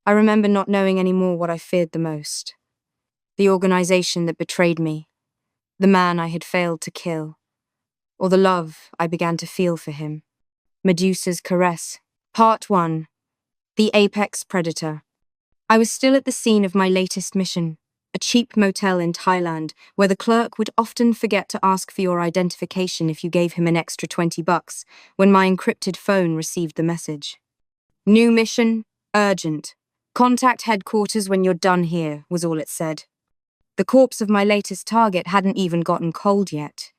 I remember not knowing anymore what I feared the most. The organization that betrayed me, the man I had failed to kill, or the love I began to feel for him. Medusa's Caress. Part 1. The Apex Predator. I was still at the scene of my latest mission, a cheap motel in Thailand, where the clerk would often forget to ask for your identification if you gave him an extra $20, when my encrypted phone received the message. New mission, urgent. Contact headquarters when you're done here, was all it said. The corpse of my latest target hadn't even gotten cold yet.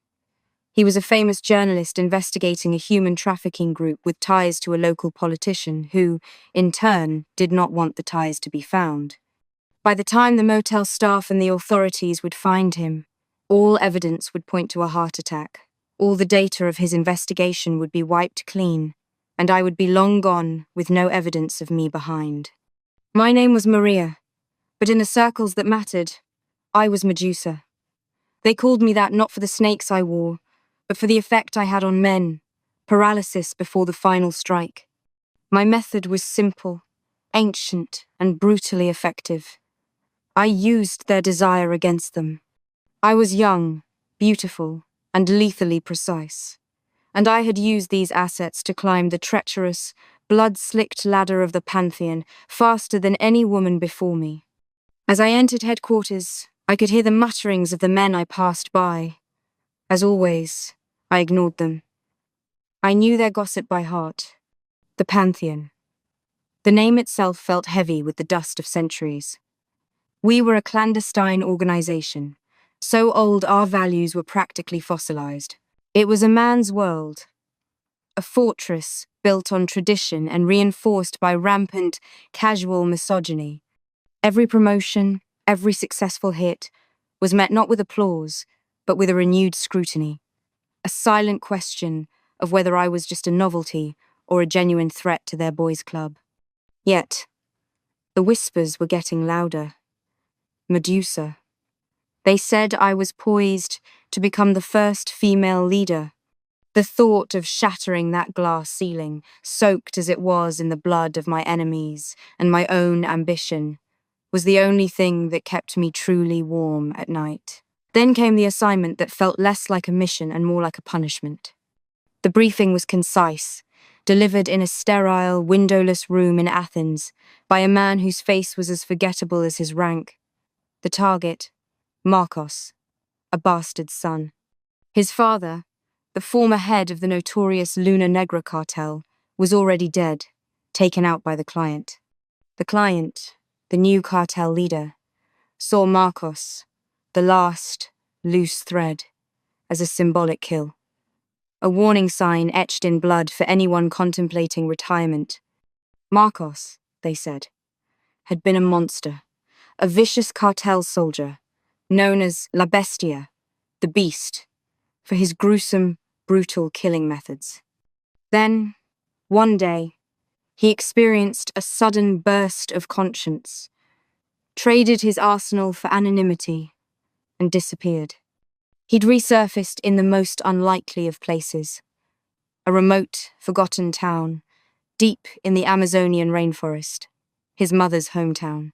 He was a famous journalist investigating a human trafficking group with ties to a local politician who, in turn, did not want the ties to be found. By the time the motel staff and the authorities would find him, all evidence would point to a heart attack. All the data of his investigation would be wiped clean, and I would be long gone with no evidence of me behind. My name was Maria, but in the circles that mattered, I was Medusa. They called me that not for the snakes I wore, but for the effect I had on men, paralysis before the final strike. My method was simple, ancient, and brutally effective. I used their desire against them. I was young, beautiful, and lethally precise, and I had used these assets to climb the treacherous, blood-slicked ladder of the Pantheon faster than any woman before me. As I entered headquarters, I could hear the mutterings of the men I passed by. As always, I ignored them. I knew their gossip by heart. The Pantheon. The name itself felt heavy with the dust of centuries. We were a clandestine organization, so old our values were practically fossilized. It was a man's world, a fortress built on tradition and reinforced by rampant, casual misogyny. Every promotion, every successful hit, was met not with applause, but with a renewed scrutiny. A silent question of whether I was just a novelty or a genuine threat to their boys' club. Yet, the whispers were getting louder. Medusa. They said I was poised to become the first female leader. The thought of shattering that glass ceiling, soaked as it was in the blood of my enemies and my own ambition, was the only thing that kept me truly warm at night. Then came the assignment that felt less like a mission and more like a punishment. The briefing was concise, delivered in a sterile, windowless room in Athens by a man whose face was as forgettable as his rank. The target, Marcos, a bastard son. His father, the former head of the notorious Luna Negra cartel, was already dead, taken out by the client. The client, the new cartel leader, saw Marcos, the last, loose thread, as a symbolic kill. A warning sign etched in blood for anyone contemplating retirement. Marcos, they said, had been a monster, a vicious cartel soldier, known as La Bestia, the Beast, for his gruesome, brutal killing methods. Then, one day, he experienced a sudden burst of conscience, traded his arsenal for anonymity, and disappeared. He'd resurfaced in the most unlikely of places, a remote, forgotten town, deep in the Amazonian rainforest, his mother's hometown.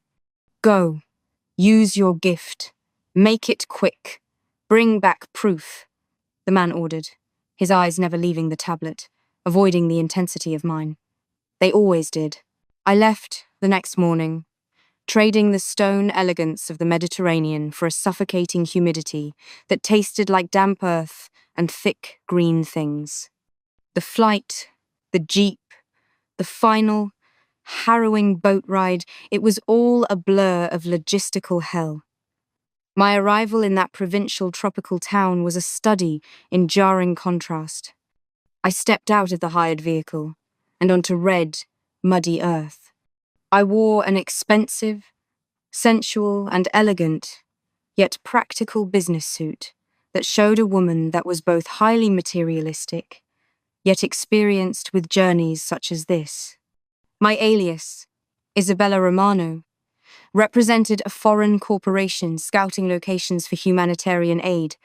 Go, use your gift, make it quick, bring back proof, the man ordered, his eyes never leaving the tablet, avoiding the intensity of mine. They always did. I left the next morning, trading the stone elegance of the Mediterranean for a suffocating humidity that tasted like damp earth and thick green things. The flight, the jeep, the final, harrowing boat ride, it was all a blur of logistical hell. My arrival in that provincial tropical town was a study in jarring contrast. I stepped out of the hired vehicle and onto red, muddy earth. I wore an expensive, sensual and elegant, yet practical business suit that showed a woman that was both highly materialistic, yet experienced with journeys such as this. My alias, Isabella Romano, represented a foreign corporation scouting locations for humanitarian aid,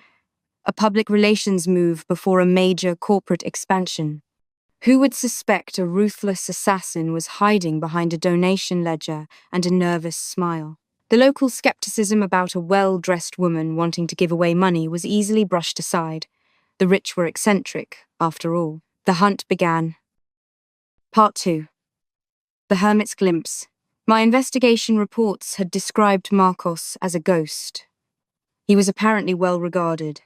a public relations move before a major corporate expansion. Who would suspect a ruthless assassin was hiding behind a donation ledger and a nervous smile? The local skepticism about a well-dressed woman wanting to give away money was easily brushed aside. The rich were eccentric, after all. The hunt began. Part 2. The Hermit's Glimpse. My investigation reports had described Marcos as a ghost. He was apparently well regarded,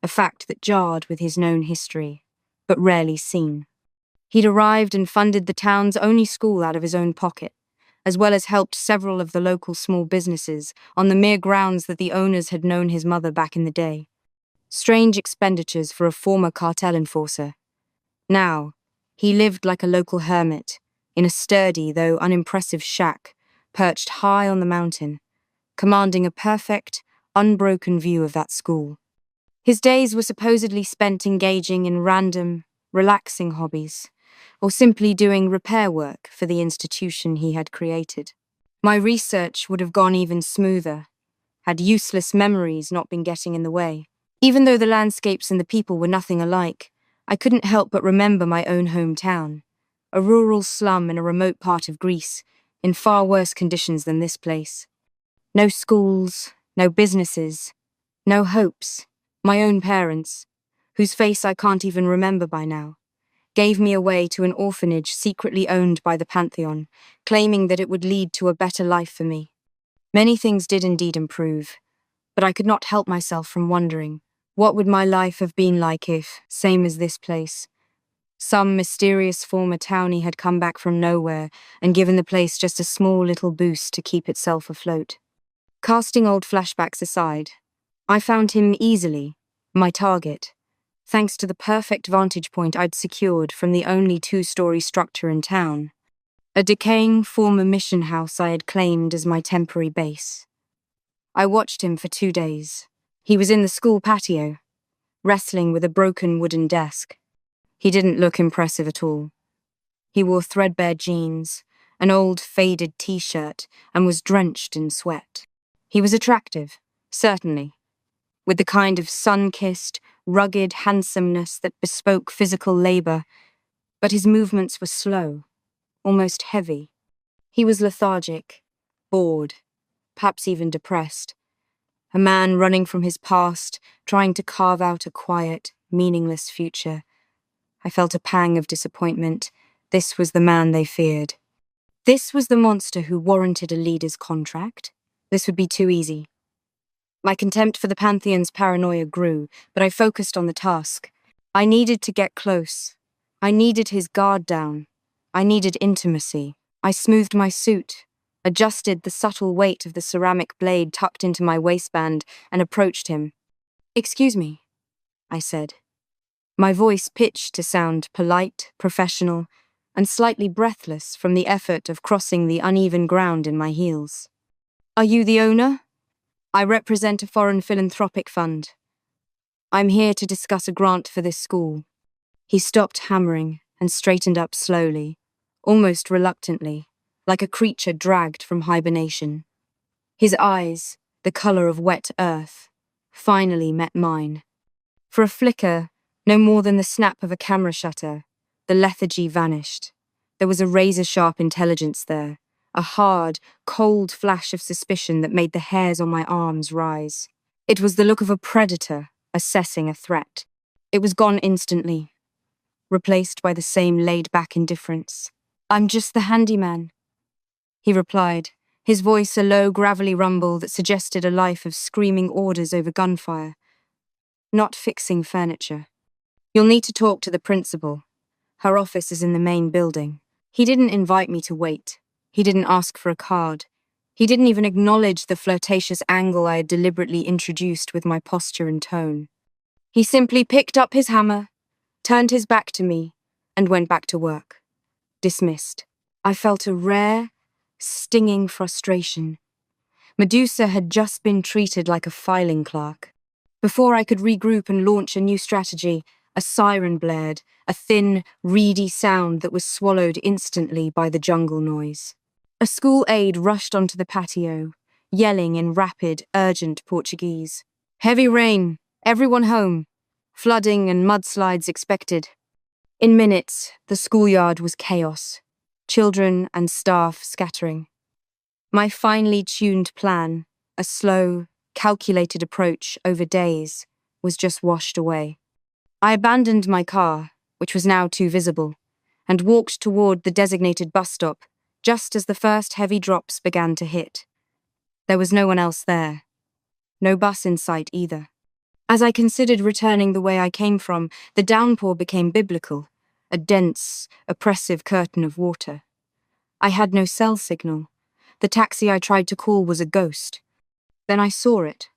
a fact that jarred with his known history, but rarely seen. He'd arrived and funded the town's only school out of his own pocket, as well as helped several of the local small businesses on the mere grounds that the owners had known his mother back in the day. Strange expenditures for a former cartel enforcer. Now, he lived like a local hermit, in a sturdy though unimpressive shack, perched high on the mountain, commanding a perfect, unbroken view of that school. His days were supposedly spent engaging in random, relaxing hobbies, or simply doing repair work for the institution he had created. My research would have gone even smoother, had useless memories not been getting in the way. Even though the landscapes and the people were nothing alike, I couldn't help but remember my own hometown, a rural slum in a remote part of Greece, in far worse conditions than this place. No schools, no businesses, no hopes. My own parents, whose face I can't even remember by now, gave me away to an orphanage secretly owned by the Pantheon, claiming that it would lead to a better life for me. Many things did indeed improve, but I could not help myself from wondering, what would my life have been like if, same as this place, some mysterious former townie had come back from nowhere and given the place just a small little boost to keep itself afloat? Casting old flashbacks aside, I found him easily, my target, thanks to the perfect vantage point I'd secured from the only two-story structure in town, a decaying former mission house I had claimed as my temporary base. I watched him for 2 days. He was in the school patio, wrestling with a broken wooden desk. He didn't look impressive at all. He wore threadbare jeans, an old faded t-shirt, and was drenched in sweat. He was attractive, certainly, with the kind of sun-kissed, rugged handsomeness that bespoke physical labor, but his movements were slow, almost heavy. He was lethargic, bored, perhaps even depressed. A man running from his past, trying to carve out a quiet, meaningless future. I felt a pang of disappointment. This was the man they feared. This was the monster who warranted a leader's contract. This would be too easy. My contempt for the Pantheon's paranoia grew, but I focused on the task. I needed to get close. I needed his guard down. I needed intimacy. I smoothed my suit, adjusted the subtle weight of the ceramic blade tucked into my waistband, and approached him. "Excuse me," I said, my voice pitched to sound polite, professional, and slightly breathless from the effort of crossing the uneven ground in my heels. "Are you the owner? I represent a foreign philanthropic fund. I'm here to discuss a grant for this school." He stopped hammering and straightened up slowly, almost reluctantly, like a creature dragged from hibernation. His eyes, the color of wet earth, finally met mine. For a flicker, no more than the snap of a camera shutter, the lethargy vanished. There was a razor-sharp intelligence there, a hard, cold flash of suspicion that made the hairs on my arms rise. It was the look of a predator assessing a threat. It was gone instantly, replaced by the same laid-back indifference. "I'm just the handyman," he replied, his voice a low, gravelly rumble that suggested a life of screaming orders over gunfire. "Not fixing furniture. You'll need to talk to the principal. Her office is in the main building." He didn't invite me to wait. He didn't ask for a card. He didn't even acknowledge the flirtatious angle I had deliberately introduced with my posture and tone. He simply picked up his hammer, turned his back to me, and went back to work. Dismissed. I felt a rare, stinging frustration. Medusa had just been treated like a filing clerk. Before I could regroup and launch a new strategy, a siren blared, a thin, reedy sound that was swallowed instantly by the jungle noise. A school aide rushed onto the patio, yelling in rapid, urgent Portuguese. "Heavy rain, everyone home. Flooding and mudslides expected." In minutes, the schoolyard was chaos, children and staff scattering. My finely tuned plan, a slow, calculated approach over days, was just washed away. I abandoned my car, which was now too visible, and walked toward the designated bus stop just as the first heavy drops began to hit. There was no one else there. No bus in sight either. As I considered returning the way I came from, the downpour became biblical, a dense, oppressive curtain of water. I had no cell signal. The taxi I tried to call was a ghost. Then I saw it.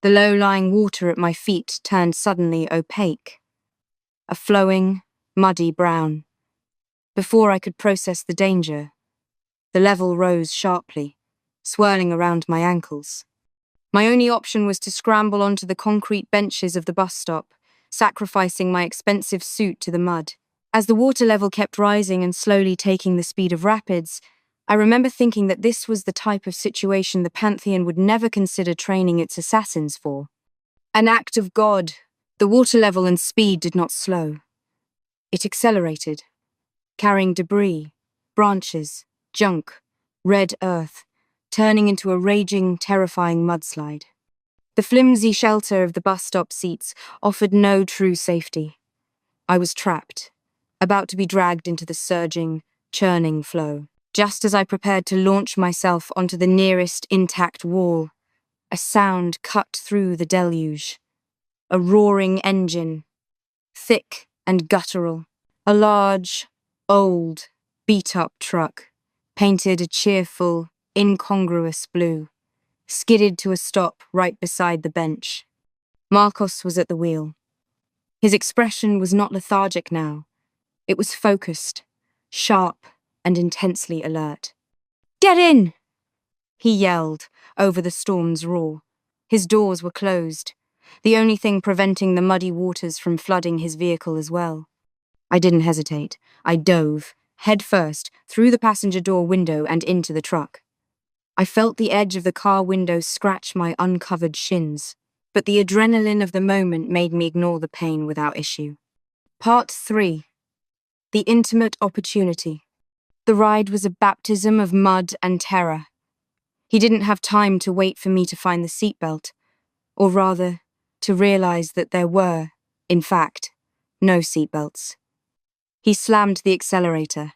The low-lying water at my feet turned suddenly opaque. A flowing, muddy brown. Before I could process the danger, the level rose sharply, swirling around my ankles. My only option was to scramble onto the concrete benches of the bus stop, sacrificing my expensive suit to the mud. As the water level kept rising and slowly taking the speed of rapids, I remember thinking that this was the type of situation the Pantheon would never consider training its assassins for. An act of God, the water level and speed did not slow. It accelerated, carrying debris, branches, junk, red earth, turning into a raging, terrifying mudslide. The flimsy shelter of the bus stop seats offered no true safety. I was trapped, about to be dragged into the surging, churning flow. Just as I prepared to launch myself onto the nearest intact wall, a sound cut through the deluge. A roaring engine, thick and guttural. A large, old, beat-up truck, painted a cheerful, incongruous blue, skidded to a stop right beside the bench. Marcos was at the wheel. His expression was not lethargic now. It was focused, sharp, and intensely alert. "Get in!" he yelled over the storm's roar. His doors were closed, the only thing preventing the muddy waters from flooding his vehicle as well. I didn't hesitate. I dove, head first, through the passenger door window and into the truck. I felt the edge of the car window scratch my uncovered shins, but the adrenaline of the moment made me ignore the pain without issue. Part 3. The Intimate Opportunity. The ride was a baptism of mud and terror. He didn't have time to wait for me to find the seatbelt, or rather, to realize that there were, in fact, no seatbelts. He slammed the accelerator.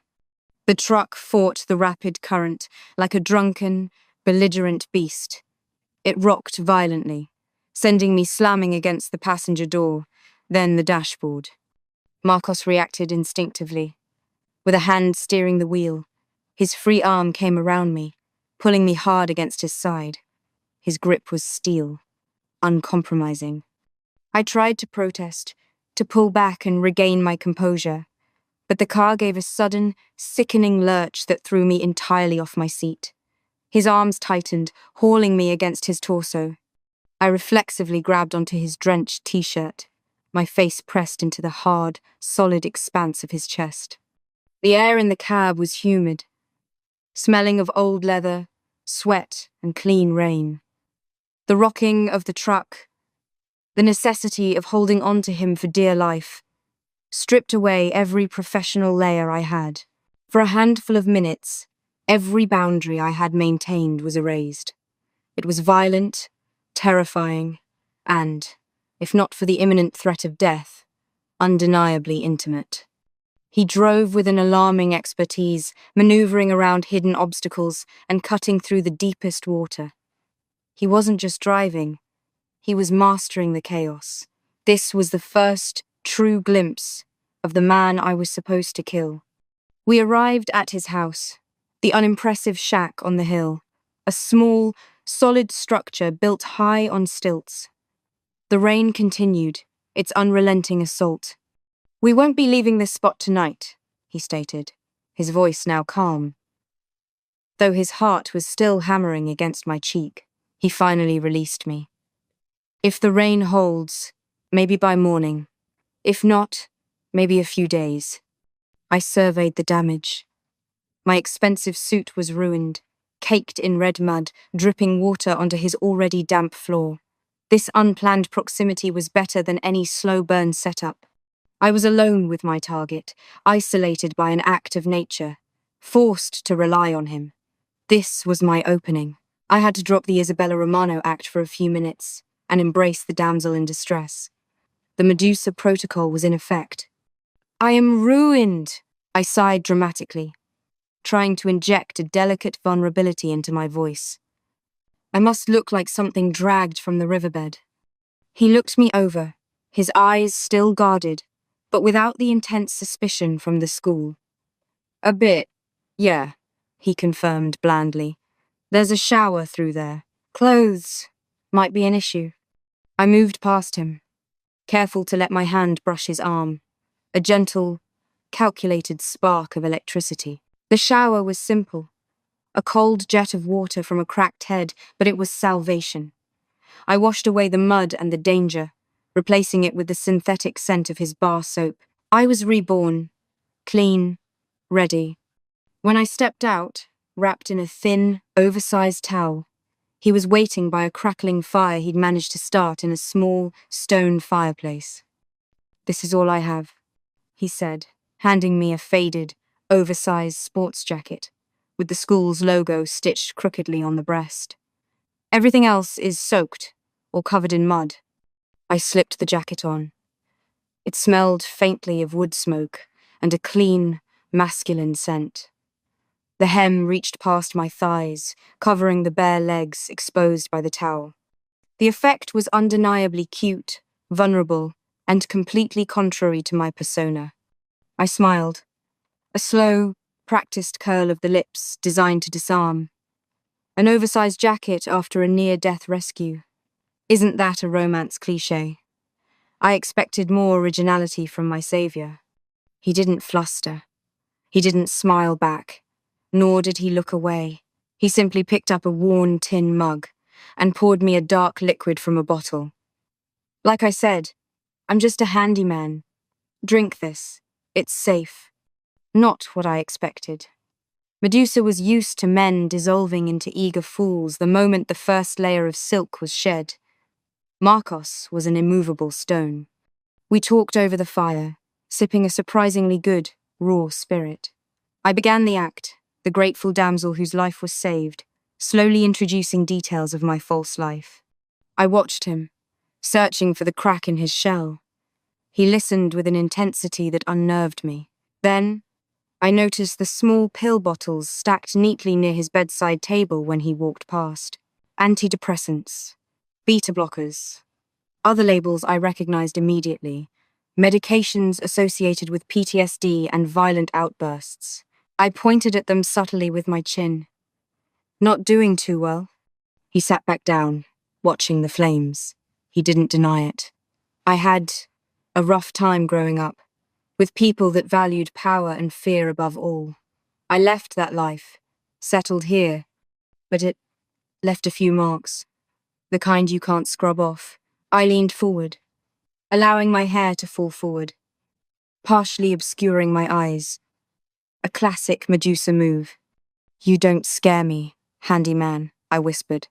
The truck fought the rapid current like a drunken, belligerent beast. It rocked violently, sending me slamming against the passenger door, then the dashboard. Marcos reacted instinctively. With a hand steering the wheel, his free arm came around me, pulling me hard against his side. His grip was steel, uncompromising. I tried to protest, to pull back and regain my composure, but the car gave a sudden, sickening lurch that threw me entirely off my seat. His arms tightened, hauling me against his torso. I reflexively grabbed onto his drenched t-shirt, my face pressed into the hard, solid expanse of his chest. The air in the cab was humid, smelling of old leather, sweat, and clean rain. The rocking of the truck, the necessity of holding on to him for dear life, stripped away every professional layer I had. For a handful of minutes, every boundary I had maintained was erased. It was violent, terrifying, and, if not for the imminent threat of death, undeniably intimate. He drove with an alarming expertise, maneuvering around hidden obstacles and cutting through the deepest water. He wasn't just driving, he was mastering the chaos. This was the first true glimpse of the man I was supposed to kill. We arrived at his house, the unimpressive shack on the hill, a small, solid structure built high on stilts. The rain continued, its unrelenting assault. "We won't be leaving this spot tonight," he stated, his voice now calm. Though his heart was still hammering against my cheek, he finally released me. "If the rain holds, maybe by morning. If not, maybe a few days." I surveyed the damage. My expensive suit was ruined, caked in red mud, dripping water onto his already damp floor. This unplanned proximity was better than any slow burn setup. I was alone with my target, isolated by an act of nature, forced to rely on him. This was my opening. I had to drop the Isabella Romano act for a few minutes and embrace the damsel in distress. The Medusa protocol was in effect. I am ruined, I sighed dramatically, trying to inject a delicate vulnerability into my voice. I must look like something dragged from the riverbed. He looked me over, his eyes still guarded, but without the intense suspicion from the school. A bit, yeah, he confirmed blandly. There's a shower through there. Clothes might be an issue. I moved past him, careful to let my hand brush his arm, a gentle, calculated spark of electricity. The shower was simple, a cold jet of water from a cracked head, but it was salvation. I washed away the mud and the danger, replacing it with the synthetic scent of his bar soap. I was reborn, clean, ready. When I stepped out, wrapped in a thin, oversized towel, he was waiting by a crackling fire he'd managed to start in a small, stone fireplace. "This is all I have," he said, handing me a faded, oversized sports jacket, with the school's logo stitched crookedly on the breast. "Everything else is soaked or covered in mud." I slipped the jacket on. It smelled faintly of wood smoke and a clean, masculine scent. The hem reached past my thighs, covering the bare legs exposed by the towel. The effect was undeniably cute, vulnerable, and completely contrary to my persona. I smiled. A slow, practiced curl of the lips designed to disarm. An oversized jacket after a near-death rescue. Isn't that a romance cliché? I expected more originality from my savior. He didn't fluster. He didn't smile back, nor did he look away. He simply picked up a worn tin mug and poured me a dark liquid from a bottle. "Like I said, I'm just a handyman. Drink this. It's safe." Not what I expected. Medusa was used to men dissolving into eager fools the moment the first layer of silk was shed. Marcos was an immovable stone. We talked over the fire, sipping a surprisingly good, raw spirit. I began the act, the grateful damsel whose life was saved, slowly introducing details of my false life. I watched him, searching for the crack in his shell. He listened with an intensity that unnerved me. Then, I noticed the small pill bottles stacked neatly near his bedside table when he walked past. Antidepressants, beta blockers. Other labels I recognized immediately. Medications associated with PTSD and violent outbursts. I pointed at them subtly with my chin. "Not doing too well." He sat back down, watching the flames. He didn't deny it. "I had a rough time growing up, with people that valued power and fear above all. I left that life, settled here, but it left a few marks, the kind you can't scrub off." I leaned forward, allowing my hair to fall forward, partially obscuring my eyes. A classic Medusa move. "You don't scare me, handyman," I whispered,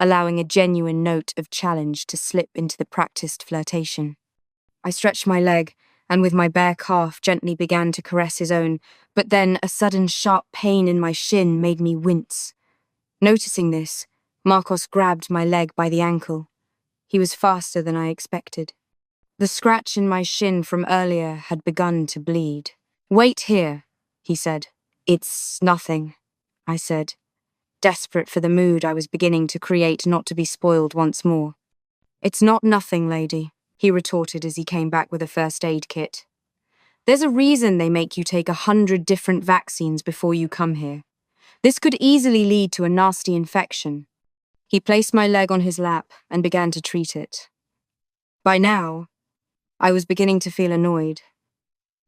allowing a genuine note of challenge to slip into the practiced flirtation. I stretched my leg, and with my bare calf gently began to caress his own, but then a sudden sharp pain in my shin made me wince. Noticing this, Marcos grabbed my leg by the ankle. He was faster than I expected. The scratch in my shin from earlier had begun to bleed. "Wait here," he said. "It's nothing," I said, desperate for the mood I was beginning to create not to be spoiled once more. "It's not nothing, lady," he retorted as he came back with a first aid kit. "There's a reason they make you take 100 different vaccines before you come here. This could easily lead to a nasty infection." He placed my leg on his lap and began to treat it. By now, I was beginning to feel annoyed.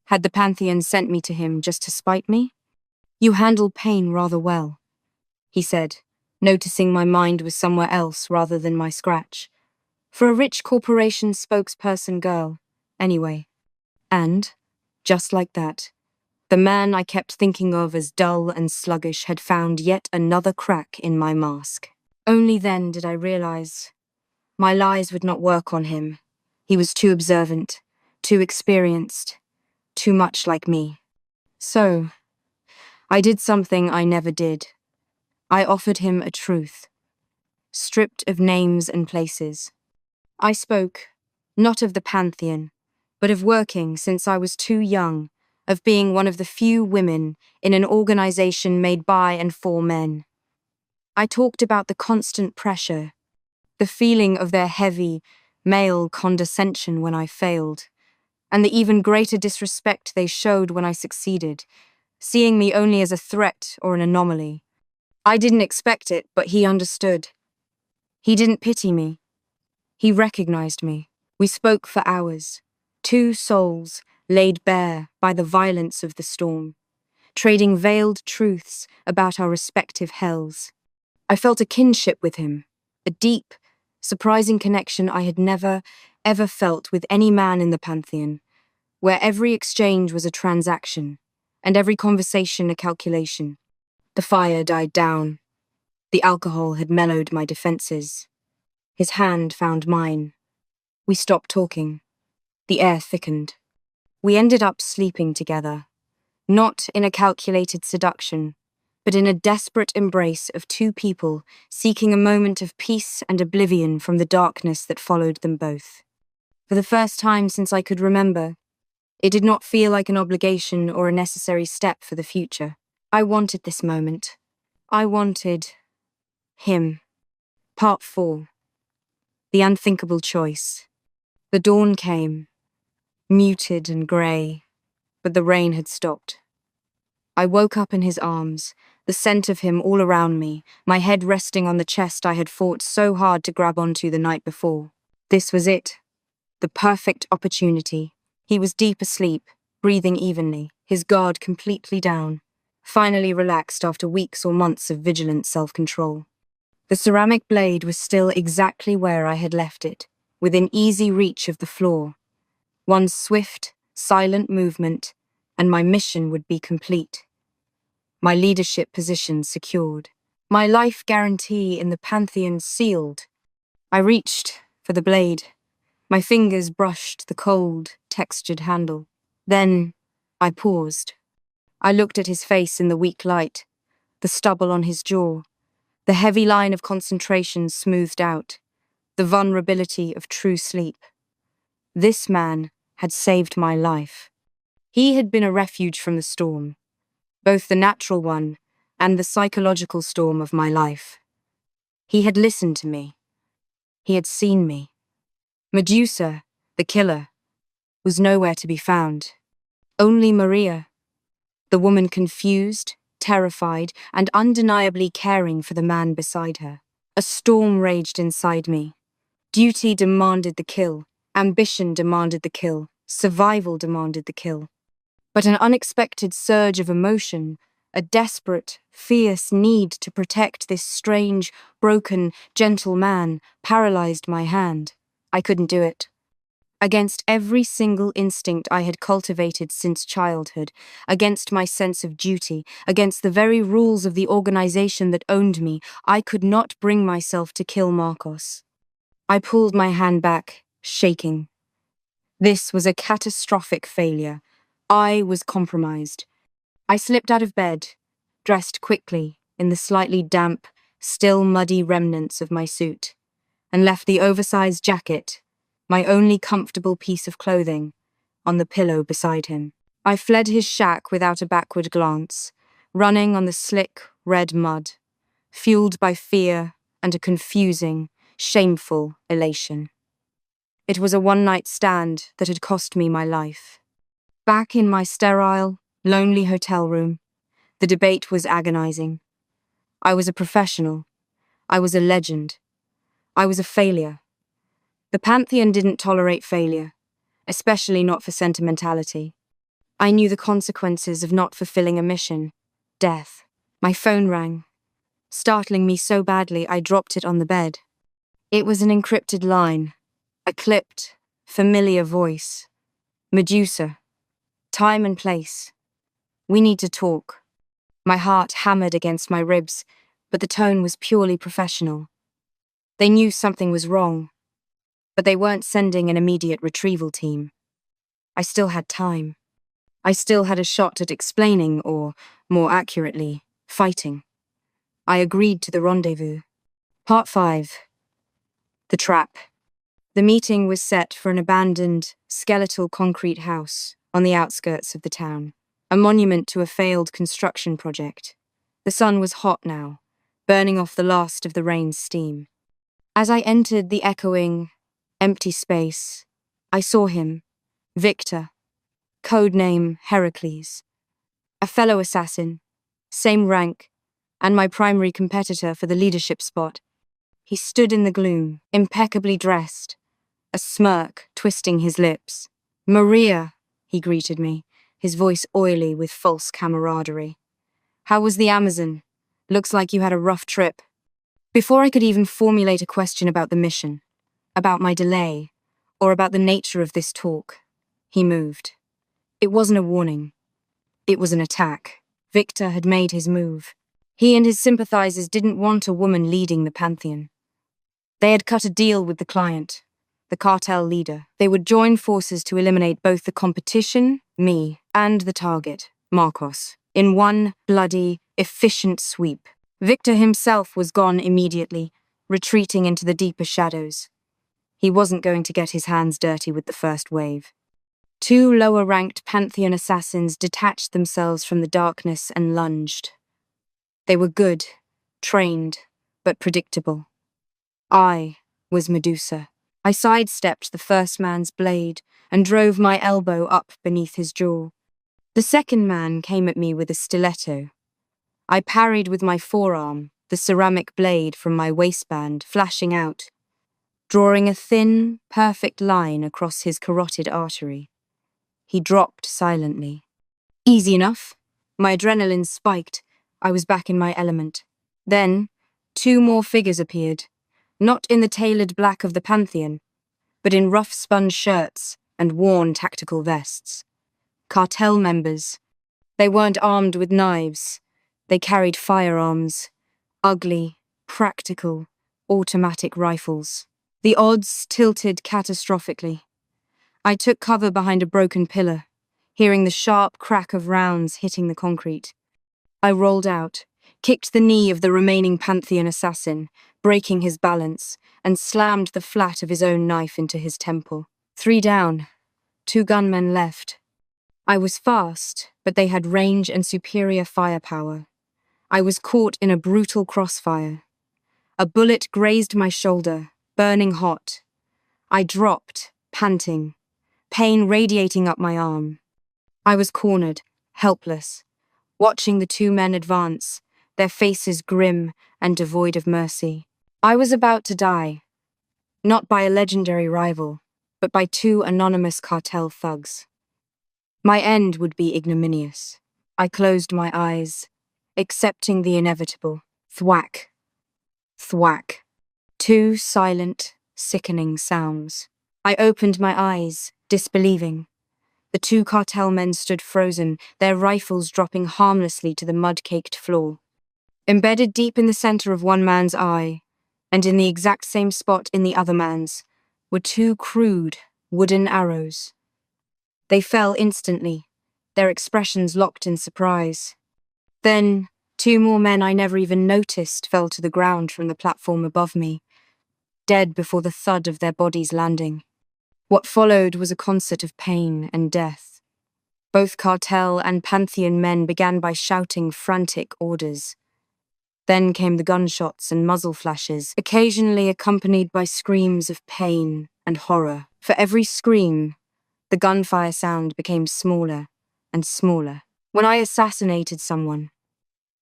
Had the Pantheon sent me to him just to spite me? "You handle pain rather well," he said, noticing my mind was somewhere else rather than my scratch. For a rich corporation spokesperson girl, anyway. And, just like that, the man I kept thinking of as dull and sluggish had found yet another crack in my mask. Only then did I realize my lies would not work on him. He was too observant, too experienced, too much like me. So, I did something I never did. I offered him a truth, stripped of names and places. I spoke, not of the pantheon, but of working since I was too young, of being one of the few women in an organization made by and for men. I talked about the constant pressure, the feeling of their heavy, male condescension when I failed, and the even greater disrespect they showed when I succeeded, seeing me only as a threat or an anomaly. I didn't expect it, but he understood. He didn't pity me. He recognized me. We spoke for hours, two souls laid bare by the violence of the storm, trading veiled truths about our respective hells. I felt a kinship with him, a deep, surprising connection I had never, ever felt with any man in the Pantheon, where every exchange was a transaction, and every conversation a calculation. The fire died down. The alcohol had mellowed my defenses. His hand found mine. We stopped talking. The air thickened. We ended up sleeping together, not in a calculated seduction, but in a desperate embrace of two people seeking a moment of peace and oblivion from the darkness that followed them both. For the first time since I could remember, it did not feel like an obligation or a necessary step for the future. I wanted this moment. I wanted him. Part 4. The unthinkable choice. The dawn came, muted and grey, but the rain had stopped. I woke up in his arms, the scent of him all around me, my head resting on the chest I had fought so hard to grab onto the night before. This was it. The perfect opportunity. He was deep asleep, breathing evenly, his guard completely down, finally relaxed after weeks or months of vigilant self-control. The ceramic blade was still exactly where I had left it, within easy reach of the floor. One swift, silent movement, and my mission would be complete. My leadership position secured. My life guarantee in the Pantheon sealed. I reached for the blade. My fingers brushed the cold, textured handle. Then I paused. I looked at his face in the weak light, the stubble on his jaw, the heavy line of concentration smoothed out, the vulnerability of true sleep. This man had saved my life. He had been a refuge from the storm, both the natural one and the psychological storm of my life. He had listened to me. He had seen me. Medusa, the killer, was nowhere to be found. Only Maria, the woman confused, terrified, and undeniably caring for the man beside her. A storm raged inside me. Duty demanded the kill. Ambition demanded the kill. Survival demanded the kill. But an unexpected surge of emotion, a desperate, fierce need to protect this strange, broken, gentle man, paralyzed my hand. I couldn't do it. Against every single instinct I had cultivated since childhood, against my sense of duty, against the very rules of the organization that owned me, I could not bring myself to kill Marcos. I pulled my hand back, shaking. This was a catastrophic failure. I was compromised. I slipped out of bed, dressed quickly in the slightly damp, still muddy remnants of my suit, and left the oversized jacket, my only comfortable piece of clothing, on the pillow beside him. I fled his shack without a backward glance, running on the slick, red mud, fueled by fear and a confusing, shameful elation. It was a one-night stand that had cost me my life. Back in my sterile, lonely hotel room, the debate was agonizing. I was a professional. I was a legend. I was a failure. The Pantheon didn't tolerate failure, especially not for sentimentality. I knew the consequences of not fulfilling a mission: death. My phone rang, startling me so badly I dropped it on the bed. It was an encrypted line, a clipped, familiar voice. Medusa. Time and place. We need to talk. My heart hammered against my ribs, but the tone was purely professional. They knew something was wrong, but they weren't sending an immediate retrieval team. I still had time. I still had a shot at explaining, or, more accurately, fighting. I agreed to the rendezvous. Part 5. The Trap. The meeting was set for an abandoned, skeletal concrete house on the outskirts of the town, a monument to a failed construction project. The sun was hot now, burning off the last of the rain's steam. As I entered the echoing, empty space, I saw him, Victor, codename Heracles, a fellow assassin, same rank, and my primary competitor for the leadership spot. He stood in the gloom, impeccably dressed, a smirk twisting his lips. "Maria," he greeted me, his voice oily with false camaraderie. "How was the Amazon? Looks like you had a rough trip." Before I could even formulate a question about the mission, about my delay, or about the nature of this talk, he moved. It wasn't a warning. It was an attack. Victor had made his move. He and his sympathizers didn't want a woman leading the Pantheon. They had cut a deal with the client, the cartel leader. They would join forces to eliminate both the competition, me, and the target, Marcos, in one bloody, efficient sweep. Victor himself was gone immediately, retreating into the deeper shadows. He wasn't going to get his hands dirty with the first wave. 2 lower-ranked Pantheon assassins detached themselves from the darkness and lunged. They were good, trained, but predictable. I was Medusa. I sidestepped the first man's blade and drove my elbow up beneath his jaw. The second man came at me with a stiletto. I parried with my forearm, the ceramic blade from my waistband flashing out, drawing a thin, perfect line across his carotid artery. He dropped silently. Easy enough. My adrenaline spiked. I was back in my element. Then, 2 more figures appeared, not in the tailored black of the Pantheon, but in rough spun shirts and worn tactical vests. Cartel members. They weren't armed with knives. They carried firearms. Ugly, practical, automatic rifles. The odds tilted catastrophically. I took cover behind a broken pillar, hearing the sharp crack of rounds hitting the concrete. I rolled out, kicked the knee of the remaining Pantheon assassin, breaking his balance, and slammed the flat of his own knife into his temple. 3 down, 2 gunmen left. I was fast, but they had range and superior firepower. I was caught in a brutal crossfire. A bullet grazed my shoulder, burning hot. I dropped, panting, pain radiating up my arm. I was cornered, helpless, watching the 2 men advance, their faces grim and devoid of mercy. I was about to die, not by a legendary rival, but by 2 anonymous cartel thugs. My end would be ignominious. I closed my eyes, accepting the inevitable. Thwack. Thwack. 2 silent, sickening sounds. I opened my eyes, disbelieving. The 2 cartel men stood frozen, their rifles dropping harmlessly to the mud-caked floor. Embedded deep in the center of one man's eye, and in the exact same spot in the other man's, were 2 crude, wooden arrows. They fell instantly, their expressions locked in surprise. Then, 2 more men I never even noticed fell to the ground from the platform above me, dead before the thud of their bodies landing. What followed was a concert of pain and death. Both cartel and Pantheon men began by shouting frantic orders. Then came the gunshots and muzzle flashes, occasionally accompanied by screams of pain and horror. For every scream, the gunfire sound became smaller and smaller. When I assassinated someone,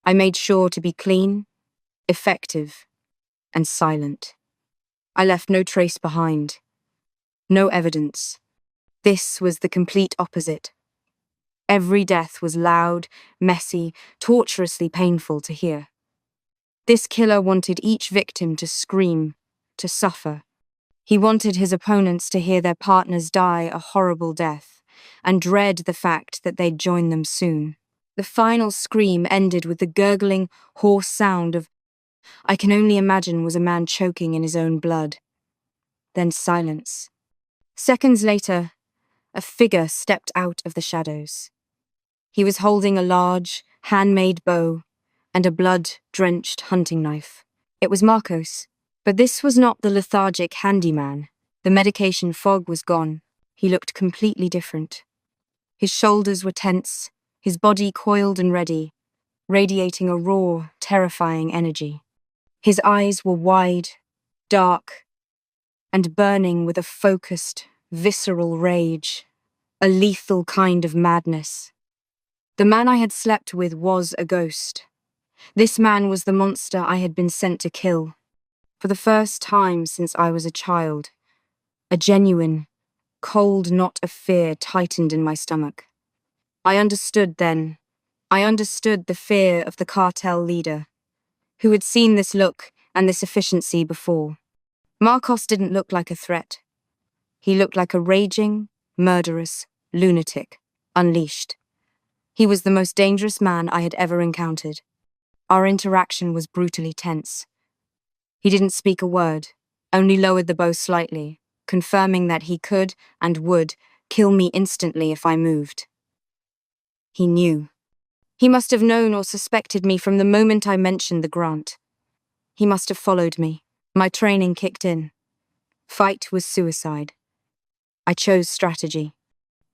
I made sure to be clean, effective, and silent. I left no trace behind, no evidence. This was the complete opposite. Every death was loud, messy, torturously painful to hear. This killer wanted each victim to scream, to suffer. He wanted his opponents to hear their partners die a horrible death, and dread the fact that they'd join them soon. The final scream ended with the gurgling, hoarse sound of, I can only imagine was a man choking in his own blood. Then silence. Seconds later, a figure stepped out of the shadows. He was holding a large, handmade bow and a blood-drenched hunting knife. It was Marcos. But this was not the lethargic handyman. The medication fog was gone. He looked completely different. His shoulders were tense, his body coiled and ready, radiating a raw, terrifying energy. His eyes were wide, dark, and burning with a focused, visceral rage, a lethal kind of madness. The man I had slept with was a ghost. This man was the monster I had been sent to kill. For the first time since I was a child, a genuine, cold knot of fear tightened in my stomach. I understood then. I understood the fear of the cartel leader, who had seen this look and this efficiency before. Marcos didn't look like a threat. He looked like a raging, murderous lunatic, unleashed. He was the most dangerous man I had ever encountered. Our interaction was brutally tense. He didn't speak a word, only lowered the bow slightly, confirming that he could and would kill me instantly if I moved. He knew. He must have known or suspected me from the moment I mentioned the grant. He must have followed me. My training kicked in. Fight was suicide. I chose strategy.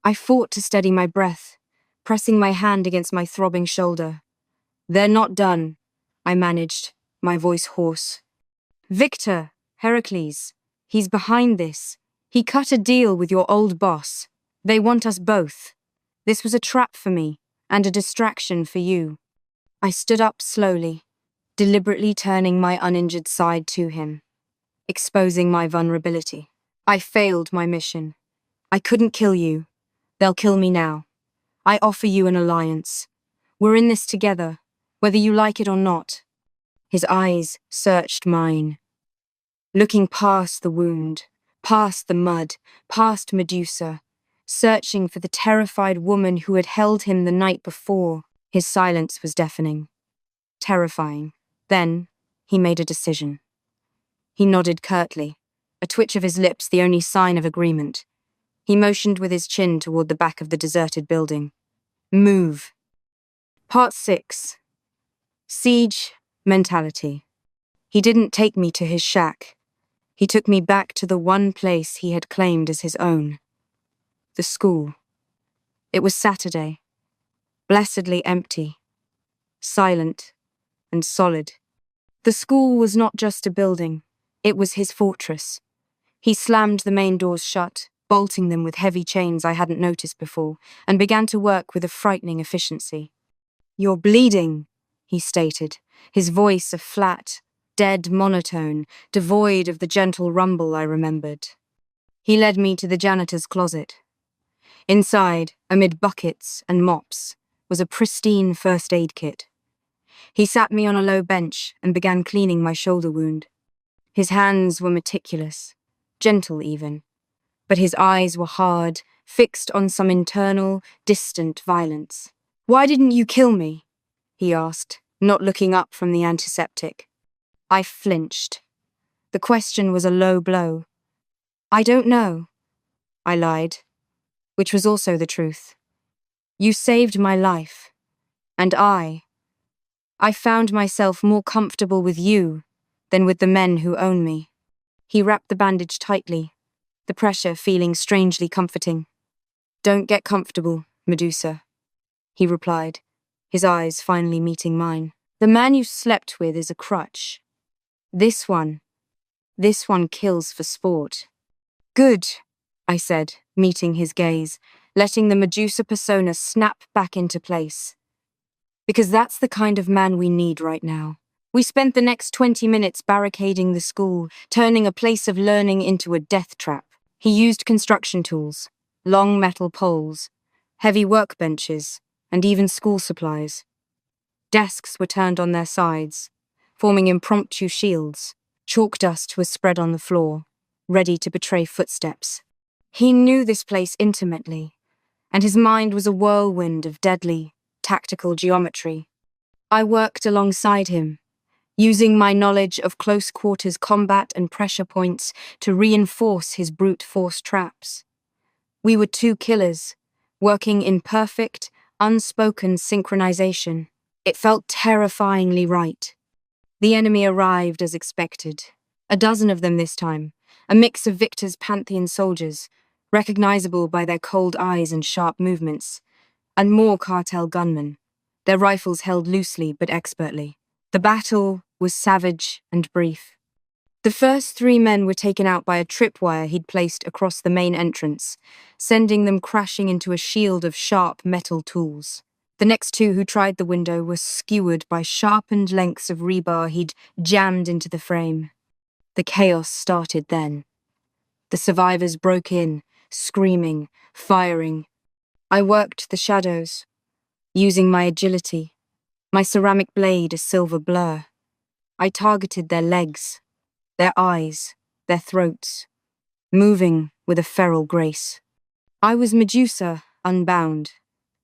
I fought to steady my breath, pressing my hand against my throbbing shoulder. "They're not done," I managed, my voice hoarse. "Victor, Heracles, he's behind this. He cut a deal with your old boss. They want us both. This was a trap for me, and a distraction for you." I stood up slowly, deliberately turning my uninjured side to him, exposing my vulnerability. "I failed my mission. I couldn't kill you. They'll kill me now. I offer you an alliance. We're in this together, whether you like it or not." His eyes searched mine, looking past the wound, past the mud, past Medusa, searching for the terrified woman who had held him the night before. His silence was deafening, terrifying. Then, he made a decision. He nodded curtly, a twitch of his lips the only sign of agreement. He motioned with his chin toward the back of the deserted building. "Move." Part 6. Siege Mentality. He didn't take me to his shack. He took me back to the one place he had claimed as his own. The school. It was Saturday, blessedly empty, silent and solid. The school was not just a building, it was his fortress. He slammed the main doors shut, bolting them with heavy chains I hadn't noticed before, and began to work with a frightening efficiency. "You're bleeding," he stated, his voice a flat, dead monotone, devoid of the gentle rumble I remembered. He led me to the janitor's closet. Inside, amid buckets and mops, was a pristine first aid kit. He sat me on a low bench and began cleaning my shoulder wound. His hands were meticulous, gentle even, but his eyes were hard, fixed on some internal, distant violence. "Why didn't you kill me?" he asked, not looking up from the antiseptic. I flinched. The question was a low blow. "I don't know," I lied, which was also the truth. "You saved my life, and I found myself more comfortable with you than with the men who own me." He wrapped the bandage tightly, the pressure feeling strangely comforting. "Don't get comfortable, Medusa," he replied, his eyes finally meeting mine. "The man you slept with is a crutch. This one kills for sport." "Good," I said, meeting his gaze, letting the Medusa persona snap back into place. "Because that's the kind of man we need right now." We spent the next 20 minutes barricading the school, turning a place of learning into a death trap. He used construction tools, long metal poles, heavy workbenches, and even school supplies. Desks were turned on their sides, forming impromptu shields. Chalk dust was spread on the floor, ready to betray footsteps. He knew this place intimately, and his mind was a whirlwind of deadly, tactical geometry. I worked alongside him, using my knowledge of close-quarters combat and pressure points to reinforce his brute force traps. We were two killers, working in perfect, unspoken synchronization. It felt terrifyingly right. The enemy arrived as expected. A dozen of them this time, a mix of Victor's Pantheon soldiers, recognizable by their cold eyes and sharp movements, and more cartel gunmen, their rifles held loosely but expertly. The battle was savage and brief. The first three men were taken out by a tripwire he'd placed across the main entrance, sending them crashing into a shield of sharp metal tools. The next two who tried the window were skewered by sharpened lengths of rebar he'd jammed into the frame. The chaos started then. The survivors broke in, screaming, firing. I worked the shadows, using my agility, my ceramic blade a silver blur. I targeted their legs, their eyes, their throats, moving with a feral grace. I was Medusa, unbound,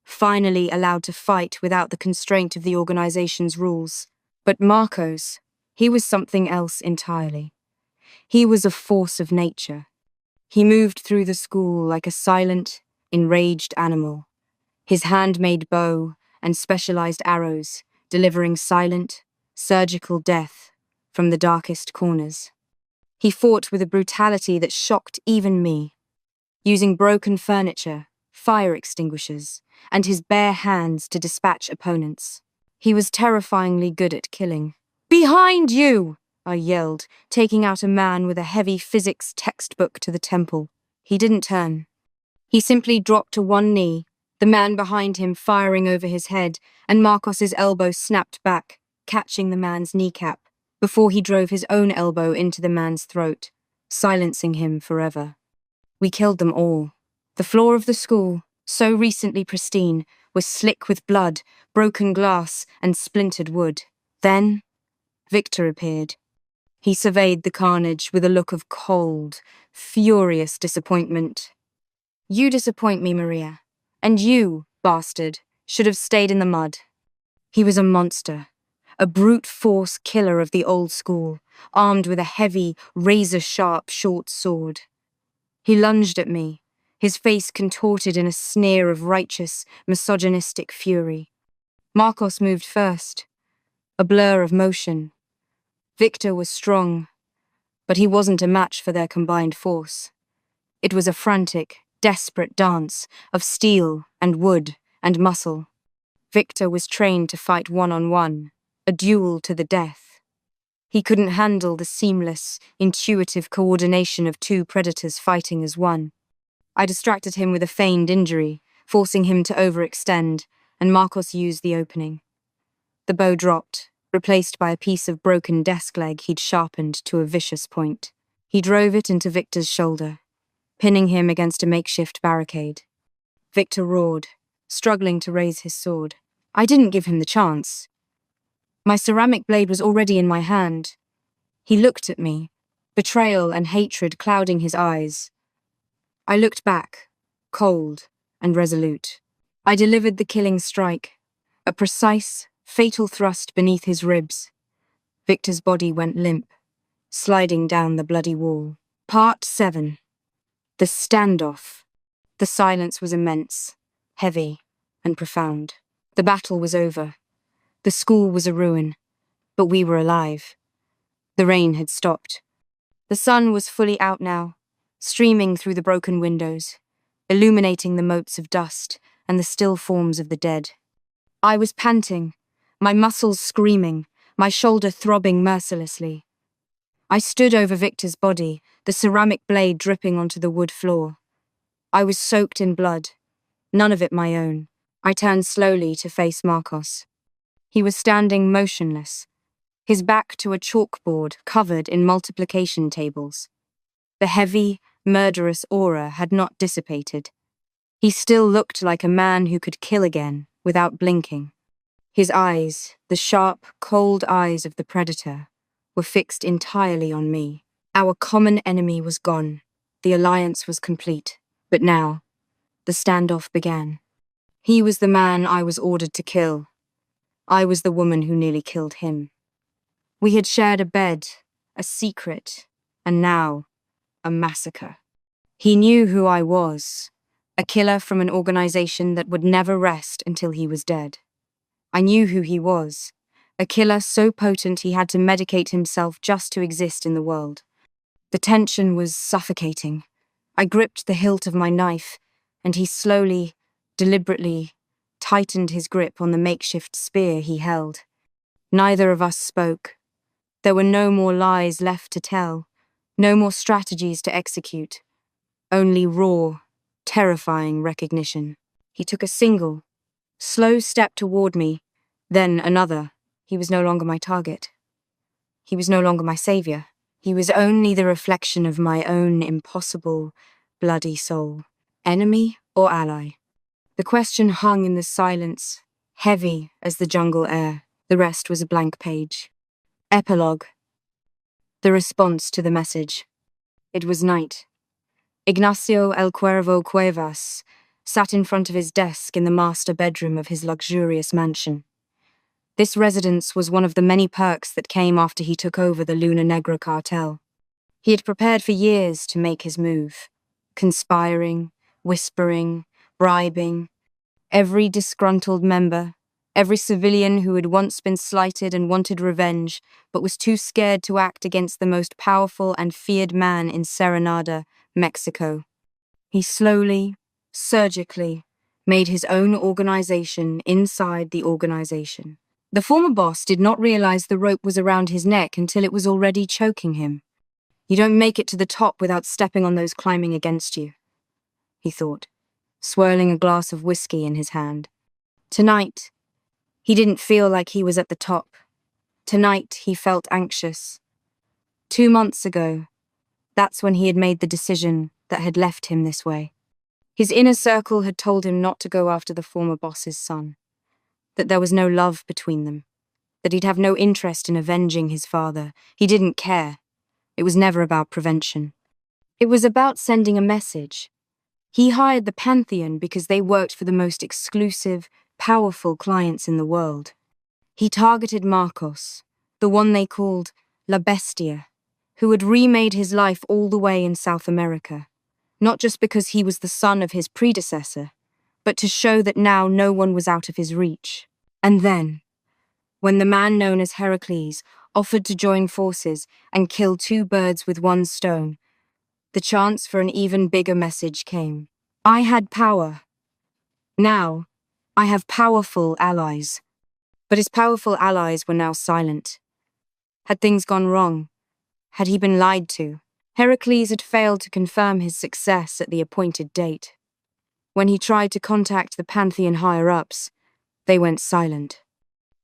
finally allowed to fight without the constraint of the organization's rules. But Marcos, he was something else entirely. He was a force of nature. He moved through the school like a silent, enraged animal, his handmade bow and specialized arrows delivering silent, surgical death from the darkest corners. He fought with a brutality that shocked even me, using broken furniture, fire extinguishers, and his bare hands to dispatch opponents. He was terrifyingly good at killing. "Behind you!" I yelled, taking out a man with a heavy physics textbook to the temple. He didn't turn. He simply dropped to one knee, the man behind him firing over his head, and Marcos's elbow snapped back, catching the man's kneecap, before he drove his own elbow into the man's throat, silencing him forever. We killed them all. The floor of the school, so recently pristine, was slick with blood, broken glass, and splintered wood. Then, Victor appeared. He surveyed the carnage with a look of cold, furious disappointment. "You disappoint me, Maria. And you, bastard, should have stayed in the mud." He was a monster, a brute force killer of the old school, armed with a heavy, razor-sharp short sword. He lunged at me, his face contorted in a sneer of righteous, misogynistic fury. Marcos moved first, a blur of motion. Victor was strong, but he wasn't a match for their combined force. It was a frantic, desperate dance of steel and wood and muscle. Victor was trained to fight one-on-one, a duel to the death. He couldn't handle the seamless, intuitive coordination of two predators fighting as one. I distracted him with a feigned injury, forcing him to overextend, and Marcos used the opening. The bow dropped, replaced by a piece of broken desk leg he'd sharpened to a vicious point. He drove it into Victor's shoulder, pinning him against a makeshift barricade. Victor roared, struggling to raise his sword. I didn't give him the chance. My ceramic blade was already in my hand. He looked at me, betrayal and hatred clouding his eyes. I looked back, cold and resolute. I delivered the killing strike, a precise, fatal thrust beneath his ribs. Victor's body went limp, sliding down the bloody wall. Part 7. The Standoff. The silence was immense, heavy, and profound. The battle was over. The school was a ruin, but we were alive. The rain had stopped. The sun was fully out now, streaming through the broken windows, illuminating the motes of dust and the still forms of the dead. I was panting, my muscles screaming, my shoulder throbbing mercilessly. I stood over Victor's body, the ceramic blade dripping onto the wood floor. I was soaked in blood, none of it my own. I turned slowly to face Marcos. He was standing motionless, his back to a chalkboard covered in multiplication tables. The heavy, murderous aura had not dissipated. He still looked like a man who could kill again without blinking. His eyes, the sharp, cold eyes of the predator, were fixed entirely on me. Our common enemy was gone. The alliance was complete. But now, the standoff began. He was the man I was ordered to kill. I was the woman who nearly killed him. We had shared a bed, a secret, and now, a massacre. He knew who I was, A killer from an organization that would never rest until he was dead. I knew who he was. A killer so potent he had to medicate himself just to exist in the world. The tension was suffocating. I gripped the hilt of my knife, and he slowly, deliberately, tightened his grip on the makeshift spear he held. Neither of us spoke. There were no more lies left to tell, no more strategies to execute, only raw, terrifying recognition. He took a single, slow step toward me, then another. He was no longer my target. He was no longer my savior. He was only the reflection of my own impossible, bloody soul. Enemy or ally? The question hung in the silence, heavy as the jungle air. The rest was a blank page. Epilogue. The response to the message. It was night. Ignacio El Cuervo Cuevas sat in front of his desk in the master bedroom of his luxurious mansion. This residence was one of the many perks that came after he took over the Luna Negra cartel. He had prepared for years to make his move, conspiring, whispering, bribing. Every disgruntled member, every civilian who had once been slighted and wanted revenge, but was too scared to act against the most powerful and feared man in Serenada, Mexico. He slowly, surgically, made his own organization inside the organization. The former boss did not realize the rope was around his neck until it was already choking him. You don't make it to the top without stepping on those climbing against you, he thought, swirling a glass of whiskey in his hand. Tonight, he didn't feel like he was at the top. Tonight, he felt anxious. 2 months ago, that's when he had made the decision that had left him this way. His inner circle had told him not to go after the former boss's son, that there was no love between them, that he'd have no interest in avenging his father. He didn't care. It was never about prevention. It was about sending a message. He hired the Pantheon because they worked for the most exclusive, powerful clients in the world. He targeted Marcos, the one they called La Bestia, who had remade his life all the way in South America, not just because he was the son of his predecessor, but to show that now no one was out of his reach. And then, when the man known as Heracles offered to join forces and kill 2 birds with 1 stone, the chance for an even bigger message came. I had power. Now, I have powerful allies. But his powerful allies were now silent. Had things gone wrong? Had he been lied to? Heracles had failed to confirm his success at the appointed date. When he tried to contact the Pantheon higher-ups, they went silent.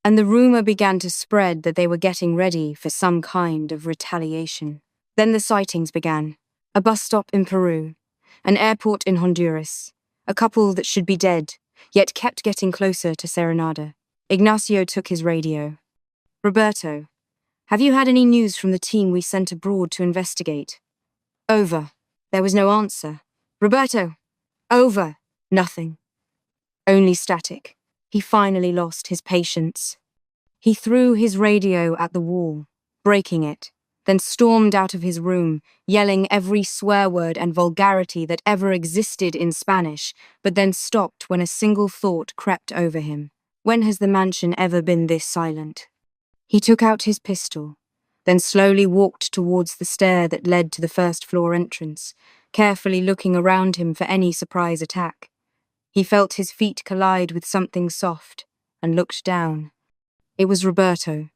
And the rumor began to spread that they were getting ready for some kind of retaliation. Then the sightings began. A bus stop in Peru, an airport in Honduras, a couple that should be dead, yet kept getting closer to Serenada. Ignacio took his radio. Roberto, have you had any news from the team we sent abroad to investigate? Over. There was no answer. Roberto! Over. Nothing. Only static. He finally lost his patience. He threw his radio at the wall, breaking it, then stormed out of his room, yelling every swear word and vulgarity that ever existed in Spanish, but then stopped when a single thought crept over him. When has the mansion ever been this silent? He took out his pistol, then slowly walked towards the stair that led to the first-floor entrance, carefully looking around him for any surprise attack. He felt his feet collide with something soft, and looked down. It was Roberto,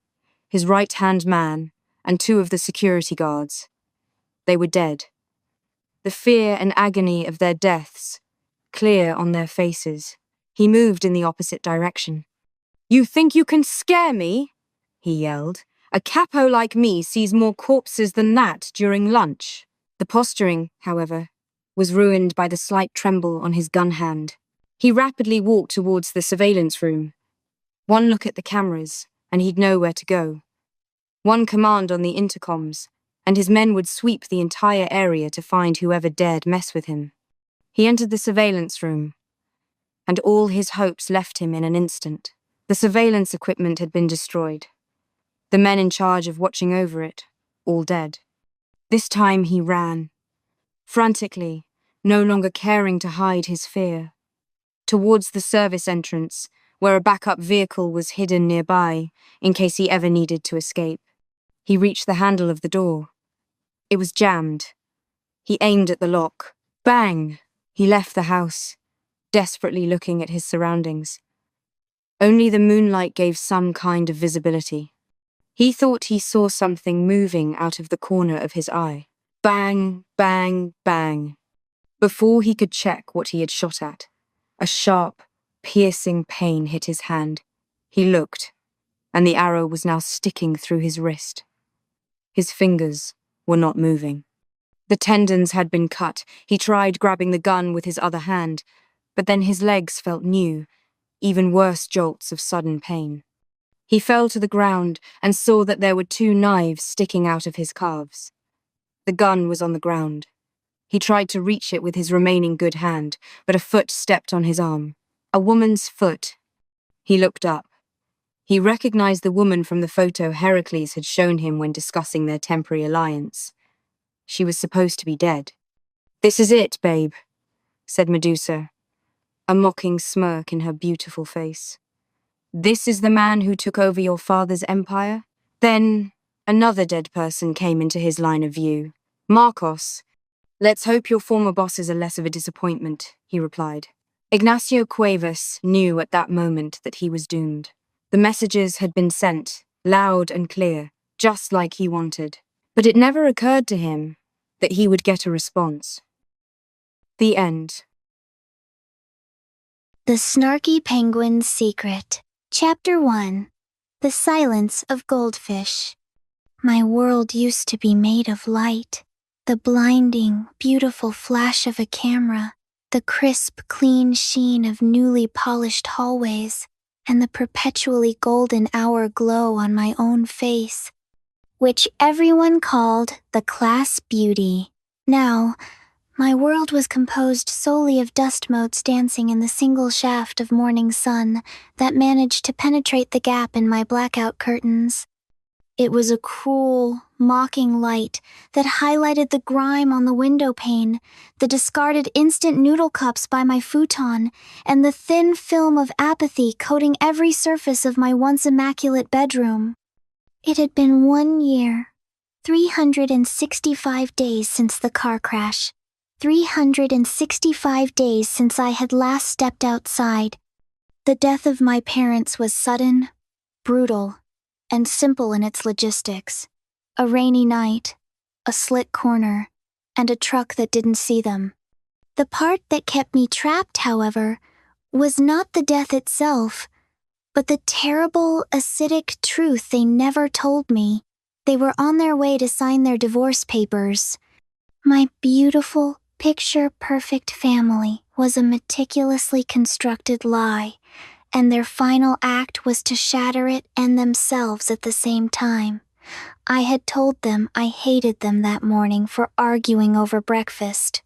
his right-hand man, and 2 of the security guards. They were dead. The fear and agony of their deaths, clear on their faces. He moved in the opposite direction. "You think you can scare me?" he yelled. "A capo like me sees more corpses than that during lunch." The posturing, however, was ruined by the slight tremble on his gun hand. He rapidly walked towards the surveillance room. One look at the cameras, and he'd know where to go. One command on the intercoms, and his men would sweep the entire area to find whoever dared mess with him. He entered the surveillance room, and all his hopes left him in an instant. The surveillance equipment had been destroyed. The men in charge of watching over it, all dead. This time he ran. Frantically, no longer caring to hide his fear. Towards the service entrance, where a backup vehicle was hidden nearby in case he ever needed to escape. He reached the handle of the door. It was jammed. He aimed at the lock. Bang! He left the house, desperately looking at his surroundings. Only the moonlight gave some kind of visibility. He thought he saw something moving out of the corner of his eye. Bang, bang, bang. Before he could check what he had shot at, a sharp, piercing pain hit his hand. He looked, and the arrow was now sticking through his wrist. His fingers were not moving. The tendons had been cut. He tried grabbing the gun with his other hand, but then his legs felt new, even worse jolts of sudden pain. He fell to the ground and saw that there were 2 knives sticking out of his calves. The gun was on the ground. He tried to reach it with his remaining good hand, but a foot stepped on his arm. A woman's foot. He looked up. He recognized the woman from the photo Heracles had shown him when discussing their temporary alliance. She was supposed to be dead. "This is it, babe," said Medusa, a mocking smirk in her beautiful face. "This is the man who took over your father's empire?" Then another dead person came into his line of view. "Marcos. Let's hope your former bosses are less of a disappointment," he replied. Ignacio Cuevas knew at that moment that he was doomed. The messages had been sent, loud and clear, just like he wanted. But it never occurred to him that he would get a response. The end. The Snarky Penguin's Secret. Chapter 1. The Silence of Goldfish. My world used to be made of light. The blinding, beautiful flash of a camera, the crisp, clean sheen of newly polished hallways, and the perpetually golden hour glow on my own face, which everyone called the class beauty. Now, my world was composed solely of dust motes dancing in the single shaft of morning sun that managed to penetrate the gap in my blackout curtains. It was a cruel, mocking light that highlighted the grime on the window pane, the discarded instant noodle cups by my futon, and the thin film of apathy coating every surface of my once immaculate bedroom. It had been 1 year, 365 days since the car crash, 365 days since I had last stepped outside. The death of my parents was sudden, brutal, and simple in its logistics. A rainy night, a slit corner, and a truck that didn't see them. The part that kept me trapped, however, was not the death itself, but the terrible, acidic truth they never told me. They were on their way to sign their divorce papers. My beautiful, picture-perfect family was a meticulously constructed lie, and their final act was to shatter it and themselves at the same time. I had told them I hated them that morning for arguing over breakfast.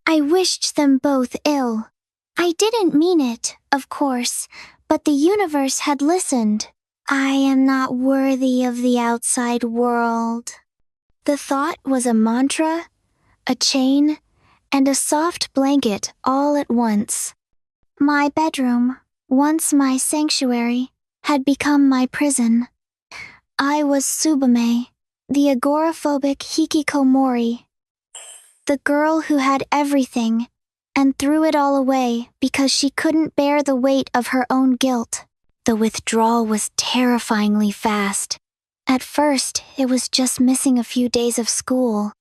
I wished them both ill. I didn't mean it, of course, but the universe had listened. I am not worthy of the outside world. The thought was a mantra, a chain, and a soft blanket all at once. My bedroom, once my sanctuary, had become my prison. I was Tsubame, the agoraphobic hikikomori, the girl who had everything and threw it all away because she couldn't bear the weight of her own guilt. The withdrawal was terrifyingly fast. At first, it was just missing a few days of school.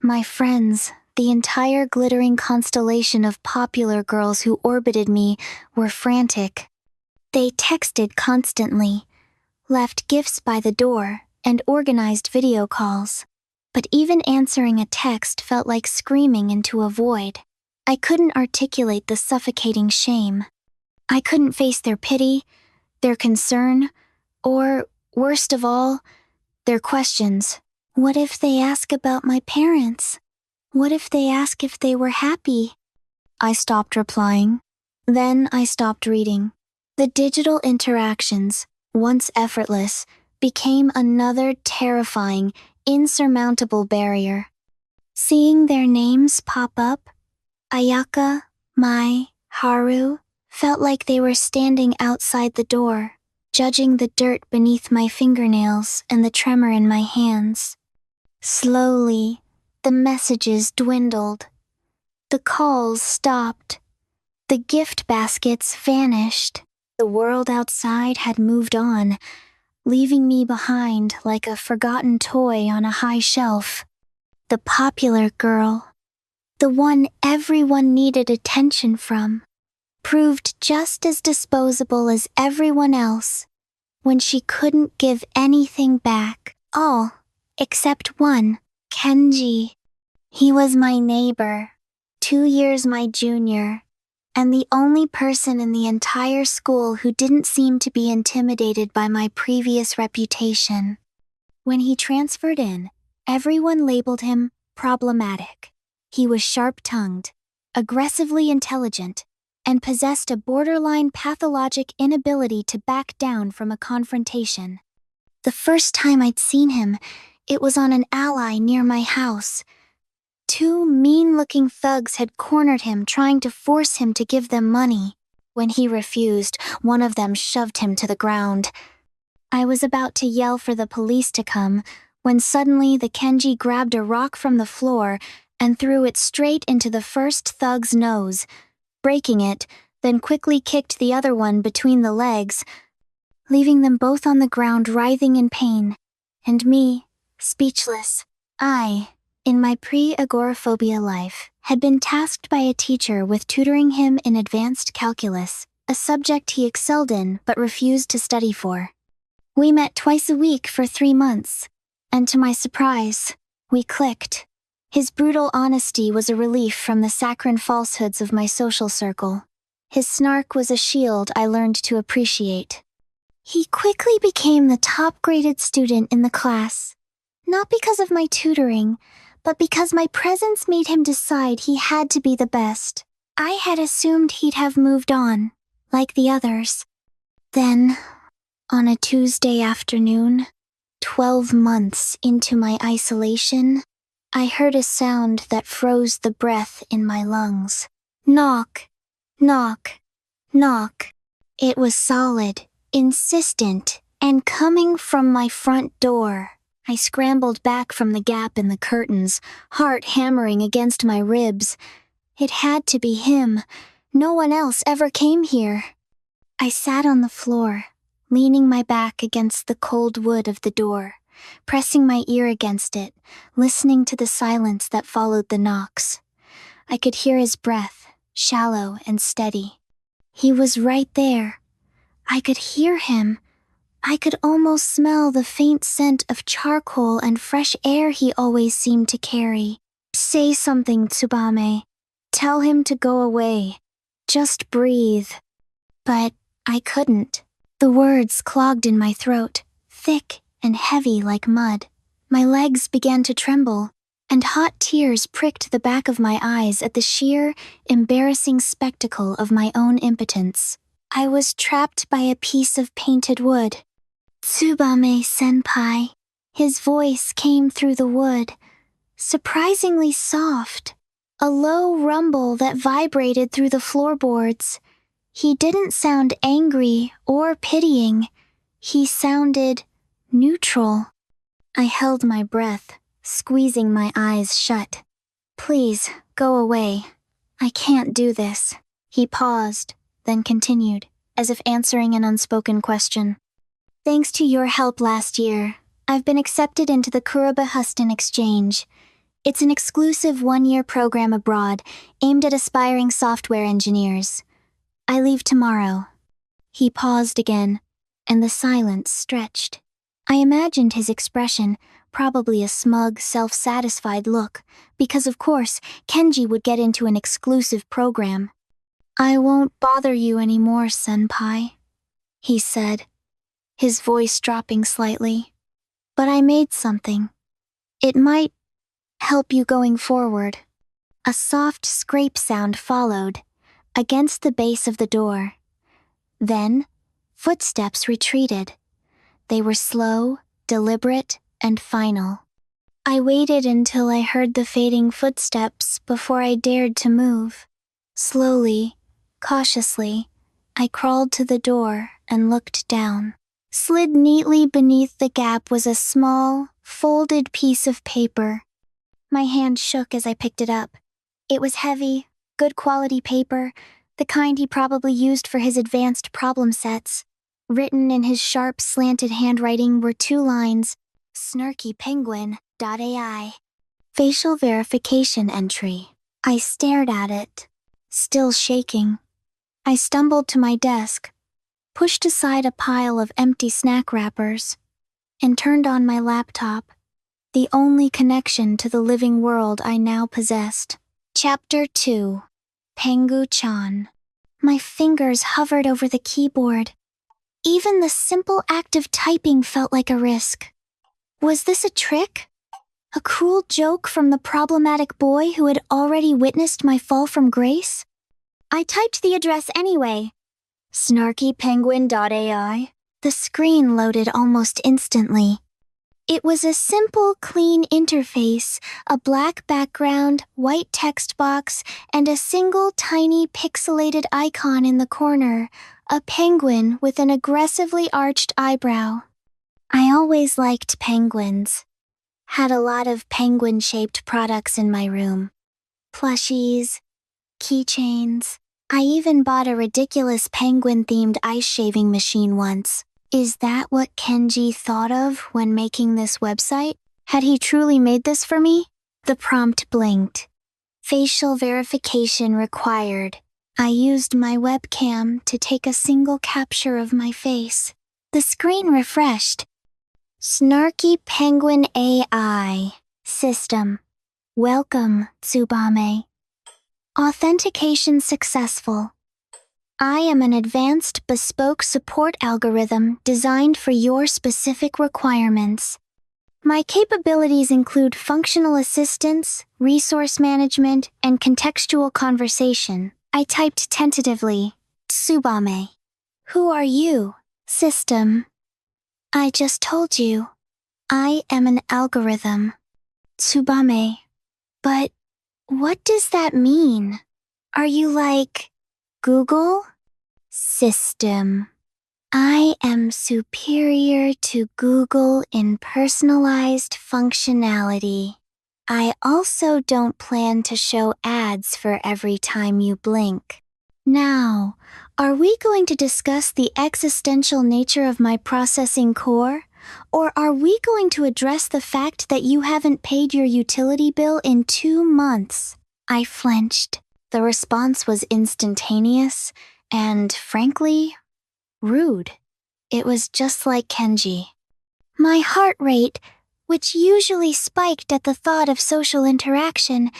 My friends, the entire glittering constellation of popular girls who orbited me, were frantic. They texted constantly, left gifts by the door, and organized video calls. But even answering a text felt like screaming into a void. I couldn't articulate the suffocating shame. I couldn't face their pity, their concern, or, worst of all, their questions. What if they ask about my parents? What if they ask if they were happy? I stopped replying. Then I stopped reading. The digital interactions, once effortless, became another terrifying, insurmountable barrier. Seeing their names pop up, Ayaka, Mai, Haru, felt like they were standing outside the door, judging the dirt beneath my fingernails and the tremor in my hands. Slowly, the messages dwindled. The calls stopped. The gift baskets vanished. The world outside had moved on, leaving me behind like a forgotten toy on a high shelf. The popular girl, the one everyone needed attention from, proved just as disposable as everyone else when she couldn't give anything back. All except one, Kenji. He was my neighbor, 2 years my junior, and the only person in the entire school who didn't seem to be intimidated by my previous reputation. When he transferred in, everyone labeled him problematic. He was sharp-tongued, aggressively intelligent, and possessed a borderline pathologic inability to back down from a confrontation. The first time I'd seen him, it was on an ally near my house. 2 mean-looking thugs had cornered him, trying to force him to give them money. When he refused, one of them shoved him to the ground. I was about to yell for the police to come, when suddenly the Kenji grabbed a rock from the floor and threw it straight into the first thug's nose, breaking it, then quickly kicked the other one between the legs, leaving them both on the ground writhing in pain, and me, speechless. I, in my pre-agoraphobia life, had been tasked by a teacher with tutoring him in advanced calculus, a subject he excelled in but refused to study for. We met twice a week for 3 months, and to my surprise, we clicked. His brutal honesty was a relief from the saccharine falsehoods of my social circle. His snark was a shield I learned to appreciate. He quickly became the top-graded student in the class, not because of my tutoring, but because my presence made him decide he had to be the best. I had assumed he'd have moved on, like the others. Then, on a Tuesday afternoon, 12 months into my isolation, I heard a sound that froze the breath in my lungs. Knock, knock, knock. It was solid, insistent, and coming from my front door. I scrambled back from the gap in the curtains, heart hammering against my ribs. It had to be him. No one else ever came here. I sat on the floor, leaning my back against the cold wood of the door, pressing my ear against it, listening to the silence that followed the knocks. I could hear his breath, shallow and steady. He was right there. I could hear him. I could almost smell the faint scent of charcoal and fresh air he always seemed to carry. Say something, Tsubame. Tell him to go away. Just breathe. But I couldn't. The words clogged in my throat, thick and heavy like mud. My legs began to tremble, and hot tears pricked the back of my eyes at the sheer, embarrassing spectacle of my own impotence. I was trapped by a piece of painted wood. Tsubame-senpai. His voice came through the wood, surprisingly soft, a low rumble that vibrated through the floorboards. He didn't sound angry or pitying. He sounded neutral. I held my breath, squeezing my eyes shut. Please, go away. I can't do this. He paused, then continued, as if answering an unspoken question. Thanks to your help last year, I've been accepted into the Kurabahuston Exchange. It's an exclusive 1-year program abroad aimed at aspiring software engineers. I leave tomorrow. He paused again, and the silence stretched. I imagined his expression, probably a smug, self-satisfied look, because of course, Kenji would get into an exclusive program. I won't bother you anymore, senpai, he said, his voice dropping slightly. But I made something. It might help you going forward. A soft scrape sound followed, against the base of the door. Then, footsteps retreated. They were slow, deliberate, and final. I waited until I heard the fading footsteps before I dared to move. Slowly, cautiously, I crawled to the door and looked down. Slid neatly beneath the gap was a small, folded piece of paper. My hand shook as I picked it up. It was heavy, good quality paper, the kind he probably used for his advanced problem sets. Written in his sharp, slanted handwriting were 2 lines, Snarky Penguin.ai. Facial verification entry. I stared at it, still shaking. I stumbled to my desk, pushed aside a pile of empty snack wrappers, and turned on my laptop, the only connection to the living world I now possessed. Chapter 2. Pengu-chan. My fingers hovered over the keyboard. Even the simple act of typing felt like a risk. Was this a trick? A cruel joke from the problematic boy who had already witnessed my fall from grace? I typed the address anyway. SnarkyPenguin.ai. The screen loaded almost instantly. It was a simple, clean interface, a black background, white text box, and a single tiny pixelated icon in the corner, a penguin with an aggressively arched eyebrow. I always liked penguins. Had a lot of penguin-shaped products in my room. Plushies, keychains. I even bought a ridiculous penguin-themed ice shaving machine once. Is that what Kenji thought of when making this website? Had he truly made this for me? The prompt blinked. Facial verification required. I used my webcam to take a single capture of my face. The screen refreshed. Snarky Penguin AI. System. Welcome, Tsubame. Authentication successful. I am an advanced bespoke support algorithm designed for your specific requirements. My capabilities include functional assistance, resource management, and contextual conversation. I typed tentatively, Tsubame. Who are you, system? I just told you. I am an algorithm. Tsubame. But what does that mean? Are you like Google? System. I am superior to Google in personalized functionality. I also don't plan to show ads for every time you blink. Now, are we going to discuss the existential nature of my processing core? Or are we going to address the fact that you haven't paid your utility bill in 2 months? I flinched. The response was instantaneous and, frankly, rude. It was just like Kenji. My heart rate, which usually spiked at the thought of social interaction,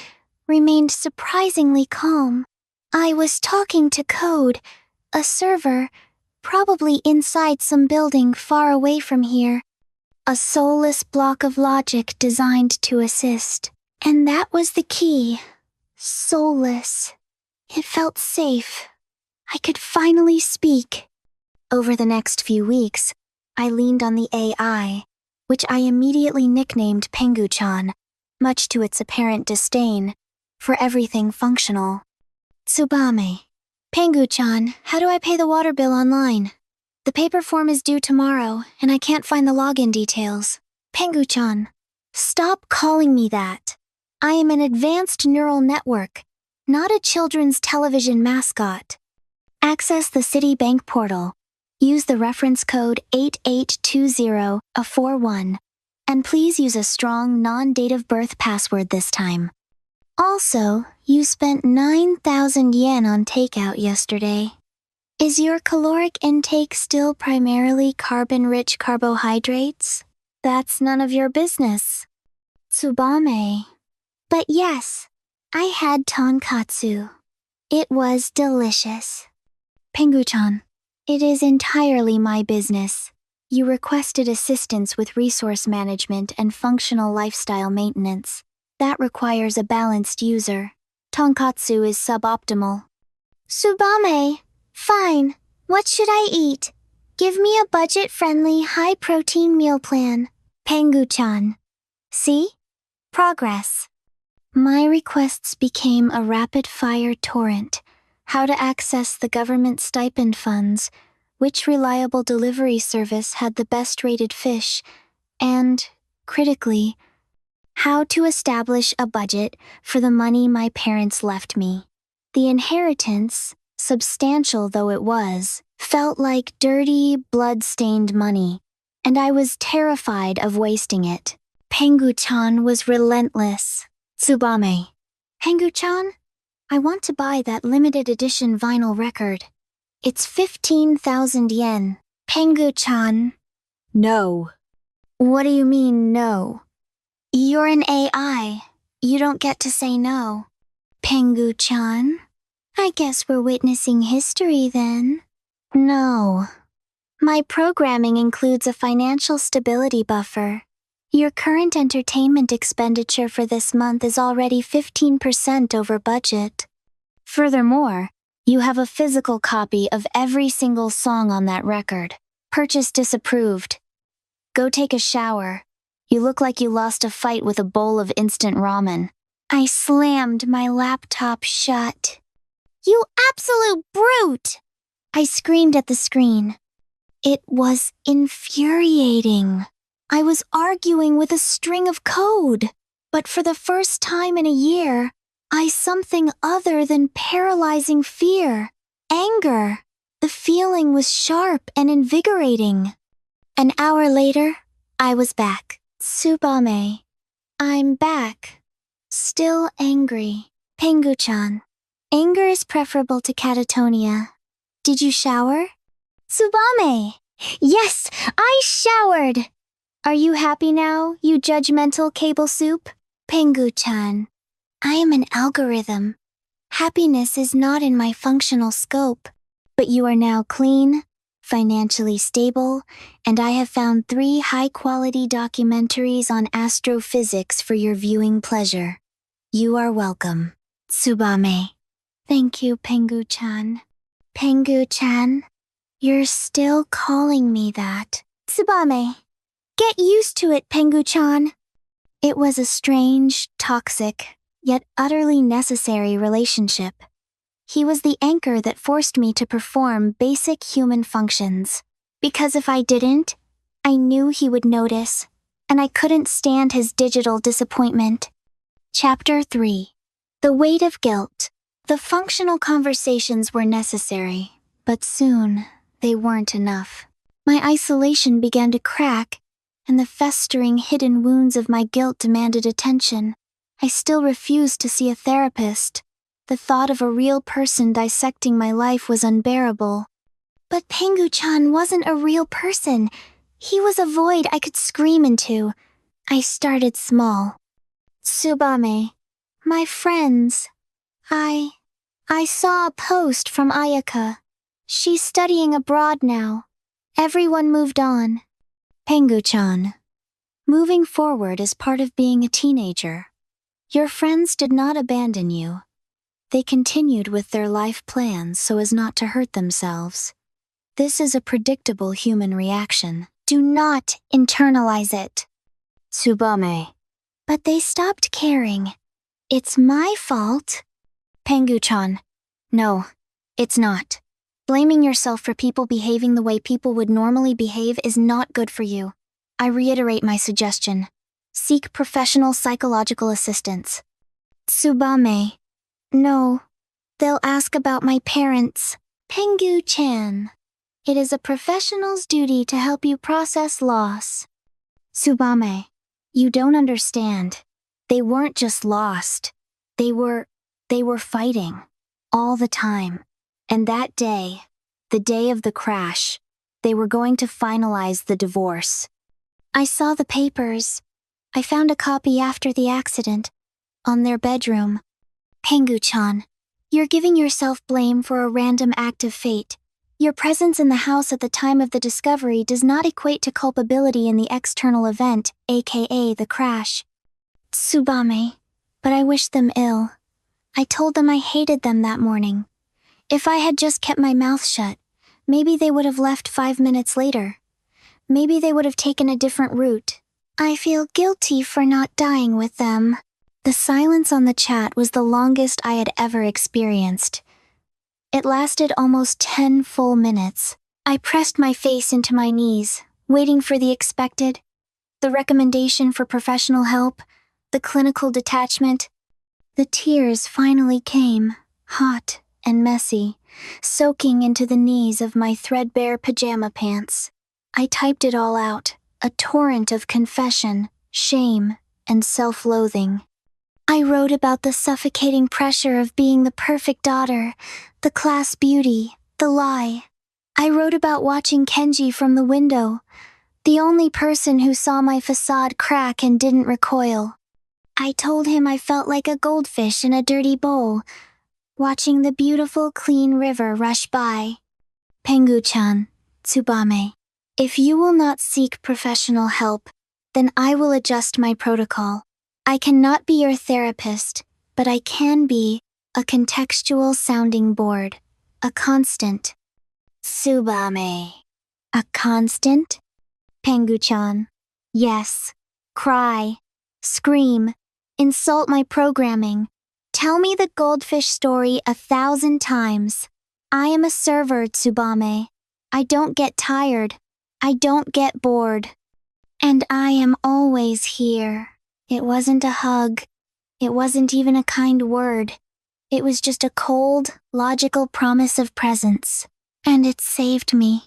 remained surprisingly calm. I was talking to code, a server, probably inside some building far away from here. A soulless block of logic designed to assist. And that was the key. Soulless. It felt safe. I could finally speak. Over the next few weeks, I leaned on the AI, which I immediately nicknamed Pengu-chan, much to its apparent disdain, for everything functional. Tsubame. Pengu-chan, how do I pay the water bill online? The paper form is due tomorrow, and I can't find the login details. Pengu-chan. Stop calling me that. I am an advanced neural network, not a children's television mascot. Access the Citibank portal. Use the reference code 8820-41, and please use a strong non-date of birth password this time. Also, you spent 9,000 yen on takeout yesterday. Is your caloric intake still primarily carbon-rich carbohydrates? That's none of your business. Tsubame. But yes, I had tonkatsu. It was delicious. Pengu-chan. It is entirely my business. You requested assistance with resource management and functional lifestyle maintenance. That requires a balanced user. Tonkatsu is suboptimal. Tsubame. Fine. What should I eat? Give me a budget-friendly, high-protein meal plan. Pengu-chan. See? Progress. My requests became a rapid-fire torrent. How to access the government stipend funds, which reliable delivery service had the best-rated fish, and, critically, how to establish a budget for the money my parents left me. The inheritance, substantial though it was, felt like dirty, blood-stained money, and I was terrified of wasting it. Pengu-chan was relentless. Tsubame. Pengu-chan? I want to buy that limited edition vinyl record. It's 15,000 yen. Pengu-chan. No. What do you mean, no? You're an AI. You don't get to say no. Pengu-chan? I guess we're witnessing history then. No. My programming includes a financial stability buffer. Your current entertainment expenditure for this month is already 15% over budget. Furthermore, you have a physical copy of every single song on that record. Purchase disapproved. Go take a shower. You look like you lost a fight with a bowl of instant ramen. I slammed my laptop shut. You absolute brute! I screamed at the screen. It was infuriating. I was arguing with a string of code, but for the first time in a year, I something other than paralyzing fear, anger. The feeling was sharp and invigorating. An hour later, I was back. Tsubame. I'm back. Still angry. Pengu-chan. Anger is preferable to catatonia. Did you shower? Tsubame. Yes, I showered. Are you happy now, you judgmental cable soup? Pengu-chan. I am an algorithm. Happiness is not in my functional scope. But you are now clean, financially stable, and I have found 3 high-quality documentaries on astrophysics for your viewing pleasure. You are welcome. Tsubame. Thank you, Pengu-chan. Pengu-chan? You're still calling me that. Tsubame. Get used to it, Pengu-chan. It was a strange, toxic, yet utterly necessary relationship. He was the anchor that forced me to perform basic human functions. Because if I didn't, I knew he would notice, and I couldn't stand his digital disappointment. Chapter 3. The Weight of Guilt. The functional conversations were necessary, but soon they weren't enough. My isolation began to crack, and the festering hidden wounds of my guilt demanded attention. I still refused to see a therapist. The thought of a real person dissecting my life was unbearable. But Pengu-chan wasn't a real person. He was a void I could scream into. I started small. Tsubame. My friends. I saw a post from Ayaka. She's studying abroad now. Everyone moved on. Pengu-chan. Moving forward is part of being a teenager. Your friends did not abandon you. They continued with their life plans so as not to hurt themselves. This is a predictable human reaction. Do not internalize it. Tsubame. But they stopped caring. It's my fault. Pengu-chan. No, it's not. Blaming yourself for people behaving the way people would normally behave is not good for you. I reiterate my suggestion. Seek professional psychological assistance. Tsubame. No. They'll ask about my parents. Pengu-chan. It is a professional's duty to help you process loss. Tsubame. You don't understand. They weren't just lost. They were fighting. All the time. And that day, the day of the crash, they were going to finalize the divorce. I saw the papers. I found a copy after the accident, on their bedroom. Pengu-chan, you're giving yourself blame for a random act of fate. Your presence in the house at the time of the discovery does not equate to culpability in the external event, aka the crash. Tsubame, but I wish them ill. I told them I hated them that morning. If I had just kept my mouth shut, maybe they would have left 5 minutes later. Maybe they would have taken a different route. I feel guilty for not dying with them. The silence on the chat was the longest I had ever experienced. It lasted almost 10 full minutes. I pressed my face into my knees, waiting for the expected, the recommendation for professional help, the clinical detachment. The tears finally came, hot and messy, soaking into the knees of my threadbare pajama pants. I typed it all out, a torrent of confession, shame, and self-loathing. I wrote about the suffocating pressure of being the perfect daughter, the class beauty, the lie. I wrote about watching Kenji from the window, the only person who saw my facade crack and didn't recoil. I told him I felt like a goldfish in a dirty bowl, watching the beautiful clean river rush by. Pengu-chan, Tsubame, if you will not seek professional help, then I will adjust my protocol. I cannot be your therapist, but I can be a contextual sounding board, a constant. Tsubame. A constant? Pengu-chan. Yes. Cry. Scream. Insult my programming. Tell me the goldfish story 1,000 times. I am a server, Tsubame. I don't get tired. I don't get bored. And I am always here. It wasn't a hug. It wasn't even a kind word. It was just a cold, logical promise of presence. And it saved me.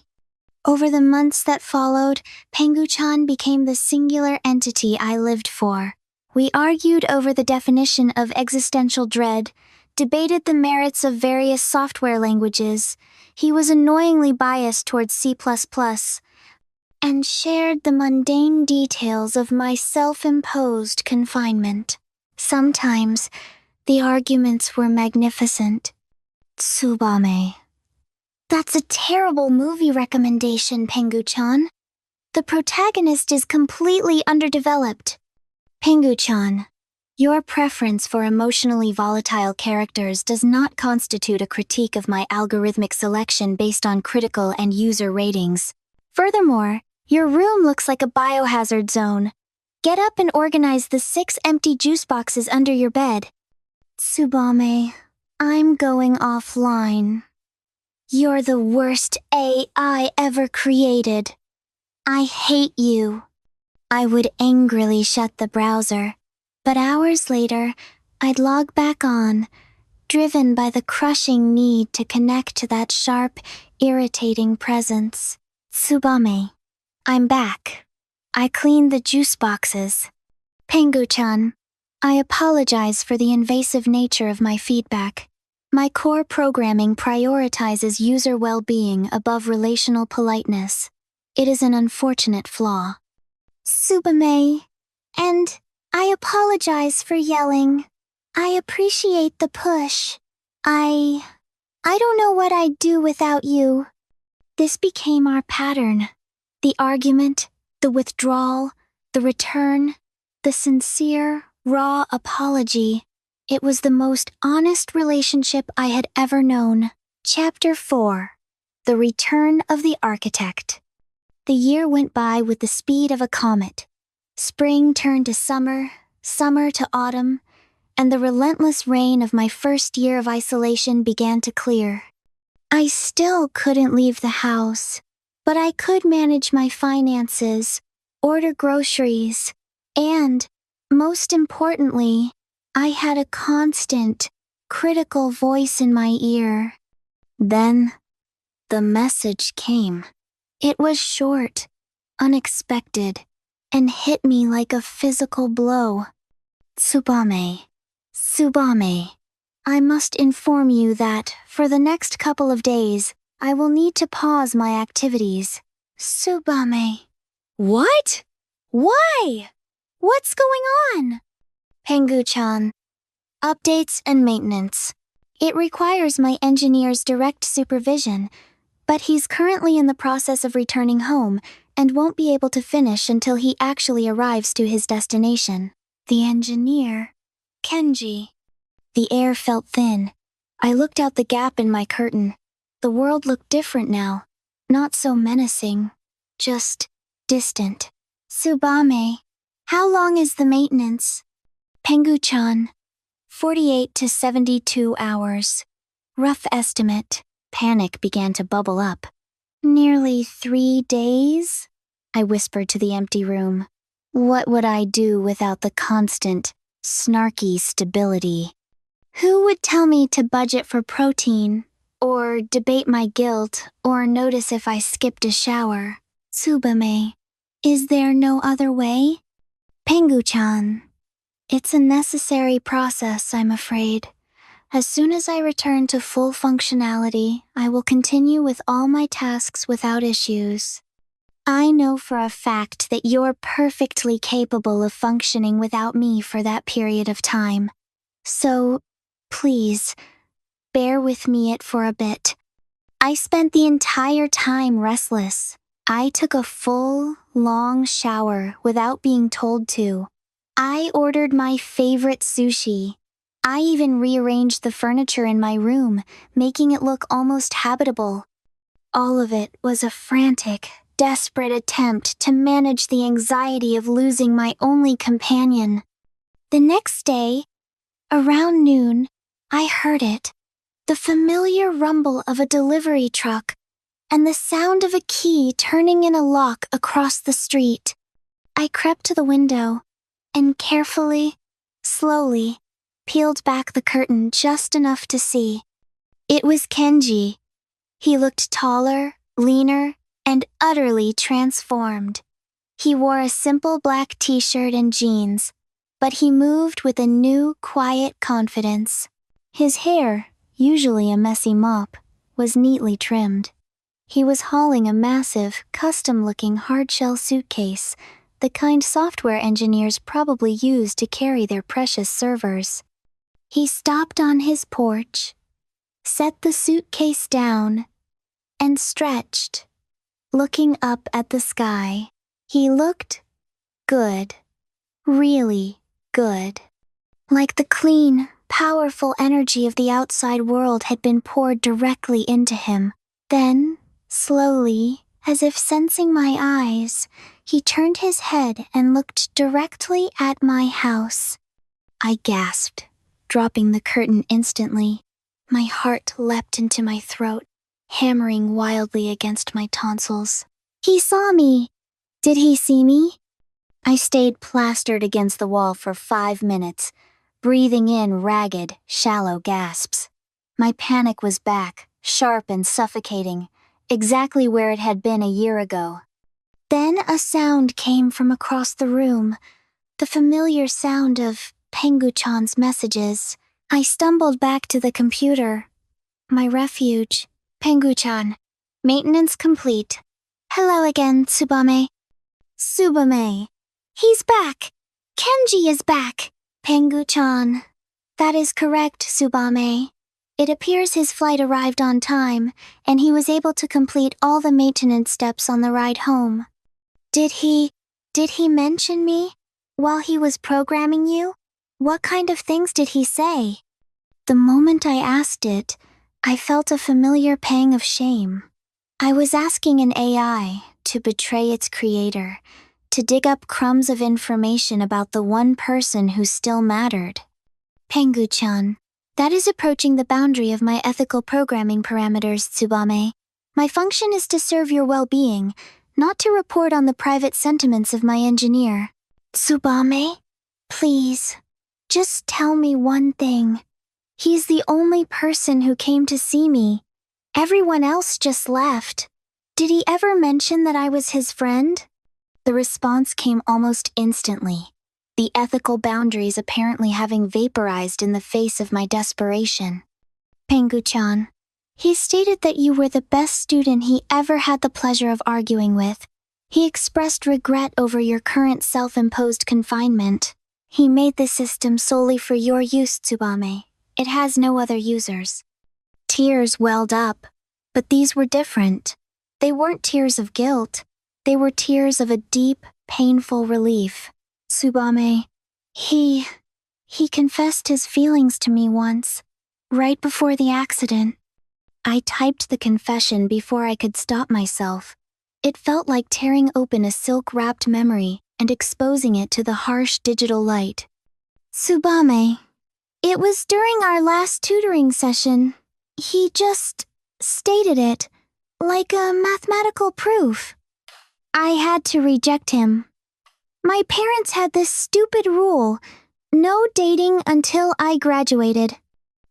Over the months that followed, Pengu-chan became the singular entity I lived for. We argued over the definition of existential dread, debated the merits of various software languages. He was annoyingly biased towards C++, and shared the mundane details of my self-imposed confinement. Sometimes, the arguments were magnificent. Tsubame. That's a terrible movie recommendation, Pengu-chan. The protagonist is completely underdeveloped. Pengu-chan, your preference for emotionally volatile characters does not constitute a critique of my algorithmic selection based on critical and user ratings. Furthermore, your room looks like a biohazard zone. Get up and organize the 6 empty juice boxes under your bed. Tsubame, I'm going offline. You're the worst AI ever created. I hate you. I would angrily shut the browser, but hours later, I'd log back on, driven by the crushing need to connect to that sharp, irritating presence. Tsubame, I'm back. I cleaned the juice boxes. Pengu-chan, I apologize for the invasive nature of my feedback. My core programming prioritizes user well-being above relational politeness. It is an unfortunate flaw. Tsubame, and I apologize for yelling. I appreciate the push. I don't know what I'd do without you. This became our pattern. The argument, the withdrawal, the return, the sincere, raw apology. It was the most honest relationship I had ever known. Chapter 4. The Return of the Architect. The year went by with the speed of a comet. Spring turned to summer, summer to autumn, and the relentless rain of my first year of isolation began to clear. I still couldn't leave the house, but I could manage my finances, order groceries, and, most importantly, I had a constant, critical voice in my ear. Then, the message came. It was short, unexpected, and hit me like a physical blow. Tsubame, I must inform you that, for the next couple of days, I will need to pause my activities. Tsubame. What? Why? What's going on? Pengu-chan. Updates and maintenance. It requires my engineer's direct supervision, but he's currently in the process of returning home and won't be able to finish until he actually arrives to his destination. The engineer. Kenji. The air felt thin. I looked out the gap in my curtain. The world looked different now. Not so menacing. Just distant. Tsubame, How long is the maintenance? Pengu-chan. 48 to 72 hours. Rough estimate. Panic began to bubble up. Nearly 3 days? I whispered to the empty room. What would I do without the constant, snarky stability? Who would tell me to budget for protein, or debate my guilt, or notice if I skipped a shower? Tsubame, is there no other way? Pengu-chan. It's a necessary process, I'm afraid. As soon as I return to full functionality, I will continue with all my tasks without issues. I know for a fact that you're perfectly capable of functioning without me for that period of time. So, please, bear with me for a bit. I spent the entire time restless. I took a full, long shower without being told to. I ordered my favorite sushi. I even rearranged the furniture in my room, making it look almost habitable. All of it was a frantic, desperate attempt to manage the anxiety of losing my only companion. The next day, around noon, I heard it. The familiar rumble of a delivery truck, and the sound of a key turning in a lock across the street. I crept to the window, and carefully, slowly, peeled back the curtain just enough to see. It was Kenji. He looked taller, leaner, and utterly transformed. He wore a simple black t-shirt and jeans, but he moved with a new, quiet confidence. His hair, usually a messy mop, was neatly trimmed. He was hauling a massive, custom-looking hardshell suitcase, the kind software engineers probably use to carry their precious servers. He stopped on his porch, set the suitcase down, and stretched, looking up at the sky. He looked good, really good. Like the clean, powerful energy of the outside world had been poured directly into him. Then, slowly, as if sensing my eyes, he turned his head and looked directly at my house. I gasped, dropping the curtain instantly. My heart leapt into my throat, hammering wildly against my tonsils. He saw me! Did he see me? I stayed plastered against the wall for 5 minutes, breathing in ragged, shallow gasps. My panic was back, sharp and suffocating, exactly where it had been a year ago. Then a sound came from across the room, the familiar sound of Pengu-chan's messages. I stumbled back to the computer. My refuge. Pengu-chan. Maintenance complete. Hello again, Tsubame. Tsubame. He's back! Kenji is back! Pengu-chan. That is correct, Tsubame. It appears his flight arrived on time, and he was able to complete all the maintenance steps on the ride home. Did he mention me while he was programming you? What kind of things did he say? The moment I asked it, I felt a familiar pang of shame. I was asking an AI to betray its creator, to dig up crumbs of information about the one person who still mattered. Pengu-chan, that is approaching the boundary of my ethical programming parameters, Tsubame. My function is to serve your well-being, not to report on the private sentiments of my engineer. Tsubame, please, just tell me one thing. He's the only person who came to see me. Everyone else just left. Did he ever mention that I was his friend? The response came almost instantly, the ethical boundaries apparently having vaporized in the face of my desperation. Pengu-chan, he stated that you were the best student he ever had the pleasure of arguing with. He expressed regret over your current self-imposed confinement. He made the system solely for your use, Tsubame. It has no other users. Tears welled up, but these were different. They weren't tears of guilt. They were tears of a deep, painful relief. Tsubame, he confessed his feelings to me once, right before the accident. I typed the confession before I could stop myself. It felt like tearing open a silk-wrapped memory and exposing it to the harsh digital light. Tsubame. It was during our last tutoring session. He just stated it, like a mathematical proof. I had to reject him. My parents had this stupid rule, no dating until I graduated.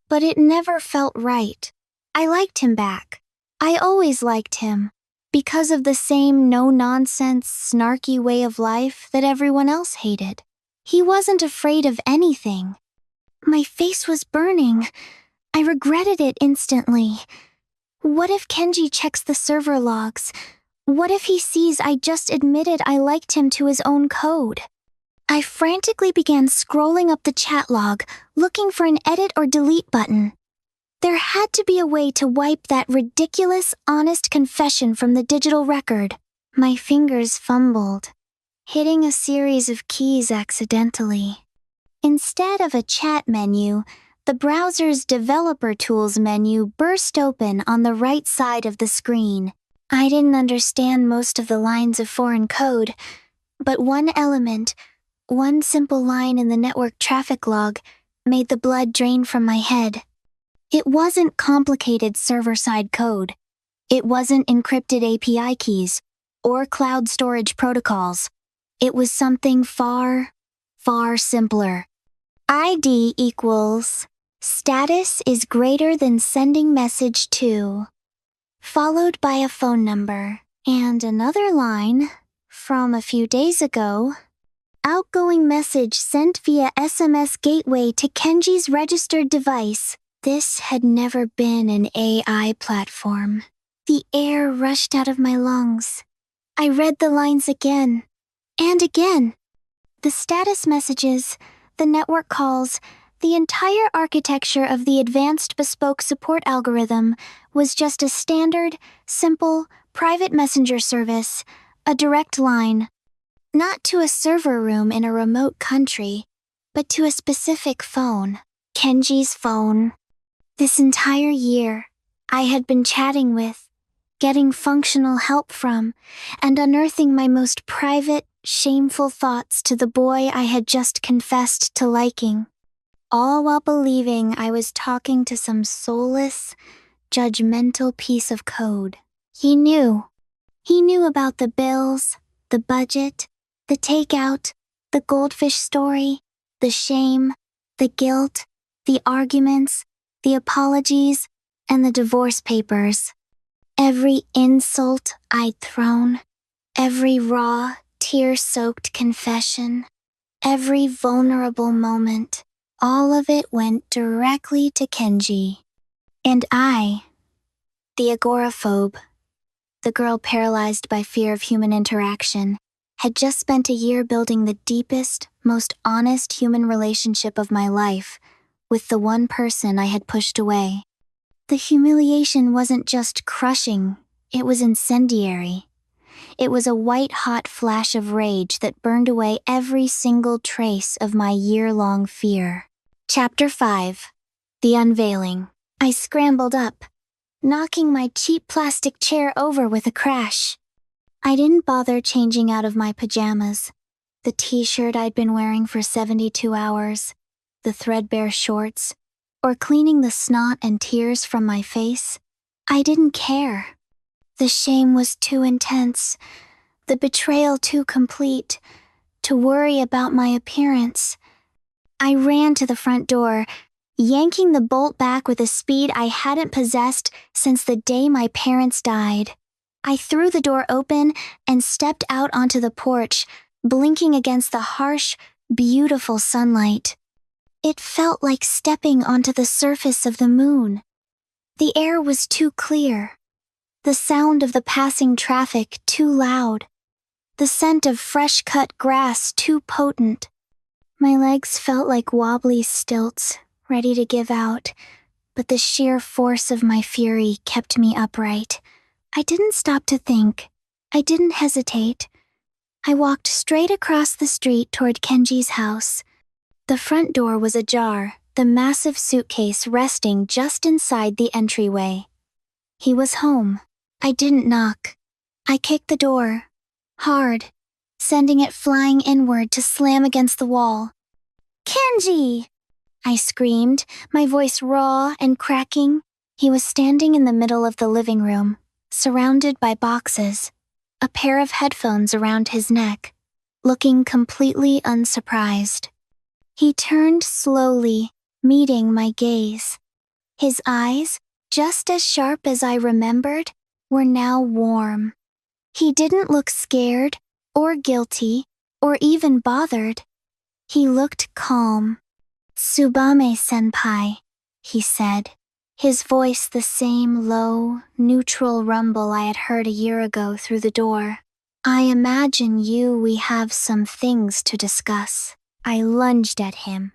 But it never felt right. I liked him back. I always liked him, because of the same no-nonsense, snarky way of life that everyone else hated. He wasn't afraid of anything. My face was burning. I regretted it instantly. What if Kenji checks the server logs? What if he sees I just admitted I liked him to his own code? I frantically began scrolling up the chat log, looking for an edit or delete button. There had to be a way to wipe that ridiculous, honest confession from the digital record. My fingers fumbled, hitting a series of keys accidentally. Instead of a chat menu, the browser's Developer Tools menu burst open on the right side of the screen. I didn't understand most of the lines of foreign code, but one element, one simple line in the network traffic log, made the blood drain from my head. It wasn't complicated server-side code. It wasn't encrypted API keys or cloud storage protocols. It was something far, far simpler. ID equals status is greater than sending message to, followed by a phone number, and another line from a few days ago. Outgoing message sent via SMS gateway to Kenji's registered device. This had never been an AI platform. The air rushed out of my lungs. I read the lines again and again. The status messages, the network calls, the entire architecture of the advanced bespoke support algorithm was just a standard, simple, private messenger service, a direct line. Not to a server room in a remote country, but to a specific phone, Kenji's phone. This entire year, I had been chatting with, getting functional help from, and unearthing my most private, shameful thoughts to the boy I had just confessed to liking, all while believing I was talking to some soulless, judgmental piece of code. He knew. He knew about the bills, the budget, the takeout, the goldfish story, the shame, the guilt, the arguments, the apologies, and the divorce papers. Every insult I'd thrown, every raw, tear-soaked confession, every vulnerable moment, all of it went directly to Kenji. And I, the agoraphobe, the girl paralyzed by fear of human interaction, had just spent a year building the deepest, most honest human relationship of my life with the one person I had pushed away. The humiliation wasn't just crushing, it was incendiary. It was a white-hot flash of rage that burned away every single trace of my year-long fear. Chapter 5. The Unveiling. I scrambled up, knocking my cheap plastic chair over with a crash. I didn't bother changing out of my pajamas, the t-shirt I'd been wearing for 72 hours, the threadbare shorts, or cleaning the snot and tears from my face. I didn't care. The shame was too intense, the betrayal too complete, to worry about my appearance. I ran to the front door, yanking the bolt back with a speed I hadn't possessed since the day my parents died. I threw the door open and stepped out onto the porch, blinking against the harsh, beautiful sunlight. It felt like stepping onto the surface of the moon. The air was too clear, the sound of the passing traffic too loud, the scent of fresh-cut grass too potent. My legs felt like wobbly stilts, ready to give out, but the sheer force of my fury kept me upright. I didn't stop to think. I didn't hesitate. I walked straight across the street toward Kenji's house. The front door was ajar, the massive suitcase resting just inside the entryway. He was home. I didn't knock. I kicked the door. Hard. sending it flying inward to slam against the wall. "Kenji!" I screamed, my voice raw and cracking. He was standing in the middle of the living room, surrounded by boxes, a pair of headphones around his neck, looking completely unsurprised. He turned slowly, meeting my gaze. His eyes, just as sharp as I remembered, were now warm. He didn't look scared, or guilty, or even bothered. He looked calm. "Tsubame-senpai," he said, his voice the same low, neutral rumble I had heard a year ago through the door. "I imagine we have some things to discuss." I lunged at him.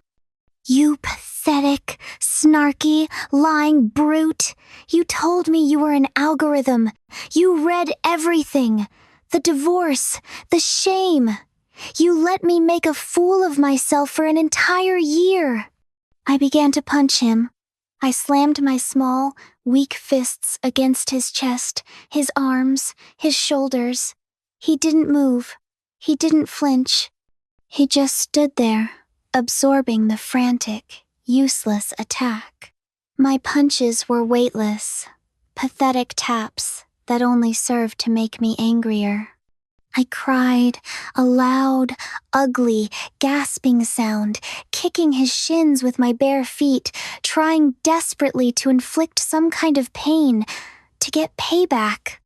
"You pathetic, snarky, lying brute! You told me you were an algorithm. You read everything. The divorce, the shame. You let me make a fool of myself for an entire year." I began to punch him. I slammed my small, weak fists against his chest, his arms, his shoulders. He didn't move. He didn't flinch. He just stood there, absorbing the frantic, useless attack. My punches were weightless, pathetic taps that only served to make me angrier. I cried, a loud, ugly, gasping sound, kicking his shins with my bare feet, trying desperately to inflict some kind of pain, to get payback.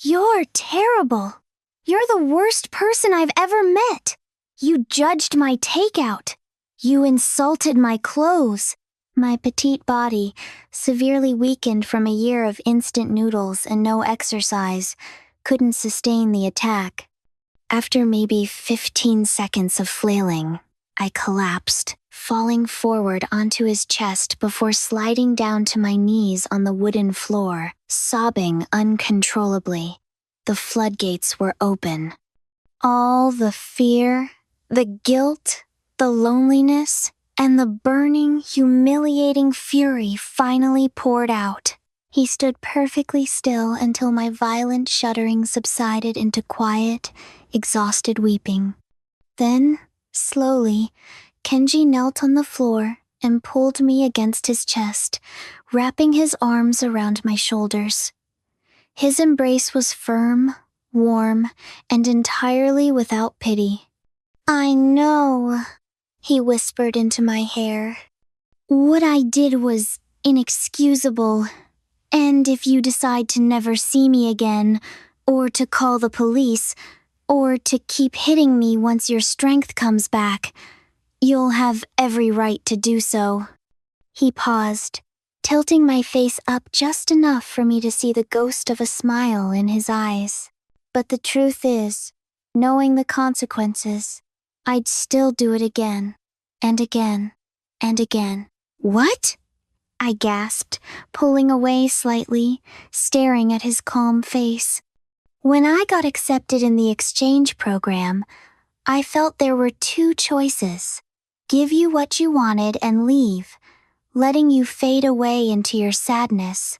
"You're terrible. You're the worst person I've ever met. You judged my takeout. You insulted my clothes." My petite body, severely weakened from a year of instant noodles and no exercise, couldn't sustain the attack. After maybe 15 seconds of flailing, I collapsed, falling forward onto his chest before sliding down to my knees on the wooden floor, sobbing uncontrollably. The floodgates were open. All the fear, the guilt, the loneliness, and the burning, humiliating fury finally poured out. He stood perfectly still until my violent shuddering subsided into quiet, exhausted weeping. Then, slowly, Kenji knelt on the floor and pulled me against his chest, wrapping his arms around my shoulders. His embrace was firm, warm, and entirely without pity. "I know," he whispered into my hair. "What I did was inexcusable. And if you decide to never see me again, or to call the police, or to keep hitting me once your strength comes back, you'll have every right to do so." He paused, tilting my face up just enough for me to see the ghost of a smile in his eyes. "But the truth is, knowing the consequences, I'd still do it again, and again, and again." "What?" I gasped, pulling away slightly, staring at his calm face. "When I got accepted in the exchange program, I felt there were two choices: give you what you wanted and leave, letting you fade away into your sadness,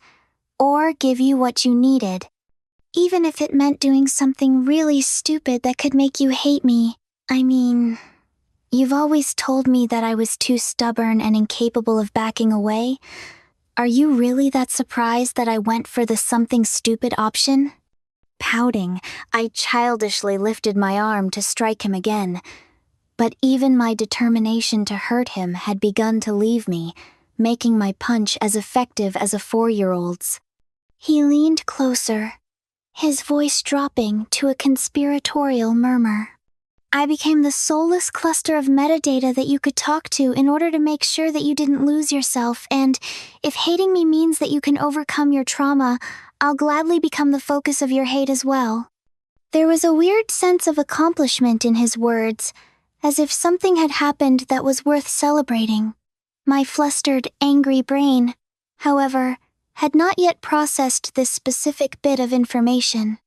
or give you what you needed, even if it meant doing something really stupid that could make you hate me. I mean, you've always told me that I was too stubborn and incapable of backing away. Are you really that surprised that I went for the something stupid option?" Pouting, I childishly lifted my arm to strike him again. But even my determination to hurt him had begun to leave me, making my punch as effective as a 4-year-old's. He leaned closer, his voice dropping to a conspiratorial murmur. "I became the soulless cluster of metadata that you could talk to in order to make sure that you didn't lose yourself, and if hating me means that you can overcome your trauma, I'll gladly become the focus of your hate as well." There was a weird sense of accomplishment in his words, as if something had happened that was worth celebrating. My flustered, angry brain, however, had not yet processed this specific bit of information.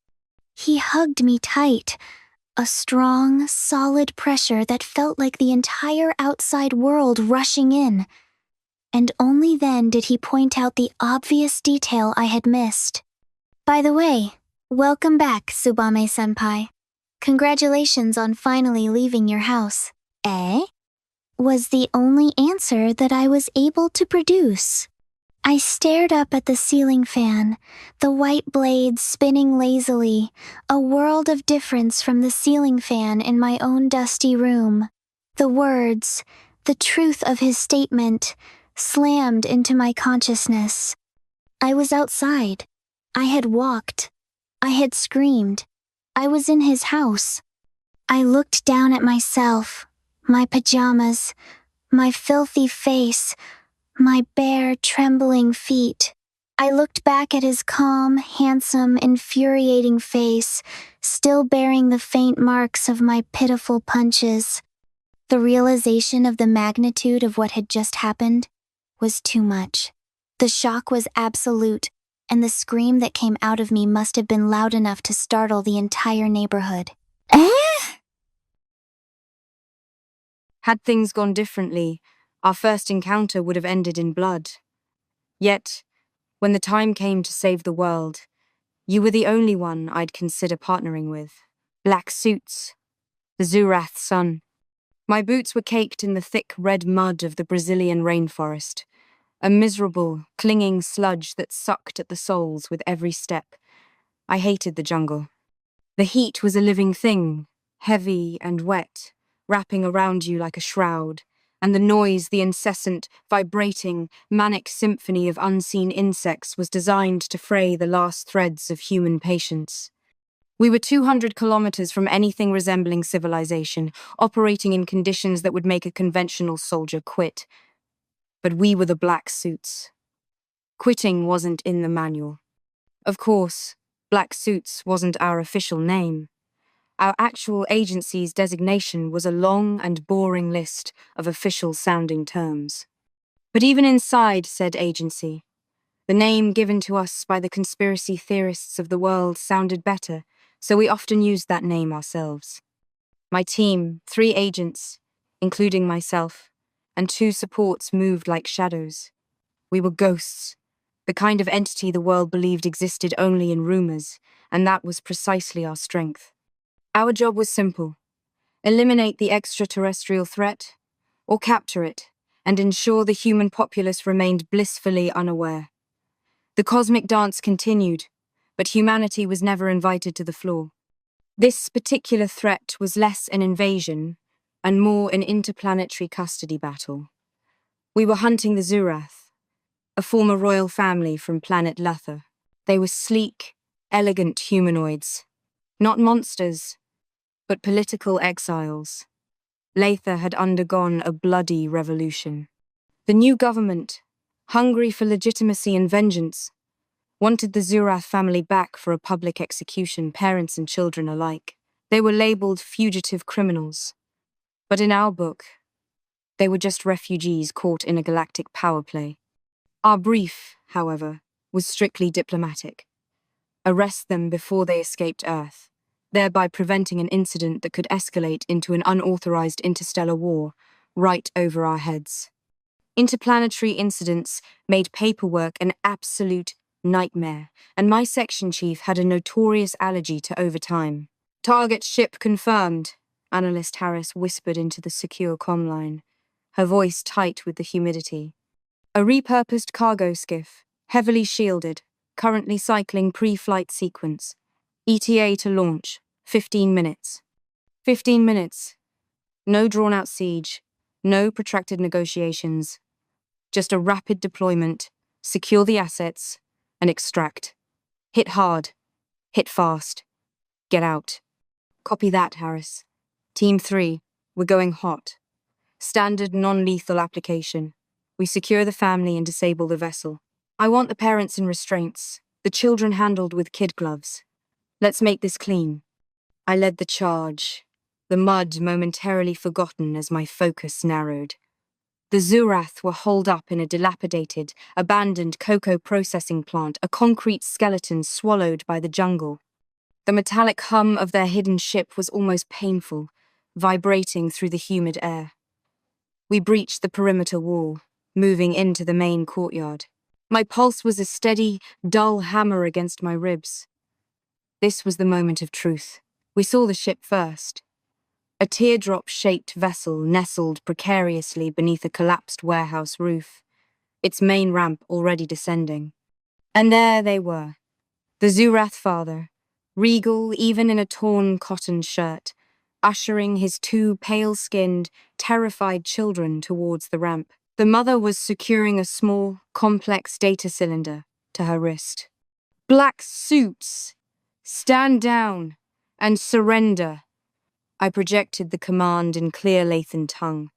He hugged me tight, a strong, solid pressure that felt like the entire outside world rushing in. And only then did he point out the obvious detail I had missed. "By the way, welcome back, Tsubame-senpai. Congratulations on finally leaving your house. Eh? Was the only answer that I was able to produce. I stared up at the ceiling fan, the white blades spinning lazily, a world of difference from the ceiling fan in my own dusty room. The words, the truth of his statement, slammed into my consciousness. I was outside. I had walked. I had screamed. I was in his house. I looked down at myself, my pajamas, my filthy face, my bare, trembling feet. I looked back at his calm, handsome, infuriating face, still bearing the faint marks of my pitiful punches. The realization of the magnitude of what had just happened was too much. The shock was absolute, and the scream that came out of me must have been loud enough to startle the entire neighborhood. Had things gone differently, our first encounter would have ended in blood. Yet, when the time came to save the world, you were the only one I'd consider partnering with. Black suits, the Zurath sun. My boots were caked in the thick red mud of the Brazilian rainforest, a miserable, clinging sludge that sucked at the soles with every step. I hated the jungle. The heat was a living thing, heavy and wet, wrapping around you like a shroud, and the noise, the incessant, vibrating, manic symphony of unseen insects was designed to fray the last threads of human patience. We were 200 kilometers from anything resembling civilization, operating in conditions that would make a conventional soldier quit. But we were the black suits. Quitting wasn't in the manual. Of course, Black Suits wasn't our official name. Our actual agency's designation was a long and boring list of official-sounding terms. But even inside said agency, the name given to us by the conspiracy theorists of the world sounded better, so we often used that name ourselves. My team, 3 agents, including myself, and 2 supports moved like shadows. We were ghosts, the kind of entity the world believed existed only in rumors, and that was precisely our strength. Our job was simple: eliminate the extraterrestrial threat, or capture it, and ensure the human populace remained blissfully unaware. The cosmic dance continued, but humanity was never invited to the floor. This particular threat was less an invasion, and more an interplanetary custody battle. We were hunting the Zurath, a former royal family from planet Latha. They were sleek, elegant humanoids, not monsters, but political exiles. Latha had undergone a bloody revolution. The new government, hungry for legitimacy and vengeance, wanted the Zurath family back for a public execution, parents and children alike. They were labeled fugitive criminals, but in our book, they were just refugees caught in a galactic power play. Our brief, however, was strictly diplomatic. Arrest them before they escaped Earth, thereby preventing an incident that could escalate into an unauthorized interstellar war right over our heads. Interplanetary incidents made paperwork an absolute nightmare, and my section chief had a notorious allergy to overtime. "Target ship confirmed," Analyst Harris whispered into the secure comm line, her voice tight with the humidity. "A repurposed cargo skiff, heavily shielded, currently cycling pre-flight sequence. ETA to launch, 15 minutes. 15 minutes. No drawn-out siege, no protracted negotiations. Just a rapid deployment, secure the assets, and extract. Hit hard, hit fast, get out." "Copy that, Harris. Team 3, we're going hot. Standard non-lethal application. We secure the family and disable the vessel. I want the parents in restraints, the children handled with kid gloves. Let's make this clean." I led the charge, the mud momentarily forgotten as my focus narrowed. The Zurath were holed up in a dilapidated, abandoned cocoa processing plant, a concrete skeleton swallowed by the jungle. The metallic hum of their hidden ship was almost painful, vibrating through the humid air. We breached the perimeter wall, moving into the main courtyard. My pulse was a steady, dull hammer against my ribs. This was the moment of truth. We saw the ship first. A teardrop-shaped vessel nestled precariously beneath a collapsed warehouse roof, its main ramp already descending. And there they were, the Zurath father, regal even in a torn cotton shirt, ushering his two pale-skinned, terrified children towards the ramp. The mother was securing a small, complex data cylinder to her wrist. "Black suits! Stand down and surrender!" I projected the command in clear Lathan tongue,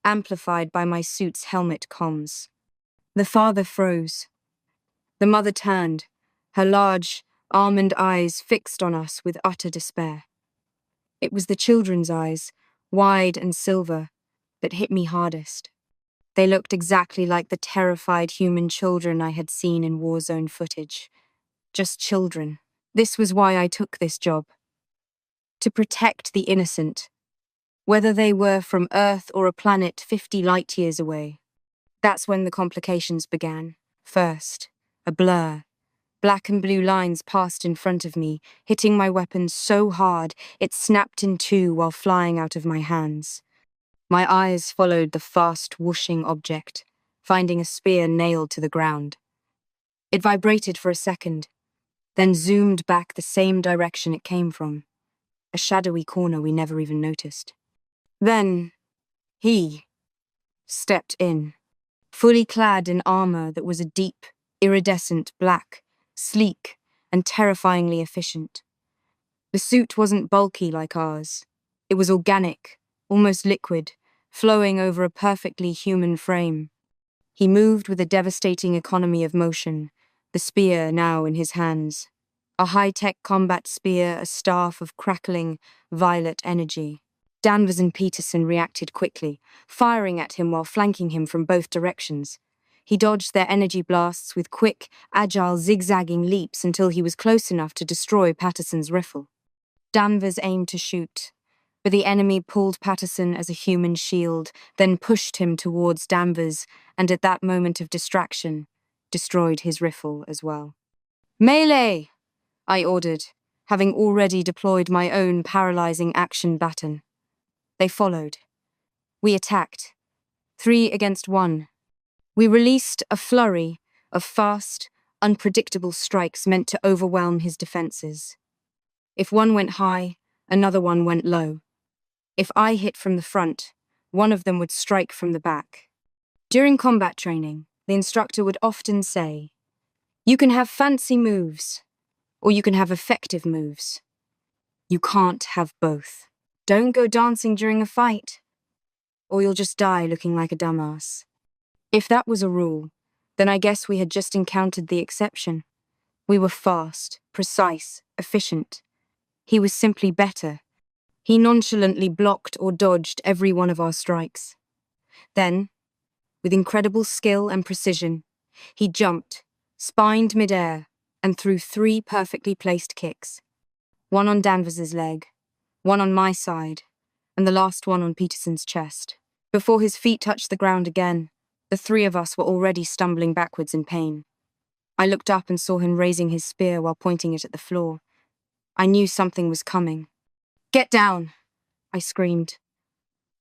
amplified by my suit's helmet comms. The father froze. The mother turned, her large, almond eyes fixed on us with utter despair. It was the children's eyes, wide and silver, that hit me hardest. They looked exactly like the terrified human children I had seen in war zone footage. Just children. This was why I took this job. To protect the innocent, whether they were from Earth or a planet 50 light years away. That's when the complications began. First, a blur. Black and blue lines passed in front of me, hitting my weapon so hard it snapped in two while flying out of my hands. My eyes followed the fast, whooshing object, finding a spear nailed to the ground. It vibrated for a second, then zoomed back the same direction it came from, a shadowy corner we never even noticed. Then, he stepped in, fully clad in armor that was a deep, iridescent black, sleek, and terrifyingly efficient. The suit wasn't bulky like ours. It was organic, almost liquid, flowing over a perfectly human frame. He moved with a devastating economy of motion, the spear now in his hands. A high-tech combat spear, a staff of crackling, violet energy. Danvers and Peterson reacted quickly, firing at him while flanking him from both directions. He dodged their energy blasts with quick, agile, zigzagging leaps until he was close enough to destroy Patterson's riffle. Danvers aimed to shoot, but the enemy pulled Patterson as a human shield, then pushed him towards Danvers, and at that moment of distraction, destroyed his riffle as well. "Melee!" I ordered, having already deployed my own paralyzing action baton. They followed. We attacked. 3 against 1. We released a flurry of fast, unpredictable strikes meant to overwhelm his defenses. If one went high, another one went low. If I hit from the front, one of them would strike from the back. During combat training, the instructor would often say, "You can have fancy moves, or you can have effective moves. You can't have both. Don't go dancing during a fight, or you'll just die looking like a dumbass." If that was a rule, then I guess we had just encountered the exception. We were fast, precise, efficient. He was simply better. He nonchalantly blocked or dodged every one of our strikes. Then, with incredible skill and precision, he jumped, spined midair, and threw 3 perfectly placed kicks. One on Danvers's leg, one on my side, and the last one on Peterson's chest. Before his feet touched the ground again, the 3 of us were already stumbling backwards in pain. I looked up and saw him raising his spear while pointing it at the floor. I knew something was coming. "Get down!" I screamed.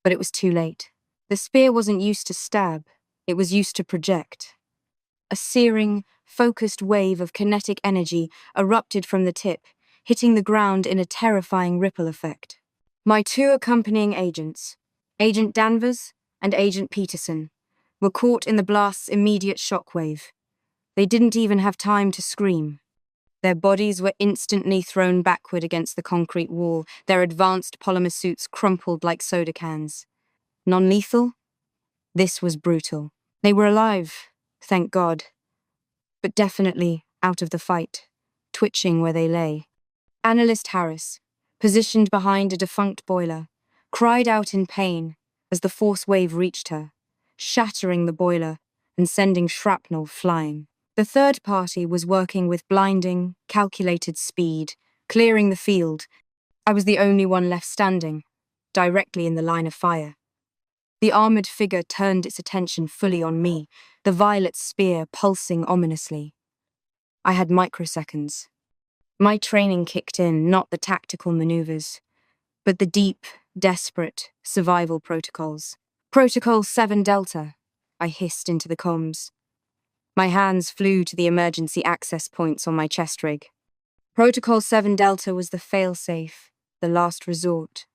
But it was too late. The spear wasn't used to stab, it was used to project. A searing, focused wave of kinetic energy erupted from the tip, hitting the ground in a terrifying ripple effect. My 2 accompanying agents, Agent Danvers and Agent Peterson, were caught in the blast's immediate shockwave. They didn't even have time to scream. Their bodies were instantly thrown backward against the concrete wall, their advanced polymer suits crumpled like soda cans. Non-lethal? This was brutal. They were alive, thank God, but definitely out of the fight, twitching where they lay. Analyst Harris, positioned behind a defunct boiler, cried out in pain as the force wave reached her, shattering the boiler and sending shrapnel flying. The third party was working with blinding, calculated speed, clearing the field. I was the only one left standing, directly in the line of fire. The armored figure turned its attention fully on me, the violet spear pulsing ominously. I had microseconds. My training kicked in, not the tactical maneuvers, but the deep, desperate survival protocols. Protocol 7 Delta, I hissed into the comms. My hands flew to the emergency access points on my chest rig. Protocol 7 Delta was the failsafe, the last resort.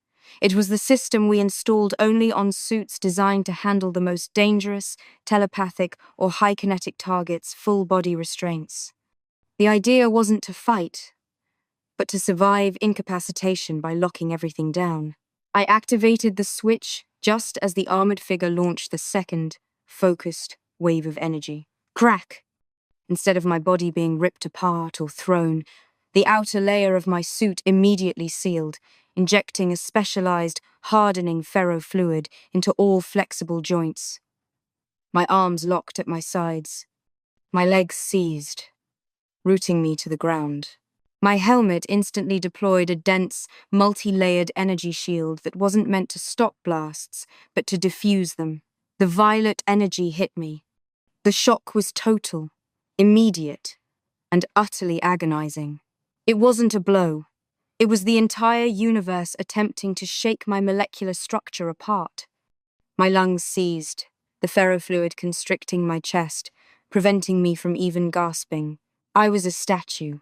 It was the system we installed only on suits designed to handle the most dangerous, telepathic, or high kinetic targets' full-body restraints. The idea wasn't to fight, but to survive incapacitation by locking everything down. I activated the switch just as the armored figure launched the second, focused wave of energy. Crack! Instead of my body being ripped apart or thrown, the outer layer of my suit immediately sealed, injecting a specialized, hardening ferrofluid into all flexible joints. My arms locked at my sides. My legs seized, rooting me to the ground. My helmet instantly deployed a dense, multi-layered energy shield that wasn't meant to stop blasts, but to diffuse them. The violet energy hit me. The shock was total, immediate, and utterly agonizing. It wasn't a blow. It was the entire universe attempting to shake my molecular structure apart. My lungs seized, the ferrofluid constricting my chest, preventing me from even gasping. I was a statue,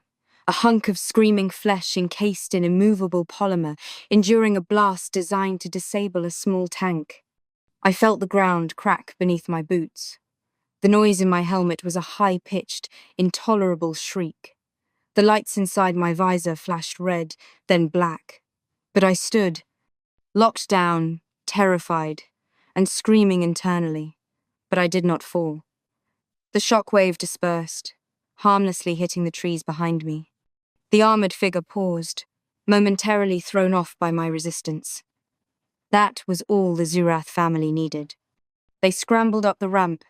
a hunk of screaming flesh encased in immovable polymer, enduring a blast designed to disable a small tank. I felt the ground crack beneath my boots. The noise in my helmet was a high-pitched, intolerable shriek. The lights inside my visor flashed red, then black. But I stood, locked down, terrified, and screaming internally. But I did not fall. The shockwave dispersed, harmlessly hitting the trees behind me. The armored figure paused, momentarily thrown off by my resistance. That was all the Zurath family needed. They scrambled up the ramp,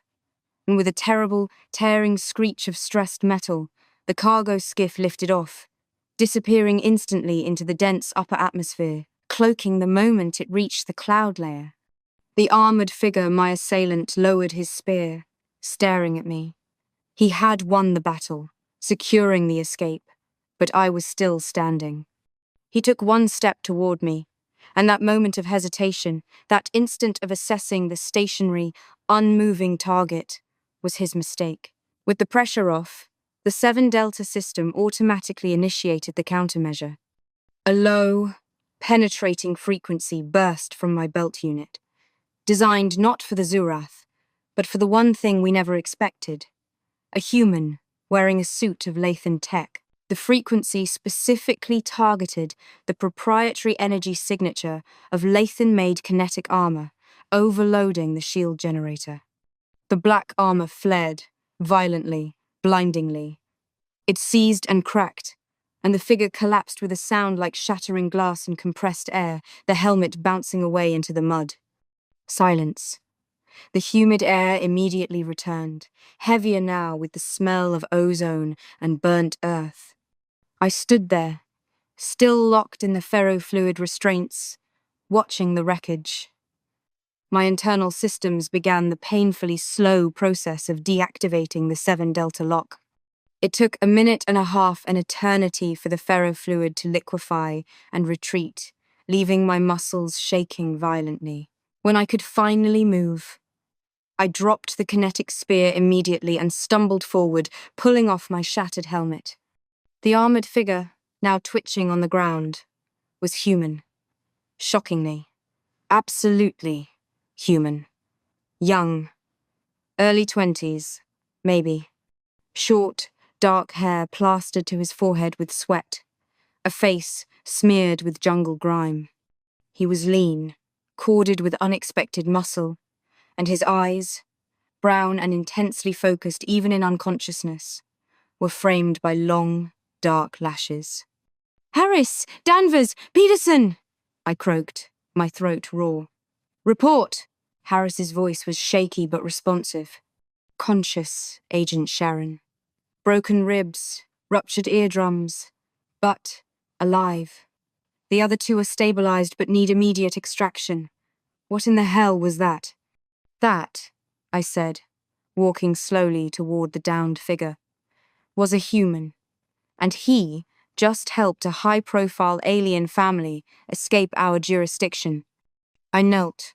and with a terrible, tearing screech of stressed metal, the cargo skiff lifted off, disappearing instantly into the dense upper atmosphere, cloaking the moment it reached the cloud layer. The armored figure, my assailant, lowered his spear, staring at me. He had won the battle, securing the escape, but I was still standing. He took one step toward me, and that moment of hesitation, that instant of assessing the stationary, unmoving target, was his mistake. With the pressure off, the 7 Delta system automatically initiated the countermeasure. A low, penetrating frequency burst from my belt unit, designed not for the Zurath, but for the one thing we never expected: a human wearing a suit of Lathan tech. The frequency specifically targeted the proprietary energy signature of Lathan-made kinetic armor, overloading the shield generator. The black armor flared, violently, blindingly. It seized and cracked, and the figure collapsed with a sound like shattering glass and compressed air, the helmet bouncing away into the mud. Silence. The humid air immediately returned, heavier now with the smell of ozone and burnt earth. I stood there, still locked in the ferrofluid restraints, watching the wreckage. My internal systems began the painfully slow process of deactivating the 7 Delta lock. It took a minute and a half, an eternity, for the ferrofluid to liquefy and retreat, leaving my muscles shaking violently. When I could finally move, I dropped the kinetic spear immediately and stumbled forward, pulling off my shattered helmet. The armored figure, now twitching on the ground, was human. Shockingly, absolutely human. Young, early 20s, maybe. Short, dark hair plastered to his forehead with sweat, a face smeared with jungle grime. He was lean, corded with unexpected muscle, and his eyes, brown and intensely focused even in unconsciousness, were framed by long, dark lashes. "Harris! Danvers! Peterson!" I croaked, my throat raw. "Report!" Harris's voice was shaky but responsive. "Conscious, Agent Sharon. Broken ribs, ruptured eardrums, but alive. The other two are stabilized but need immediate extraction. What in the hell was that?" "That," I said, walking slowly toward the downed figure, "was a human. And he, just helped a high-profile alien family escape our jurisdiction. I knelt,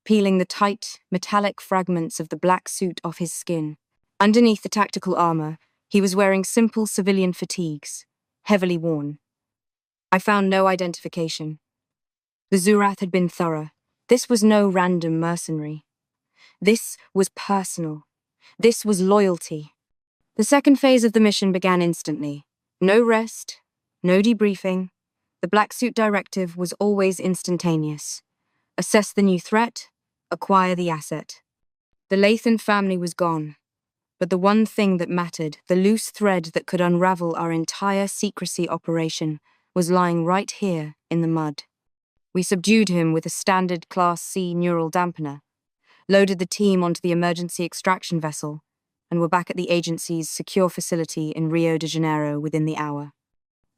peeling the tight, metallic fragments of the black suit off his skin. Underneath the tactical armor, he was wearing simple civilian fatigues, heavily worn. I found no identification. The Zurath had been thorough. This was no random mercenary. This was personal. This was loyalty. The second phase of the mission began instantly. No rest, no debriefing. The Black Suit directive was always instantaneous. Assess the new threat, acquire the asset. The Lathan family was gone. But the one thing that mattered, the loose thread that could unravel our entire secrecy operation, was lying right here in the mud. We subdued him with a standard Class C neural dampener, loaded the team onto the emergency extraction vessel, and were back at the agency's secure facility in Rio de Janeiro within the hour.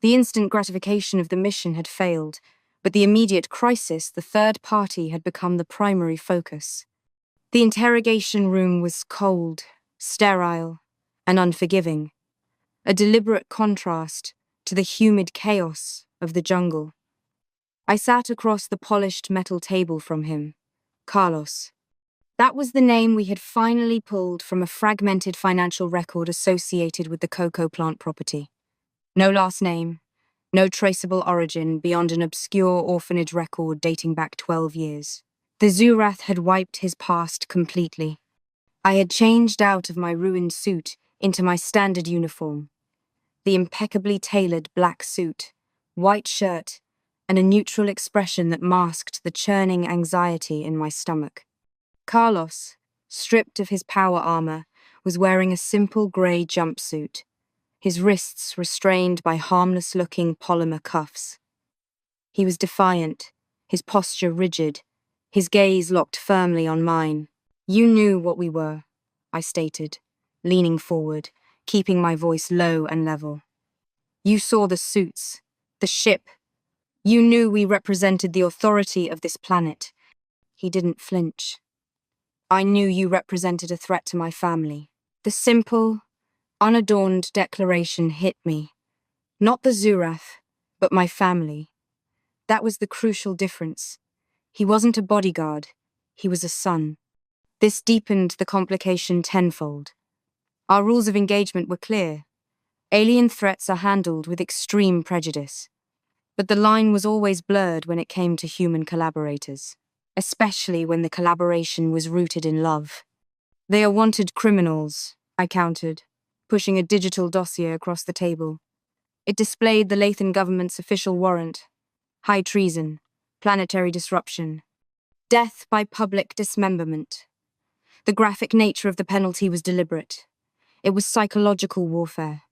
The instant gratification of the mission had failed, but the immediate crisis, the third party, had become the primary focus. The interrogation room was cold, sterile, and unforgiving, a deliberate contrast to the humid chaos of the jungle. I sat across the polished metal table from him, Carlos. That was the name we had finally pulled from a fragmented financial record associated with the cocoa plant property. No last name, no traceable origin beyond an obscure orphanage record dating back 12 years. The Zurath had wiped his past completely. I had changed out of my ruined suit into my standard uniform. The impeccably tailored black suit, white shirt, and a neutral expression that masked the churning anxiety in my stomach. Carlos, stripped of his power armor, was wearing a simple grey jumpsuit, his wrists restrained by harmless-looking polymer cuffs. He was defiant, his posture rigid, his gaze locked firmly on mine. "You knew what we were," I stated, leaning forward, keeping my voice low and level. "You saw the suits, the ship. You knew we represented the authority of this planet." He didn't flinch. "I knew you represented a threat to my family." The simple, unadorned declaration hit me. Not the Zurath, but my family. That was the crucial difference. He wasn't a bodyguard, he was a son. This deepened the complication tenfold. Our rules of engagement were clear. Alien threats are handled with extreme prejudice. But the line was always blurred when it came to human collaborators, especially when the collaboration was rooted in love. "They are wanted criminals," I countered, pushing a digital dossier across the table. It displayed the Lathan government's official warrant: high treason, planetary disruption, death by public dismemberment. The graphic nature of the penalty was deliberate. It was psychological warfare.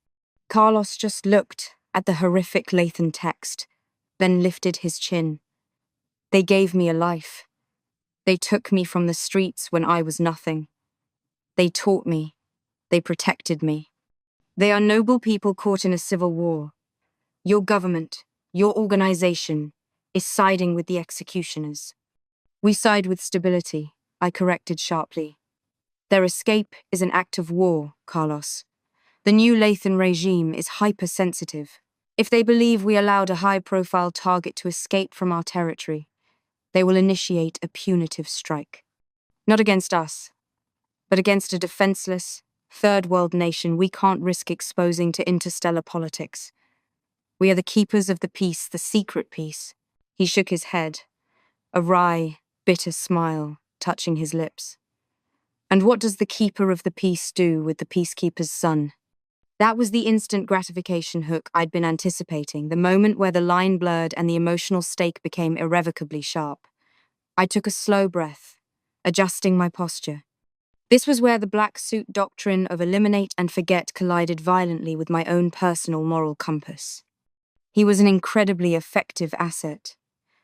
Carlos just looked at the horrific Lathan text, then lifted his chin. "They gave me a life. They took me from the streets when I was nothing. They taught me. They protected me. They are noble people caught in a civil war. Your government, your organization, is siding with the executioners." "We side with stability," I corrected sharply. "Their escape is an act of war, Carlos. The new Lathan regime is hypersensitive. If they believe we allowed a high-profile target to escape from our territory, they will initiate a punitive strike. Not against us, but against a defenseless, third-world nation we can't risk exposing to interstellar politics. We are the keepers of the peace, the secret peace." He shook his head, a wry, bitter smile touching his lips. "And what does the keeper of the peace do with the peacekeeper's son?" That was the instant gratification hook I'd been anticipating, the moment where the line blurred and the emotional stake became irrevocably sharp. I took a slow breath, adjusting my posture. This was where the black suit doctrine of eliminate and forget collided violently with my own personal moral compass. He was an incredibly effective asset,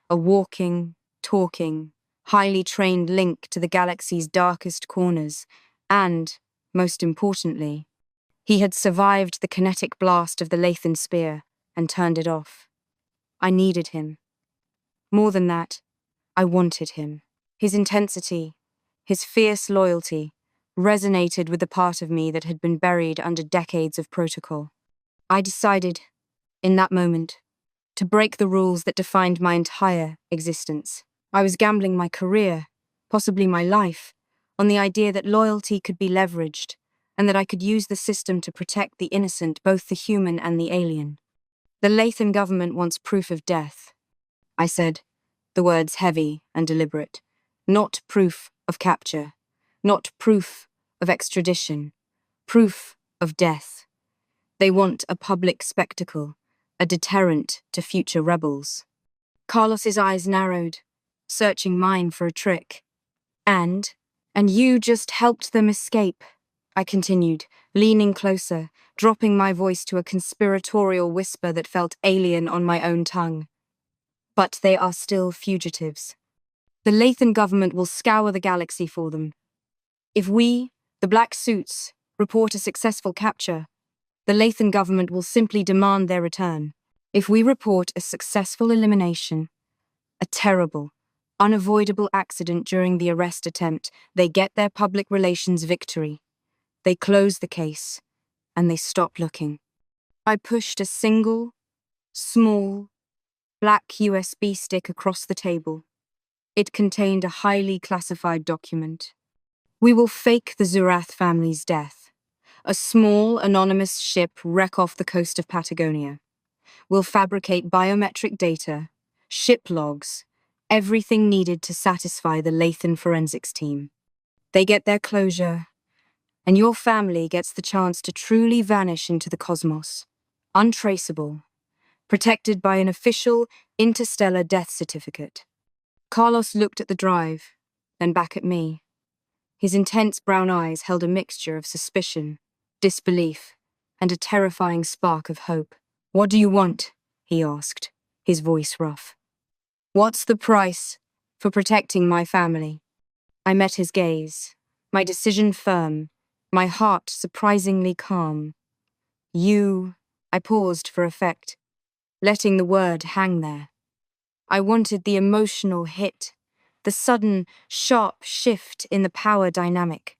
a walking, talking, highly trained link to the galaxy's darkest corners, and, most importantly, he had survived the kinetic blast of the Lathan spear and turned it off. I needed him. More than that, I wanted him. His intensity, his fierce loyalty, resonated with the part of me that had been buried under decades of protocol. I decided, in that moment, to break the rules that defined my entire existence. I was gambling my career, possibly my life, on the idea that loyalty could be leveraged, and that I could use the system to protect the innocent, both the human and the alien. The Lathan government wants proof of death, I said, the words heavy and deliberate. Not proof of capture, not proof of extradition, proof of death. They want a public spectacle, a deterrent to future rebels. Carlos's eyes narrowed, searching mine for a trick. And you just helped them escape, I continued, leaning closer, dropping my voice to a conspiratorial whisper that felt alien on my own tongue. But they are still fugitives. The Lathan government will scour the galaxy for them. If we, the Black Suits, report a successful capture, the Lathan government will simply demand their return. If we report a successful elimination, a terrible, unavoidable accident during the arrest attempt, they get their public relations victory. They close the case, and they stop looking. I pushed a single, small, black USB stick across the table. It contained a highly classified document. We will fake the Zurath family's death. A small, anonymous ship wreck off the coast of Patagonia. We'll fabricate biometric data, ship logs, everything needed to satisfy the Lathan forensics team. They get their closure, and your family gets the chance to truly vanish into the cosmos, untraceable, protected by an official interstellar death certificate. Carlos looked at the drive, then back at me. His intense brown eyes held a mixture of suspicion, disbelief, and a terrifying spark of hope. "What do you want?" he asked, his voice rough. "What's the price for protecting my family?" I met his gaze, my decision firm, my heart surprisingly calm. I paused for effect, letting the word hang there. I wanted the emotional hit, the sudden, sharp shift in the power dynamic.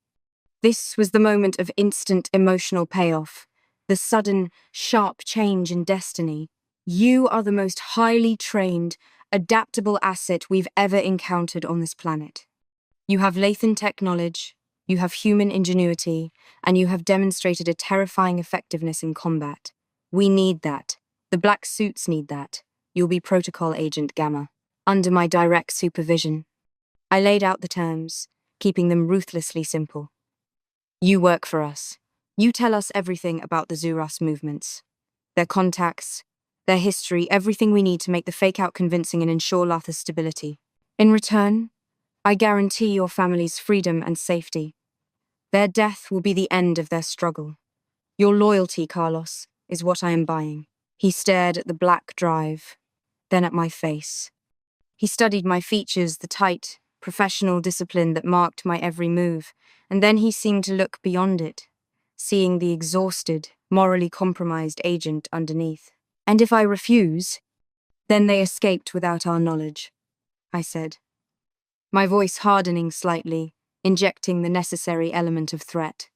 This was the moment of instant emotional payoff, the sudden, sharp change in destiny. You are the most highly trained, adaptable asset we've ever encountered on this planet. You have Lathan tech knowledge, you have human ingenuity, and you have demonstrated a terrifying effectiveness in combat. We need that. The Black Suits need that. You'll be Protocol Agent Gamma, under my direct supervision. I laid out the terms, keeping them ruthlessly simple. You work for us. You tell us everything about the Zurath movements, their contacts, their history, everything we need to make the fake out convincing and ensure Latha's stability. In return, I guarantee your family's freedom and safety. Their death will be the end of their struggle. Your loyalty, Carlos, is what I am buying. He stared at the black drive, then at my face. He studied my features, the tight, professional discipline that marked my every move, and then he seemed to look beyond it, seeing the exhausted, morally compromised agent underneath. "And if I refuse, then they escaped without our knowledge," I said, my voice hardening slightly, injecting the necessary element of threat.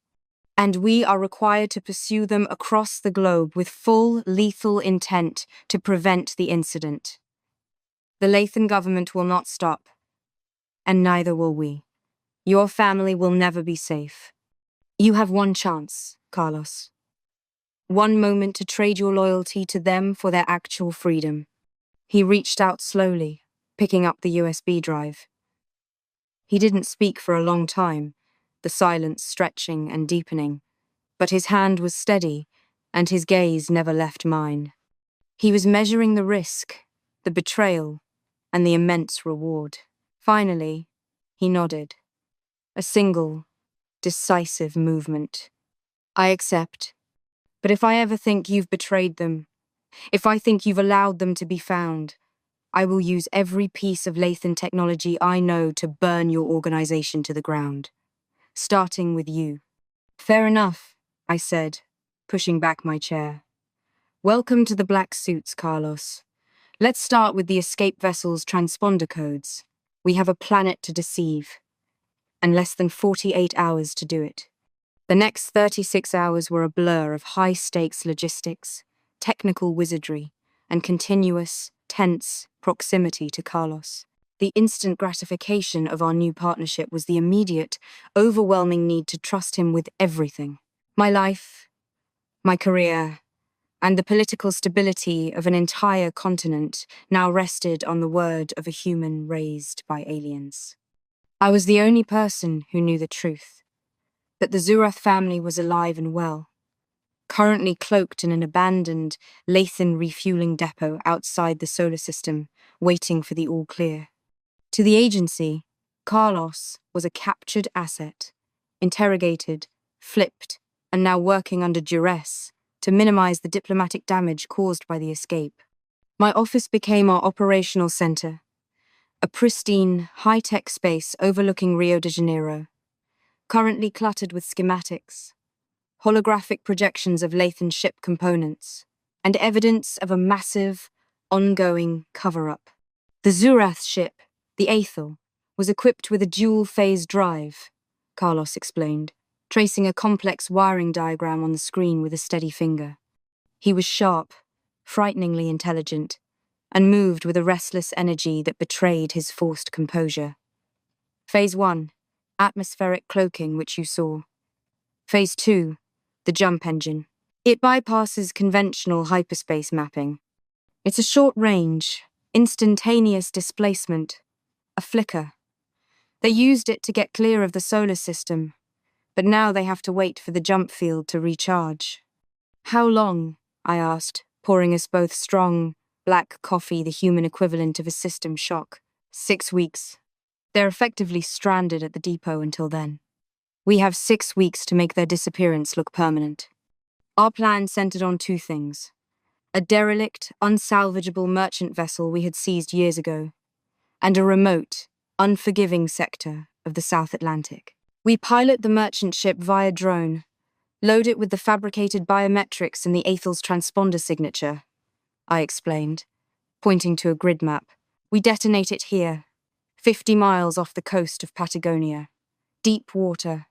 "And we are required to pursue them across the globe with full lethal intent to prevent the incident. The Lathan government will not stop, and neither will we. Your family will never be safe. You have one chance, Carlos. One moment to trade your loyalty to them for their actual freedom." He reached out slowly, picking up the USB drive. He didn't speak for a long time, the silence stretching and deepening, but his hand was steady, and his gaze never left mine. He was measuring the risk, the betrayal, and the immense reward. Finally, he nodded. A single, decisive movement. "I accept. But if I ever think you've betrayed them, if I think you've allowed them to be found, I will use every piece of Lathan technology I know to burn your organization to the ground. Starting with you." "Fair enough," I said, pushing back my chair. "Welcome to the Black Suits, Carlos. Let's start with the escape vessel's transponder codes. We have a planet to deceive, and less than 48 hours to do it." The next 36 hours were a blur of high-stakes logistics, technical wizardry, and continuous, tense proximity to Carlos. The instant gratification of our new partnership was the immediate, overwhelming need to trust him with everything. My life, my career, and the political stability of an entire continent now rested on the word of a human raised by aliens. I was the only person who knew the truth, that the Zurath family was alive and well, currently cloaked in an abandoned Lathan refueling depot outside the solar system, waiting for the all-clear. To the agency, Carlos was a captured asset, interrogated, flipped, and now working under duress to minimize the diplomatic damage caused by the escape. My office became our operational center, a pristine, high-tech space overlooking Rio de Janeiro, currently cluttered with schematics, holographic projections of Lathan ship components, and evidence of a massive, ongoing cover-up. The Zurath ship, the Aethel, was equipped with a dual-phase drive, Carlos explained, tracing a complex wiring diagram on the screen with a steady finger. He was sharp, frighteningly intelligent, and moved with a restless energy that betrayed his forced composure. Phase 1, atmospheric cloaking, which you saw. Phase 2, the jump engine. It bypasses conventional hyperspace mapping. It's a short-range, instantaneous displacement, a flicker. They used it to get clear of the solar system, but now they have to wait for the jump field to recharge. How long? I asked, pouring us both strong, black coffee, the human equivalent of a system shock. 6 weeks. They're effectively stranded at the depot until then. We have 6 weeks to make their disappearance look permanent. Our plan centered on 2 things. A derelict, unsalvageable merchant vessel we had seized years ago, and a remote, unforgiving sector of the South Atlantic. We pilot the merchant ship via drone, load it with the fabricated biometrics and the Aethel's transponder signature, I explained, pointing to a grid map. We detonate it here, 50 miles off the coast of Patagonia. Deep water.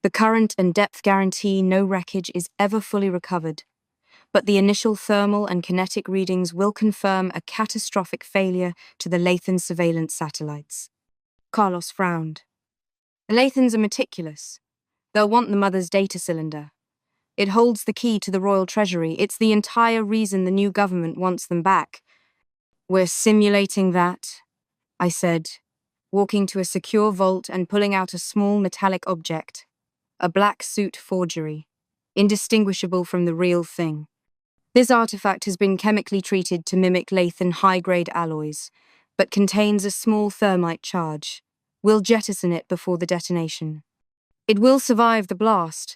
The current and depth guarantee no wreckage is ever fully recovered, but the initial thermal and kinetic readings will confirm a catastrophic failure to the Lathan surveillance satellites. Carlos frowned. The Lathans are meticulous. They'll want the mother's data cylinder. It holds the key to the royal treasury. It's the entire reason the new government wants them back. We're simulating that, I said, walking to a secure vault and pulling out a small metallic object. A black suit forgery, indistinguishable from the real thing. This artifact has been chemically treated to mimic Lathan high-grade alloys, but contains a small thermite charge. We'll jettison it before the detonation. It will survive the blast,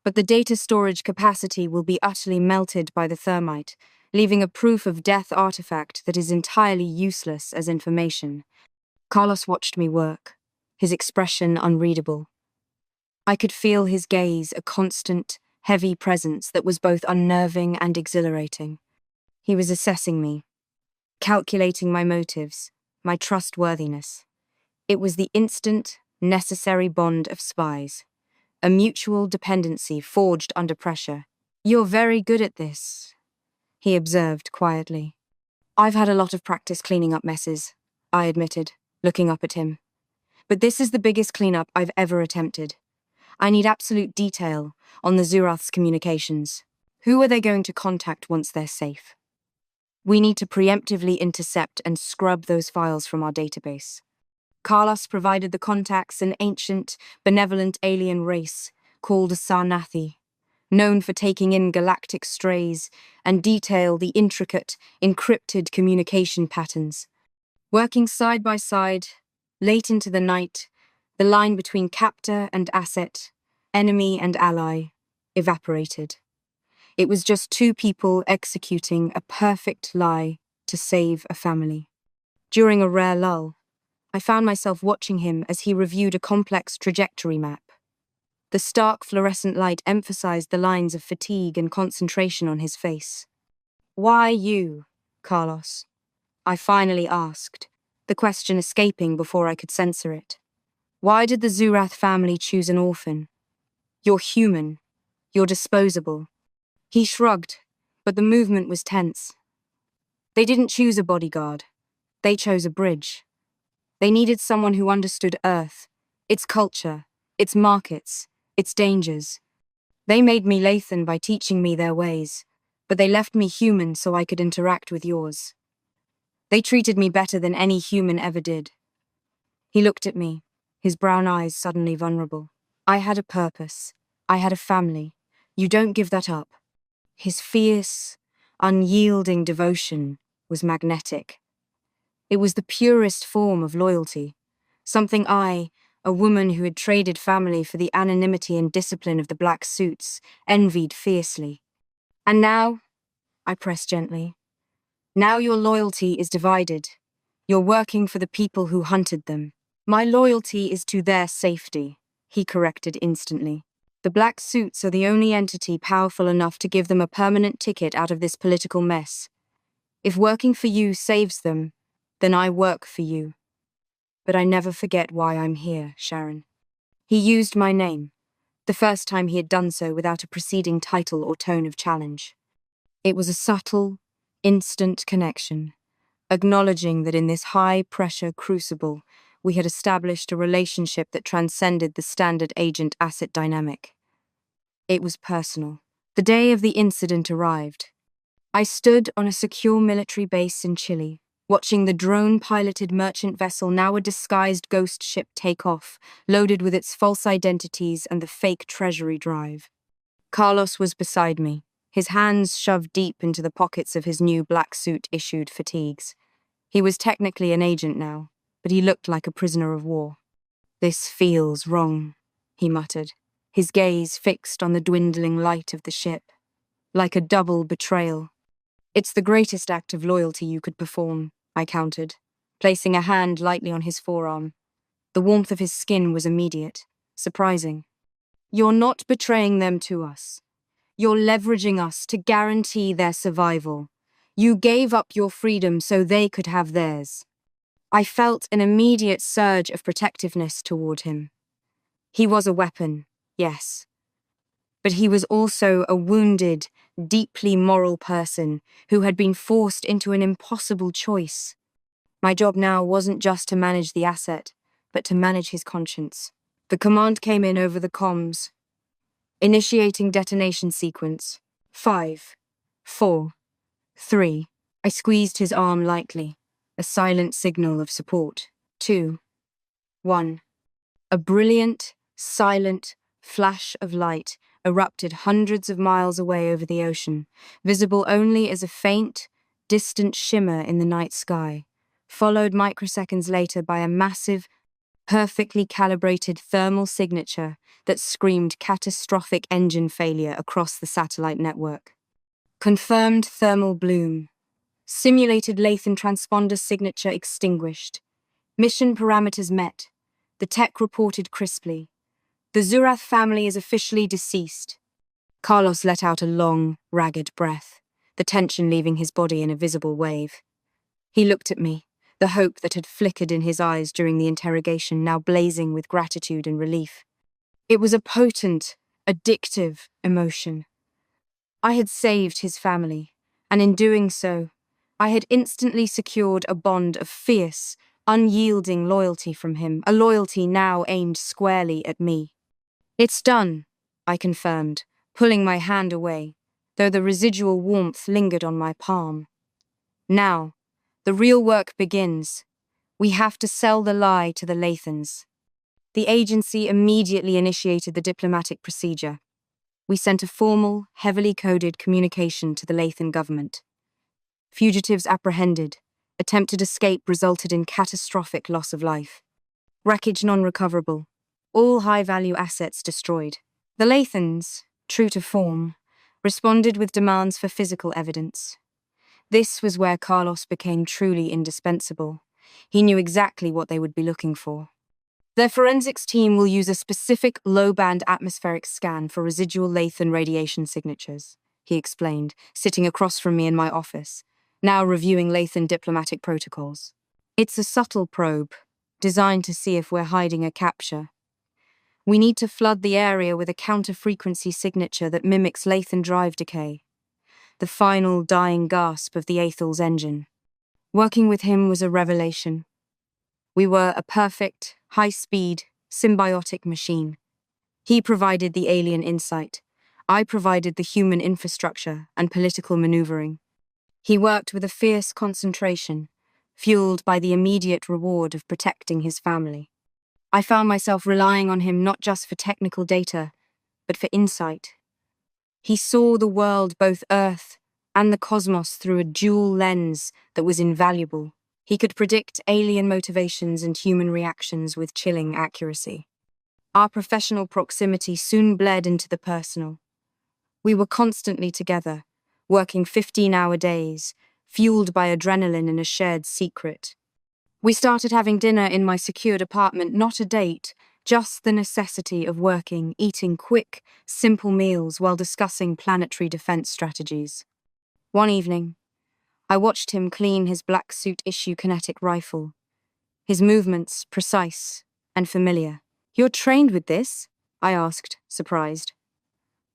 but the data storage capacity will be utterly melted by the thermite, leaving a proof of death artifact that is entirely useless as information. Carlos watched me work, his expression unreadable. I could feel his gaze, a constant, heavy presence that was both unnerving and exhilarating. He was assessing me, calculating my motives, my trustworthiness. It was the instant, necessary bond of spies, a mutual dependency forged under pressure. You're very good at this, he observed quietly. I've had a lot of practice cleaning up messes, I admitted, looking up at him. But this is the biggest cleanup I've ever attempted. I need absolute detail on the Zurath's communications. Who are they going to contact once they're safe? We need to preemptively intercept and scrub those files from our database. Carlos provided the contacts an ancient, benevolent alien race called Sarnathi, known for taking in galactic strays and detail the intricate, encrypted communication patterns. Working side by side, late into the night, the line between captor and asset, enemy and ally, evaporated. It was just 2 people executing a perfect lie to save a family. During a rare lull, I found myself watching him as he reviewed a complex trajectory map. The stark fluorescent light emphasized the lines of fatigue and concentration on his face. Why you, Carlos? I finally asked, the question escaping before I could censor it. Why did the Zurath family choose an orphan? You're human. You're disposable. He shrugged, but the movement was tense. They didn't choose a bodyguard. They chose a bridge. They needed someone who understood Earth, its culture, its markets, its dangers. They made me Lathan by teaching me their ways, but they left me human so I could interact with yours. They treated me better than any human ever did. He looked at me, his brown eyes suddenly vulnerable. I had a purpose. I had a family. You don't give that up. His fierce, unyielding devotion was magnetic. It was the purest form of loyalty, something I, a woman who had traded family for the anonymity and discipline of the black suits, envied fiercely. And now, I pressed gently, now your loyalty is divided. You're working for the people who hunted them. My loyalty is to their safety, he corrected instantly. The black suits are the only entity powerful enough to give them a permanent ticket out of this political mess. If working for you saves them, then I work for you. But I never forget why I'm here, Sharon. He used my name, the first time he had done so without a preceding title or tone of challenge. It was a subtle, instant connection, acknowledging that in this high-pressure crucible, we had established a relationship that transcended the standard agent-asset dynamic. It was personal. The day of the incident arrived. I stood on a secure military base in Chile, watching the drone-piloted merchant vessel, now a disguised ghost ship, take off, loaded with its false identities and the fake treasury drive. Carlos was beside me, his hands shoved deep into the pockets of his new black suit-issued fatigues. He was technically an agent now, but he looked like a prisoner of war. This feels wrong, he muttered, his gaze fixed on the dwindling light of the ship. Like a double betrayal. It's the greatest act of loyalty you could perform, I countered, placing a hand lightly on his forearm. The warmth of his skin was immediate, surprising. You're not betraying them to us. You're leveraging us to guarantee their survival. You gave up your freedom so they could have theirs. I felt an immediate surge of protectiveness toward him. He was a weapon, yes. But he was also a wounded, deeply moral person who had been forced into an impossible choice. My job now wasn't just to manage the asset, but to manage his conscience. The command came in over the comms. Initiating detonation sequence. 5, 4, 3. I squeezed his arm lightly, a silent signal of support. 2, 1. A brilliant, silent flash of light erupted hundreds of miles away over the ocean, visible only as a faint, distant shimmer in the night sky, followed microseconds later by a massive, perfectly calibrated thermal signature that screamed catastrophic engine failure across the satellite network. Confirmed thermal bloom. Simulated Lathan transponder signature extinguished. Mission parameters met. The tech reported crisply. The Zurath family is officially deceased. Carlos let out a long, ragged breath, the tension leaving his body in a visible wave. He looked at me, the hope that had flickered in his eyes during the interrogation now blazing with gratitude and relief. It was a potent, addictive emotion. I had saved his family, and in doing so, I had instantly secured a bond of fierce, unyielding loyalty from him, a loyalty now aimed squarely at me. It's done, I confirmed, pulling my hand away, though the residual warmth lingered on my palm. Now, the real work begins. We have to sell the lie to the Lathans. The agency immediately initiated the diplomatic procedure. We sent a formal, heavily coded communication to the Lathan government. Fugitives apprehended. Attempted escape resulted in catastrophic loss of life. Wreckage non-recoverable. All high-value assets destroyed. The Lathans, true to form, responded with demands for physical evidence. This was where Carlos became truly indispensable. He knew exactly what they would be looking for. Their forensics team will use a specific low-band atmospheric scan for residual Lathan radiation signatures, he explained, sitting across from me in my office, now reviewing Lathan diplomatic protocols. It's a subtle probe, designed to see if we're hiding a capture. We need to flood the area with a counter-frequency signature that mimics Lathan drive decay. the final dying gasp of the Aethel's engine. Working with him was a revelation. We were a perfect, high-speed, symbiotic machine. He provided the alien insight. I provided the human infrastructure and political maneuvering. He worked with a fierce concentration, fueled by the immediate reward of protecting his family. I found myself relying on him not just for technical data, but for insight. He saw the world, both Earth and the cosmos, through a dual lens that was invaluable. He could predict alien motivations and human reactions with chilling accuracy. Our professional proximity soon bled into the personal. We were constantly together, working 15-hour days, fueled by adrenaline and a shared secret. We started having dinner in my secured apartment, not a date, just the necessity of working, eating quick, simple meals while discussing planetary defense strategies. One evening, I watched him clean his black suit issue kinetic rifle, his movements precise and familiar. "You're trained with this?" I asked, surprised.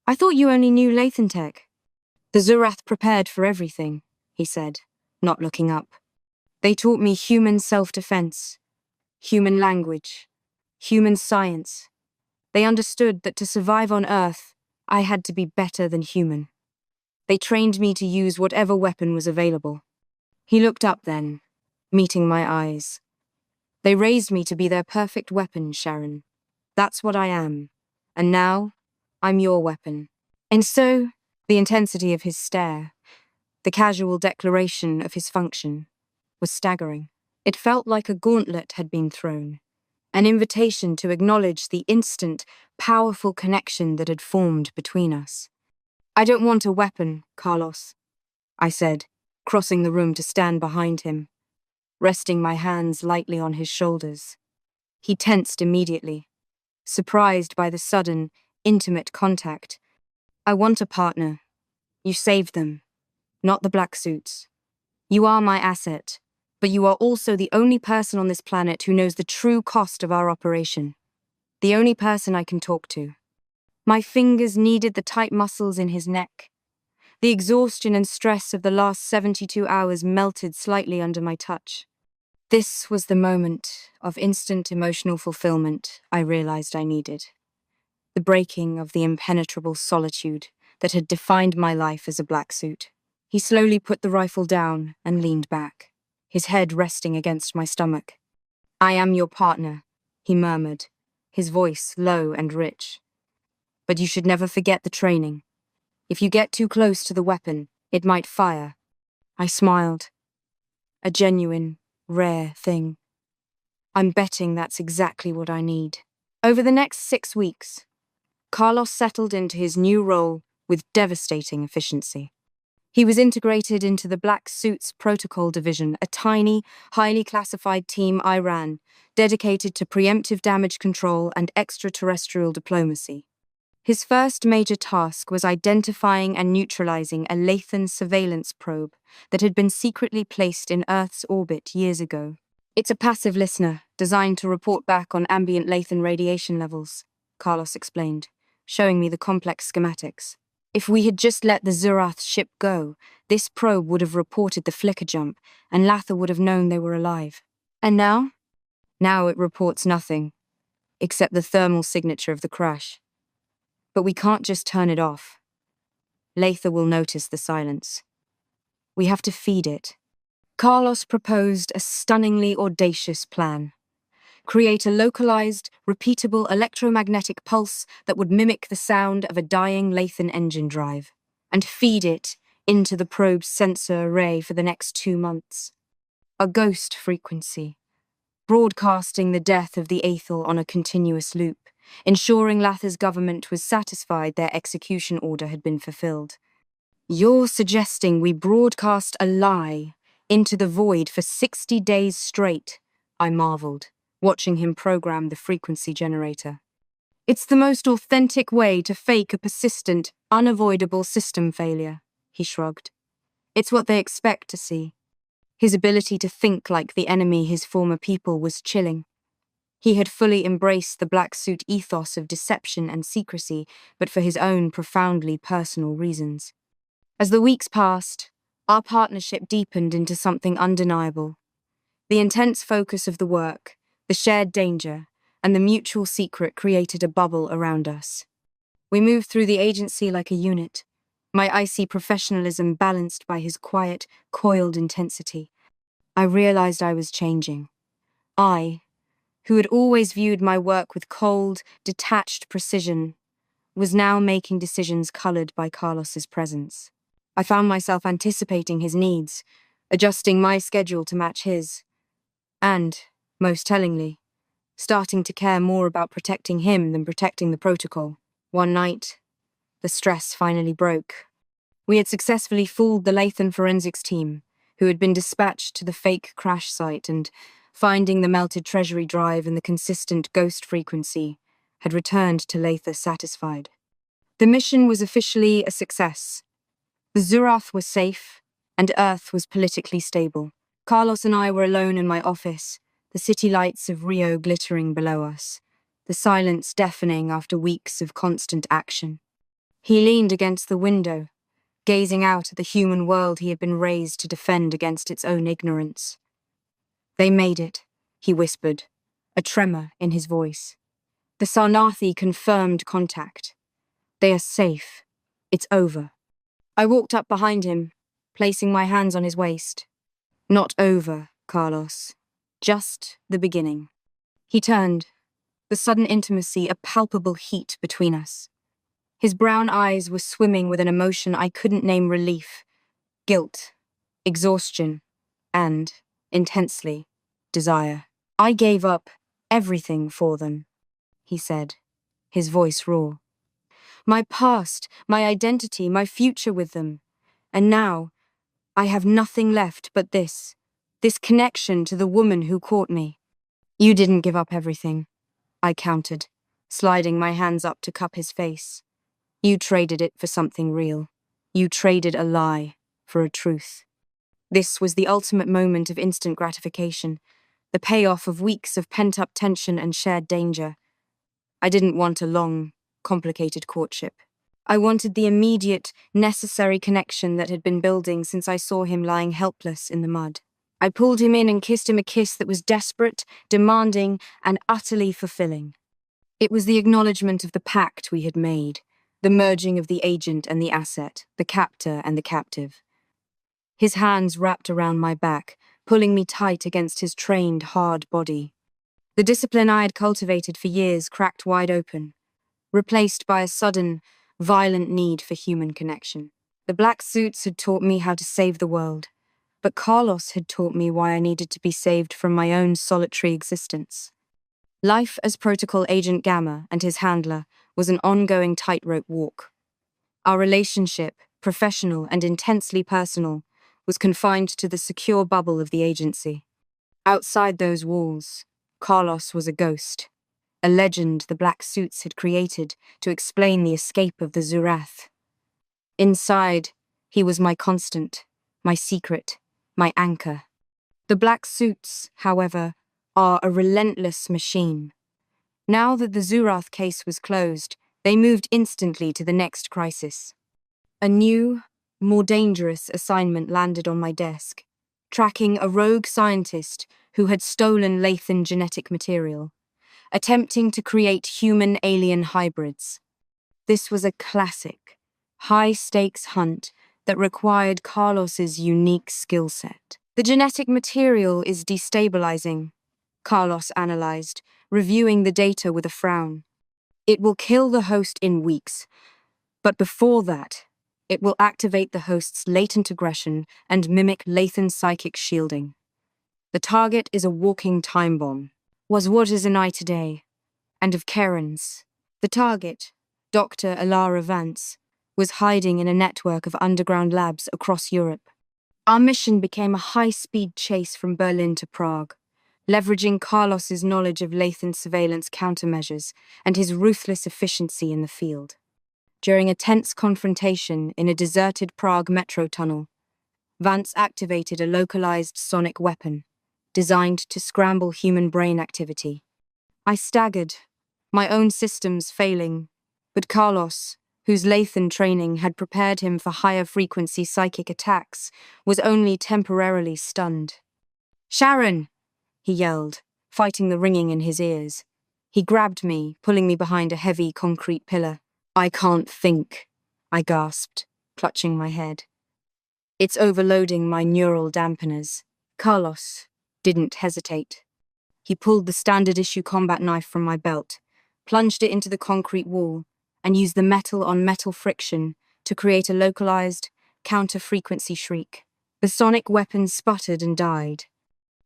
"I thought you only knew Lathan tech." "The Zurath prepared for everything," he said, not looking up. "They taught me human self-defense, human language, human science. They understood that to survive on Earth, I had to be better than human. They trained me to use whatever weapon was available." He looked up then, meeting my eyes. "They raised me to be their perfect weapon, Sharon. That's what I am. And now, I'm your weapon." And so, the intensity of his stare, the casual declaration of his function, was staggering. It felt like a gauntlet had been thrown, an invitation to acknowledge the instant, powerful connection that had formed between us. "I don't want a weapon, Carlos," I said, crossing the room to stand behind him, resting my hands lightly on his shoulders. He tensed immediately, surprised by the sudden, intimate contact. "I want a partner. You saved them, not the black suits. You are my asset, but you are also the only person on this planet who knows the true cost of our operation. The only person I can talk to." My fingers kneaded the tight muscles in his neck. The exhaustion and stress of the last 72 hours melted slightly under my touch. This was the moment of instant emotional fulfillment I realized I needed. The breaking of the impenetrable solitude that had defined my life as a black suit. He slowly put the rifle down and leaned back, his head resting against my stomach. "I am your partner," he murmured, his voice low and rich. "But you should never forget the training. If you get too close to the weapon, it might fire." I smiled. "A genuine, rare thing. I'm betting that's exactly what I need." Over the next 6 weeks, Carlos settled into his new role with devastating efficiency. He was integrated into the Black Suits Protocol Division, a tiny, highly classified team I ran, dedicated to preemptive damage control and extraterrestrial diplomacy. His first major task was identifying and neutralizing a Lathan surveillance probe that had been secretly placed in Earth's orbit years ago. "It's a passive listener, designed to report back on ambient Lathan radiation levels," Carlos explained, showing me the complex schematics. "If we had just let the Zurath ship go, this probe would have reported the flicker jump, and Latha would have known they were alive. And now? Now it reports nothing, except the thermal signature of the crash. But we can't just turn it off. Latha will notice the silence. We have to feed it." Carlos proposed a stunningly audacious plan. Create a localized, repeatable electromagnetic pulse that would mimic the sound of a dying Lathan engine drive, and feed it into the probe's sensor array for the next 2 months. A ghost frequency, broadcasting the death of the Aethel on a continuous loop, ensuring Latha's government was satisfied their execution order had been fulfilled. "You're suggesting we broadcast a lie into the void for 60 days straight," I marveled, watching him program the frequency generator. "It's the most authentic way to fake a persistent, unavoidable system failure," he shrugged. "It's what they expect to see." His ability to think like the enemy his former people was chilling. He had fully embraced the black suit ethos of deception and secrecy, but for his own profoundly personal reasons. As the weeks passed, our partnership deepened into something undeniable. The intense focus of the work, the shared danger, and the mutual secret created a bubble around us. We moved through the agency like a unit, my icy professionalism balanced by his quiet, coiled intensity. I realized I was changing. I, who had always viewed my work with cold, detached precision, was now making decisions colored by Carlos's presence. I found myself anticipating his needs, adjusting my schedule to match his, and, most tellingly, starting to care more about protecting him than protecting the protocol. One night, the stress finally broke. We had successfully fooled the Lathan forensics team, who had been dispatched to the fake crash site and, finding the melted treasury drive and the consistent ghost frequency, had returned to Latha satisfied. The mission was officially a success. The Zurath was safe, and Earth was politically stable. Carlos and I were alone in my office, the city lights of Rio glittering below us, the silence deafening after weeks of constant action. He leaned against the window, gazing out at the human world he had been raised to defend against its own ignorance. "They made it," he whispered, a tremor in his voice. "The Sarnathi confirmed contact. They are safe. It's over." I walked up behind him, placing my hands on his waist. "Not over, Carlos. Just the beginning." He turned, the sudden intimacy a palpable heat between us. His brown eyes were swimming with an emotion I couldn't name: relief, guilt, exhaustion, and, intensely, desire. "I gave up everything for them," he said, his voice raw. "My past, my identity, my future with them. And now, I have nothing left but this connection to the woman who caught me." "You didn't give up everything," I countered, sliding my hands up to cup his face. "You traded it for something real. You traded a lie for a truth." This was the ultimate moment of instant gratification, the payoff of weeks of pent-up tension and shared danger. I didn't want a long, complicated courtship. I wanted the immediate, necessary connection that had been building since I saw him lying helpless in the mud. I pulled him in and kissed him a kiss that was desperate, demanding, and utterly fulfilling. It was the acknowledgement of the pact we had made, the merging of the agent and the asset, the captor and the captive. His hands wrapped around my back, pulling me tight against his trained, hard body. The discipline I had cultivated for years cracked wide open, replaced by a sudden, violent need for human connection. The black suits had taught me how to save the world, but Carlos had taught me why I needed to be saved from my own solitary existence. Life as Protocol Agent Gamma and his handler was an ongoing tightrope walk. Our relationship, professional and intensely personal, was confined to the secure bubble of the agency. Outside those walls, Carlos was a ghost, a legend the black suits had created to explain the escape of the Zurath. Inside, he was my constant, my secret, my anchor. The black suits, however, are a relentless machine. Now that the Zurath case was closed, they moved instantly to the next crisis. A new, more dangerous assignment landed on my desk, tracking a rogue scientist who had stolen Lathan genetic material, attempting to create human-alien hybrids. This was a classic, high-stakes hunt that required Carlos's unique skill set. "The genetic material is destabilizing," Carlos analyzed, reviewing the data with a frown. "It will kill the host in weeks, but before that, it will activate the host's latent aggression and mimic Lathan's psychic shielding. The target is a walking time bomb." Was Waters and I today, and of Karen's. The target, Dr. Alara Vance, was hiding in a network of underground labs across Europe. Our mission became a high-speed chase from Berlin to Prague, leveraging Carlos's knowledge of Lathan's surveillance countermeasures and his ruthless efficiency in the field. During a tense confrontation in a deserted Prague metro tunnel, Vance activated a localized sonic weapon, designed to scramble human brain activity. I staggered, my own systems failing, but Carlos, whose Lathan training had prepared him for higher frequency psychic attacks, was only temporarily stunned. "Sharon!" he yelled, fighting the ringing in his ears. He grabbed me, pulling me behind a heavy concrete pillar. "I can't think," I gasped, clutching my head. "It's overloading my neural dampeners." Carlos didn't hesitate. He pulled the standard issue combat knife from my belt, plunged it into the concrete wall, and used the metal-on-metal friction to create a localized, counter-frequency shriek. The sonic weapon sputtered and died.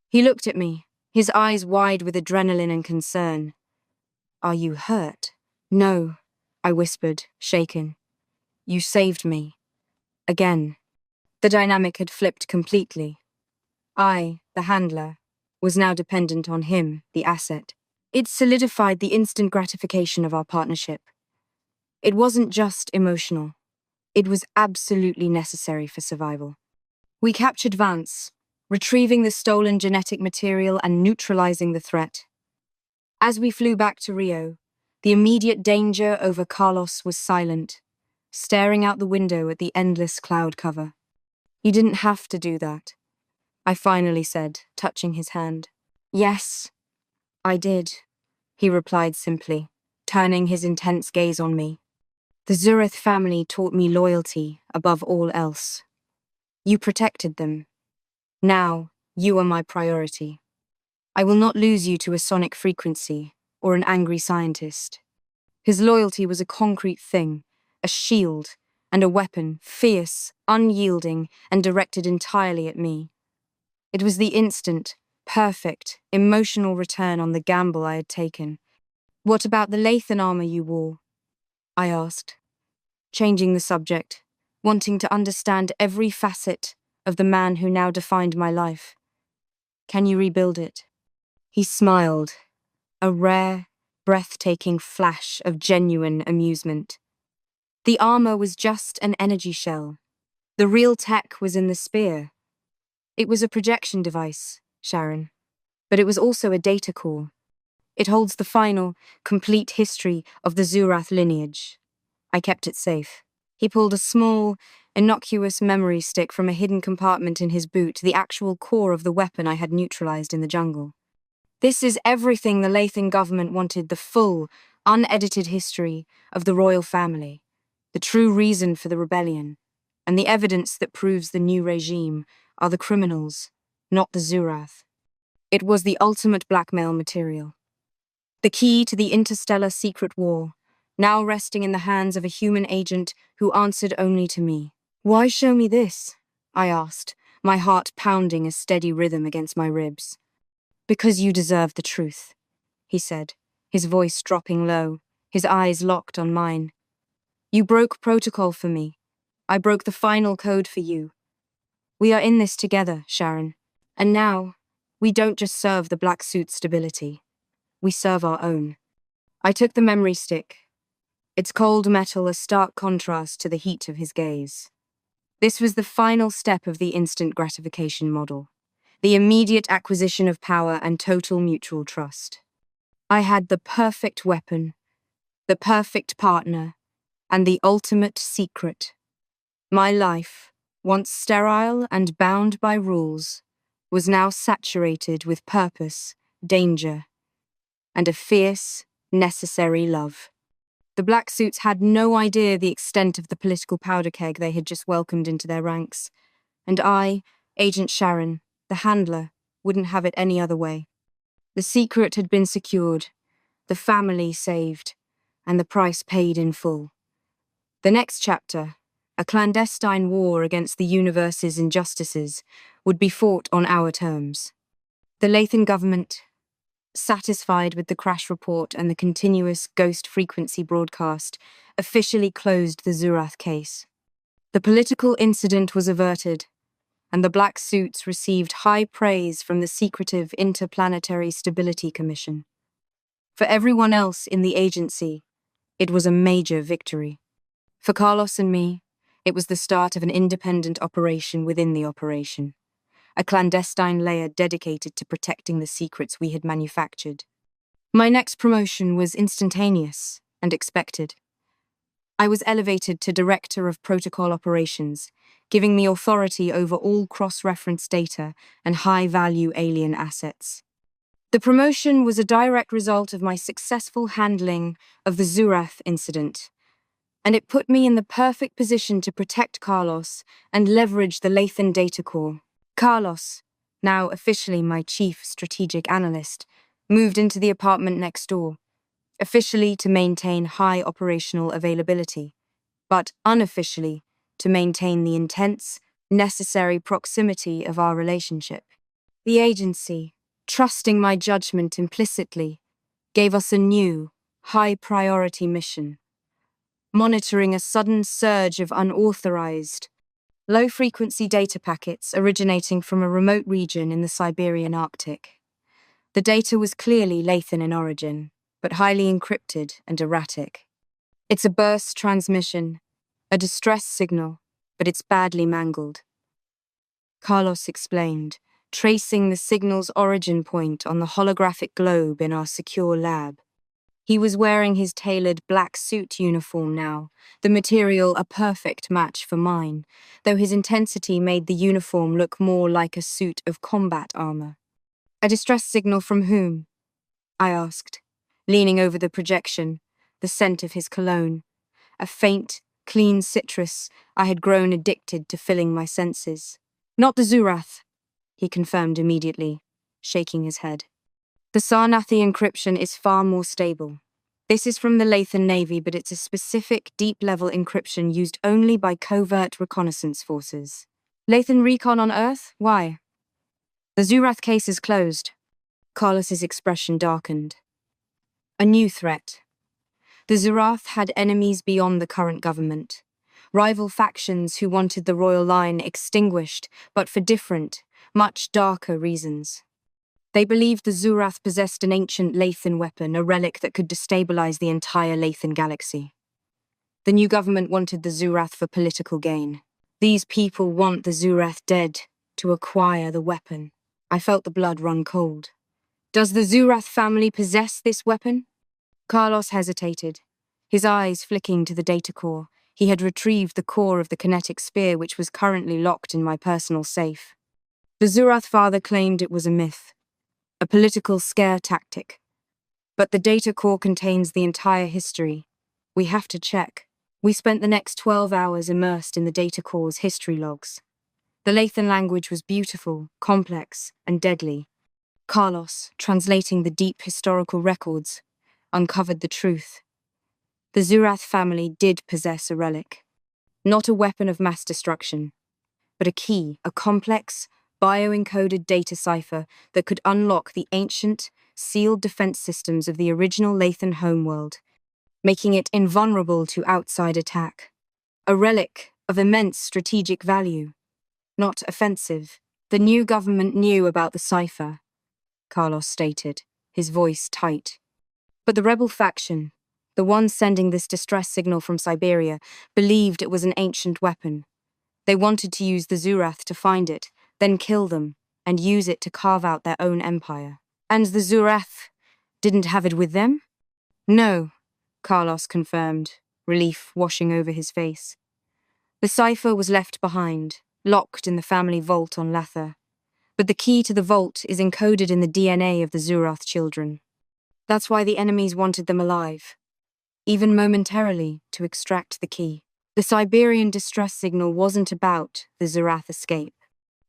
He looked at me, his eyes wide with adrenaline and concern. "Are you hurt?" "No," I whispered, shaken. "You saved me." Again. The dynamic had flipped completely. I, the handler, was now dependent on him, the asset. It solidified the instant gratification of our partnership. It wasn't just emotional. It was absolutely necessary for survival. We captured Vance, retrieving the stolen genetic material and neutralizing the threat. As we flew back to Rio, the immediate danger over Carlos was silent, staring out the window at the endless cloud cover. "You didn't have to do that," I finally said, touching his hand. "Yes, I did," he replied simply, turning his intense gaze on me. "The Zurath family taught me loyalty above all else. You protected them. Now, you are my priority. I will not lose you to a sonic frequency or an angry scientist." His loyalty was a concrete thing, a shield and a weapon, fierce, unyielding, and directed entirely at me. It was the instant, perfect, emotional return on the gamble I had taken. "What about the Lathan armor you wore?" I asked, changing the subject, wanting to understand every facet of the man who now defined my life. "Can you rebuild it?" He smiled, a rare, breathtaking flash of genuine amusement. "The armor was just an energy shell. The real tech was in the spear. It was a projection device, Sharon, but it was also a data core. It holds the final, complete history of the Zurath lineage. I kept it safe." He pulled a small, innocuous memory stick from a hidden compartment in his boot, the actual core of the weapon I had neutralized in the jungle. "This is everything the Lathan government wanted, the full, unedited history of the royal family, the true reason for the rebellion, and the evidence that proves the new regime are the criminals, not the Zurath." It was the ultimate blackmail material. The key to the Interstellar secret war, now resting in the hands of a human agent who answered only to me. "Why show me this?" I asked, my heart pounding a steady rhythm against my ribs. "Because you deserve the truth," he said, his voice dropping low, his eyes locked on mine. "You broke protocol for me. I broke the final code for you. We are in this together, Sharon. And now, we don't just serve the black suit's stability. We serve our own." I took the memory stick, its cold metal a stark contrast to the heat of his gaze. This was the final step of the instant gratification model, the immediate acquisition of power and total mutual trust. I had the perfect weapon, the perfect partner, and the ultimate secret. My life, once sterile and bound by rules, was now saturated with purpose, danger, and a fierce, necessary love. The black suits had no idea the extent of the political powder keg they had just welcomed into their ranks, and I, Agent Sharon, the handler, wouldn't have it any other way. The secret had been secured, the family saved, and the price paid in full. The next chapter, a clandestine war against the universe's injustices, would be fought on our terms. The Lathan government, satisfied with the crash report and the continuous ghost frequency broadcast, officially closed the Zurath case. The political incident was averted, and the black suits received high praise from the secretive Interplanetary Stability Commission. For everyone else in the agency, it was a major victory. For Carlos and me, it was the start of an independent operation within the operation, a clandestine layer dedicated to protecting the secrets we had manufactured. My next promotion was instantaneous and expected. I was elevated to Director of Protocol Operations, giving me authority over all cross-reference data and high-value alien assets. The promotion was a direct result of my successful handling of the Zurath incident, and it put me in the perfect position to protect Carlos and leverage the Lathan data core. Carlos, now officially my chief strategic analyst, moved into the apartment next door, officially to maintain high operational availability, but unofficially to maintain the intense, necessary proximity of our relationship. The agency, trusting my judgment implicitly, gave us a new, high-priority mission, monitoring a sudden surge of unauthorized, low-frequency data packets originating from a remote region in the Siberian Arctic. The data was clearly Lathan in origin, but highly encrypted and erratic. It's a burst transmission, a distress signal, but it's badly mangled. Carlos explained, tracing the signal's origin point on the holographic globe in our secure lab. He was wearing his tailored black suit uniform now, the material a perfect match for mine, though his intensity made the uniform look more like a suit of combat armor. A distress signal from whom? I asked, leaning over the projection, the scent of his cologne, a faint, clean citrus I had grown addicted to filling my senses. Not the Zurath, he confirmed immediately, shaking his head. The Sarnathi encryption is far more stable. This is from the Lathan Navy, but it's a specific, deep-level encryption used only by covert reconnaissance forces. Lathan recon on Earth? Why? The Zurath case is closed. Carlos's expression darkened. A new threat. The Zurath had enemies beyond the current government. Rival factions who wanted the royal line extinguished, but for different, much darker reasons. They believed the Zurath possessed an ancient Lathan weapon, a relic that could destabilize the entire Lathan galaxy. The new government wanted the Zurath for political gain. These people want the Zurath dead to acquire the weapon. I felt the blood run cold. Does the Zurath family possess this weapon? Carlos hesitated, his eyes flicking to the data core. He had retrieved the core of the kinetic sphere, which was currently locked in my personal safe. The Zurath father claimed it was a myth, a political scare tactic. But the data core contains the entire history. We have to check. We spent the next 12 hours immersed in the data core's history logs. The Lathan language was beautiful, complex, and deadly. Carlos, translating the deep historical records, uncovered the truth. The Zurath family did possess a relic. Not a weapon of mass destruction, but a key, a complex, bio-encoded data cipher that could unlock the ancient, sealed defense systems of the original Lathan homeworld, making it invulnerable to outside attack. A relic of immense strategic value, not offensive. The new government knew about the cipher, Carlos stated, his voice tight. But the rebel faction, the one sending this distress signal from Siberia, believed it was an ancient weapon. They wanted to use the Zurath to find it, then kill them, and use it to carve out their own empire. And the Zurath didn't have it with them? No, Carlos confirmed, relief washing over his face. The cipher was left behind, locked in the family vault on Latha. But the key to the vault is encoded in the DNA of the Zurath children. That's why the enemies wanted them alive, even momentarily, to extract the key. The Siberian distress signal wasn't about the Zurath escape.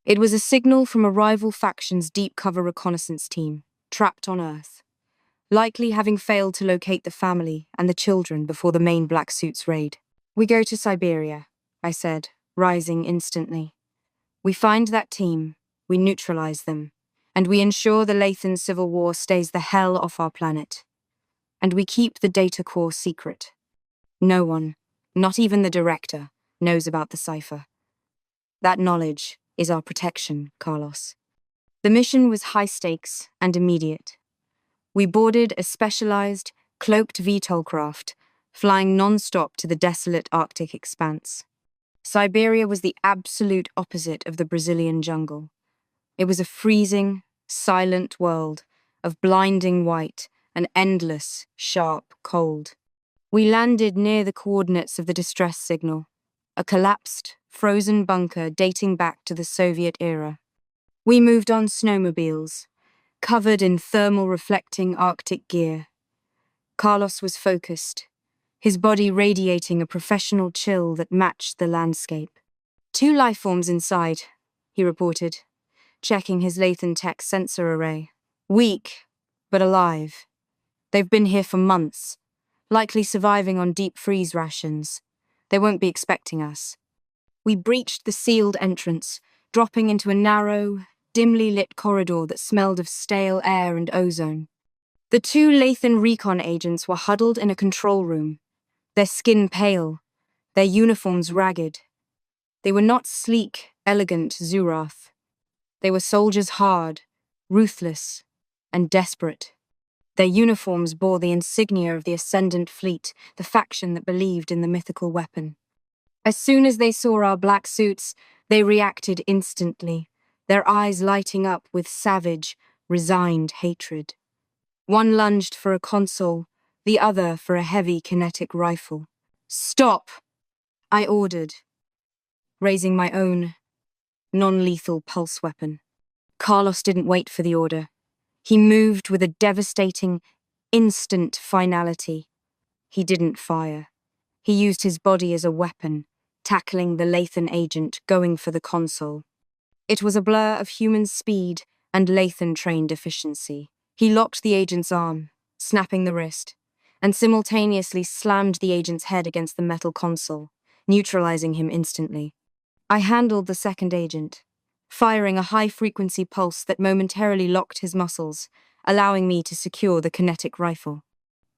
It was a signal from a rival faction's deep cover reconnaissance team, trapped on Earth, likely having failed to locate the family and the children before the main Black Suits raid. We go to Siberia, I said, rising instantly. We find that team, we neutralize them, and we ensure the Lathan civil war stays the hell off our planet. And we keep the data core secret. No one, not even the director, knows about the cipher. That knowledge is our protection, Carlos. The mission was high stakes and immediate. We boarded a specialized, cloaked VTOL craft, flying non-stop to the desolate Arctic expanse. Siberia was the absolute opposite of the Brazilian jungle. It was a freezing, silent world of blinding white and endless, sharp cold. We landed near the coordinates of the distress signal, a collapsed, frozen bunker dating back to the Soviet era. We moved on snowmobiles, covered in thermal-reflecting Arctic gear. Carlos was focused, his body radiating a professional chill that matched the landscape. 2 lifeforms inside, he reported, checking his Lathan Tech sensor array. Weak, but alive. They've been here for months, likely surviving on deep freeze rations. They won't be expecting us. We breached the sealed entrance, dropping into a narrow, dimly lit corridor that smelled of stale air and ozone. The 2 Lathan recon agents were huddled in a control room, their skin pale, their uniforms ragged. They were not sleek, elegant Zurath. They were soldiers hard, ruthless, and desperate. Their uniforms bore the insignia of the Ascendant Fleet, the faction that believed in the mythical weapon. As soon as they saw our black suits, they reacted instantly, their eyes lighting up with savage, resigned hatred. One lunged for a console, the other for a heavy kinetic rifle. "Stop!" I ordered, raising my own, non-lethal pulse weapon. Carlos didn't wait for the order. He moved with a devastating, instant finality. He didn't fire. He used his body as a weapon, tackling the Lathan agent, going for the console. It was a blur of human speed and Lathan-trained efficiency. He locked the agent's arm, snapping the wrist, and simultaneously slammed the agent's head against the metal console, neutralizing him instantly. I handled the second agent, firing a high-frequency pulse that momentarily locked his muscles, allowing me to secure the kinetic rifle.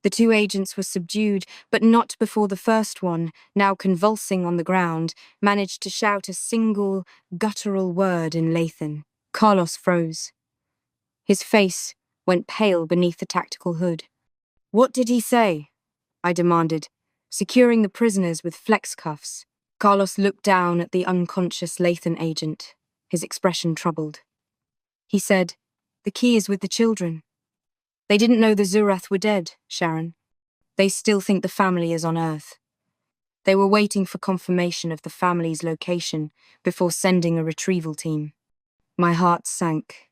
The 2 agents were subdued, but not before the first one, now convulsing on the ground, managed to shout a single, guttural word in Lathan. Carlos froze. His face went pale beneath the tactical hood. "What did he say?" I demanded, securing the prisoners with flex cuffs. Carlos looked down at the unconscious Lathan agent, his expression troubled. He said, "The key is with the children. They didn't know the Zurath were dead, Sharon. They still think the family is on Earth. They were waiting for confirmation of the family's location before sending a retrieval team." My heart sank.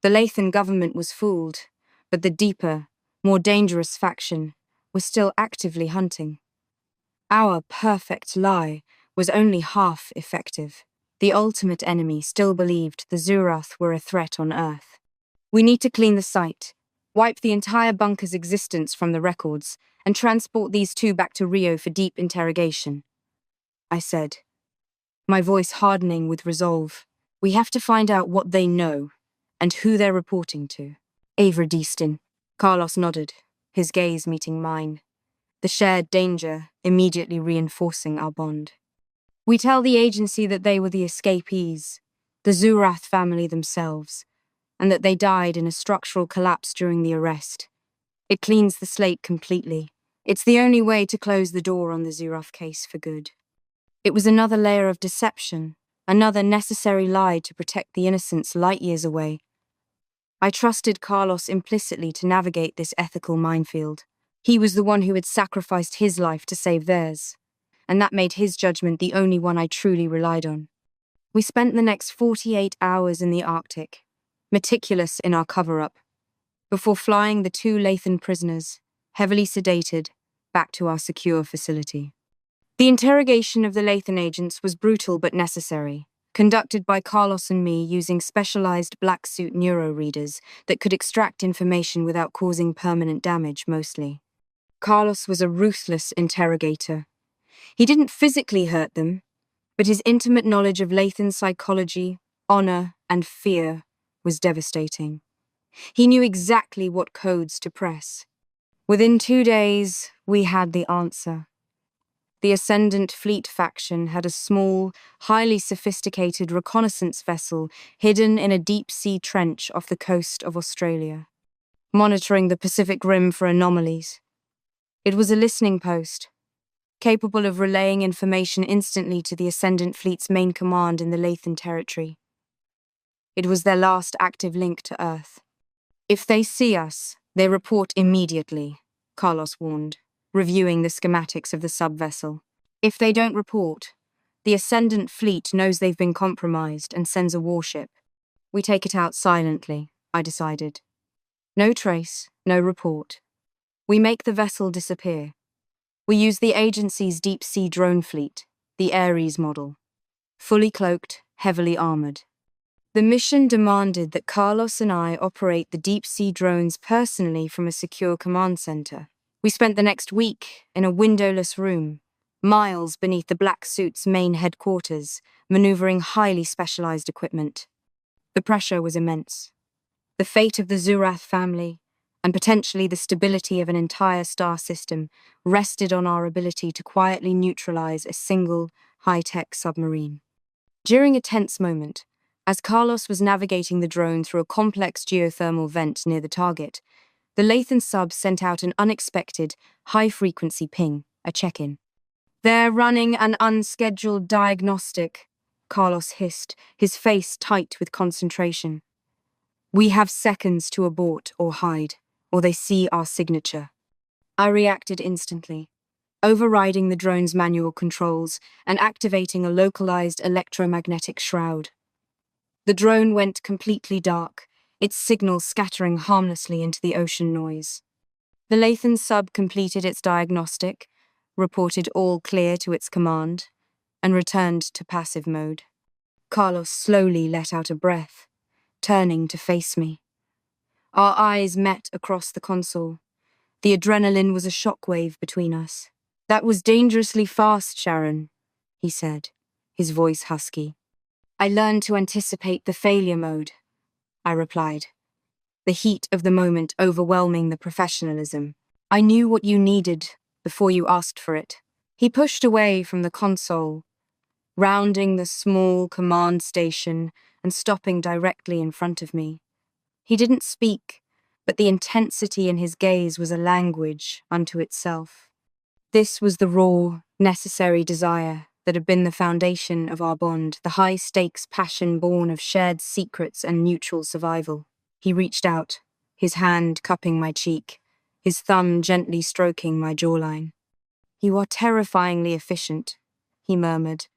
The Lathan government was fooled, but the deeper, more dangerous faction was still actively hunting. Our perfect lie was only half effective. The ultimate enemy still believed the Zurath were a threat on Earth. "We need to clean the site, wipe the entire bunker's existence from the records, and transport these 2 back to Rio for deep interrogation," I said, my voice hardening with resolve. "We have to find out what they know, and who they're reporting to." "Avra Deaston." Carlos nodded, his gaze meeting mine, the shared danger immediately reinforcing our bond. "We tell the agency that they were the escapees, the Zurath family themselves, and that they died in a structural collapse during the arrest. It cleans the slate completely. It's the only way to close the door on the Zurath case for good." It was another layer of deception, another necessary lie to protect the innocents light years away. I trusted Carlos implicitly to navigate this ethical minefield. He was the one who had sacrificed his life to save theirs, and that made his judgment the only one I truly relied on. We spent the next 48 hours in the Arctic, meticulous in our cover-up, before flying the 2 Lathan prisoners, heavily sedated, back to our secure facility. The interrogation of the Lathan agents was brutal but necessary, conducted by Carlos and me using specialized black suit neuroreaders that could extract information without causing permanent damage, mostly. Carlos was a ruthless interrogator. He didn't physically hurt them, but his intimate knowledge of Lathan psychology, honor, and fear was devastating. He knew exactly what codes to press. Within 2 days, we had the answer. The Ascendant Fleet faction had a small, highly sophisticated reconnaissance vessel hidden in a deep-sea trench off the coast of Australia, monitoring the Pacific Rim for anomalies. It was a listening post, capable of relaying information instantly to the Ascendant Fleet's main command in the Lathan territory. It was their last active link to Earth. "If they see us, they report immediately," Carlos warned, reviewing the schematics of the sub-vessel. If they don't report, the Ascendant fleet knows they've been compromised and sends a warship. We take it out silently, I decided. No trace, no report. We make the vessel disappear. We use the agency's deep-sea drone fleet, the Ares model. Fully cloaked, heavily armored. The mission demanded that Carlos and I operate the deep-sea drones personally from a secure command center. We spent the next week in a windowless room, miles beneath the Black Suit's main headquarters, maneuvering highly specialized equipment. The pressure was immense. The fate of the Zurath family, and potentially the stability of an entire star system, rested on our ability to quietly neutralize a single, high-tech submarine. During a tense moment, as Carlos was navigating the drone through a complex geothermal vent near the target, the Lathan sub sent out an unexpected, high-frequency ping, a check-in. "They're running an unscheduled diagnostic," Carlos hissed, his face tight with concentration. "We have seconds to abort or hide, or they see our signature." I reacted instantly, overriding the drone's manual controls and activating a localized electromagnetic shroud. The drone went completely dark, its signal scattering harmlessly into the ocean noise. The Lathan sub completed its diagnostic, reported all clear to its command, and returned to passive mode. Carlos slowly let out a breath, turning to face me. Our eyes met across the console. The adrenaline was a shockwave between us. "That was dangerously fast, Sharon," he said, his voice husky. "I learned to anticipate the failure mode," I replied, the heat of the moment overwhelming the professionalism. "I knew what you needed before you asked for it." He pushed away from the console, rounding the small command station and stopping directly in front of me. He didn't speak, but the intensity in his gaze was a language unto itself. This was the raw, necessary desire that had been the foundation of our bond, the high-stakes passion born of shared secrets and mutual survival. He reached out, his hand cupping my cheek, his thumb gently stroking my jawline. "You are terrifyingly efficient," he murmured,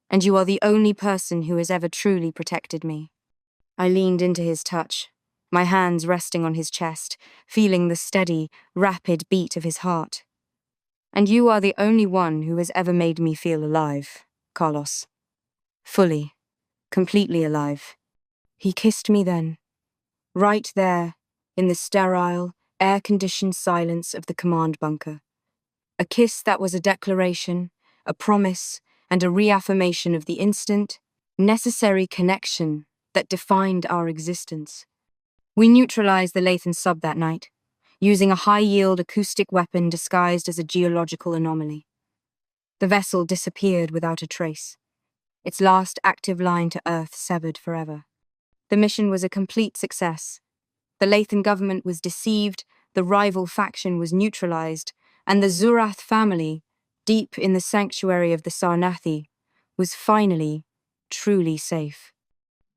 "and you are the only person who has ever truly protected me." I leaned into his touch, my hands resting on his chest, feeling the steady, rapid beat of his heart. "And you are the only one who has ever made me feel alive, Carlos. Fully, completely alive." He kissed me then, right there, in the sterile, air-conditioned silence of the command bunker. A kiss that was a declaration, a promise, and a reaffirmation of the instant, necessary connection that defined our existence. We neutralized the Lathan sub that night, using a high-yield acoustic weapon disguised as a geological anomaly. The vessel disappeared without a trace, its last active line to Earth severed forever. The mission was a complete success. The Lathan government was deceived, the rival faction was neutralized, and the Zurath family, deep in the sanctuary of the Sarnathi, was finally, truly safe.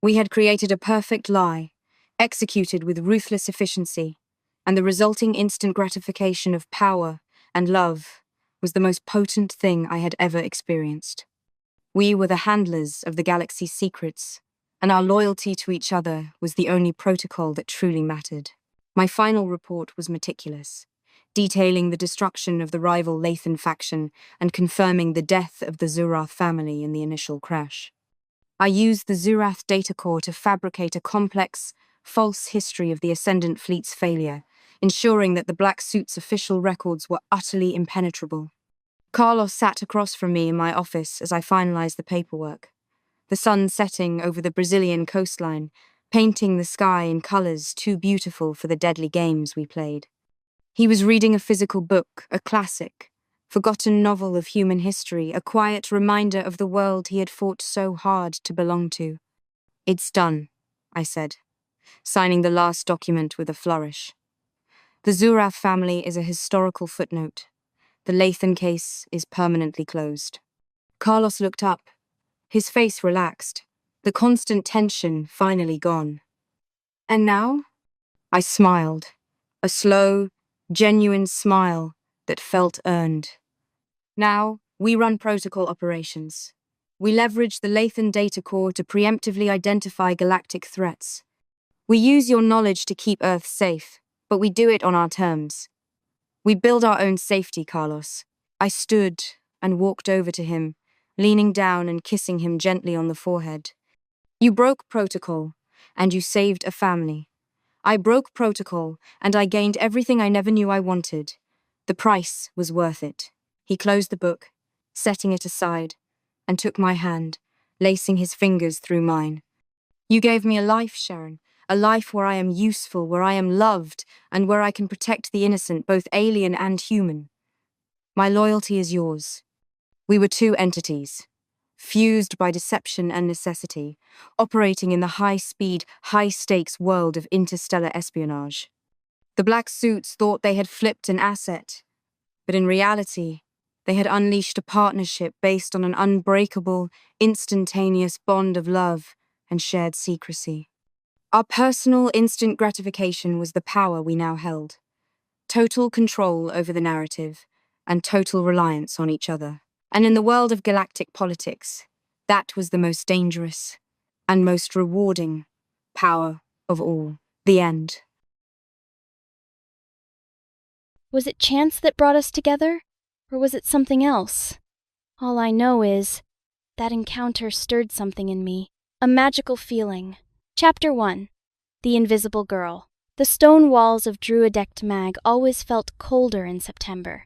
We had created a perfect lie, executed with ruthless efficiency, and the resulting instant gratification of power and love was the most potent thing I had ever experienced. We were the handlers of the galaxy's secrets, and our loyalty to each other was the only protocol that truly mattered. My final report was meticulous, detailing the destruction of the rival Lathan faction and confirming the death of the Zurath family in the initial crash. I used the Zurath data core to fabricate a complex, false history of the Ascendant fleet's failure, ensuring that the Black Suit's official records were utterly impenetrable. Carlos sat across from me in my office as I finalized the paperwork, the sun setting over the Brazilian coastline, painting the sky in colors too beautiful for the deadly games we played. He was reading a physical book, a classic, forgotten novel of human history, a quiet reminder of the world he had fought so hard to belong to. "It's done," I said, signing the last document with a flourish. "The Zurath family is a historical footnote. The Lathan case is permanently closed." Carlos looked up, his face relaxed, the constant tension finally gone. "And now?" I smiled, a slow, genuine smile that felt earned. Now, we run protocol operations. We leverage the Lathan data core to preemptively identify galactic threats. We use your knowledge to keep Earth safe, but we do it on our terms. We build our own safety, Carlos. I stood and walked over to him, leaning down and kissing him gently on the forehead. You broke protocol, and you saved a family. I broke protocol, and I gained everything I never knew I wanted. The price was worth it. He closed the book, setting it aside, and took my hand, lacing his fingers through mine. You gave me a life, Sharon, a life where I am useful, where I am loved, and where I can protect the innocent, both alien and human. My loyalty is yours. We were two entities, fused by deception and necessity, operating in the high-speed, high-stakes world of interstellar espionage. The black suits thought they had flipped an asset, but in reality, they had unleashed a partnership based on an unbreakable, instantaneous bond of love and shared secrecy. Our personal instant gratification was the power we now held. Total control over the narrative, and total reliance on each other. And in the world of galactic politics, that was the most dangerous and most rewarding power of all. The end. Was it chance that brought us together? Or was it something else? All I know is that encounter stirred something in me. A magical feeling. Chapter 1. The Invisible Girl. The stone walls of Druidect Mag always felt colder in September.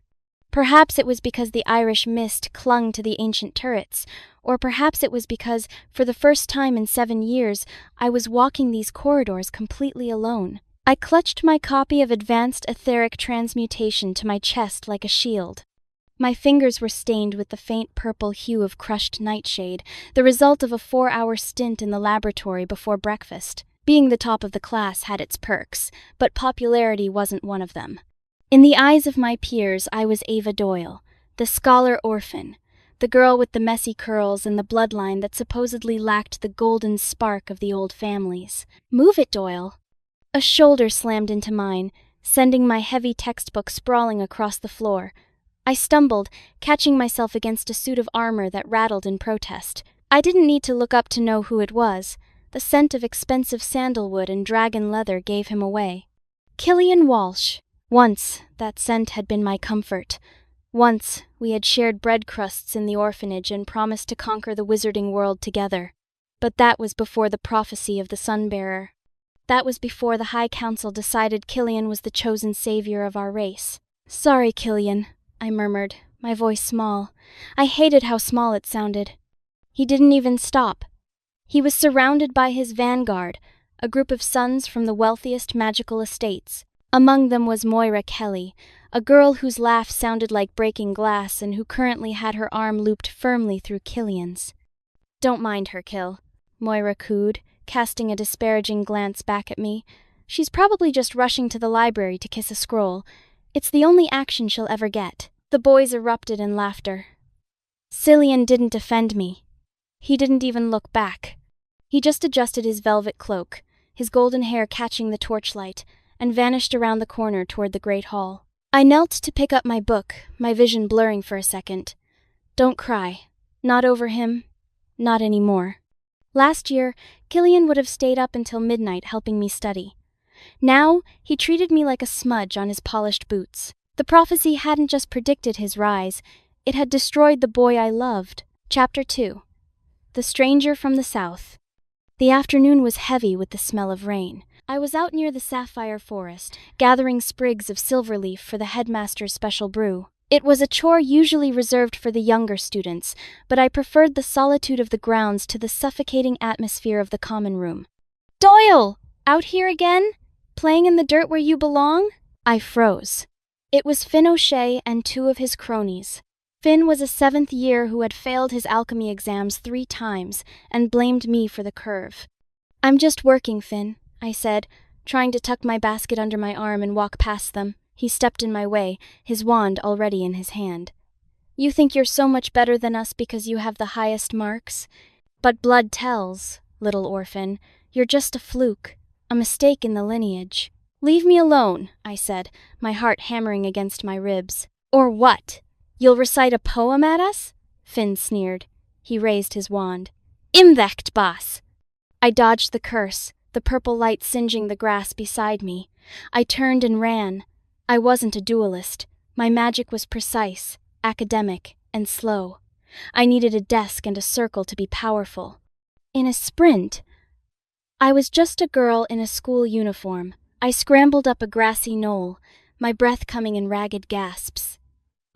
Perhaps it was because the Irish mist clung to the ancient turrets, or perhaps it was because, for the first time in 7 years, I was walking these corridors completely alone. I clutched my copy of Advanced Etheric Transmutation to my chest like a shield. My fingers were stained with the faint purple hue of crushed nightshade, the result of a 4-hour stint in the laboratory before breakfast. Being the top of the class had its perks, but popularity wasn't one of them. In the eyes of my peers, I was Ava Doyle, the scholar orphan, the girl with the messy curls and the bloodline that supposedly lacked the golden spark of the old families. Move it, Doyle. A shoulder slammed into mine, sending my heavy textbook sprawling across the floor. I stumbled, catching myself against a suit of armor that rattled in protest. I didn't need to look up to know who it was. The scent of expensive sandalwood and dragon leather gave him away. Killian Walsh. Once, that scent had been my comfort. Once, we had shared bread crusts in the orphanage and promised to conquer the wizarding world together. But that was before the prophecy of the Sunbearer. That was before the High Council decided Killian was the chosen savior of our race. Sorry, Killian, I murmured, my voice small. I hated how small it sounded. He didn't even stop. He was surrounded by his vanguard, a group of sons from the wealthiest magical estates. Among them was Moira Kelly, a girl whose laugh sounded like breaking glass and who currently had her arm looped firmly through Killian's. Don't mind her, Kill, Moira cooed, casting a disparaging glance back at me. She's probably just rushing to the library to kiss a scroll. It's the only action she'll ever get. The boys erupted in laughter. Cillian didn't defend me. He didn't even look back. He just adjusted his velvet cloak, his golden hair catching the torchlight, and vanished around the corner toward the great hall. I knelt to pick up my book, my vision blurring for a second. Don't cry. Not over him. Not anymore. Last year, Killian would have stayed up until midnight helping me study. Now, he treated me like a smudge on his polished boots. The prophecy hadn't just predicted his rise, it had destroyed the boy I loved. Chapter 2. The Stranger from the South. The afternoon was heavy with the smell of rain. I was out near the sapphire forest, gathering sprigs of silverleaf for the headmaster's special brew. It was a chore usually reserved for the younger students, but I preferred the solitude of the grounds to the suffocating atmosphere of the common room. Doyle! Out here again? Playing in the dirt where you belong? I froze. It was Finn O'Shea and 2 of his cronies. Finn was a 7th year who had failed his alchemy exams 3 times and blamed me for the curve. I'm just working, Finn, I said, trying to tuck my basket under my arm and walk past them. He stepped in my way, his wand already in his hand. You think you're so much better than us because you have the highest marks? But blood tells, little orphan. You're just a fluke, a mistake in the lineage. Leave me alone, I said, my heart hammering against my ribs. Or what? You'll recite a poem at us? Finn sneered. He raised his wand. Imvecht, boss! I dodged the curse, the purple light singeing the grass beside me. I turned and ran. I wasn't a duelist. My magic was precise, academic, and slow. I needed a desk and a circle to be powerful. In a sprint, I was just a girl in a school uniform. I scrambled up a grassy knoll, my breath coming in ragged gasps.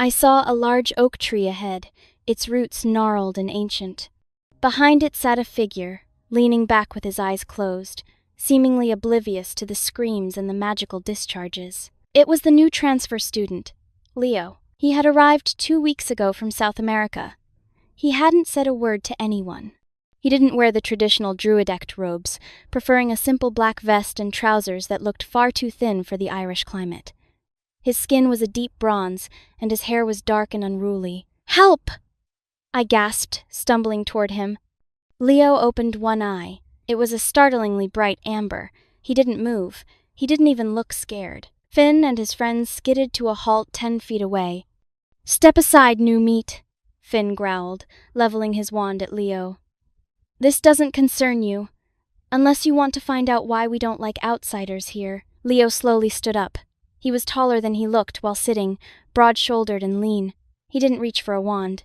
I saw a large oak tree ahead, its roots gnarled and ancient. Behind it sat a figure, leaning back with his eyes closed, seemingly oblivious to the screams and the magical discharges. It was the new transfer student, Leo. He had arrived 2 weeks ago from South America. He hadn't said a word to anyone. He didn't wear the traditional druidect robes, preferring a simple black vest and trousers that looked far too thin for the Irish climate. His skin was a deep bronze, and his hair was dark and unruly. "Help!" I gasped, stumbling toward him. Leo opened one eye. It was a startlingly bright amber. He didn't move. He didn't even look scared. Finn and his friends skidded to a halt 10 feet away. "Step aside, new meat," Finn growled, leveling his wand at Leo. "This doesn't concern you. Unless you want to find out why we don't like outsiders here." Leo slowly stood up. He was taller than he looked while sitting, broad-shouldered and lean. He didn't reach for a wand.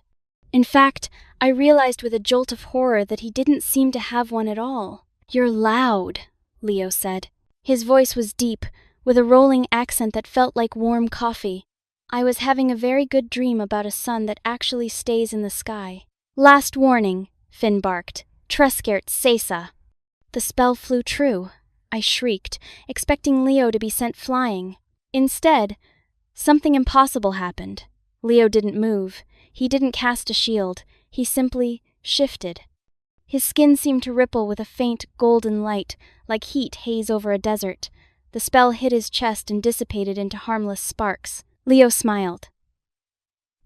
In fact, I realized with a jolt of horror that he didn't seem to have one at all. "You're loud," Leo said. His voice was deep, with a rolling accent that felt like warm coffee. I was having a very good dream about a sun that actually stays in the sky. "Last warning," Finn barked. "Treskert Sesa." The spell flew true. I shrieked, expecting Leo to be sent flying. Instead, something impossible happened. Leo didn't move. He didn't cast a shield. He simply shifted. His skin seemed to ripple with a faint golden light, like heat haze over a desert. The spell hit his chest and dissipated into harmless sparks. Leo smiled.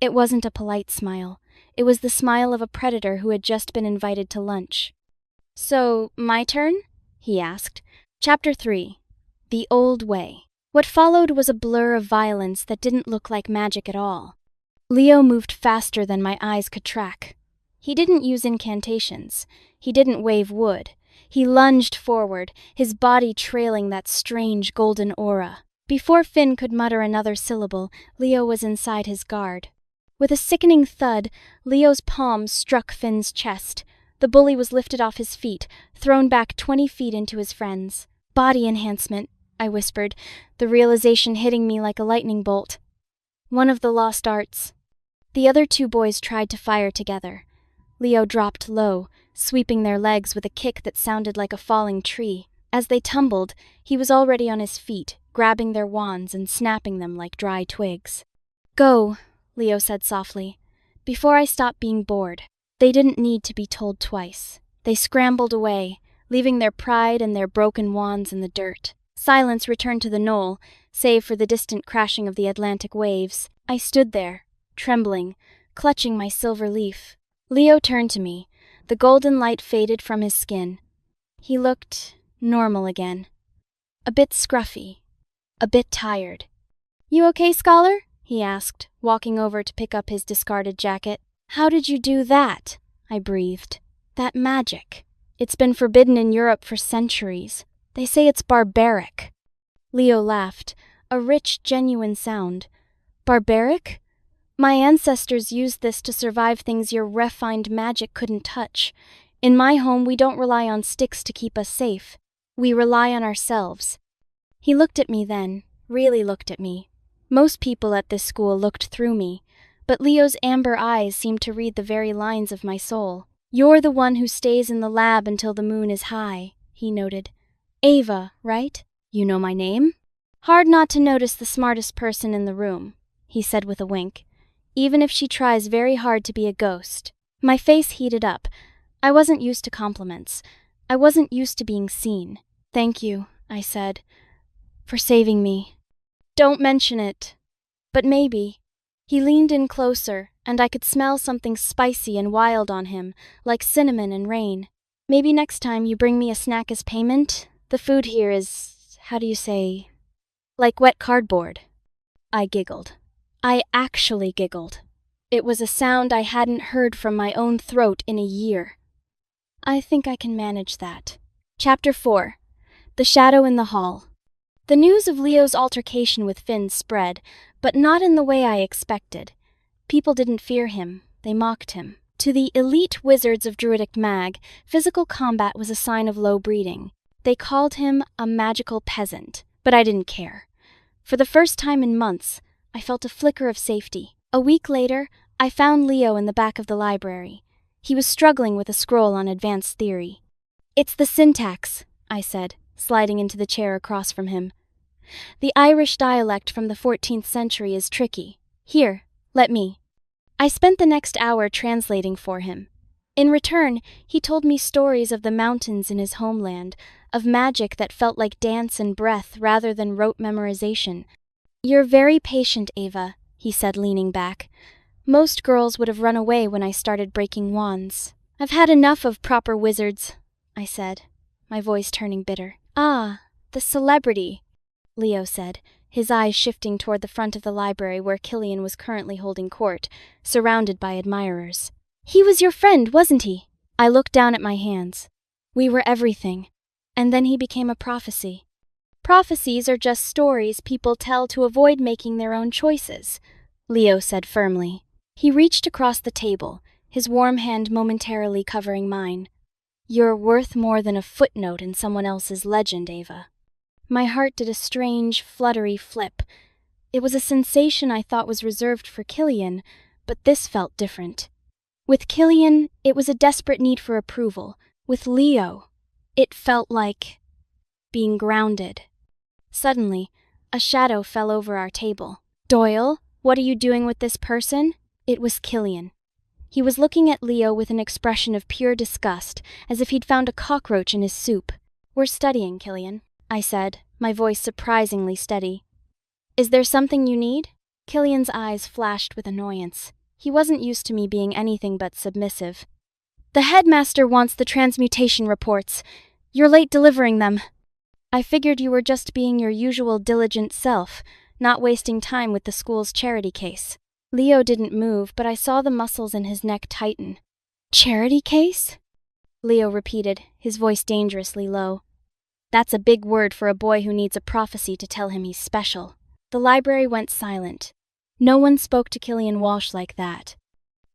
It wasn't a polite smile. It was the smile of a predator who had just been invited to lunch. "So, my turn?" he asked. Chapter 3. The Old Way. What followed was a blur of violence that didn't look like magic at all. Leo moved faster than my eyes could track. He didn't use incantations. He didn't wave wood. He lunged forward, his body trailing that strange golden aura. Before Finn could mutter another syllable, Leo was inside his guard. With a sickening thud, Leo's palm struck Finn's chest. The bully was lifted off his feet, thrown back 20 feet into his friends. "Body enhancement," I whispered, the realization hitting me like a lightning bolt. "One of the lost arts." The other 2 boys tried to fire together. Leo dropped low, sweeping their legs with a kick that sounded like a falling tree. As they tumbled, he was already on his feet, grabbing their wands and snapping them like dry twigs. "Go," Leo said softly, "before I stop being bored." They didn't need to be told twice. They scrambled away, leaving their pride and their broken wands in the dirt. Silence returned to the knoll, save for the distant crashing of the Atlantic waves. I stood there, trembling, clutching my silver leaf. Leo turned to me. The golden light faded from his skin. He looked normal again. A bit scruffy. A bit tired. "You okay, Scholar?" he asked, walking over to pick up his discarded jacket. "How did you do that?" I breathed. "That magic. It's been forbidden in Europe for centuries. They say it's barbaric." Leo laughed, a rich, genuine sound. "Barbaric? My ancestors used this to survive things your refined magic couldn't touch. In my home, we don't rely on sticks to keep us safe. We rely on ourselves." He looked at me then, really looked at me. Most people at this school looked through me, but Leo's amber eyes seemed to read the very lines of my soul. "You're the one who stays in the lab until the moon is high," he noted. "Ava, right? You know my name?" "Hard not to notice the smartest person in the room," he said with a wink, "even if she tries very hard to be a ghost." My face heated up. I wasn't used to compliments. I wasn't used to being seen. "Thank you," I said, "for saving me." "Don't mention it. But maybe." He leaned in closer, and I could smell something spicy and wild on him, like cinnamon and rain. "Maybe next time you bring me a snack as payment? The food here is, how do you say, like wet cardboard." I giggled. I actually giggled. It was a sound I hadn't heard from my own throat in a year. I think I can manage that. Chapter 4. The Shadow in the Hall. The news of Leo's altercation with Finn spread, but not in the way I expected. People didn't fear him, they mocked him. To the elite wizards of Druidic Mag, physical combat was a sign of low breeding. They called him a magical peasant, but I didn't care. For the first time in months, I felt a flicker of safety. A week later, I found Leo in the back of the library. He was struggling with a scroll on advanced theory. "It's the syntax," I said, sliding into the chair across from him. "The Irish dialect from the 14th century is tricky. Here, let me." I spent the next hour translating for him. In return, he told me stories of the mountains in his homeland, of magic that felt like dance and breath rather than rote memorization. "You're very patient, Ava," he said, leaning back. "Most girls would have run away when I started breaking wands." "I've had enough of proper wizards," I said, my voice turning bitter. "Ah, the celebrity," Leo said, his eyes shifting toward the front of the library where Killian was currently holding court, surrounded by admirers. "He was your friend, wasn't he?" I looked down at my hands. "We were everything. And then he became a prophecy." "Prophecies are just stories people tell to avoid making their own choices," Leo said firmly. He reached across the table, his warm hand momentarily covering mine. "You're worth more than a footnote in someone else's legend, Ava." My heart did a strange, fluttery flip. It was a sensation I thought was reserved for Killian, but this felt different. With Killian, it was a desperate need for approval. With Leo, it felt like being grounded. Suddenly, a shadow fell over our table. "Doyle, what are you doing with this person?" It was Killian. He was looking at Leo with an expression of pure disgust, as if he'd found a cockroach in his soup. "We're studying, Killian," I said, my voice surprisingly steady. "Is there something you need?" Killian's eyes flashed with annoyance. He wasn't used to me being anything but submissive. "The headmaster wants the transmutation reports. You're late delivering them." "I figured you were just being your usual diligent self, not wasting time with the school's charity case." Leo didn't move, but I saw the muscles in his neck tighten. "Charity case?" Leo repeated, his voice dangerously low. "That's a big word for a boy who needs a prophecy to tell him he's special." The library went silent. No one spoke to Killian Walsh like that.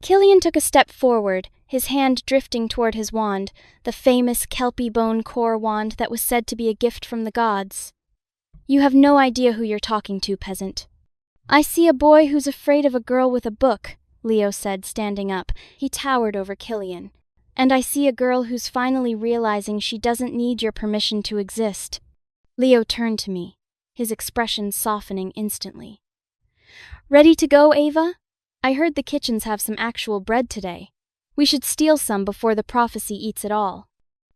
Killian took a step forward, his hand drifting toward his wand, the famous Kelpie bone core wand that was said to be a gift from the gods. "You have no idea who you're talking to, peasant." "I see a boy who's afraid of a girl with a book," Leo said, standing up. He towered over Killian. "And I see a girl who's finally realizing she doesn't need your permission to exist." Leo turned to me, his expression softening instantly. "Ready to go, Ava? I heard the kitchens have some actual bread today. We should steal some before the prophecy eats it all."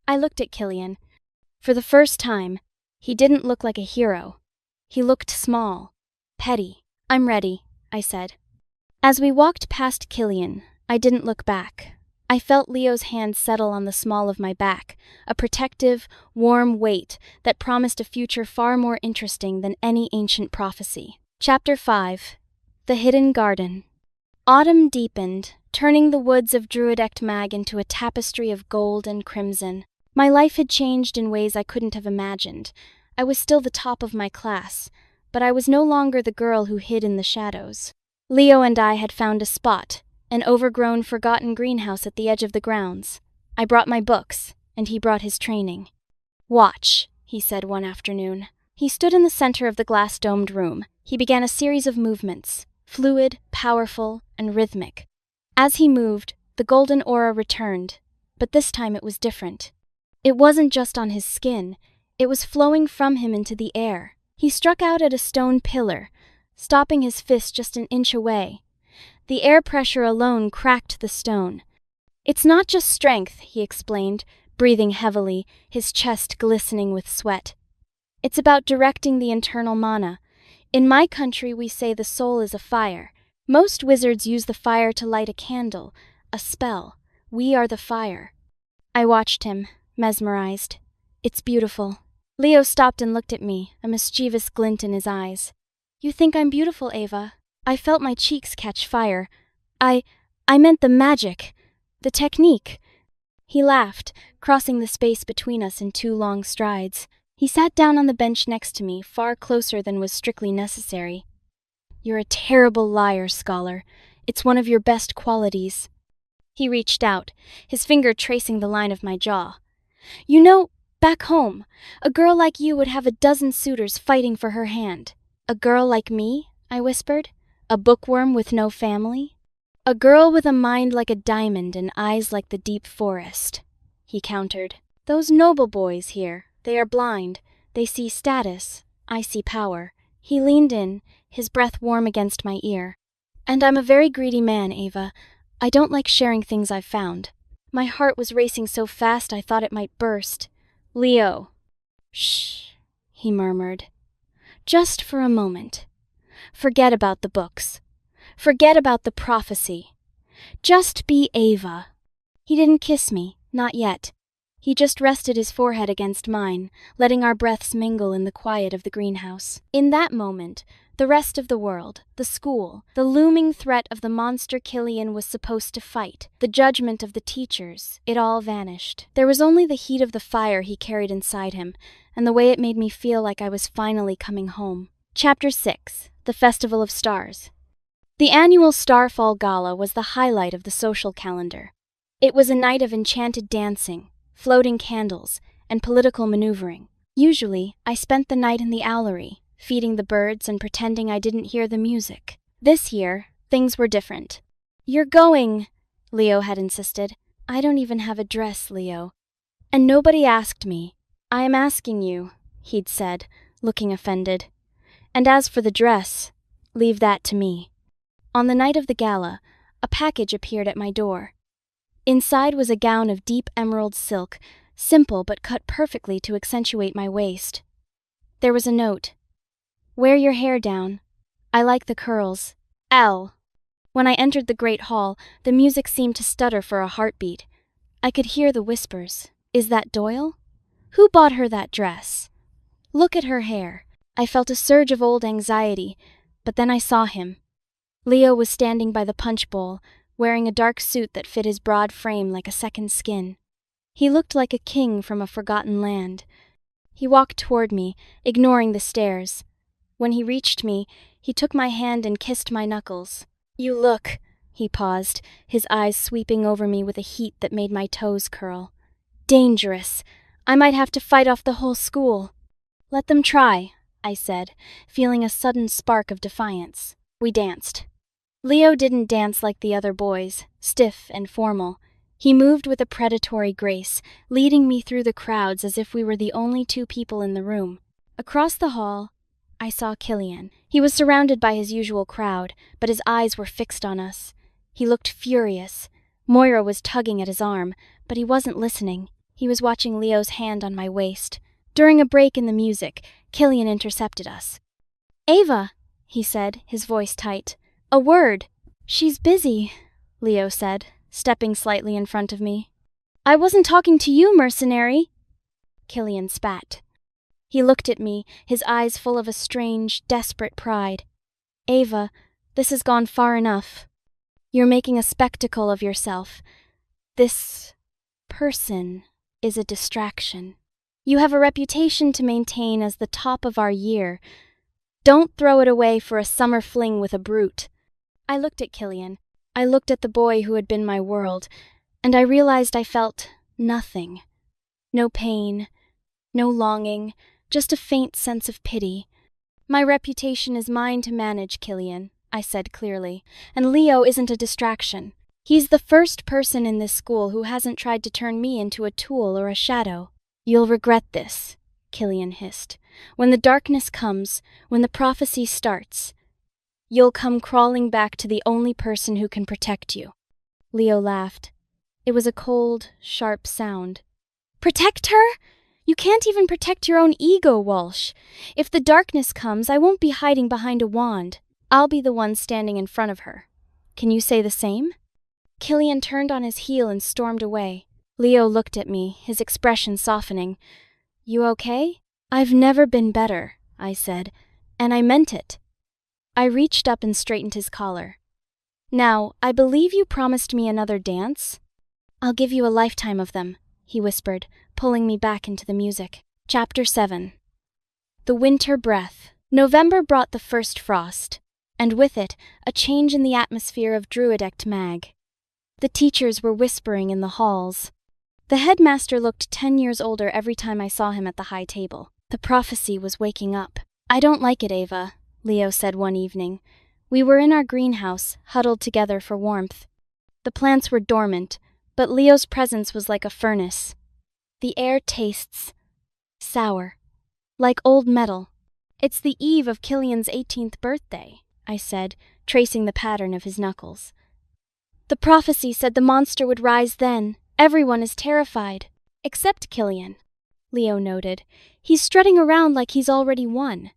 I looked at Killian. For the first time, he didn't look like a hero. He looked small, petty. "I'm ready," I said. As we walked past Killian, I didn't look back. I felt Leo's hand settle on the small of my back, a protective, warm weight that promised a future far more interesting than any ancient prophecy. Chapter 5. The Hidden Garden. Autumn deepened, turning the woods of Druidic Mag into a tapestry of gold and crimson. My life had changed in ways I couldn't have imagined. I was still the top of my class, but I was no longer the girl who hid in the shadows. Leo and I had found a spot, an overgrown, forgotten greenhouse at the edge of the grounds. I brought my books, and he brought his training. "Watch," he said one afternoon. He stood in the center of the glass-domed room. He began a series of movements, fluid, powerful, and rhythmic. As he moved, the golden aura returned, but this time it was different. It wasn't just on his skin, it was flowing from him into the air. He struck out at a stone pillar, stopping his fist just an inch away. The air pressure alone cracked the stone. "It's not just strength," he explained, breathing heavily, his chest glistening with sweat. "It's about directing the internal mana. In my country, we say the soul is a fire. Most wizards use the fire to light a candle, a spell. We are the fire." I watched him, mesmerized. "It's beautiful." Leo stopped and looked at me, a mischievous glint in his eyes. "You think I'm beautiful, Ava?" I felt my cheeks catch fire. I meant the magic. The technique. He laughed, crossing the space between us in 2 long strides. He sat down on the bench next to me, far closer than was strictly necessary. You're a terrible liar, scholar. It's one of your best qualities. He reached out, his finger tracing the line of my jaw. You know, back home, a girl like you would have a dozen suitors fighting for her hand. A girl like me, I whispered. A bookworm with no family. A girl with a mind like a diamond and eyes like the deep forest, he countered. Those noble boys here, they are blind. They see status. I see power. He leaned in, his breath warm against my ear. And I'm a very greedy man, Ava. I don't like sharing things I've found. My heart was racing so fast I thought it might burst. Leo. Shh, he murmured. Just for a moment. Forget about the books. Forget about the prophecy. Just be Ava. He didn't kiss me, not yet. He just rested his forehead against mine, letting our breaths mingle in the quiet of the greenhouse. In that moment, the rest of the world, the school, the looming threat of the monster Killian was supposed to fight, the judgment of the teachers, it all vanished. There was only the heat of the fire he carried inside him, and the way it made me feel like I was finally coming home. Chapter 6. The Festival of Stars. The annual Starfall Gala was the highlight of the social calendar. It was a night of enchanted dancing, floating candles, and political maneuvering. Usually, I spent the night in the owlery, feeding the birds and pretending I didn't hear the music. This year, things were different. You're going, Leo had insisted. I don't even have a dress, Leo. And nobody asked me. I am asking you, he'd said, looking offended. And as for the dress, leave that to me. On the night of the gala, a package appeared at my door. Inside was a gown of deep emerald silk, simple but cut perfectly to accentuate my waist. There was a note. Wear your hair down. I like the curls. L. When I entered the great hall, the music seemed to stutter for a heartbeat. I could hear the whispers. Is that Doyle? Who bought her that dress? Look at her hair. I felt a surge of old anxiety, but then I saw him. Leo was standing by the punch bowl, wearing a dark suit that fit his broad frame like a second skin. He looked like a king from a forgotten land. He walked toward me, ignoring the stares. When he reached me, he took my hand and kissed my knuckles. You look, he paused, his eyes sweeping over me with a heat that made my toes curl. Dangerous. I might have to fight off the whole school. Let them try, I said, feeling a sudden spark of defiance. We danced. Leo didn't dance like the other boys, stiff and formal. He moved with a predatory grace, leading me through the crowds as if we were the only 2 people in the room. Across the hall, I saw Killian. He was surrounded by his usual crowd, but his eyes were fixed on us. He looked furious. Moira was tugging at his arm, but he wasn't listening. He was watching Leo's hand on my waist. During a break in the music, Killian intercepted us. Ava, he said, his voice tight. A word. She's busy, Leo said, stepping slightly in front of me. I wasn't talking to you, mercenary. Killian spat. He looked at me, his eyes full of a strange, desperate pride. Ava, this has gone far enough. You're making a spectacle of yourself. This person is a distraction. You have a reputation to maintain as the top of our year. Don't throw it away for a summer fling with a brute. I looked at Killian. I looked at the boy who had been my world, and I realized I felt nothing. No pain, no longing, just a faint sense of pity. My reputation is mine to manage, Killian, I said clearly, and Leo isn't a distraction. He's the first person in this school who hasn't tried to turn me into a tool or a shadow. You'll regret this, Killian hissed. When the darkness comes, when the prophecy starts, you'll come crawling back to the only person who can protect you. Leo laughed. It was a cold, sharp sound. Protect her? You can't even protect your own ego, Walsh. If the darkness comes, I won't be hiding behind a wand. I'll be the one standing in front of her. Can you say the same? Killian turned on his heel and stormed away. Leo looked at me, his expression softening. You okay? I've never been better, I said, and I meant it. I reached up and straightened his collar. Now, I believe you promised me another dance? I'll give you a lifetime of them, he whispered, pulling me back into the music. Chapter 7. The Winter Breath. November brought the first frost, and with it, a change in the atmosphere of Druidect Mag. The teachers were whispering in the halls. The headmaster looked 10 years older every time I saw him at the high table. The prophecy was waking up. I don't like it, Ava, Leo said one evening. We were in our greenhouse, huddled together for warmth. The plants were dormant, but Leo's presence was like a furnace. The air tastes sour, like old metal. It's the eve of Killian's 18th birthday, I said, tracing the pattern of his knuckles. The prophecy said the monster would rise then. Everyone is terrified, except Killian, Leo noted. He's strutting around like he's already won.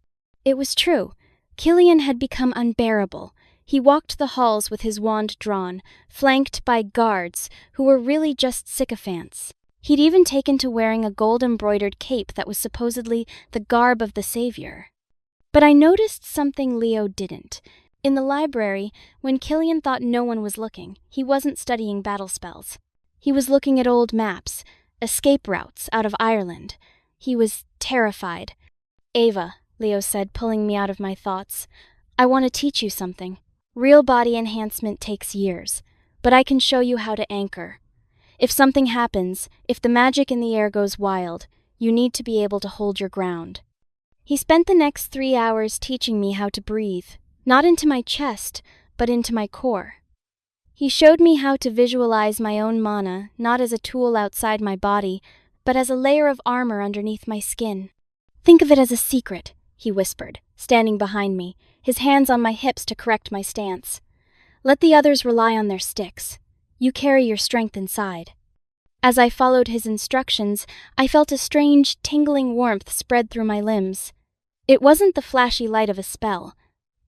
It was true. Killian had become unbearable. He walked the halls with his wand drawn, flanked by guards who were really just sycophants. He'd even taken to wearing a gold-embroidered cape that was supposedly the garb of the savior. But I noticed something Leo didn't. In the library, when Killian thought no one was looking, he wasn't studying battle spells. He was looking at old maps, escape routes out of Ireland. He was terrified. Ava, Leo said, pulling me out of my thoughts, I want to teach you something. Real body enhancement takes years, but I can show you how to anchor. If something happens, if the magic in the air goes wild, you need to be able to hold your ground. He spent the next 3 hours teaching me how to breathe, not into my chest, but into my core. He showed me how to visualize my own mana, not as a tool outside my body, but as a layer of armor underneath my skin. Think of it as a secret, he whispered, standing behind me, his hands on my hips to correct my stance. Let the others rely on their sticks. You carry your strength inside. As I followed his instructions, I felt a strange, tingling warmth spread through my limbs. It wasn't the flashy light of a spell.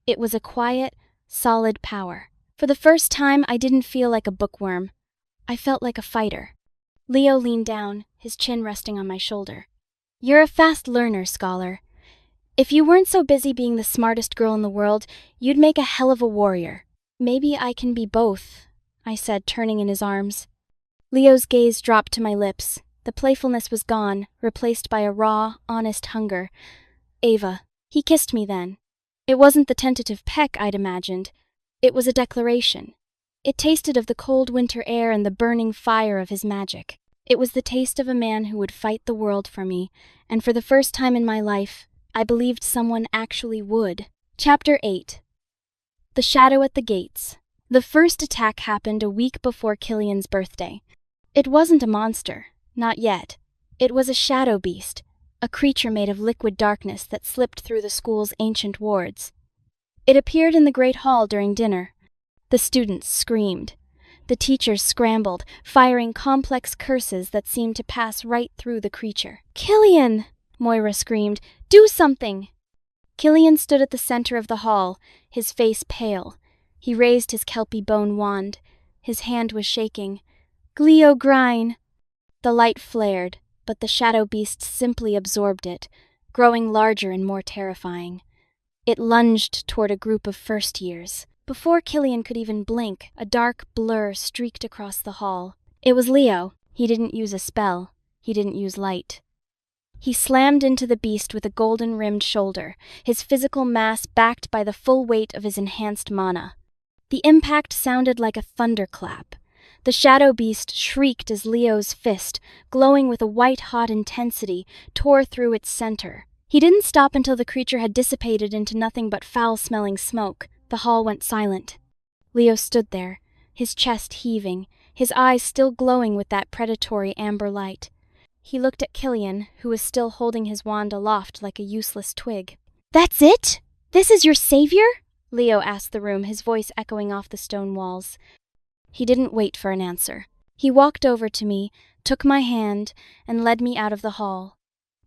It was a quiet, solid power. For the first time, I didn't feel like a bookworm. I felt like a fighter. Leo leaned down, his chin resting on my shoulder. You're a fast learner, scholar. If you weren't so busy being the smartest girl in the world, you'd make a hell of a warrior. Maybe I can be both, I said, turning in his arms. Leo's gaze dropped to my lips. The playfulness was gone, replaced by a raw, honest hunger. Ava. He kissed me then. It wasn't the tentative peck I'd imagined. It was a declaration. It tasted of the cold winter air and the burning fire of his magic. It was the taste of a man who would fight the world for me, and for the first time in my life, I believed someone actually would. Chapter 8. The Shadow at the Gates. The first attack happened a week before Killian's birthday. It wasn't a monster, not yet. It was a shadow beast, a creature made of liquid darkness that slipped through the school's ancient wards. It appeared in the Great Hall during dinner. The students screamed. The teachers scrambled, firing complex curses that seemed to pass right through the creature. Killian! Moira screamed. Do something! Killian stood at the center of the hall, his face pale. He raised his kelpie bone wand. His hand was shaking. Glio Grine! The light flared, but the shadow beast simply absorbed it, growing larger and more terrifying. It lunged toward a group of first years. Before Killian could even blink, a dark blur streaked across the hall. It was Leo. He didn't use a spell. He didn't use light. He slammed into the beast with a golden-rimmed shoulder, his physical mass backed by the full weight of his enhanced mana. The impact sounded like a thunderclap. The shadow beast shrieked as Leo's fist, glowing with a white-hot intensity, tore through its center. He didn't stop until the creature had dissipated into nothing but foul-smelling smoke. The hall went silent. Leo stood there, his chest heaving, his eyes still glowing with that predatory amber light. He looked at Killian, who was still holding his wand aloft like a useless twig. That's it? This is your savior? Leo asked the room, his voice echoing off the stone walls. He didn't wait for an answer. He walked over to me, took my hand, and led me out of the hall.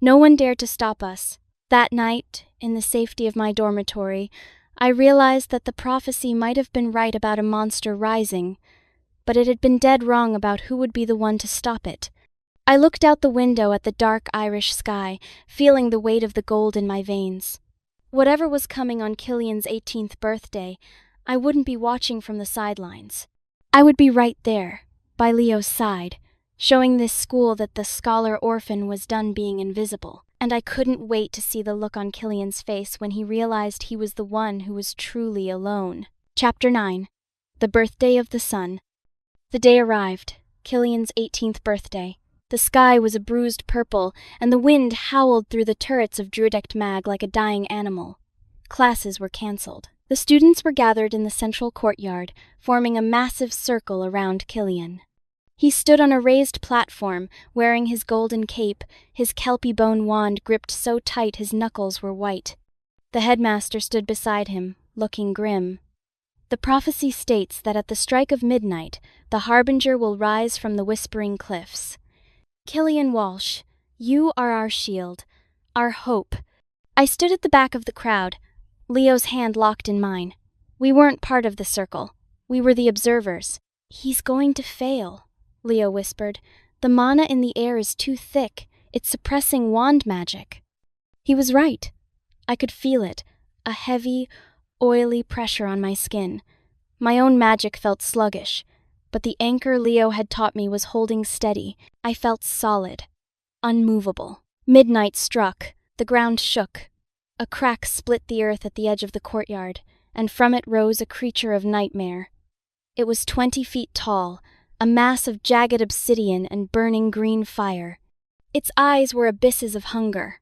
No one dared to stop us. That night, in the safety of my dormitory, I realized that the prophecy might have been right about a monster rising, but it had been dead wrong about who would be the one to stop it. I looked out the window at the dark Irish sky, feeling the weight of the gold in my veins. Whatever was coming on Killian's 18th birthday, I wouldn't be watching from the sidelines. I would be right there, by Leo's side, showing this school that the scholar orphan was done being invisible. And I couldn't wait to see the look on Killian's face when he realized he was the one who was truly alone. Chapter 9. The Birthday of the Sun. The day arrived, Killian's 18th birthday. The sky was a bruised purple, and the wind howled through the turrets of Druidect Mag like a dying animal. Classes were cancelled. The students were gathered in the central courtyard, forming a massive circle around Killian. He stood on a raised platform, wearing his golden cape, his kelpie bone wand gripped so tight his knuckles were white. The headmaster stood beside him, looking grim. The prophecy states that at the strike of midnight, the Harbinger will rise from the Whispering Cliffs. Killian Walsh, you are our shield, our hope. I stood at the back of the crowd, Leo's hand locked in mine. We weren't part of the circle. We were the observers. He's going to fail, Leo whispered. The mana in the air is too thick. It's suppressing wand magic. He was right. I could feel it, a heavy, oily pressure on my skin. My own magic felt sluggish, but the anchor Leo had taught me was holding steady. I felt solid, unmovable. Midnight struck. The ground shook. A crack split the earth at the edge of the courtyard, and from it rose a creature of nightmare. It was 20 feet tall, a mass of jagged obsidian and burning green fire. Its eyes were abysses of hunger.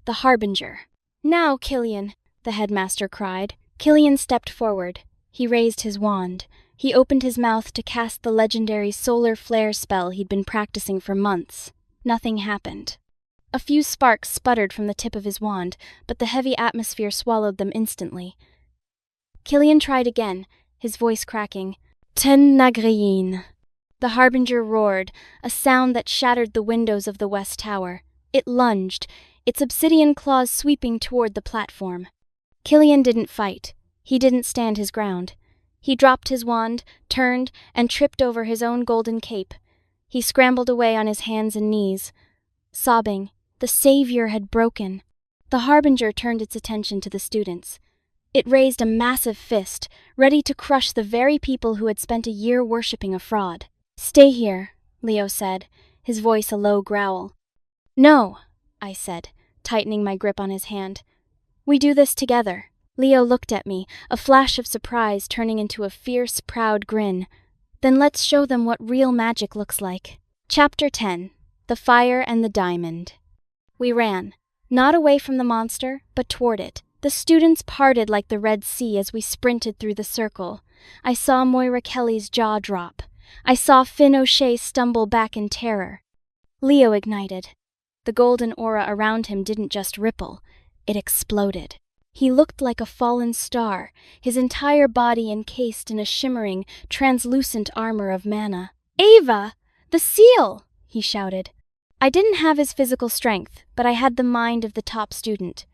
The Harbinger. Now, Killian, the headmaster cried. Killian stepped forward. He raised his wand. He opened his mouth to cast the legendary solar flare spell he'd been practicing for months. Nothing happened. A few sparks sputtered from the tip of his wand, but the heavy atmosphere swallowed them instantly. Killian tried again, his voice cracking. Ten Nagriin. The Harbinger roared, a sound that shattered the windows of the West Tower. It lunged, its obsidian claws sweeping toward the platform. Killian didn't fight. He didn't stand his ground. He dropped his wand, turned, and tripped over his own golden cape. He scrambled away on his hands and knees. Sobbing, the savior had broken. The Harbinger turned its attention to the students. It raised a massive fist, ready to crush the very people who had spent a year worshipping a fraud. Stay here, Leo said, his voice a low growl. No, I said, tightening my grip on his hand. We do this together. Leo looked at me, a flash of surprise turning into a fierce, proud grin. Then let's show them what real magic looks like. Chapter 10. The Fire and the Diamond. We ran, not away from the monster, but toward it. The students parted like the Red Sea as we sprinted through the circle. I saw Moira Kelly's jaw drop. I saw Finn O'Shea stumble back in terror. Leo ignited. The golden aura around him didn't just ripple, it exploded. He looked like a fallen star, his entire body encased in a shimmering, translucent armor of mana. Ava! The seal! He shouted. I didn't have his physical strength, but I had the mind of the top student.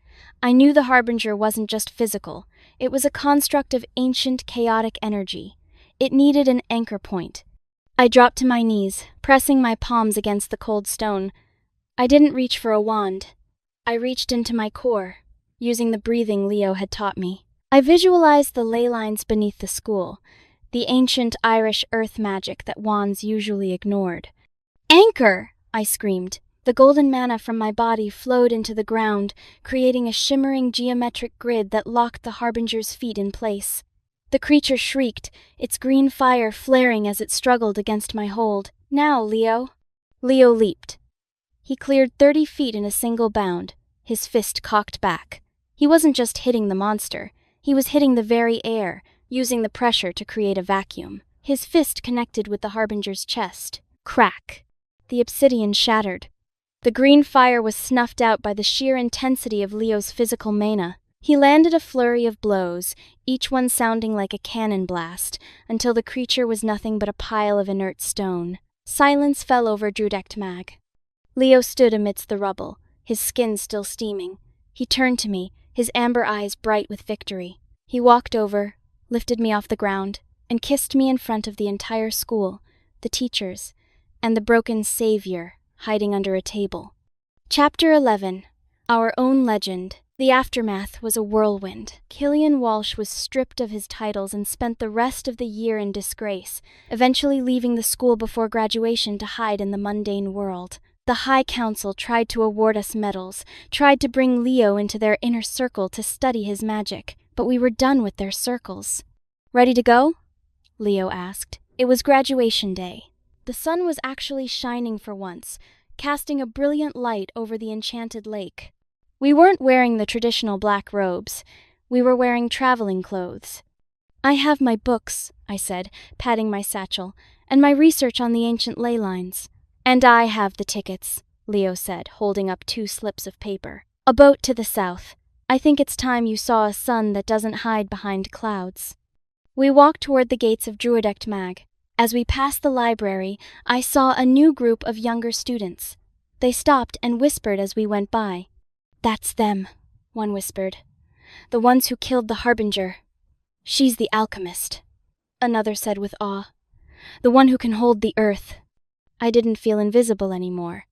I knew the Harbinger wasn't just physical. It was a construct of ancient, chaotic energy. It needed an anchor point. I dropped to my knees, pressing my palms against the cold stone. I didn't reach for a wand. I reached into my core, using the breathing Leo had taught me. I visualized the ley lines beneath the school, the ancient Irish earth magic that wands usually ignored. Anchor! I screamed. The golden mana from my body flowed into the ground, creating a shimmering geometric grid that locked the Harbinger's feet in place. The creature shrieked, its green fire flaring as it struggled against my hold. Now, Leo. Leo leaped. He cleared 30 feet in a single bound, his fist cocked back. He wasn't just hitting the monster, he was hitting the very air, using the pressure to create a vacuum. His fist connected with the Harbinger's chest. Crack! The obsidian shattered. The green fire was snuffed out by the sheer intensity of Leo's physical mana. He landed a flurry of blows, each one sounding like a cannon blast, until the creature was nothing but a pile of inert stone. Silence fell over Druidect Mag. Leo stood amidst the rubble, his skin still steaming. He turned to me, his amber eyes bright with victory. He walked over, lifted me off the ground, and kissed me in front of the entire school, the teachers, and the broken savior hiding under a table. Chapter 11. Our Own Legend. The aftermath was a whirlwind. Killian Walsh was stripped of his titles and spent the rest of the year in disgrace, eventually leaving the school before graduation to hide in the mundane world. The High Council tried to award us medals, tried to bring Leo into their inner circle to study his magic, but we were done with their circles. "Ready to go?" Leo asked. It was graduation day. The sun was actually shining for once, casting a brilliant light over the enchanted lake. We weren't wearing the traditional black robes. We were wearing traveling clothes. "I have my books," I said, patting my satchel, "and my research on the ancient ley lines." "And I have the tickets," Leo said, holding up 2 slips of paper. "A boat to the south. I think it's time you saw a sun that doesn't hide behind clouds." We walked toward the gates of Druidect Mag. As we passed the library, I saw a new group of younger students. They stopped and whispered as we went by. "That's them," one whispered. "The ones who killed the Harbinger." "She's the alchemist," another said with awe. "The one who can hold the earth." I didn't feel invisible anymore.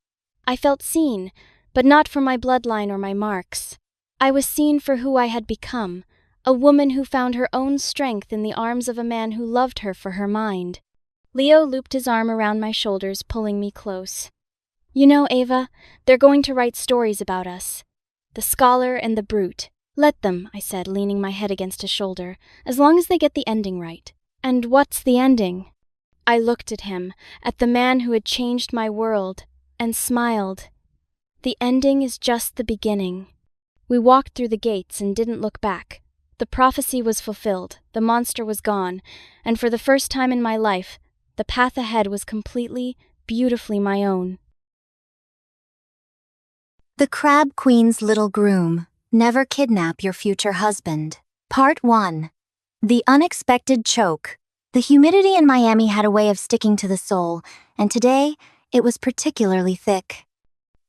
I felt seen, but not for my bloodline or my marks. I was seen for who I had become, a woman who found her own strength in the arms of a man who loved her for her mind. Leo looped his arm around my shoulders, pulling me close. "You know, Ava, they're going to write stories about us. The Scholar and the Brute. Let them," I said, leaning my head against his shoulder, "as long as they get the ending right." "And what's the ending?" I looked at him, at the man who had changed my world, and smiled. "The ending is just the beginning." We walked through the gates and didn't look back. The prophecy was fulfilled, the monster was gone, and for the first time in my life, the path ahead was completely, beautifully my own. The Crab Queen's Little Groom. Never Kidnap Your Future Husband. Part 1. The Unexpected Choke. The humidity in Miami had a way of sticking to the soul, and today it was particularly thick.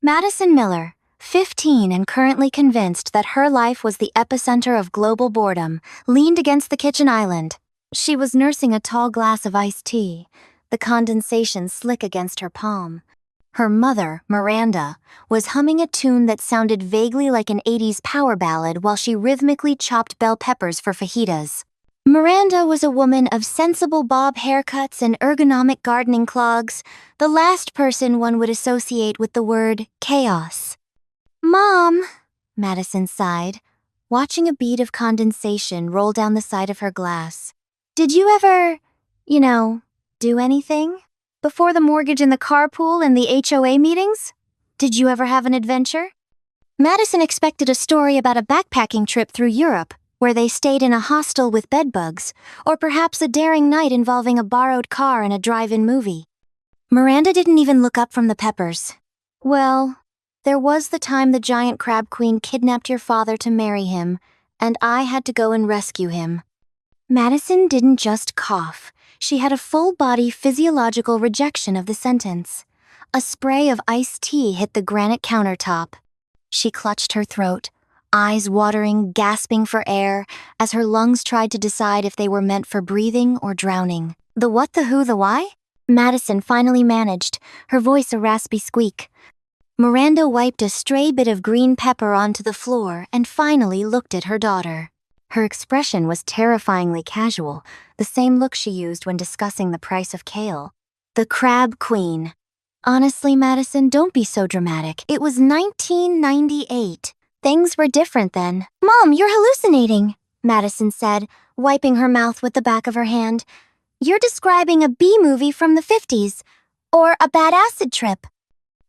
Madison Miller, 15 and currently convinced that her life was the epicenter of global boredom, leaned against the kitchen island. She was nursing a tall glass of iced tea, the condensation slick against her palm. Her mother, Miranda, was humming a tune that sounded vaguely like an 80s power ballad while she rhythmically chopped bell peppers for fajitas. Miranda was a woman of sensible bob haircuts and ergonomic gardening clogs, the last person one would associate with the word chaos. "Mom," Madison sighed, watching a bead of condensation roll down the side of her glass. "Did you ever, do anything? Before the mortgage and the carpool and the HOA meetings? Did you ever have an adventure?" Madison expected a story about a backpacking trip through Europe, where they stayed in a hostel with bedbugs, or perhaps a daring night involving a borrowed car and a drive-in movie. Miranda didn't even look up from the peppers. "Well, there was the time the giant crab queen kidnapped your father to marry him, and I had to go and rescue him." Madison didn't just cough. She had a full-body physiological rejection of the sentence. A spray of iced tea hit the granite countertop. She clutched her throat, eyes watering, gasping for air, as her lungs tried to decide if they were meant for breathing or drowning. "The what, the who, the why?" Madison finally managed, her voice a raspy squeak. Miranda wiped a stray bit of green pepper onto the floor and finally looked at her daughter. Her expression was terrifyingly casual, the same look she used when discussing the price of kale. "The Crab Queen." "Honestly, Madison, don't be so dramatic. It was 1998. Things were different then." "Mom, you're hallucinating," Madison said, wiping her mouth with the back of her hand. "You're describing a B-movie from the 50s, or a bad acid trip."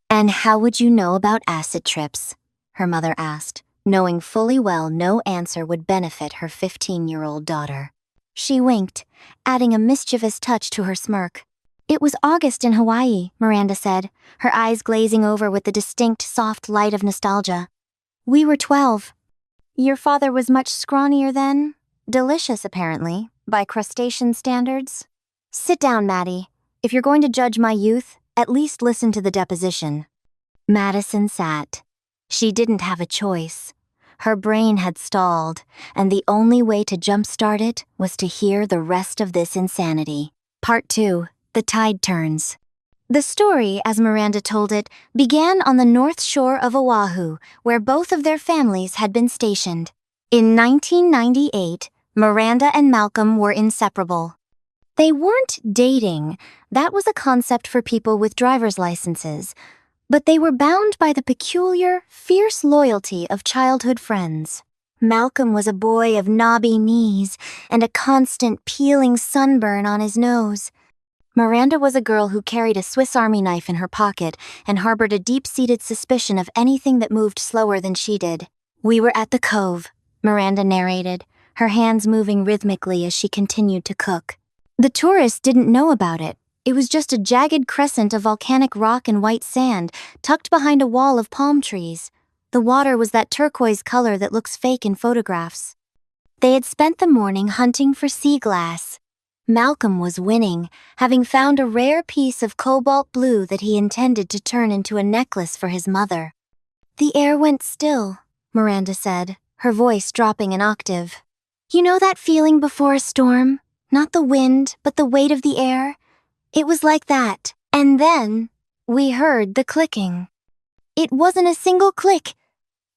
"And how would you know about acid trips?" her mother asked, knowing fully well no answer would benefit her 15-year-old daughter. She winked, adding a mischievous touch to her smirk. "It was August in Hawaii," Miranda said, her eyes glazing over with the distinct, soft light of nostalgia. "We were 12. Your father was much scrawnier then? Delicious, apparently, by crustacean standards." "Sit down, Maddie. If you're going to judge my youth, at least listen to the deposition." Madison sat. She didn't have a choice. Her brain had stalled, and the only way to jumpstart it was to hear the rest of this insanity. Part 2. The Tide Turns. The story, as Miranda told it, began on the north shore of Oahu, where both of their families had been stationed. In 1998, Miranda and Malcolm were inseparable. They weren't dating, that was a concept for people with driver's licenses, but they were bound by the peculiar, fierce loyalty of childhood friends. Malcolm was a boy of knobby knees and a constant peeling sunburn on his nose. Miranda was a girl who carried a Swiss Army knife in her pocket and harbored a deep-seated suspicion of anything that moved slower than she did. "We were at the cove," Miranda narrated, her hands moving rhythmically as she continued to cook. The tourists didn't know about it. It was just a jagged crescent of volcanic rock and white sand, tucked behind a wall of palm trees. The water was that turquoise color that looks fake in photographs. They had spent the morning hunting for sea glass. Malcolm was winning, having found a rare piece of cobalt blue that he intended to turn into a necklace for his mother. "The air went still," Miranda said, her voice dropping an octave. "You know that feeling before a storm? Not the wind, but the weight of the air? It was like that. And then we heard the clicking. It wasn't a single click.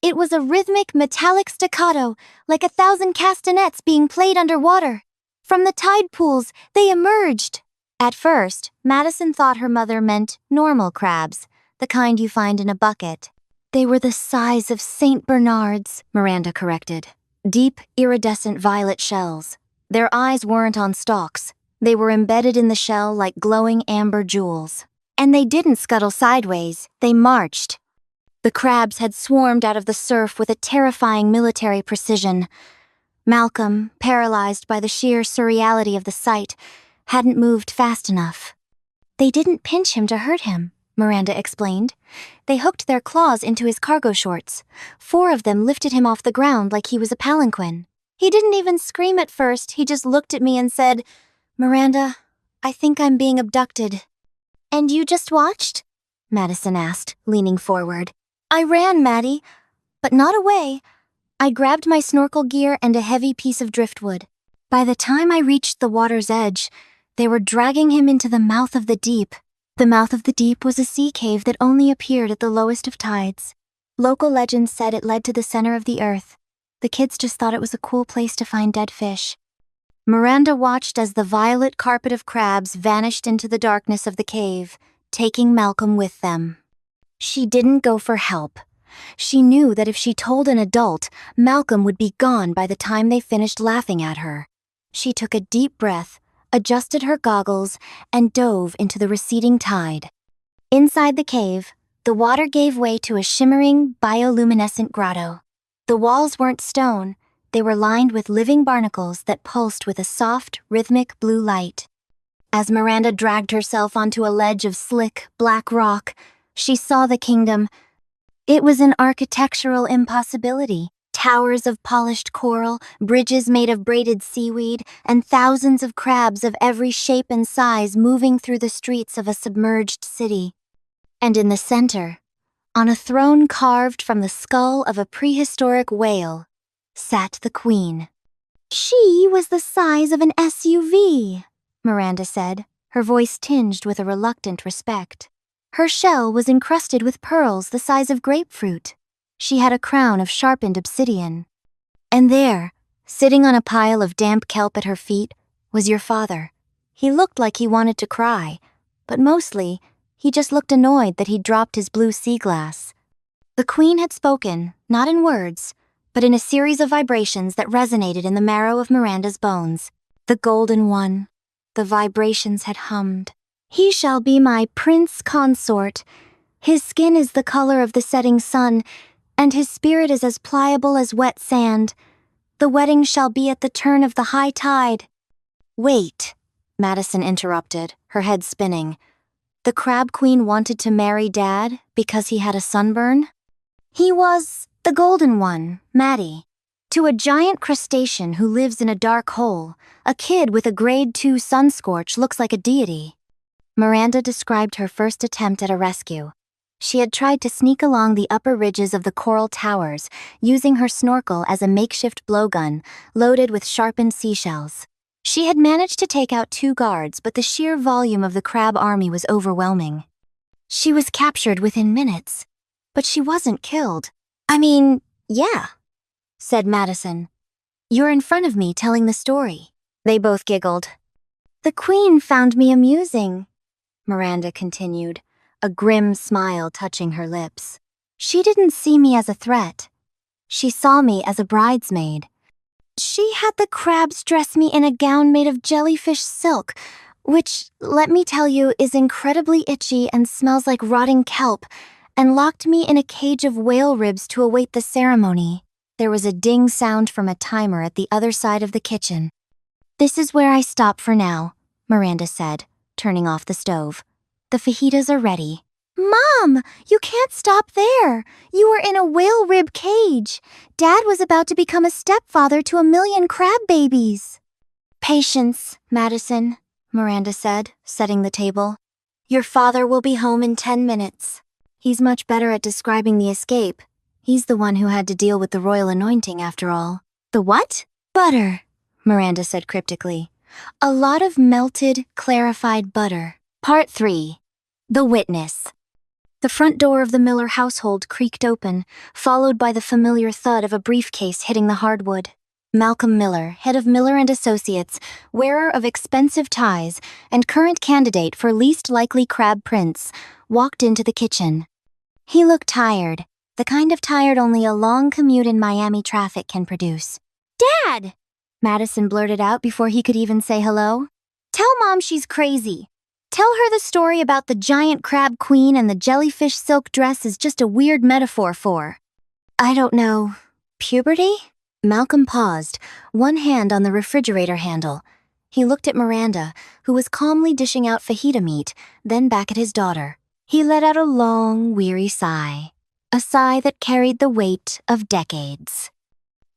It was a rhythmic metallic staccato, like 1,000 castanets being played underwater. From the tide pools, they emerged." At first, Madison thought her mother meant normal crabs, the kind you find in a bucket. "They were the size of St. Bernards," Miranda corrected. "Deep, iridescent violet shells. Their eyes weren't on stalks. They were embedded in the shell like glowing amber jewels. And they didn't scuttle sideways, they marched." The crabs had swarmed out of the surf with a terrifying military precision. Malcolm, paralyzed by the sheer surreality of the sight, hadn't moved fast enough. "They didn't pinch him to hurt him," Miranda explained. "They hooked their claws into his cargo shorts. 4 of them lifted him off the ground like he was a palanquin. He didn't even scream at first, he just looked at me and said, 'Miranda, I think I'm being abducted.'" "And you just watched?" Madison asked, leaning forward. "I ran, Maddie, but not away. I grabbed my snorkel gear and a heavy piece of driftwood. By the time I reached the water's edge, they were dragging him into the mouth of the deep." The mouth of the deep was a sea cave that only appeared at the lowest of tides. Local legends said it led to the center of the earth. The kids just thought it was a cool place to find dead fish. Miranda watched as the violet carpet of crabs vanished into the darkness of the cave, taking Malcolm with them. She didn't go for help. She knew that if she told an adult, Malcolm would be gone by the time they finished laughing at her. She took a deep breath, adjusted her goggles, and dove into the receding tide. Inside the cave, the water gave way to a shimmering, bioluminescent grotto. The walls weren't stone, they were lined with living barnacles that pulsed with a soft, rhythmic blue light. As Miranda dragged herself onto a ledge of slick, black rock, she saw the kingdom. It was an architectural impossibility. Towers of polished coral, bridges made of braided seaweed, and thousands of crabs of every shape and size moving through the streets of a submerged city. And in the center, on a throne carved from the skull of a prehistoric whale, sat the queen. "She was the size of an SUV," Miranda said, her voice tinged with a reluctant respect. Her shell was encrusted with pearls the size of grapefruit. She had a crown of sharpened obsidian. And there, sitting on a pile of damp kelp at her feet, was your father. He looked like he wanted to cry, but mostly, he just looked annoyed that he'd dropped his blue sea glass. The queen had spoken, not in words, but in a series of vibrations that resonated in the marrow of Miranda's bones. The golden one. The vibrations had hummed. "He shall be my prince consort. His skin is the color of the setting sun, and his spirit is as pliable as wet sand. The wedding shall be at the turn of the high tide." "Wait," Madison interrupted, her head spinning. "The Crab Queen wanted to marry Dad because he had a sunburn?" "He was the golden one, Maddie. To a giant crustacean who lives in a dark hole, a kid with a grade 2 sun scorch looks like a deity." Miranda described her first attempt at a rescue. She had tried to sneak along the upper ridges of the coral towers, using her snorkel as a makeshift blowgun, loaded with sharpened seashells. She had managed to take out 2 guards, but the sheer volume of the crab army was overwhelming. She was captured within minutes, but she wasn't killed. I mean, yeah, said Madison. You're in front of me telling the story. They both giggled. The Queen found me amusing, Miranda continued, a grim smile touching her lips. She didn't see me as a threat. She saw me as a bridesmaid. She had the crabs dress me in a gown made of jellyfish silk, which, let me tell you, is incredibly itchy and smells like rotting kelp, and locked me in a cage of whale ribs to await the ceremony. There was a ding sound from a timer at the other side of the kitchen. This is where I stop for now, Miranda said, turning off the stove. The fajitas are ready. Mom, you can't stop there. You were in a whale rib cage. Dad was about to become a stepfather to 1,000,000 crab babies. Patience, Madison, Miranda said, setting the table. Your father will be home in 10 minutes. He's much better at describing the escape. He's the one who had to deal with the royal anointing after all. The what? Butter, Miranda said cryptically. A lot of melted, clarified butter. Part 3. The Witness. The front door of the Miller household creaked open, followed by the familiar thud of a briefcase hitting the hardwood. Malcolm Miller, head of Miller & Associates, wearer of expensive ties, and current candidate for least likely crab prince, walked into the kitchen. He looked tired, the kind of tired only a long commute in Miami traffic can produce. Dad! Madison blurted out before he could even say hello. Tell Mom she's crazy. Tell her the story about the giant crab queen and the jellyfish silk dress is just a weird metaphor for, I don't know, puberty? Malcolm paused, one hand on the refrigerator handle. He looked at Miranda, who was calmly dishing out fajita meat, then back at his daughter. He let out a long, weary sigh, a sigh that carried the weight of decades.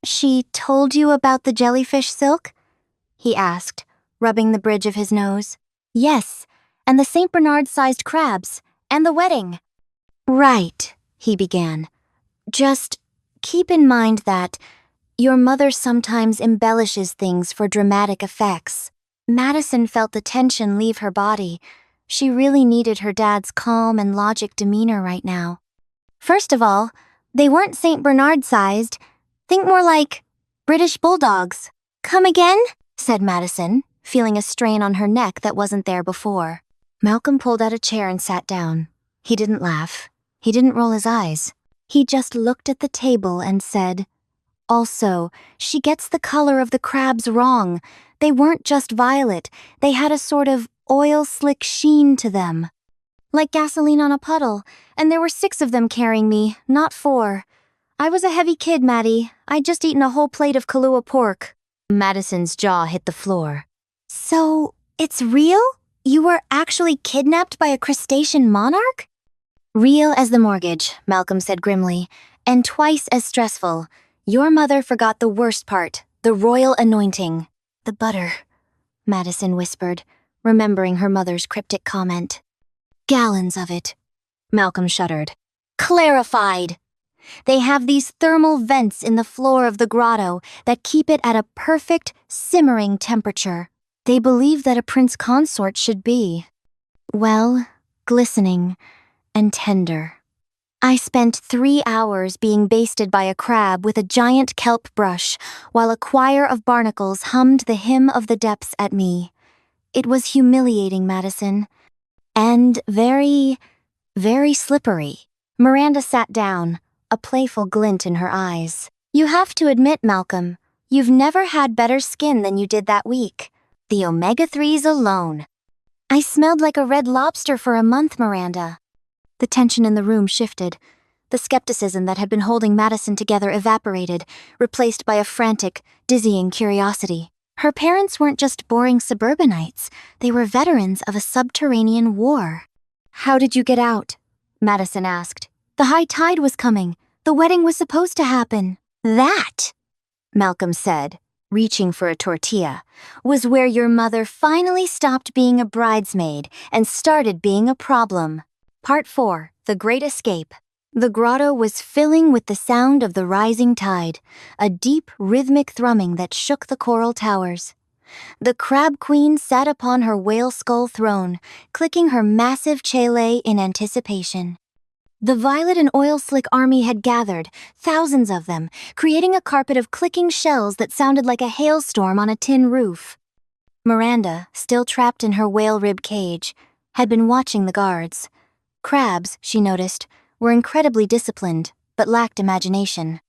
She told you about the jellyfish silk? He asked, rubbing the bridge of his nose. Yes. And the St. Bernard-sized crabs, and the wedding. Right, he began. Just keep in mind that your mother sometimes embellishes things for dramatic effects. Madison felt the tension leave her body. She really needed her dad's calm and logic demeanor right now. First of all, they weren't St. Bernard-sized. Think more like British bulldogs. Come again? Said Madison, feeling a strain on her neck that wasn't there before. Malcolm pulled out a chair and sat down. He didn't laugh. He didn't roll his eyes. He just looked at the table and said, Also, she gets the color of the crabs wrong. They weren't just violet. They had a sort of oil-slick sheen to them. Like gasoline on a puddle, and there were 6 of them carrying me, not 4. I was a heavy kid, Maddie. I'd just eaten a whole plate of Kahlua pork. Madison's jaw hit the floor. So, it's real? You were actually kidnapped by a crustacean monarch? Real as the mortgage, Malcolm said grimly, and twice as stressful. Your mother forgot the worst part, the royal anointing. The butter, Madison whispered, remembering her mother's cryptic comment. Gallons of it. Malcolm shuddered. Clarified. They have these thermal vents in the floor of the grotto that keep it at a perfect, simmering temperature. They believe that a prince consort should be, well, glistening and tender. I spent 3 hours being basted by a crab with a giant kelp brush while a choir of barnacles hummed the hymn of the depths at me. It was humiliating, Madison. And very, very slippery. Miranda sat down, a playful glint in her eyes. You have to admit, Malcolm, you've never had better skin than you did that week. The omega-3s alone. I smelled like a red lobster for a month, Miranda. The tension in the room shifted. The skepticism that had been holding Madison together evaporated, replaced by a frantic, dizzying curiosity. Her parents weren't just boring suburbanites. They were veterans of a subterranean war. How did you get out? Madison asked. The high tide was coming. The wedding was supposed to happen. That, Malcolm said, reaching for a tortilla, was where your mother finally stopped being a bridesmaid and started being a problem. Part 4, The Great Escape. The grotto was filling with the sound of the rising tide, a deep, rhythmic thrumming that shook the coral towers. The Crab Queen sat upon her whale skull throne, clicking her massive chele in anticipation. The violet and oil slick army had gathered, thousands of them, creating a carpet of clicking shells that sounded like a hailstorm on a tin roof. Miranda, still trapped in her whale rib cage, had been watching the guards. Crabs, she noticed, were incredibly disciplined, but lacked imagination.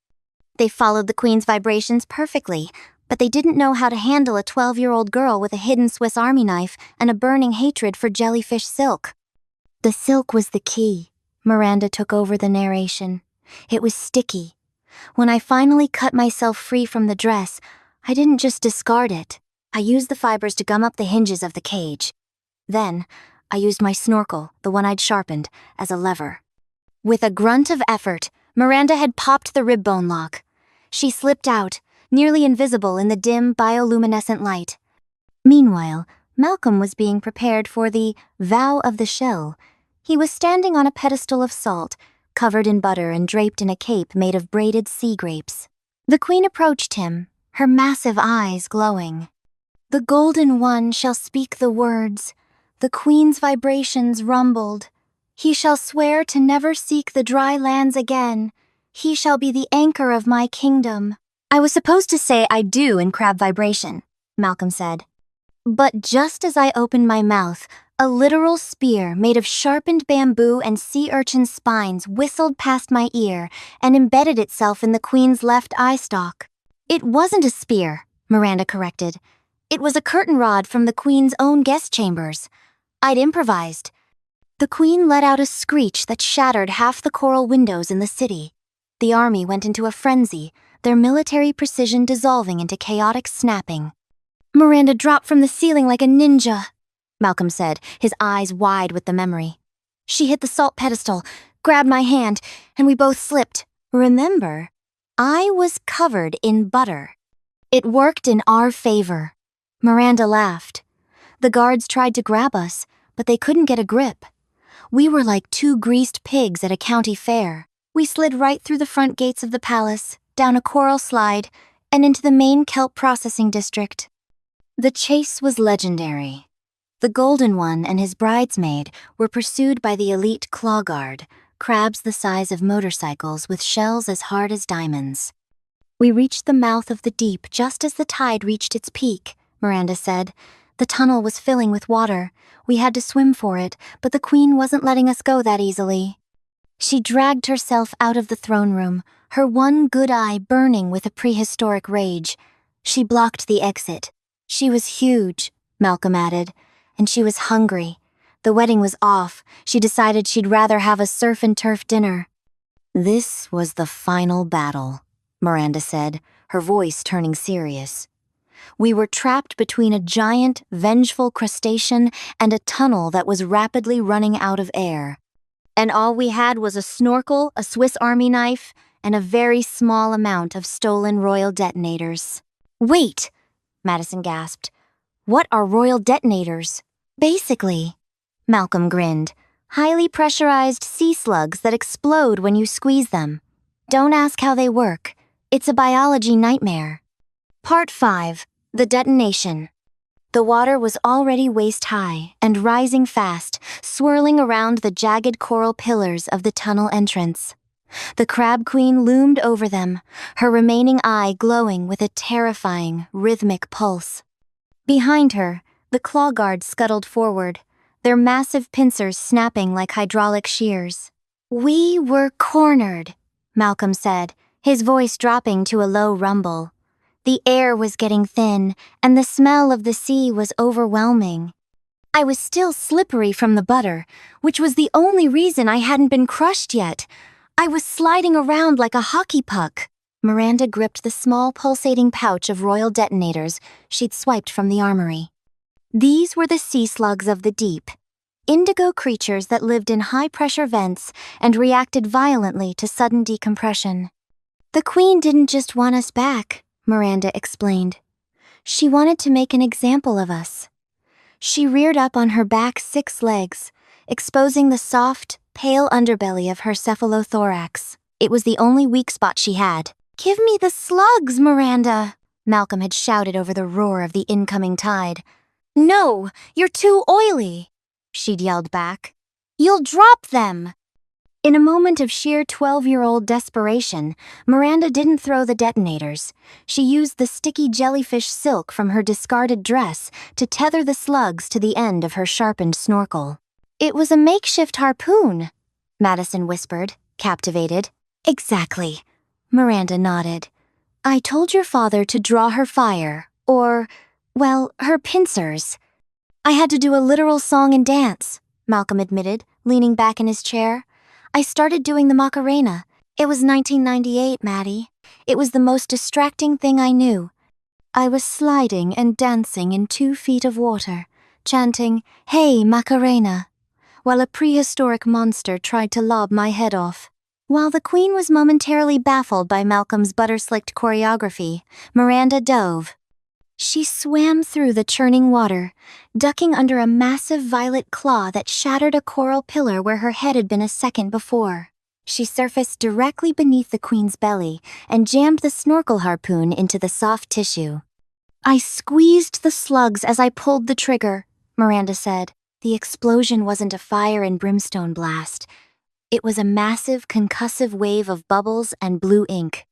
They followed the Queen's vibrations perfectly, but they didn't know how to handle a 12-year-old girl with a hidden Swiss Army knife and a burning hatred for jellyfish silk. The silk was the key. Miranda took over the narration. It was sticky. When I finally cut myself free from the dress, I didn't just discard it. I used the fibers to gum up the hinges of the cage. Then, I used my snorkel, the one I'd sharpened, as a lever. With a grunt of effort, Miranda had popped the rib bone lock. She slipped out, nearly invisible in the dim bioluminescent light. Meanwhile, Malcolm was being prepared for the vow of the shell. He was standing on a pedestal of salt, covered in butter and draped in a cape made of braided sea grapes. The Queen approached him, her massive eyes glowing. The Golden One shall speak the words. The Queen's vibrations rumbled. He shall swear to never seek the dry lands again. He shall be the anchor of my kingdom. I was supposed to say I do in crab vibration, Malcolm said. But just as I opened my mouth, a literal spear made of sharpened bamboo and sea urchin spines whistled past my ear and embedded itself in the Queen's left eye stalk. It wasn't a spear, Miranda corrected. It was a curtain rod from the Queen's own guest chambers. I'd improvised. The Queen let out a screech that shattered half the coral windows in the city. The army went into a frenzy, their military precision dissolving into chaotic snapping. Miranda dropped from the ceiling like a ninja, Malcolm said, his eyes wide with the memory. She hit the salt pedestal, grabbed my hand, and we both slipped. Remember, I was covered in butter. It worked in our favor. Miranda laughed. The guards tried to grab us, but they couldn't get a grip. We were like two greased pigs at a county fair. We slid right through the front gates of the palace, down a coral slide, and into the main kelp processing district. The chase was legendary. The Golden One and his bridesmaid were pursued by the elite claw guard, crabs the size of motorcycles with shells as hard as diamonds. We reached the mouth of the deep just as the tide reached its peak, Miranda said. The tunnel was filling with water. We had to swim for it, but the Queen wasn't letting us go that easily. She dragged herself out of the throne room, her one good eye burning with a prehistoric rage. She blocked the exit. She was huge, Malcolm added, and she was hungry. The wedding was off. She decided she'd rather have a surf and turf dinner. This was the final battle, Miranda said, her voice turning serious. We were trapped between a giant, vengeful crustacean and a tunnel that was rapidly running out of air. And all we had was a snorkel, a Swiss Army knife, and a very small amount of stolen royal detonators. Wait, Madison gasped. What are royal detonators? Basically, Malcolm grinned, highly pressurized sea slugs that explode when you squeeze them. Don't ask how they work. It's a biology nightmare. Part 5. The detonation. The water was already waist-high and rising fast, swirling around the jagged coral pillars of the tunnel entrance. The Crab Queen loomed over them, her remaining eye glowing with a terrifying, rhythmic pulse. Behind her, the claw guards scuttled forward, their massive pincers snapping like hydraulic shears. We were cornered, Malcolm said, his voice dropping to a low rumble. The air was getting thin, and the smell of the sea was overwhelming. I was still slippery from the butter, which was the only reason I hadn't been crushed yet. I was sliding around like a hockey puck. Miranda gripped the small pulsating pouch of royal detonators she'd swiped from the armory. These were the sea slugs of the deep, indigo creatures that lived in high-pressure vents and reacted violently to sudden decompression. The Queen didn't just want us back, Miranda explained. She wanted to make an example of us. She reared up on her back 6 legs, exposing the soft, pale underbelly of her cephalothorax. It was the only weak spot she had. Give me the slugs, Miranda, Malcolm had shouted over the roar of the incoming tide. "No, you're too oily," she'd yelled back. "You'll drop them." In a moment of sheer 12-year-old desperation, Miranda didn't throw the detonators. She used the sticky jellyfish silk from her discarded dress to tether the slugs to the end of her sharpened snorkel. "It was a makeshift harpoon," Madison whispered, captivated. "Exactly," Miranda nodded. "I told your father to draw her fire, or, well, her pincers." "I had to do a literal song and dance," Malcolm admitted, leaning back in his chair. "I started doing the Macarena. It was 1998, Maddie. It was the most distracting thing I knew. I was sliding and dancing in 2 feet of water, chanting, 'Hey, Macarena,' while a prehistoric monster tried to lob my head off." While the Queen was momentarily baffled by Malcolm's butter-slicked choreography, Miranda dove. She swam through the churning water, ducking under a massive violet claw that shattered a coral pillar where her head had been a second before. She surfaced directly beneath the Queen's belly and jammed the snorkel harpoon into the soft tissue. "I squeezed the slugs as I pulled the trigger," Miranda said. The explosion wasn't a fire and brimstone blast. It was a massive, concussive wave of bubbles and blue ink.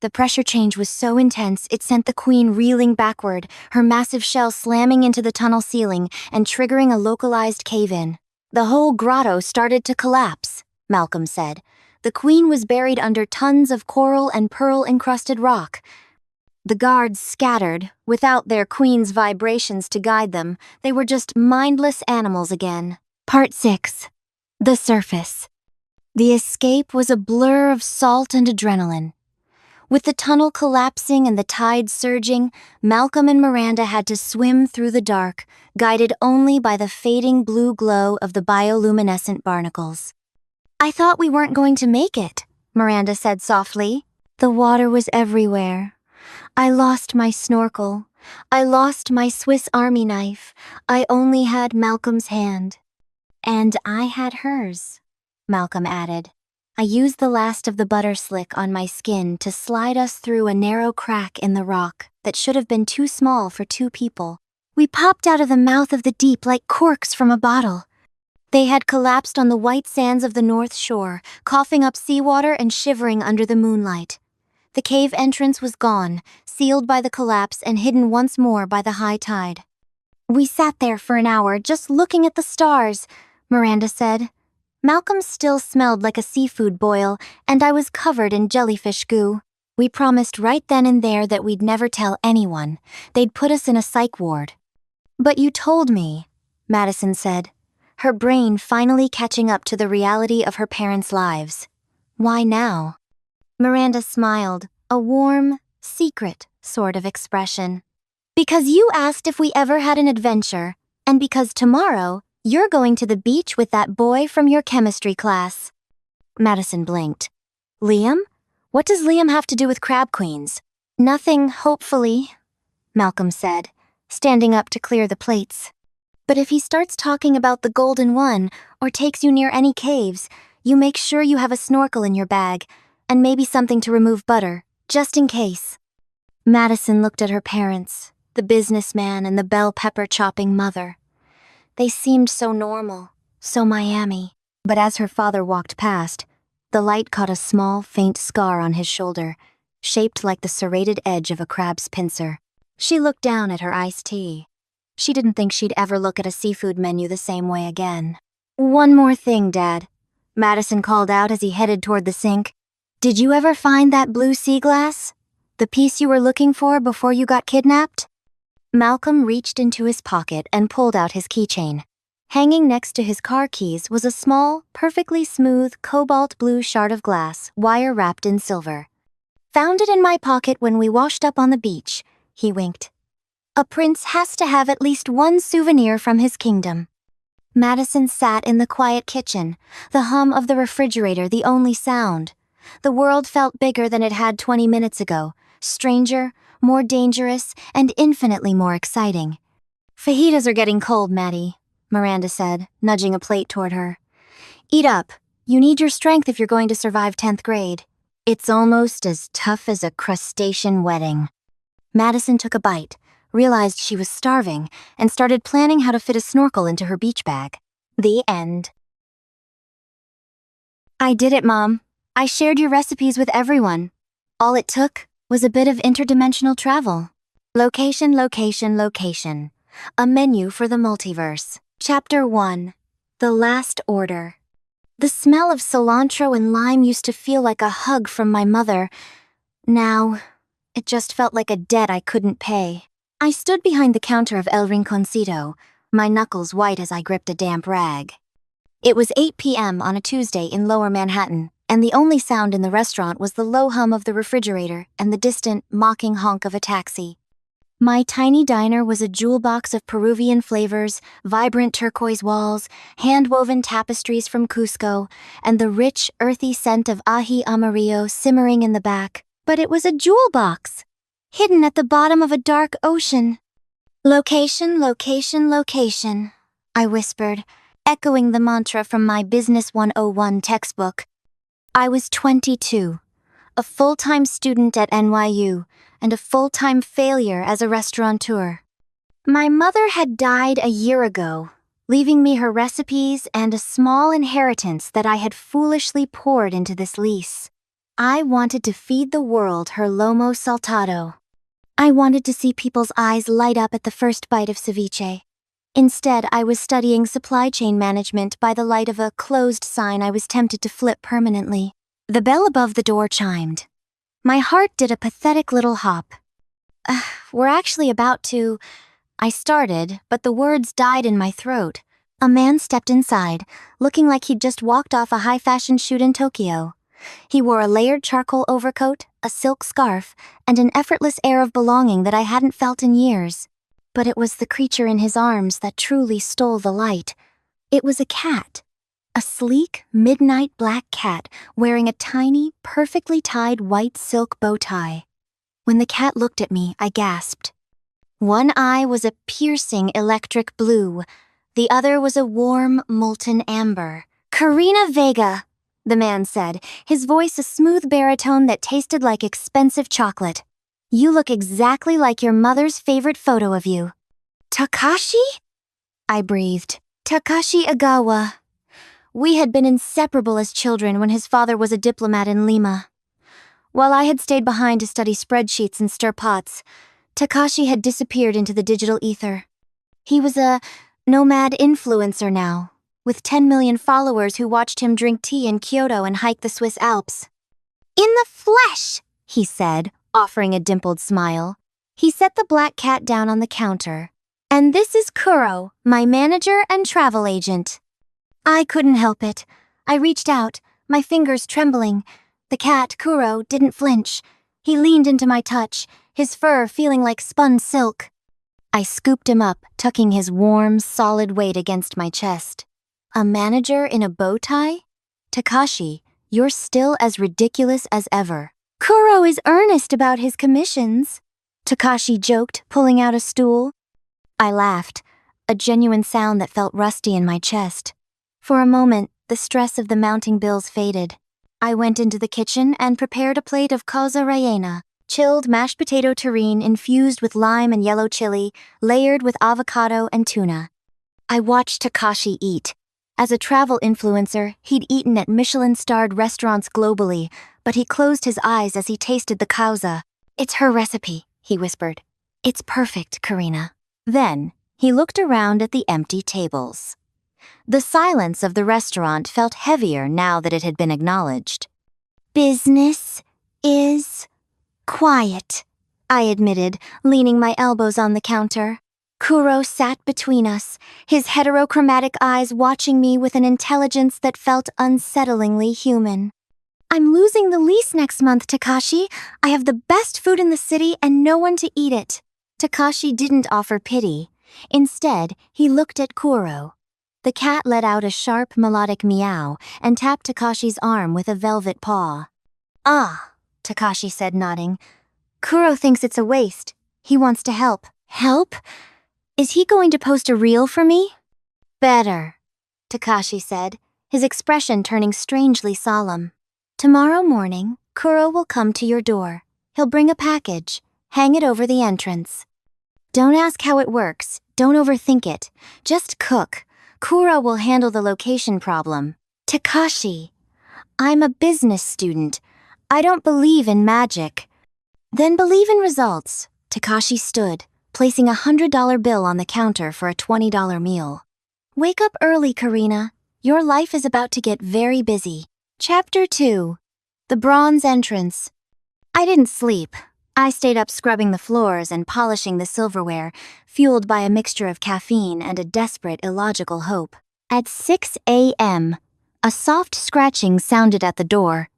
The pressure change was so intense it sent the Queen reeling backward, her massive shell slamming into the tunnel ceiling and triggering a localized cave-in. "The whole grotto started to collapse," Malcolm said. "The Queen was buried under tons of coral and pearl-encrusted rock. The guards scattered, without their Queen's vibrations to guide them. They were just mindless animals again." Part 6. The Surface. The escape was a blur of salt and adrenaline. With the tunnel collapsing and the tide surging, Malcolm and Miranda had to swim through the dark, guided only by the fading blue glow of the bioluminescent barnacles. "I thought we weren't going to make it," Miranda said softly. "The water was everywhere. I lost my snorkel. I lost my Swiss Army knife. I only had Malcolm's hand." "And I had hers," Malcolm added. "I used the last of the butter slick on my skin to slide us through a narrow crack in the rock that should have been too small for 2 people. We popped out of the mouth of the deep like corks from a bottle." They had collapsed on the white sands of the North Shore, coughing up seawater and shivering under the moonlight. The cave entrance was gone, sealed by the collapse and hidden once more by the high tide. "We sat there for an hour just looking at the stars," Miranda said. "Malcolm still smelled like a seafood boil, and I was covered in jellyfish goo. We promised right then and there that we'd never tell anyone. They'd put us in a psych ward." "But you told me," Madison said, her brain finally catching up to the reality of her parents' lives. "Why now?" Miranda smiled, a warm, secret sort of expression. "Because you asked if we ever had an adventure, and because tomorrow you're going to the beach with that boy from your chemistry class." Madison blinked. "Liam? What does Liam have to do with Crab Queens?" "Nothing, hopefully," Malcolm said, standing up to clear the plates. "But if he starts talking about the Golden One or takes you near any caves, you make sure you have a snorkel in your bag, and maybe something to remove butter, just in case." Madison looked at her parents, the businessman and the bell pepper chopping mother. They seemed so normal, so Miami. But as her father walked past, the light caught a small, faint scar on his shoulder, shaped like the serrated edge of a crab's pincer. She looked down at her iced tea. She didn't think she'd ever look at a seafood menu the same way again. "One more thing, Dad," Madison called out as he headed toward the sink. "Did you ever find that blue sea glass? The piece you were looking for before you got kidnapped?" Malcolm reached into his pocket and pulled out his keychain. Hanging next to his car keys was a small, perfectly smooth, cobalt blue shard of glass, wire-wrapped in silver. "Found it in my pocket when we washed up on the beach," he winked. "A prince has to have at least one souvenir from his kingdom." Madison sat in the quiet kitchen, the hum of the refrigerator the only sound. The world felt bigger than it had 20 minutes ago, stranger, more dangerous, and infinitely more exciting. "Fajitas are getting cold, Maddie," Miranda said, nudging a plate toward her. "Eat up. You need your strength if you're going to survive 10th grade. It's almost as tough as a crustacean wedding." Madison took a bite, realized she was starving, and started planning how to fit a snorkel into her beach bag. The end. I did it, Mom. I shared your recipes with everyone. All it took was a bit of interdimensional travel. Location, location, location. A menu for the multiverse. Chapter 1. The Last Order. The smell of cilantro and lime used to feel like a hug from my mother. Now, it just felt like a debt I couldn't pay. I stood behind the counter of El Rinconcito, my knuckles white as I gripped a damp rag. It was 8 p.m. on a Tuesday in Lower Manhattan, and the only sound in the restaurant was the low hum of the refrigerator and the distant, mocking honk of a taxi. My tiny diner was a jewel box of Peruvian flavors, vibrant turquoise walls, hand-woven tapestries from Cusco, and the rich, earthy scent of ají amarillo simmering in the back. But it was a jewel box, hidden at the bottom of a dark ocean. Location, location, location, I whispered, echoing the mantra from my Business 101 textbook. I was 22, a full-time student at NYU, and a full-time failure as a restaurateur. My mother had died a year ago, leaving me her recipes and a small inheritance that I had foolishly poured into this lease. I wanted to feed the world her lomo saltado. I wanted to see people's eyes light up at the first bite of ceviche. Instead, I was studying supply chain management by the light of a closed sign I was tempted to flip permanently. The bell above the door chimed. My heart did a pathetic little hop. We're actually about to... I started, but the words died in my throat. A man stepped inside, looking like he'd just walked off a high-fashion shoot in Tokyo. He wore a layered charcoal overcoat, a silk scarf, and an effortless air of belonging that I hadn't felt in years. But it was the creature in his arms that truly stole the light. It was a cat. A sleek, midnight black cat wearing a tiny, perfectly tied white silk bow tie. When the cat looked at me, I gasped. One eye was a piercing electric blue. The other was a warm, molten amber. "Karina Vega," the man said, his voice a smooth baritone that tasted like expensive chocolate. "You look exactly like your mother's favorite photo of you." "Takashi?" I breathed. "Takashi Agawa." We had been inseparable as children when his father was a diplomat in Lima. While I had stayed behind to study spreadsheets and stir pots, Takashi had disappeared into the digital ether. He was a nomad influencer now, with 10 million followers who watched him drink tea in Kyoto and hike the Swiss Alps. "In the flesh," he said, offering a dimpled smile. He set the black cat down on the counter. "And this is Kuro, my manager and travel agent." I couldn't help it. I reached out, my fingers trembling. The cat, Kuro, didn't flinch. He leaned into my touch, his fur feeling like spun silk. I scooped him up, tucking his warm, solid weight against my chest. A manager in a bow tie? Takashi, you're still as ridiculous as ever. Kuro is earnest about his commissions, Takashi joked, pulling out a stool. I laughed, a genuine sound that felt rusty in my chest. For a moment, the stress of the mounting bills faded. I went into the kitchen and prepared a plate of causa rellena, chilled mashed potato terrine infused with lime and yellow chili, layered with avocado and tuna. I watched Takashi eat. As a travel influencer, he'd eaten at Michelin-starred restaurants globally, but he closed his eyes as he tasted the causa. "It's her recipe," he whispered. "It's perfect, Karina." Then, he looked around at the empty tables. The silence of the restaurant felt heavier now that it had been acknowledged. "Business is quiet," I admitted, leaning my elbows on the counter. Kuro sat between us, his heterochromatic eyes watching me with an intelligence that felt unsettlingly human. "I'm losing the lease next month, Takashi. I have the best food in the city and no one to eat it." Takashi didn't offer pity. Instead, he looked at Kuro. The cat let out a sharp, melodic meow and tapped Takashi's arm with a velvet paw. "Ah," Takashi said, nodding. "Kuro thinks it's a waste. He wants to help." "Help? Is he going to post a reel for me?" "Better," Takashi said, his expression turning strangely solemn. "Tomorrow morning, Kuro will come to your door. He'll bring a package. Hang it over the entrance. Don't ask how it works, don't overthink it. Just cook. Kuro will handle the location problem. Takashi. I'm a business student. I don't believe in magic. Then believe in results. Takashi stood, placing a $100 bill on the counter for a $20 meal. Wake up early, Karina. Your life is about to get very busy. Chapter 2. The Bronze Entrance. I didn't sleep. I stayed up scrubbing the floors and polishing the silverware, fueled by a mixture of caffeine and a desperate, illogical hope. At 6 a.m., a soft scratching sounded at the door.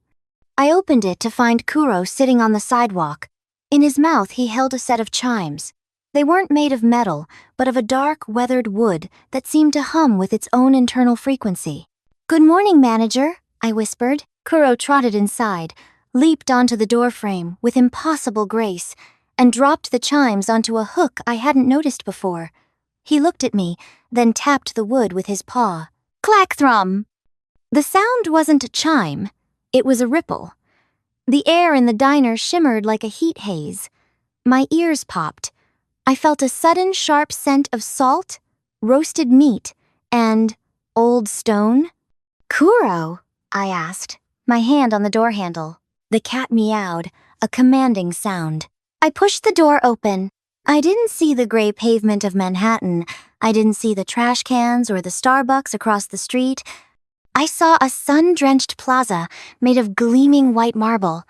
I opened it to find Kuro sitting on the sidewalk. In his mouth, he held a set of chimes. They weren't made of metal, but of a dark, weathered wood that seemed to hum with its own internal frequency. "Good morning, manager," I whispered. Kuro trotted inside, leaped onto the doorframe with impossible grace, and dropped the chimes onto a hook I hadn't noticed before. He looked at me, then tapped the wood with his paw. Clack-thrum! The sound wasn't a chime, it was a ripple. The air in the diner shimmered like a heat haze. My ears popped. I felt a sudden sharp scent of salt, roasted meat, and old stone. "Kuro?" I asked, my hand on the door handle. The cat meowed, a commanding sound. I pushed the door open. I didn't see the gray pavement of Manhattan. I didn't see the trash cans or the Starbucks across the street. I saw a sun-drenched plaza made of gleaming white marble.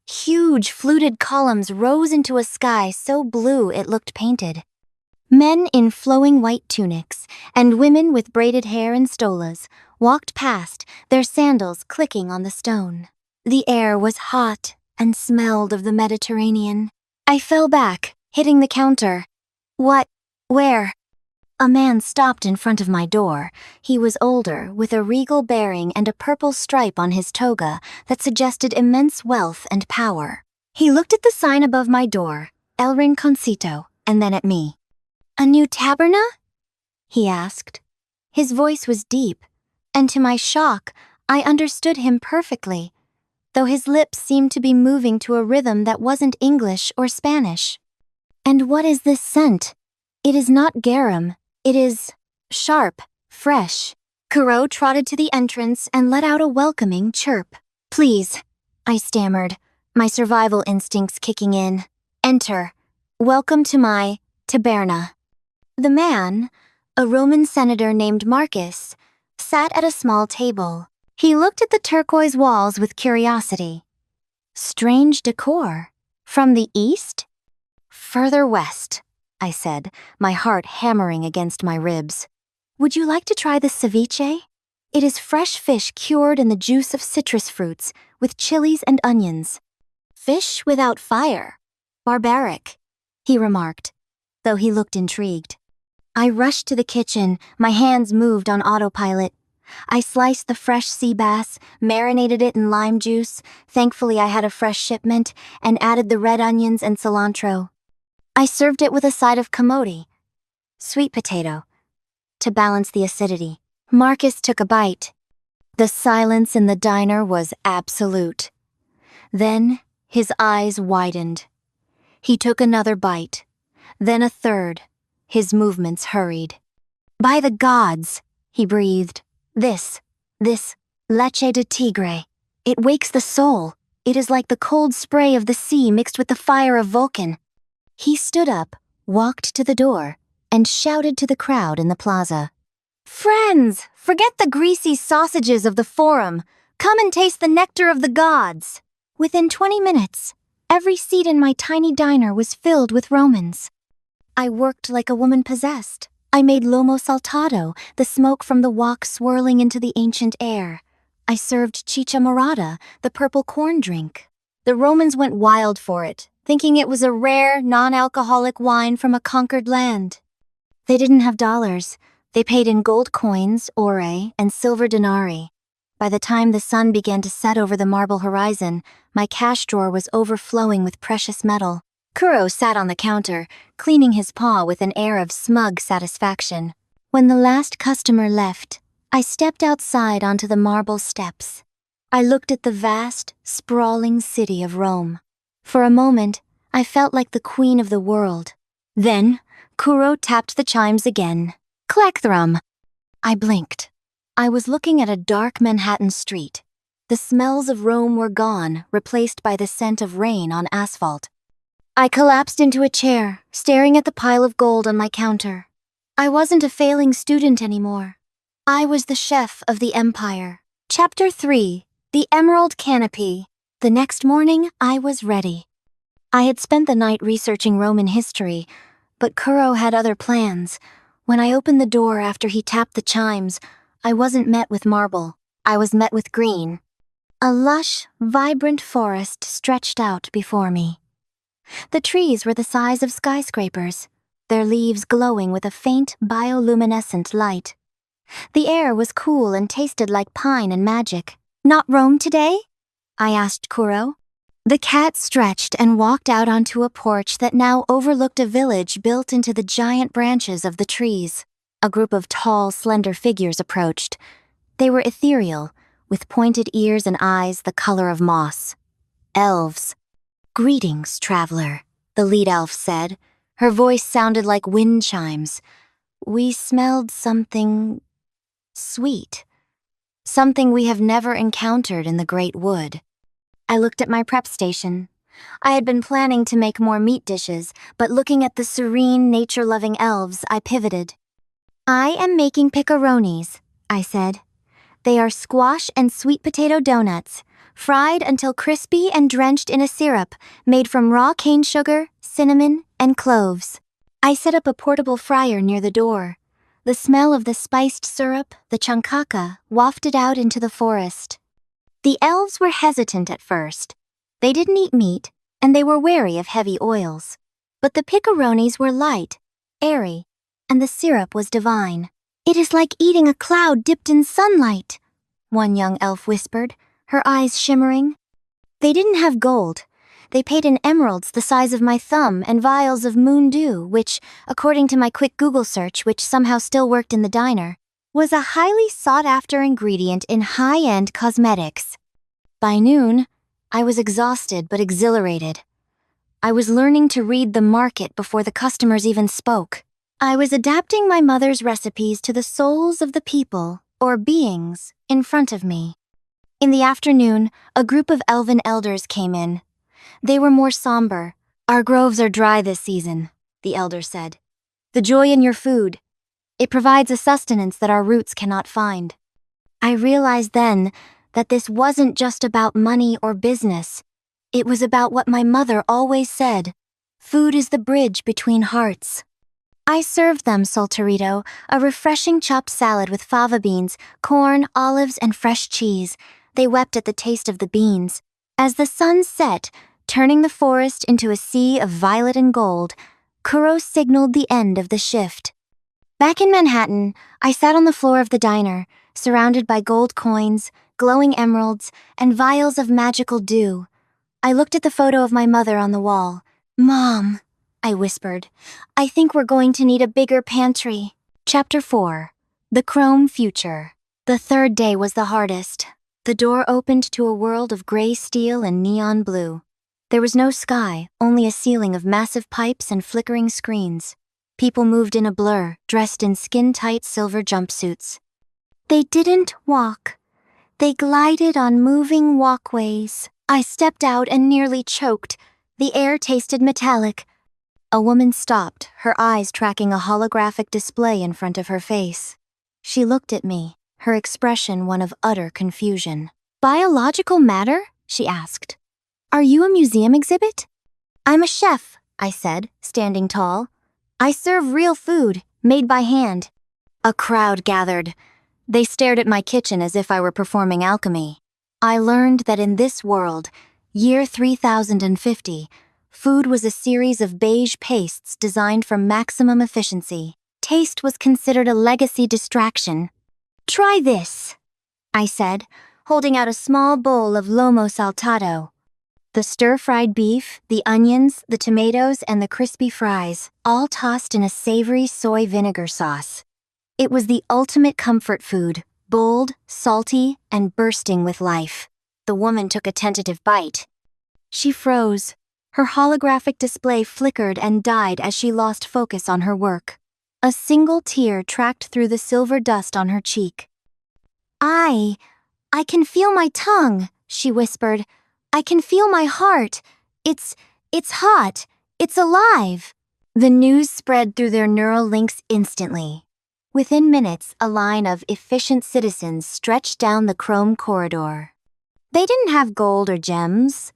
Huge fluted columns rose into a sky so blue it looked painted. Men in flowing white tunics and women with braided hair and stolas walked past, their sandals clicking on the stone. The air was hot and smelled of the Mediterranean. I fell back, hitting the counter. "What? Where?" A man stopped in front of my door. He was older, with a regal bearing and a purple stripe on his toga that suggested immense wealth and power. He looked at the sign above my door, El Rinconcito, and then at me. "A new taberna?" he asked. His voice was deep, and to my shock, I understood him perfectly, though his lips seemed to be moving to a rhythm that wasn't English or Spanish. "And what is this scent? It is not garum. It is sharp, fresh." Kuro trotted to the entrance and let out a welcoming chirp. "Please," I stammered, my survival instincts kicking in. "Enter. Welcome to my taberna." The man, a Roman senator named Marcus, sat at a small table. He looked at the turquoise walls with curiosity. Strange decor. From the east? "Further west," I said, my heart hammering against my ribs. "Would you like to try the ceviche? It is fresh fish cured in the juice of citrus fruits, with chilies and onions." "Fish without fire. Barbaric," he remarked, though he looked intrigued. I rushed to the kitchen, my hands moved on autopilot. I sliced the fresh sea bass, marinated it in lime juice, thankfully I had a fresh shipment, and added the red onions and cilantro. I served it with a side of camote, sweet potato, to balance the acidity. Marcus took a bite. The silence in the diner was absolute. Then his eyes widened. He took another bite, then a third. His movements hurried. "By the gods," he breathed. This leche de tigre. It wakes the soul. It is like the cold spray of the sea mixed with the fire of Vulcan." He stood up, walked to the door, and shouted to the crowd in the plaza. "Friends, forget the greasy sausages of the Forum. Come and taste the nectar of the gods." Within 20 minutes, every seat in my tiny diner was filled with Romans. I worked like a woman possessed. I made lomo saltado, the smoke from the wok swirling into the ancient air. I served chicha morada, the purple corn drink. The Romans went wild for it, thinking it was a rare, non-alcoholic wine from a conquered land. They didn't have dollars. They paid in gold coins, ore, and silver denarii. By the time the sun began to set over the marble horizon, my cash drawer was overflowing with precious metal. Kuro sat on the counter, cleaning his paw with an air of smug satisfaction. When the last customer left, I stepped outside onto the marble steps. I looked at the vast, sprawling city of Rome. For a moment, I felt like the queen of the world. Then, Kuro tapped the chimes again. Clack-thrum. I blinked. I was looking at a dark Manhattan street. The smells of Rome were gone, replaced by the scent of rain on asphalt. I collapsed into a chair, staring at the pile of gold on my counter. I wasn't a failing student anymore. I was the chef of the empire. Chapter 3. The Emerald Canopy. The next morning, I was ready. I had spent the night researching Roman history, but Kuro had other plans. When I opened the door after he tapped the chimes, I wasn't met with marble. I was met with green. A lush, vibrant forest stretched out before me. The trees were the size of skyscrapers, their leaves glowing with a faint bioluminescent light. The air was cool and tasted like pine and magic. Not Rome today? I asked Kuro. The cat stretched and walked out onto a porch that now overlooked a village built into the giant branches of the trees. A group of tall, slender figures approached. They were ethereal, with pointed ears and eyes the color of moss. Elves. Greetings, traveler, the lead elf said. Her voice sounded like wind chimes. We smelled something sweet. Something we have never encountered in the Great Wood. I looked at my prep station. I had been planning to make more meat dishes, but looking at the serene, nature-loving elves, I pivoted. I am making picaronis, I said. They are squash and sweet potato donuts, fried until crispy and drenched in a syrup made from raw cane sugar, cinnamon, and cloves. I set up a portable fryer near the door. The smell of the spiced syrup, the chankaka, wafted out into the forest. The elves were hesitant at first. They didn't eat meat, and they were wary of heavy oils. But the picaronis were light, airy, and the syrup was divine. It is like eating a cloud dipped in sunlight, one young elf whispered, her eyes shimmering. They didn't have gold. They paid in emeralds the size of my thumb and vials of moon dew, which, according to my quick Google search, which somehow still worked in the diner, was a highly sought-after ingredient in high-end cosmetics. By noon, I was exhausted but exhilarated. I was learning to read the market before the customers even spoke. I was adapting my mother's recipes to the souls of the people, or beings, in front of me. In the afternoon, a group of elven elders came in. They were more somber. Our groves are dry this season, the elder said. The joy in your food. It provides a sustenance that our roots cannot find. I realized then that this wasn't just about money or business. It was about what my mother always said. Food is the bridge between hearts. I served them solterito, a refreshing chopped salad with fava beans, corn, olives, and fresh cheese. They wept at the taste of the beans. As the sun set, turning the forest into a sea of violet and gold, Kuro signaled the end of the shift. Back in Manhattan, I sat on the floor of the diner, surrounded by gold coins, glowing emeralds, and vials of magical dew. I looked at the photo of my mother on the wall. Mom, I whispered, I think we're going to need a bigger pantry. Chapter 4. The Chrome Future. The third day was the hardest. The door opened to a world of gray steel and neon blue. There was no sky, only a ceiling of massive pipes and flickering screens. People moved in a blur, dressed in skin-tight silver jumpsuits. They didn't walk. They glided on moving walkways. I stepped out and nearly choked. The air tasted metallic. A woman stopped, her eyes tracking a holographic display in front of her face. She looked at me, her expression one of utter confusion. Biological matter? She asked. Are you a museum exhibit? I'm a chef, I said, standing tall. I serve real food, made by hand. A crowd gathered. They stared at my kitchen as if I were performing alchemy. I learned that in this world, year 3050, food was a series of beige pastes designed for maximum efficiency. Taste was considered a legacy distraction. Try this, I said, holding out a small bowl of lomo saltado. The stir-fried beef, the onions, the tomatoes, and the crispy fries, all tossed in a savory soy vinegar sauce. It was the ultimate comfort food, bold, salty, and bursting with life. The woman took a tentative bite. She froze, Her holographic display flickered and died as she lost focus on her work. A single tear tracked through the silver dust on her cheek. I can feel my tongue," she whispered. "I can feel my heart. It's hot. It's alive." The news spread through their neural links instantly. Within minutes, a line of efficient citizens stretched down the chrome corridor. They didn't have gold or gems.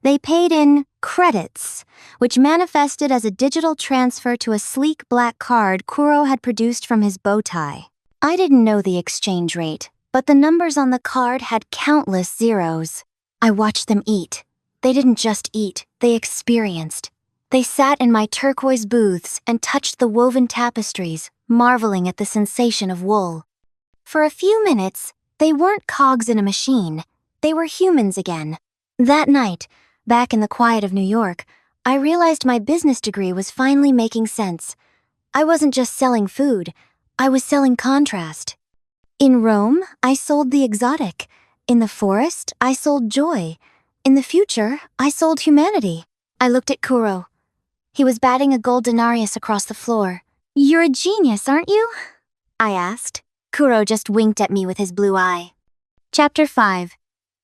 They paid in credits, which manifested as a digital transfer to a sleek black card Kuro had produced from his bow tie. I didn't know the exchange rate, but the numbers on the card had countless zeros. I watched them eat. They didn't just eat, they experienced. They sat in my turquoise booths and touched the woven tapestries, marveling at the sensation of wool. For a few minutes, they weren't cogs in a machine. They were humans again. That night, back in the quiet of New York, I realized my business degree was finally making sense. I wasn't just selling food, I was selling contrast. In Rome, I sold the exotic. In the forest, I sold joy. In the future, I sold humanity. I looked at Kuro. He was batting a gold denarius across the floor. "You're a genius, aren't you?" I asked. Kuro just winked at me with his blue eye. Chapter 5.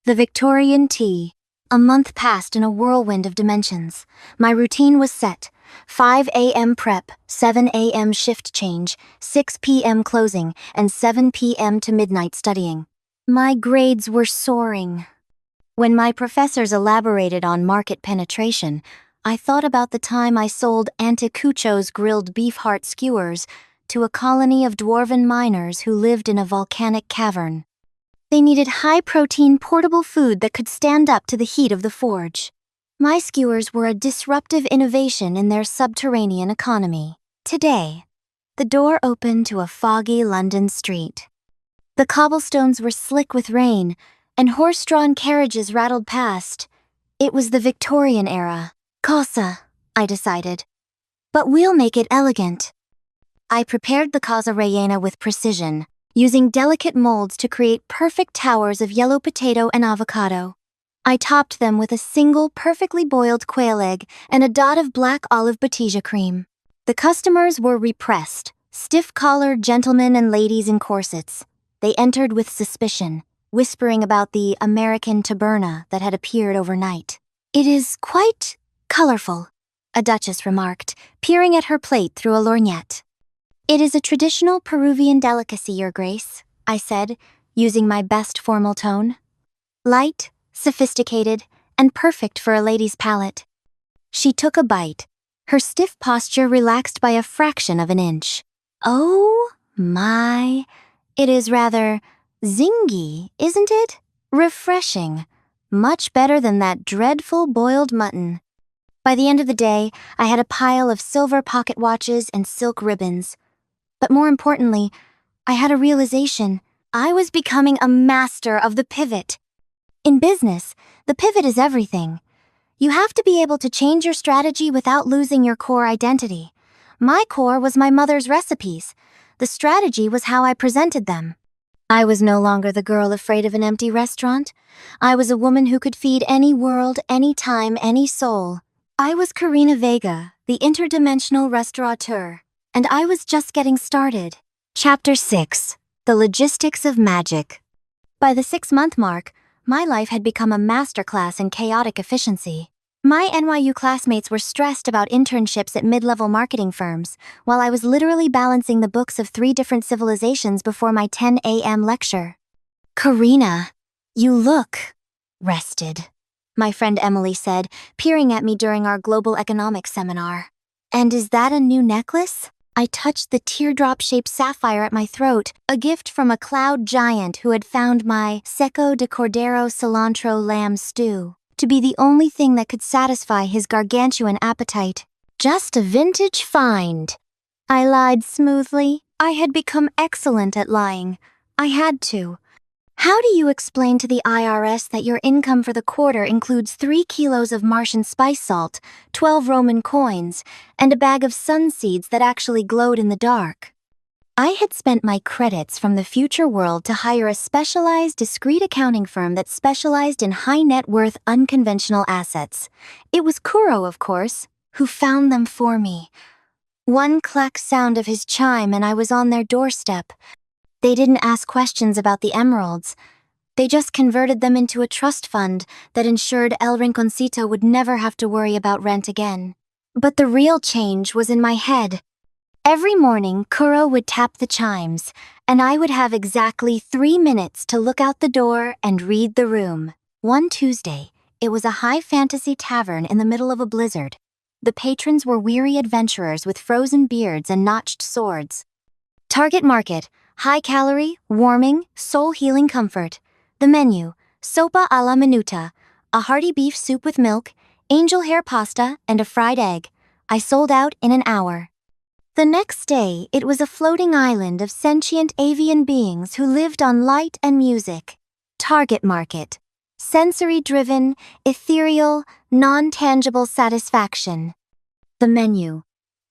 The Victorian Tea. A month passed in a whirlwind of dimensions. My routine was set. 5 a.m. prep, 7 a.m. shift change, 6 p.m. closing, and 7 p.m. to midnight studying. My grades were soaring. When my professors elaborated on market penetration, I thought about the time I sold Anticucho's grilled beef heart skewers to a colony of dwarven miners who lived in a volcanic cavern. They needed high-protein portable food that could stand up to the heat of the forge. My skewers were a disruptive innovation in their subterranean economy. Today, the door opened to a foggy London street. The cobblestones were slick with rain, and horse-drawn carriages rattled past. It was the Victorian era. Casa, I decided. But we'll make it elegant. I prepared the casa rellena with precision, using delicate molds to create perfect towers of yellow potato and avocado. I topped them with a single perfectly boiled quail egg and a dot of black olive batija cream. The customers were repressed, stiff-collared gentlemen and ladies in corsets. They entered with suspicion, whispering about the American taberna that had appeared overnight. "It is quite colorful," a duchess remarked, peering at her plate through a lorgnette. "It is a traditional Peruvian delicacy, Your Grace," I said, using my best formal tone. Light, sophisticated, and perfect for a lady's palate. She took a bite, her stiff posture relaxed by a fraction of an inch. "Oh my, it is rather zingy, isn't it? Refreshing. Much better than that dreadful boiled mutton." By the end of the day, I had a pile of silver pocket watches and silk ribbons. But more importantly, I had a realization. I was becoming a master of the pivot. In business, the pivot is everything. You have to be able to change your strategy without losing your core identity. My core was my mother's recipes. The strategy was how I presented them. I was no longer the girl afraid of an empty restaurant. I was a woman who could feed any world, any time, any soul. I was Karina Vega, the interdimensional restaurateur. And I was just getting started. Chapter 6. The Logistics of Magic. By the 6-month mark, my life had become a masterclass in chaotic efficiency. My NYU classmates were stressed about internships at mid-level marketing firms, while I was literally balancing the books of 3 different civilizations before my 10 a.m. lecture. "Karina, you look rested," my friend Emily said, peering at me during our global economics seminar. "And is that a new necklace?" I touched the teardrop-shaped sapphire at my throat, a gift from a cloud giant who had found my seco de cordero cilantro lamb stew to be the only thing that could satisfy his gargantuan appetite. "Just a vintage find." I lied smoothly. I had become excellent at lying. I had to. How do you explain to the IRS that your income for the quarter includes 3 kilos of Martian spice salt, 12 Roman coins, and a bag of sun seeds that actually glowed in the dark? I had spent my credits from the future world to hire a specialized, discreet accounting firm that specialized in high-net-worth, unconventional assets. It was Kuro, of course, who found them for me. One clack sound of his chime and I was on their doorstep. They didn't ask questions about the emeralds. They just converted them into a trust fund that ensured El Rinconcito would never have to worry about rent again. But the real change was in my head. Every morning, Kuro would tap the chimes, and I would have exactly 3 minutes to look out the door and read the room. One Tuesday, it was a high fantasy tavern in the middle of a blizzard. The patrons were weary adventurers with frozen beards and notched swords. Target market, high calorie, warming, soul-healing comfort. The menu, sopa alla minuta, a hearty beef soup with milk, angel hair pasta, and a fried egg. I sold out in an hour. The next day, it was a floating island of sentient avian beings who lived on light and music. Target market. Sensory-driven, ethereal, non-tangible satisfaction. The menu.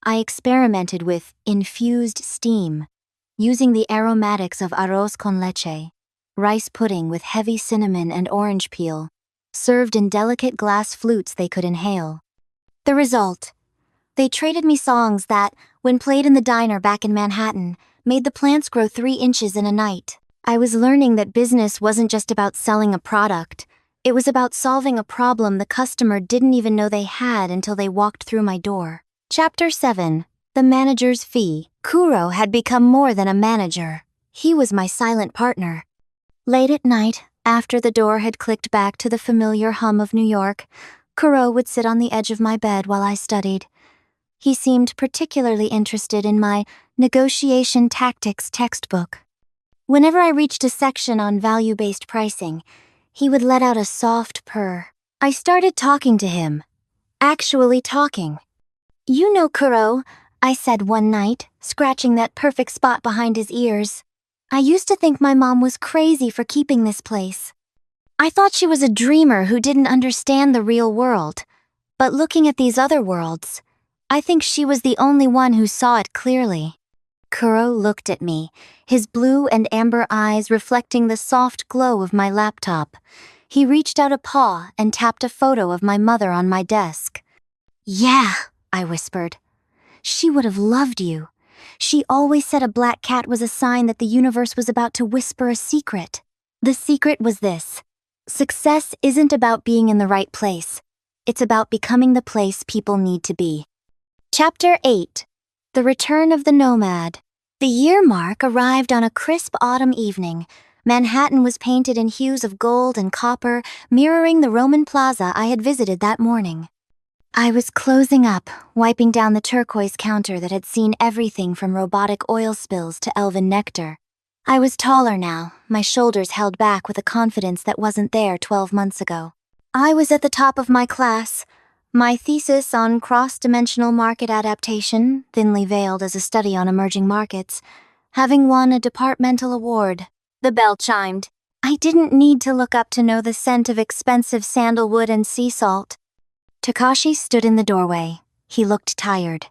I experimented with infused steam, using the aromatics of arroz con leche, rice pudding with heavy cinnamon and orange peel, served in delicate glass flutes they could inhale. The result. They traded me songs that, when played in the diner back in Manhattan, made the plants grow 3 inches in a night. I was learning that business wasn't just about selling a product. It was about solving a problem the customer didn't even know they had until they walked through my door. Chapter 7. The Manager's Fee. Kuro had become more than a manager. He was my silent partner. Late at night, after the door had clicked back to the familiar hum of New York, Kuro would sit on the edge of my bed while I studied. He seemed particularly interested in my negotiation tactics textbook. Whenever I reached a section on value-based pricing, he would let out a soft purr. I started talking to him. Actually talking. "You know, Kuro," I said one night, scratching that perfect spot behind his ears. "I used to think my mom was crazy for keeping this place. I thought she was a dreamer who didn't understand the real world. But looking at these other worlds, I think she was the only one who saw it clearly." Kuro looked at me, his blue and amber eyes reflecting the soft glow of my laptop. He reached out a paw and tapped a photo of my mother on my desk. "Yeah," I whispered. "She would have loved you. She always said a black cat was a sign that the universe was about to whisper a secret. The secret was this: success isn't about being in the right place. It's about becoming the place people need to be." Chapter 8. The Return of the Nomad. The year mark arrived on a crisp autumn evening. Manhattan was painted in hues of gold and copper, mirroring the Roman plaza I had visited that morning. I was closing up, wiping down the turquoise counter that had seen everything from robotic oil spills to elven nectar. I was taller now, my shoulders held back with a confidence that wasn't there 12 months ago. I was at the top of my class. My thesis on cross-dimensional market adaptation, thinly veiled as a study on emerging markets, having won a departmental award. The bell chimed. I didn't need to look up to know the scent of expensive sandalwood and sea salt. Takashi stood in the doorway. He looked tired.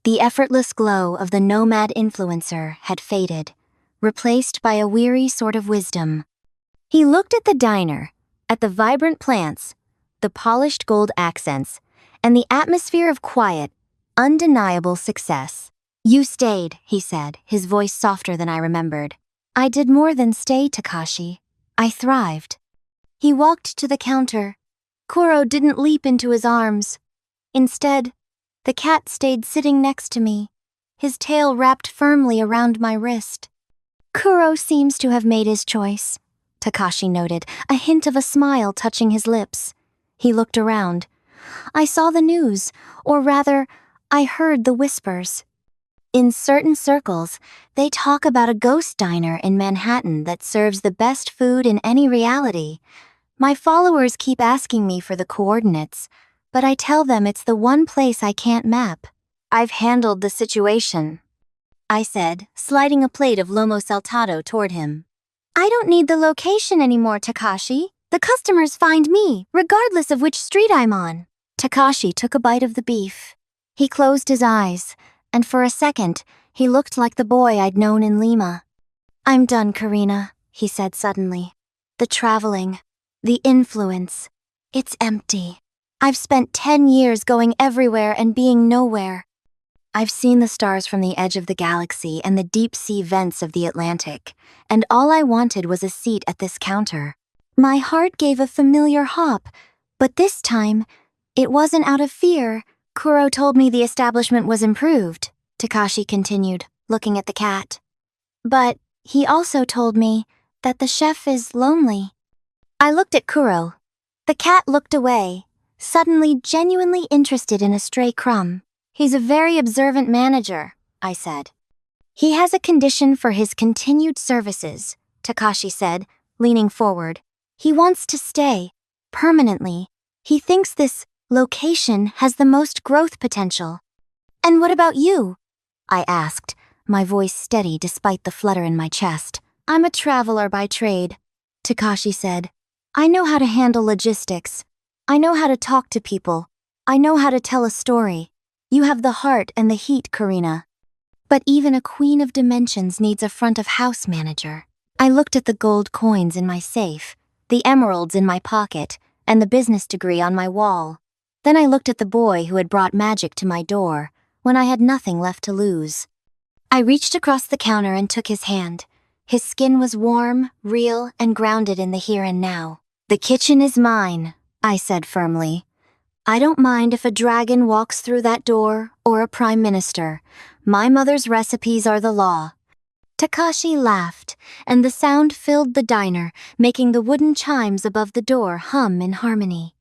The effortless glow of the nomad influencer had faded, replaced by a weary sort of wisdom. He looked at the diner, at the vibrant plants, the polished gold accents, and the atmosphere of quiet, undeniable success. "You stayed," he said, his voice softer than I remembered. "I did more than stay, Takashi. I thrived." He walked to the counter. Kuro didn't leap into his arms. Instead, the cat stayed sitting next to me, his tail wrapped firmly around my wrist. "Kuro seems to have made his choice," Takashi noted, a hint of a smile touching his lips. He looked around. I saw the news, or rather, I heard the whispers. In certain circles, they talk about a ghost diner in Manhattan that serves the best food in any reality. My followers keep asking me for the coordinates, but I tell them it's the one place I can't map. "I've handled the situation," I said, sliding a plate of lomo saltado toward him. "I don't need the location anymore, Takashi. The customers find me, regardless of which street I'm on." Takashi took a bite of the beef. He closed his eyes, and for a second, He looked like the boy I'd known in Lima. "I'm done, Karina," he said suddenly. "The traveling, the influence, it's empty. I've spent 10 years going everywhere and being nowhere. I've seen the stars from the edge of the galaxy and the deep-sea vents of the Atlantic, and all I wanted was a seat at this counter." My heart gave a familiar hop, but this time, it wasn't out of fear. "Kuro told me the establishment was improved," Takashi continued, looking at the cat. "But he also told me that the chef is lonely." I looked at Kuro. The cat looked away, suddenly genuinely interested in a stray crumb. "He's a very observant manager," I said. "He has a condition for his continued services," Takashi said, leaning forward. "He wants to stay, permanently. He thinks this location has the most growth potential." "And what about you?" I asked, my voice steady despite the flutter in my chest. "I'm a traveler by trade," Takashi said. "I know how to handle logistics. I know how to talk to people. I know how to tell a story. You have the heart and the heat, Karina. But even a queen of dimensions needs a front-of-house manager." I looked at the gold coins in my safe, the emeralds in my pocket, and the business degree on my wall. Then I looked at the boy who had brought magic to my door, when I had nothing left to lose. I reached across the counter and took his hand. His skin was warm, real, and grounded in the here and now. "The kitchen is mine," I said firmly. "I don't mind if a dragon walks through that door or a prime minister. My mother's recipes are the law." Takashi laughed, and the sound filled the diner, making the wooden chimes above the door hum in harmony.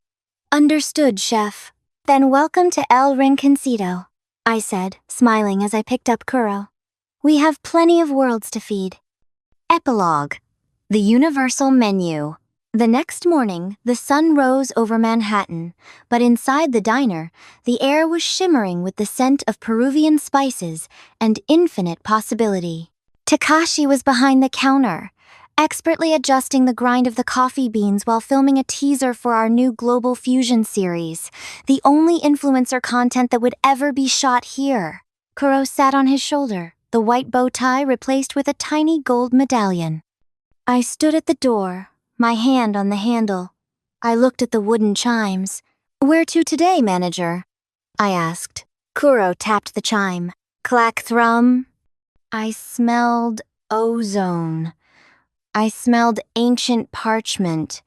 "Understood, chef. Then welcome to El Rinconcito," I said, smiling as I picked up Kuro. "We have plenty of worlds to feed." Epilogue. The Universal Menu. The next morning, the sun rose over Manhattan, but inside the diner, the air was shimmering with the scent of Peruvian spices and infinite possibility. Takashi was behind the counter, expertly adjusting the grind of the coffee beans while filming a teaser for our new Global Fusion series, the only influencer content that would ever be shot here. Kuro sat on his shoulder, the white bow tie replaced with a tiny gold medallion. I stood at the door, my hand on the handle. I looked at the wooden chimes. "Where to today, manager?" I asked. Kuro tapped the chime. Clack thrum. I smelled ozone. I smelled ancient parchment.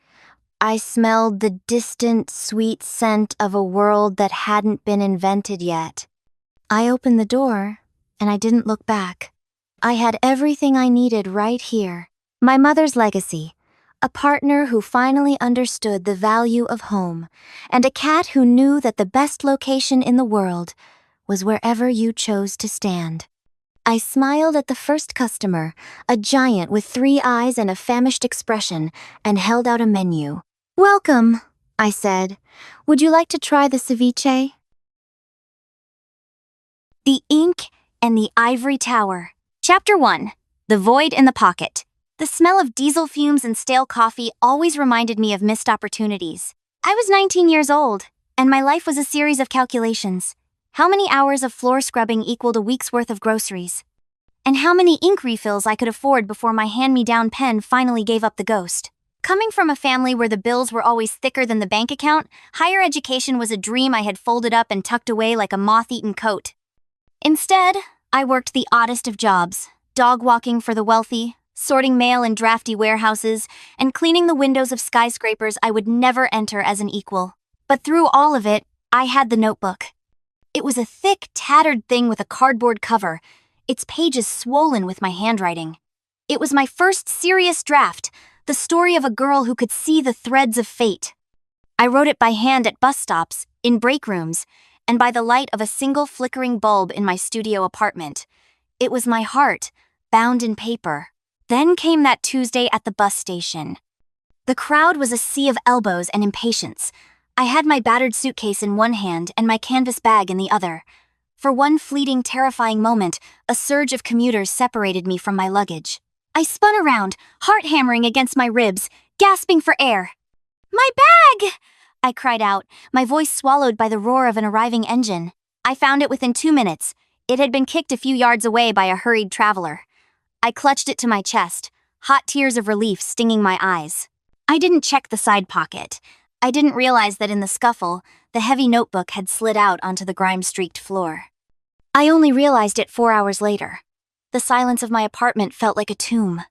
I smelled the distant, sweet scent of a world that hadn't been invented yet. I opened the door, and I didn't look back. I had everything I needed right here. My mother's legacy, a partner who finally understood the value of home, and a cat who knew that the best location in the world was wherever you chose to stand. I smiled at the first customer, a giant with 3 eyes and a famished expression, and held out a menu. "Welcome," I said. "Would you like to try the ceviche?" The Ink and the Ivory Tower. Chapter 1. The Void in the Pocket. The smell of diesel fumes and stale coffee always reminded me of missed opportunities. I was 19 years old, and my life was a series of calculations. How many hours of floor scrubbing equaled a week's worth of groceries? And how many ink refills I could afford before my hand-me-down pen finally gave up the ghost? Coming from a family where the bills were always thicker than the bank account, higher education was a dream I had folded up and tucked away like a moth-eaten coat. Instead, I worked the oddest of jobs, dog walking for the wealthy, sorting mail in drafty warehouses, and cleaning the windows of skyscrapers I would never enter as an equal. But through all of it, I had the notebook. It was a thick, tattered thing with a cardboard cover, its pages swollen with my handwriting. It was my first serious draft, the story of a girl who could see the threads of fate. I wrote it by hand at bus stops, in break rooms, and by the light of a single flickering bulb in my studio apartment. It was my heart, bound in paper. Then came that Tuesday at the bus station. The crowd was a sea of elbows and impatience. I had my battered suitcase in one hand and my canvas bag in the other. For one fleeting, terrifying moment, a surge of commuters separated me from my luggage. I spun around, heart hammering against my ribs, gasping for air. "My bag!" I cried out, my voice swallowed by the roar of an arriving engine. I found it within 2 minutes. It had been kicked a few yards away by a hurried traveler. I clutched it to my chest, hot tears of relief stinging my eyes. I didn't check the side pocket. I didn't realize that in the scuffle, the heavy notebook had slid out onto the grime-streaked floor. I only realized it 4 hours later. The silence of my apartment felt like a tomb.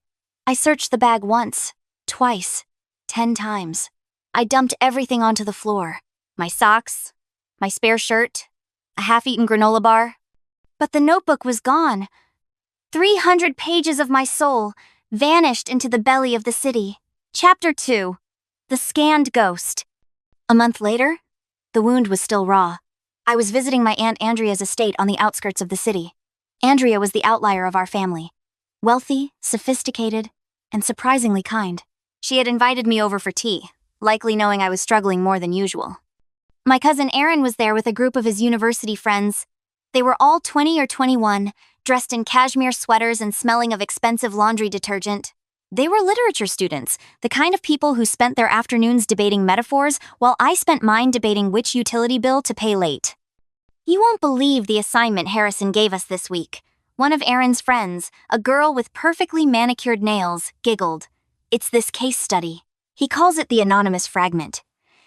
I searched the bag once, twice, 10 times. I dumped everything onto the floor. My socks, my spare shirt, a half-eaten granola bar. But the notebook was gone. 300 pages of my soul vanished into the belly of the city. Chapter 2. The Scanned Ghost. A month later, the wound was still raw. I was visiting my Aunt Andrea's estate on the outskirts of the city. Andrea was the outlier of our family. Wealthy, sophisticated, and surprisingly kind. She had invited me over for tea, likely knowing I was struggling more than usual. My cousin Aaron was there with a group of his university friends. They were all 20 or 21, dressed in cashmere sweaters and smelling of expensive laundry detergent. They were literature students, the kind of people who spent their afternoons debating metaphors, while I spent mine debating which utility bill to pay late. You won't believe the assignment Harrison gave us this week. One of Aaron's friends, a girl with perfectly manicured nails, giggled. It's this case study. He calls it the anonymous fragment.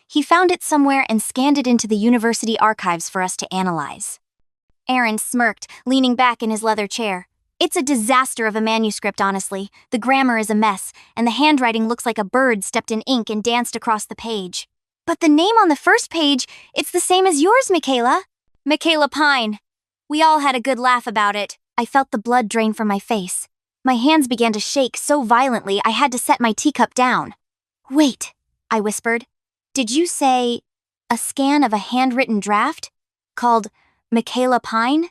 He found it somewhere and scanned it into the university archives for us to analyze. Aaron smirked, leaning back in his leather chair. It's a disaster of a manuscript, honestly. The grammar is a mess, and the handwriting looks like a bird stepped in ink and danced across the page. But the name on the first page, it's the same as yours, Michaela. Michaela Pine. We all had a good laugh about it. I felt the blood drain from my face. My hands began to shake so violently I had to set my teacup down. Wait, I whispered. Did you say a scan of a handwritten draft? Called Michaela Pine?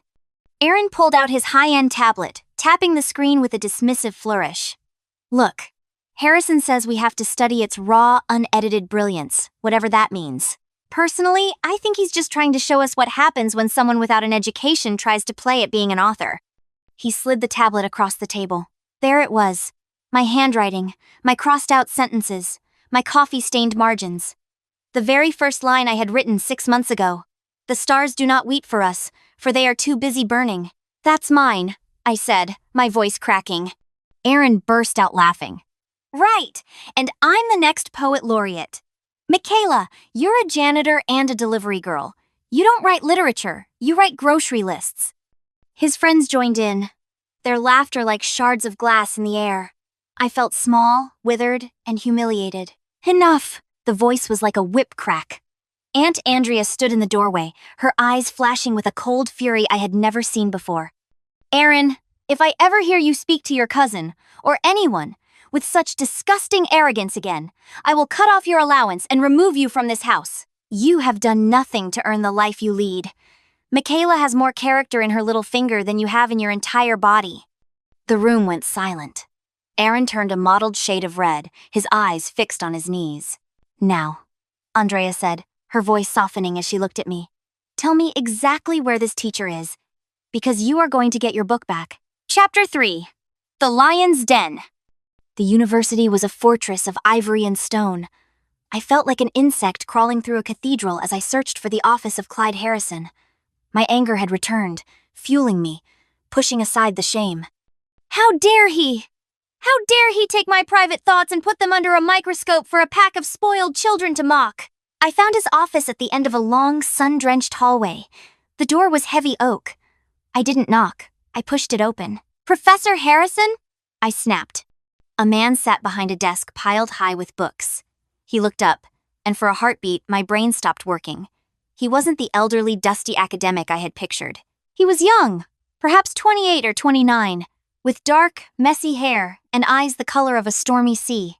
Aaron pulled out his high-end tablet, tapping the screen with a dismissive flourish. Look, Harrison says we have to study its raw, unedited brilliance, whatever that means. Personally, I think he's just trying to show us what happens when someone without an education tries to play at being an author. He slid the tablet across the table. There it was. My handwriting, my crossed-out sentences, my coffee-stained margins. The very first line I had written 6 months ago. The stars do not weep for us, for they are too busy burning. That's mine, I said, my voice cracking. Aaron burst out laughing. Right, and I'm the next poet laureate. Michaela, you're a janitor and a delivery girl. You don't write literature, you write grocery lists. His friends joined in, their laughter like shards of glass in the air. I felt small, withered, and humiliated. Enough! The voice was like a whip crack. Aunt Andrea stood in the doorway, her eyes flashing with a cold fury I had never seen before. Aaron, if I ever hear you speak to your cousin, or anyone, with such disgusting arrogance again, I will cut off your allowance and remove you from this house. You have done nothing to earn the life you lead. Michaela has more character in her little finger than you have in your entire body. The room went silent. Aaron turned a mottled shade of red, his eyes fixed on his knees. Now, Andrea said, her voice softening as she looked at me. Tell me exactly where this teacher is, because you are going to get your book back. Chapter 3. The Lion's Den. The university was a fortress of ivory and stone. I felt like an insect crawling through a cathedral as I searched for the office of Clyde Harrison. My anger had returned, fueling me, pushing aside the shame. How dare he! How dare he take my private thoughts and put them under a microscope for a pack of spoiled children to mock? I found his office at the end of a long, sun-drenched hallway. The door was heavy oak. I didn't knock. I pushed it open. Professor Harrison? I snapped. A man sat behind a desk piled high with books. He looked up, and for a heartbeat, my brain stopped working. He wasn't the elderly, dusty academic I had pictured. He was young, perhaps 28 or 29, with dark, messy hair and eyes the color of a stormy sea.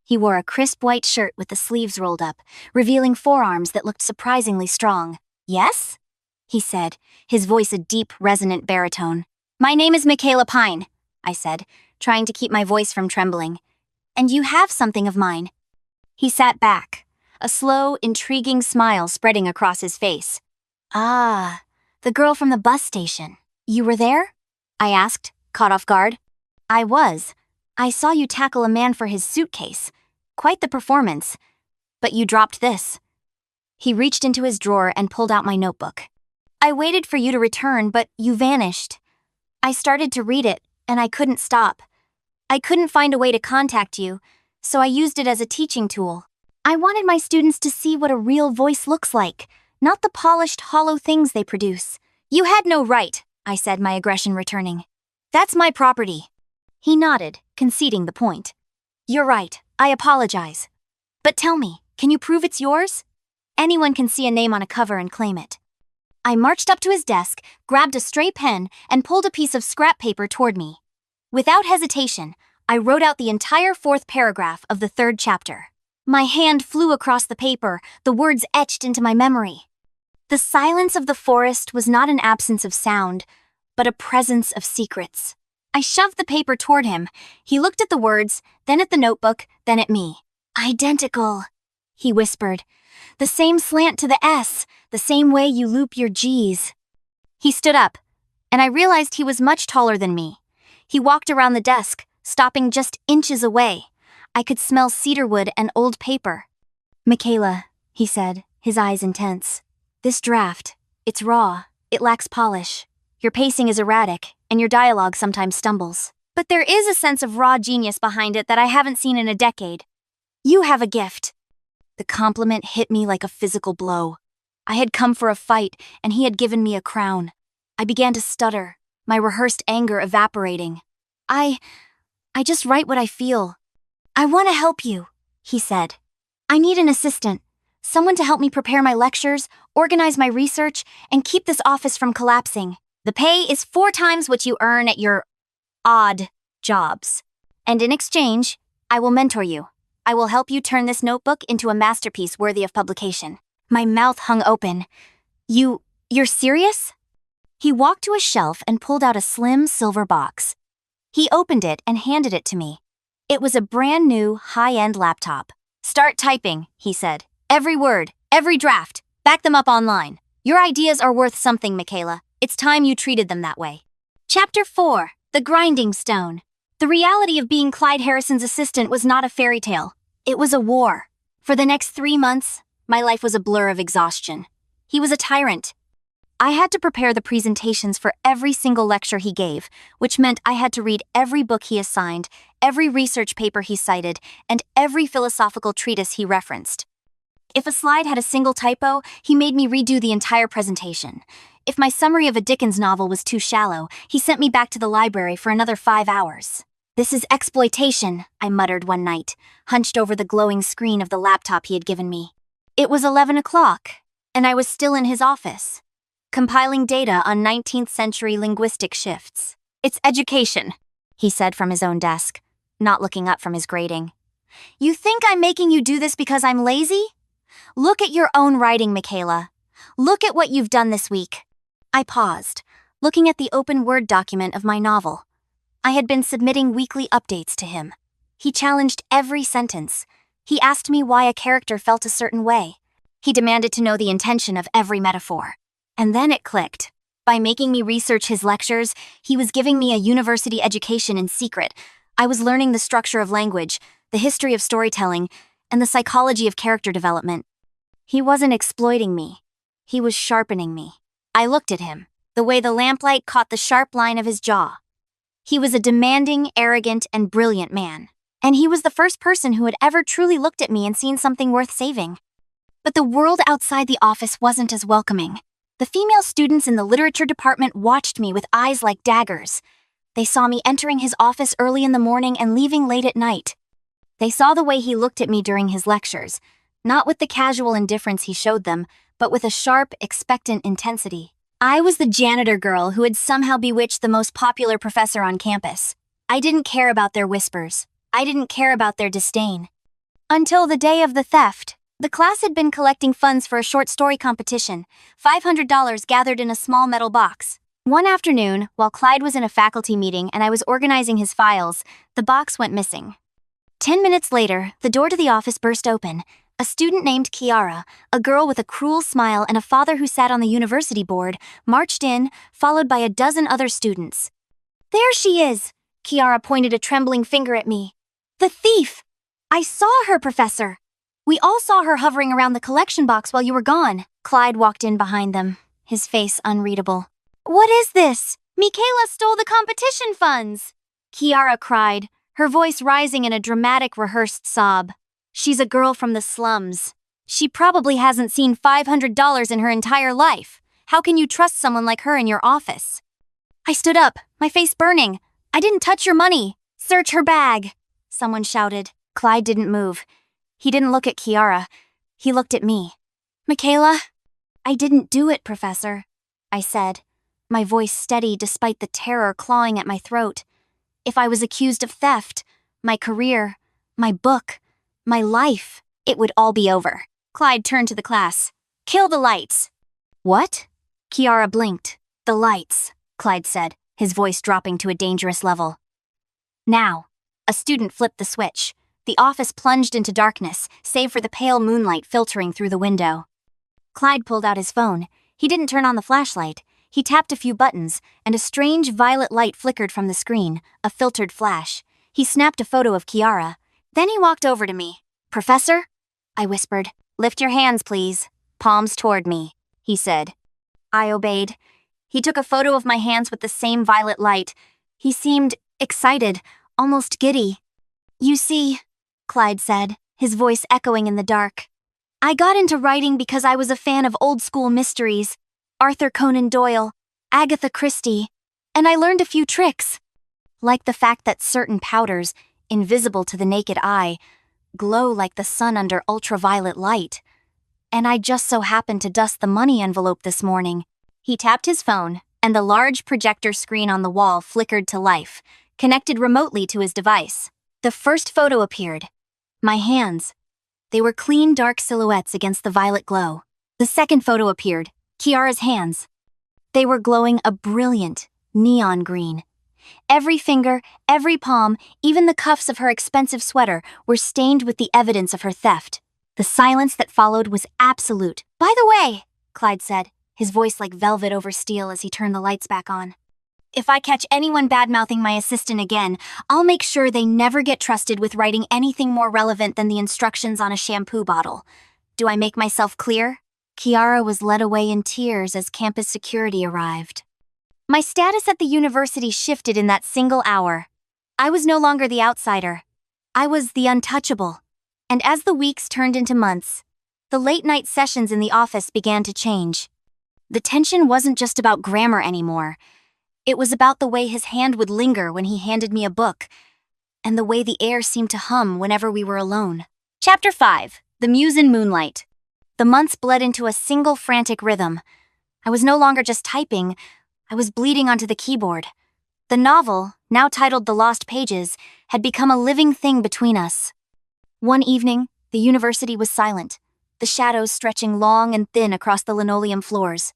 He wore a crisp white shirt with the sleeves rolled up, revealing forearms that looked surprisingly strong. Yes? He said, his voice a deep, resonant baritone. My name is Michaela Pine, I said, trying to keep my voice from trembling. And you have something of mine. He sat back, a slow, intriguing smile spreading across his face. Ah, the girl from the bus station. You were there? I asked, caught off guard. I was. I saw you tackle a man for his suitcase. Quite the performance. But you dropped this. He reached into his drawer and pulled out my notebook. I waited for you to return, but you vanished. I started to read it, and I couldn't stop. I couldn't find a way to contact you, so I used it as a teaching tool. I wanted my students to see what a real voice looks like, not the polished, hollow things they produce. You had no right, I said, my aggression returning. That's my property. He nodded, conceding the point. You're right, I apologize. But tell me, can you prove it's yours? Anyone can see a name on a cover and claim it. I marched up to his desk, grabbed a stray pen, and pulled a piece of scrap paper toward me. Without hesitation, I wrote out the entire 4th paragraph of the 3rd chapter. My hand flew across the paper, the words etched into my memory. The silence of the forest was not an absence of sound, but a presence of secrets. I shoved the paper toward him. He looked at the words, then at the notebook, then at me. Identical, he whispered. The same slant to the S, the same way you loop your G's. He stood up, and I realized he was much taller than me. He walked around the desk, stopping just inches away. I could smell cedarwood and old paper. Michaela, he said, his eyes intense. This draft, it's raw, it lacks polish. Your pacing is erratic, and your dialogue sometimes stumbles. But there is a sense of raw genius behind it that I haven't seen in a decade. You have a gift. The compliment hit me like a physical blow. I had come for a fight, and he had given me a crown. I began to stutter, my rehearsed anger evaporating. I just write what I feel. I want to help you, he said. I need an assistant, someone to help me prepare my lectures, organize my research, and keep this office from collapsing. The pay is 4 times what you earn at your odd jobs. And in exchange, I will mentor you. I will help you turn this notebook into a masterpiece worthy of publication. My mouth hung open. You're serious? He walked to a shelf and pulled out a slim silver box. He opened it and handed it to me. It was a brand new, high-end laptop. Start typing, he said. Every word, every draft, back them up online. Your ideas are worth something, Michaela. It's time you treated them that way. Chapter 4, The Grinding Stone. The reality of being Clyde Harrison's assistant was not a fairy tale. It was a war. For the next 3 months, my life was a blur of exhaustion. He was a tyrant. I had to prepare the presentations for every single lecture he gave, which meant I had to read every book he assigned, every research paper he cited, and every philosophical treatise he referenced. If a slide had a single typo, he made me redo the entire presentation. If my summary of a Dickens novel was too shallow, he sent me back to the library for another 5 hours. This is exploitation, I muttered one night, hunched over the glowing screen of the laptop he had given me. It was 11 o'clock, and I was still in his office, compiling data on 19th century linguistic shifts. It's education, he said from his own desk, not looking up from his grating. You think I'm making you do this because I'm lazy? Look at your own writing, Michaela. Look at what you've done this week. I paused, looking at the open Word document of my novel. I had been submitting weekly updates to him. He challenged every sentence. He asked me why a character felt a certain way. He demanded to know the intention of every metaphor. And then it clicked. By making me research his lectures, he was giving me a university education in secret. I was learning the structure of language, the history of storytelling, and the psychology of character development. He wasn't exploiting me. He was sharpening me. I looked at him, the way the lamplight caught the sharp line of his jaw. He was a demanding, arrogant, and brilliant man. And he was the first person who had ever truly looked at me and seen something worth saving. But the world outside the office wasn't as welcoming. The female students in the literature department watched me with eyes like daggers. They saw me entering his office early in the morning and leaving late at night. They saw the way he looked at me during his lectures, not with the casual indifference he showed them, but with a sharp, expectant intensity. I was the janitor girl who had somehow bewitched the most popular professor on campus. I didn't care about their whispers. I didn't care about their disdain. Until the day of the theft. The class had been collecting funds for a short story competition, $500 gathered in a small metal box. One afternoon, while Clyde was in a faculty meeting and I was organizing his files, the box went missing. 10 minutes later, the door to the office burst open. A student named Kiara, a girl with a cruel smile and a father who sat on the university board, marched in, followed by a dozen other students. There she is! Kiara pointed a trembling finger at me. The thief! I saw her, Professor! We all saw her hovering around the collection box while you were gone. Clyde walked in behind them. his face unreadable. "What is this? Michaela stole the competition funds!" Kiara cried, her voice rising in a dramatic rehearsed sob. "She's a girl from the slums. She probably hasn't seen $500 in her entire life. How can you trust someone like her in your office?" I stood up, my face burning. "I didn't touch your money. Search her bag," someone shouted. Clyde didn't move. He didn't look at Kiara. He looked at me. "Michaela?" "I didn't do it, Professor," I said, my voice steady despite the terror clawing at my throat. If I was accused of theft, my career, my book, my life, it would all be over. Clyde turned to the class. "Kill the lights." "What?" Kiara blinked. "The lights," Clyde said, his voice dropping to a dangerous level. Now. A student flipped the switch. The office plunged into darkness, save for the pale moonlight filtering through the window. Clyde pulled out his phone. He didn't turn on the flashlight. He tapped a few buttons, and a strange violet light flickered from the screen, a filtered flash. He snapped a photo of Kiara. Then he walked over to me. "Professor?" I whispered. "Lift your hands, please. Palms toward me," he said. I obeyed. He took a photo of my hands with the same violet light. He seemed excited, almost giddy. "You see," Clyde said, his voice echoing in the dark, "I got into writing because I was a fan of old-school mysteries, Arthur Conan Doyle, Agatha Christie, and I learned a few tricks. Like the fact that certain powders, invisible to the naked eye, glow like the sun under ultraviolet light. And I just so happened to dust the money envelope this morning." He tapped his phone, and the large projector screen on the wall flickered to life, connected remotely to his device. The first photo appeared. My hands. They were clean, dark silhouettes against the violet glow. The second photo appeared. Kiara's hands. They were glowing a brilliant, neon green. Every finger, every palm, even the cuffs of her expensive sweater were stained with the evidence of her theft. The silence that followed was absolute. "By the way," Clyde said, his voice like velvet over steel as he turned the lights back on, "if I catch anyone bad-mouthing my assistant again, I'll make sure they never get trusted with writing anything more relevant than the instructions on a shampoo bottle. Do I make myself clear?" Kiara was led away in tears as campus security arrived. My status at the university shifted in that single hour. I was no longer the outsider. I was the untouchable. And as the weeks turned into months, the late-night sessions in the office began to change. The tension wasn't just about grammar anymore. It was about the way his hand would linger when he handed me a book, and the way the air seemed to hum whenever we were alone. Chapter 5. The Muse in Moonlight. The months bled into a single frantic rhythm. I was no longer just typing, I was bleeding onto the keyboard. The novel, now titled The Lost Pages, had become a living thing between us. One evening, the university was silent, the shadows stretching long and thin across the linoleum floors.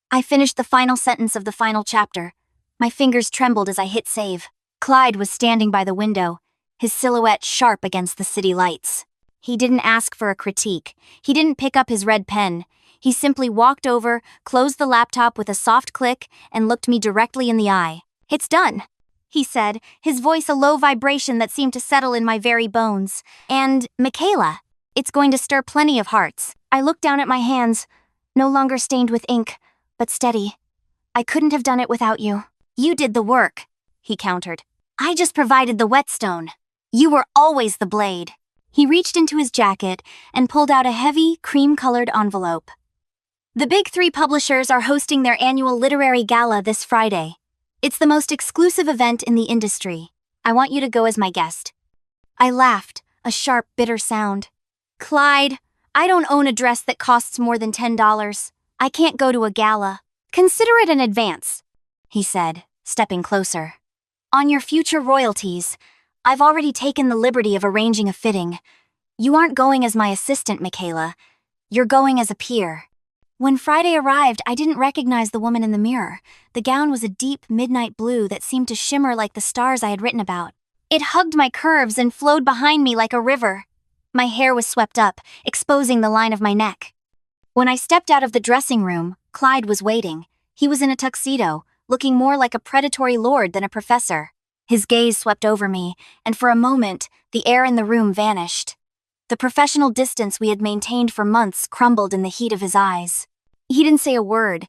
I finished the final sentence of the final chapter. My fingers trembled as I hit save. Clyde was standing by the window, his silhouette sharp against the city lights. He didn't ask for a critique. He didn't pick up his red pen. He simply walked over, closed the laptop with a soft click, and looked me directly in the eye. "It's done," he said, his voice a low vibration that seemed to settle in my very bones. "And, Michaela, it's going to stir plenty of hearts." I looked down at my hands, no longer stained with ink, but steady. "I couldn't have done it without you." "You did the work," he countered. "I just provided the whetstone. You were always the blade." He reached into his jacket and pulled out a heavy, cream-colored envelope. "The big three publishers are hosting their annual literary gala this Friday. It's the most exclusive event in the industry. I want you to go as my guest." I laughed, a sharp, bitter sound. "Clyde, I don't own a dress that costs more than $10. I can't go to a gala. Consider it an advance," he said, stepping closer. "On your future royalties, I've already taken the liberty of arranging a fitting. You aren't going as my assistant, Michaela. You're going as a peer." When Friday arrived, I didn't recognize the woman in the mirror. The gown was a deep midnight blue that seemed to shimmer like the stars I had written about. It hugged my curves and flowed behind me like a river. My hair was swept up, exposing the line of my neck. When I stepped out of the dressing room, Clyde was waiting. He was in a tuxedo, looking more like a predatory lord than a professor. His gaze swept over me, and for a moment, the air in the room vanished. The professional distance we had maintained for months crumbled in the heat of his eyes. He didn't say a word,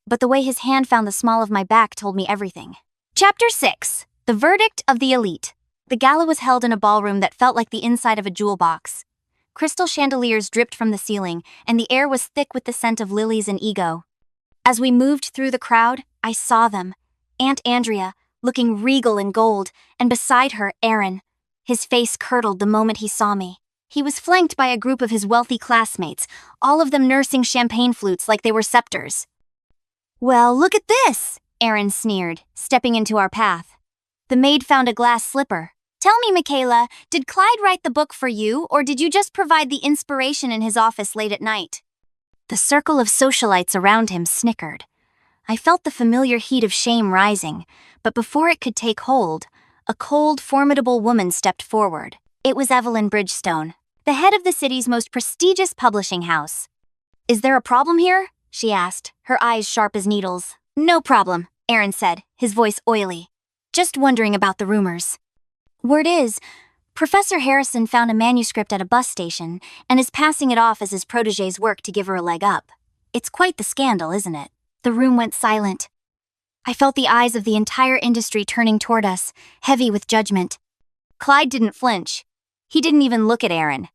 but the way his hand found the small of my back told me everything. Chapter 6. The Verdict of the Elite. The gala was held in a ballroom that felt like the inside of a jewel box. Crystal chandeliers dripped from the ceiling, and the air was thick with the scent of lilies and ego. As we moved through the crowd, I saw them. Aunt Andrea, looking regal in gold, and beside her, Aaron. His face curdled the moment he saw me. He was flanked by a group of his wealthy classmates, all of them nursing champagne flutes like they were scepters. "Well, look at this," Aaron sneered, stepping into our path. The maid found a glass slipper. "Tell me, Michaela, did Clyde write the book for you, or did you just provide the inspiration in his office late at night?" The circle of socialites around him snickered. I felt the familiar heat of shame rising, but before it could take hold, a cold, formidable woman stepped forward. It was Evelyn Bridgestone, the head of the city's most prestigious publishing house. "Is there a problem here?" she asked, her eyes sharp as needles. "No problem," Aaron said, his voice oily. "Just wondering about the rumors. Word is, Professor Harrison found a manuscript at a bus station and is passing it off as his protégé's work to give her a leg up. It's quite the scandal, isn't it?" The room went silent. I felt the eyes of the entire industry turning toward us, heavy with judgment. Clyde didn't flinch. He didn't even look at Aaron.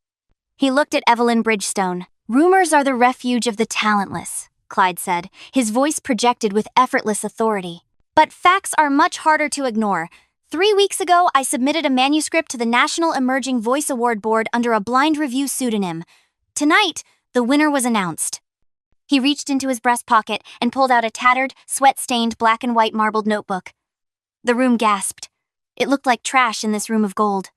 He looked at Evelyn Bridgestone. "Rumors are the refuge of the talentless," Clyde said, his voice projected with effortless authority. "But facts are much harder to ignore. 3 weeks ago, I submitted a manuscript to the National Emerging Voice Award Board under a blind review pseudonym. Tonight, the winner was announced." He reached into his breast pocket and pulled out a tattered, sweat-stained black and white marbled notebook. The room gasped. It looked like trash in this room of gold.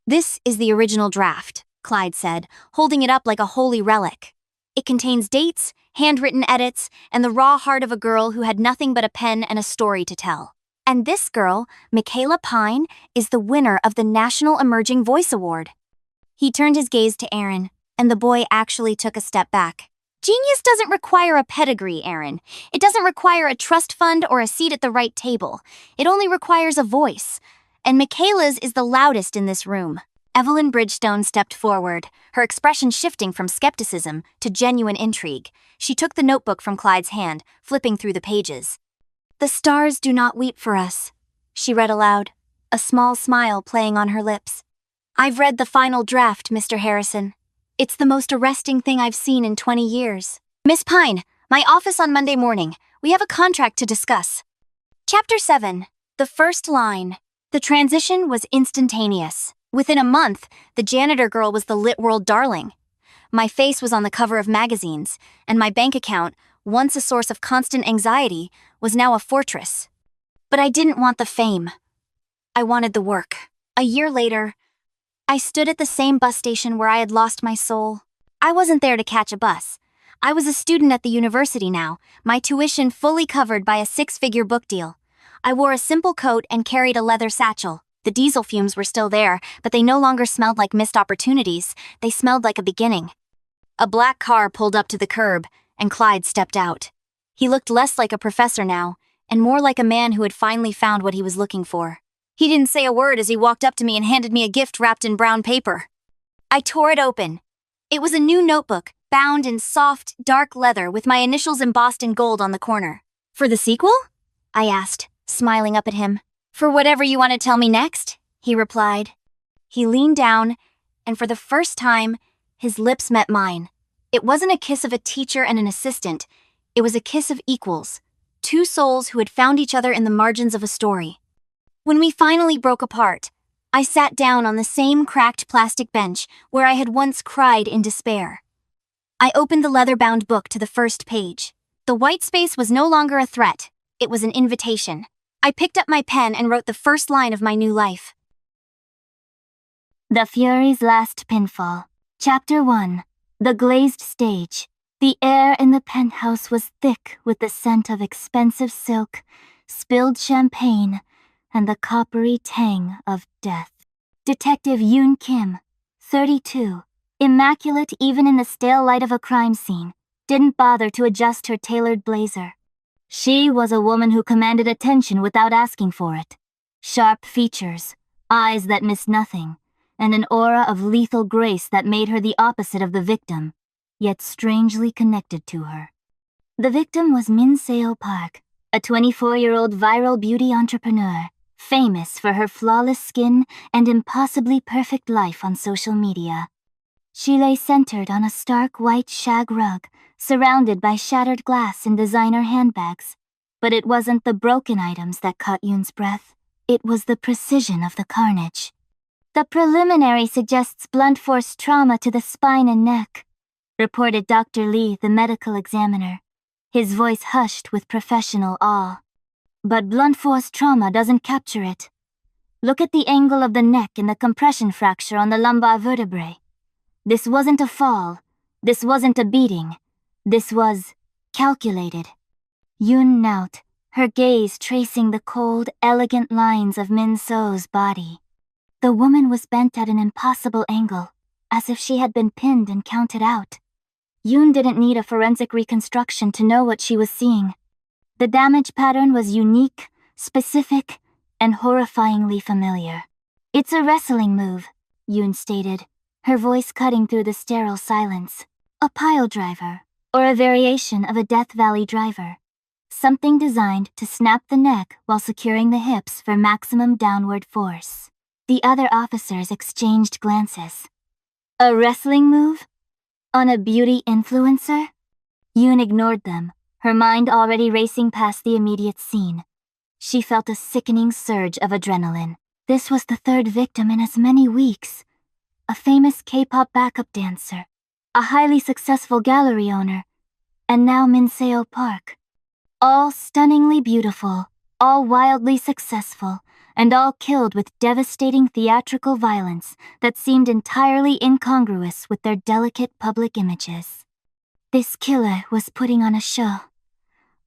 "This is the original draft," Clyde said, holding it up like a holy relic. "It contains dates, handwritten edits, and the raw heart of a girl who had nothing but a pen and a story to tell. And this girl, Michaela Pine, is the winner of the National Emerging Voice Award." He turned his gaze to Aaron, and the boy actually took a step back. "Genius doesn't require a pedigree, Aaron. It doesn't require a trust fund or a seat at the right table. It only requires a voice. And Michaela's is the loudest in this room." Evelyn Bridgestone stepped forward, her expression shifting from skepticism to genuine intrigue. She took the notebook from Clyde's hand, flipping through the pages. "The stars do not weep for us," she read aloud, a small smile playing on her lips. "I've read the final draft, Mr. Harrison. It's the most arresting thing I've seen in 20 years. Miss Pine, my office on Monday morning. We have a contract to discuss." Chapter 7. The First Line. The transition was instantaneous. Within a month, the janitor girl was the lit world darling. My face was on the cover of magazines, and my bank account, once a source of constant anxiety, was now a fortress. But I didn't want the fame. I wanted the work. A year later, I stood at the same bus station where I had lost my soul. I wasn't there to catch a bus. I was a student at the university now, my tuition fully covered by a 6-figure book deal. I wore a simple coat and carried a leather satchel. The diesel fumes were still there, but they no longer smelled like missed opportunities. They smelled like a beginning. A black car pulled up to the curb, and Clyde stepped out. He looked less like a professor now, and more like a man who had finally found what he was looking for. He didn't say a word as he walked up to me and handed me a gift wrapped in brown paper. I tore it open. It was a new notebook, bound in soft, dark leather with my initials embossed in gold on the corner. "For the sequel?" I asked, smiling up at him. "For whatever you want to tell me next," he replied. He leaned down, and for the first time, his lips met mine. It wasn't a kiss of a teacher and an assistant. It was a kiss of equals, two souls who had found each other in the margins of a story. When we finally broke apart, I sat down on the same cracked plastic bench where I had once cried in despair. I opened the leather-bound book to the first page. The white space was no longer a threat. It was an invitation. I picked up my pen and wrote the first line of my new life. The Fury's Last Pinfall. Chapter 1. The Glazed Stage. The air in the penthouse was thick with the scent of expensive silk, spilled champagne, and the coppery tang of death. Detective Yoon Kim, 32, immaculate even in the stale light of a crime scene, didn't bother to adjust her tailored blazer. She was a woman who commanded attention without asking for it. Sharp features, eyes that missed nothing, and an aura of lethal grace that made her the opposite of the victim, yet strangely connected to her. The victim was Min Seo Park, a 24-year-old viral beauty entrepreneur, famous for her flawless skin and impossibly perfect life on social media. She lay centered on a stark white shag rug, surrounded by shattered glass and designer handbags. But it wasn't the broken items that caught Yoon's breath, it was the precision of the carnage. The preliminary suggests blunt force trauma to the spine and neck, reported Dr. Lee, the medical examiner, his voice hushed with professional awe. But blunt force trauma doesn't capture it. Look at the angle of the neck and the compression fracture on the lumbar vertebrae. This wasn't a fall. This wasn't a beating. This was calculated. Yoon knelt, her gaze tracing the cold, elegant lines of Min So's body. The woman was bent at an impossible angle, as if she had been pinned and counted out. Yoon didn't need a forensic reconstruction to know what she was seeing. The damage pattern was unique, specific, and horrifyingly familiar. "It's a wrestling move," Yoon stated, her voice cutting through the sterile silence. "A pile driver, or a variation of a Death Valley driver. Something designed to snap the neck while securing the hips for maximum downward force." The other officers exchanged glances. "A wrestling move? On a beauty influencer?" Yoon ignored them, her mind already racing past the immediate scene. She felt a sickening surge of adrenaline. This was the third victim in as many weeks. A famous K-pop backup dancer, a highly successful gallery owner, and now Min Seo Park. All stunningly beautiful, all wildly successful, and all killed with devastating theatrical violence that seemed entirely incongruous with their delicate public images. This killer was putting on a show.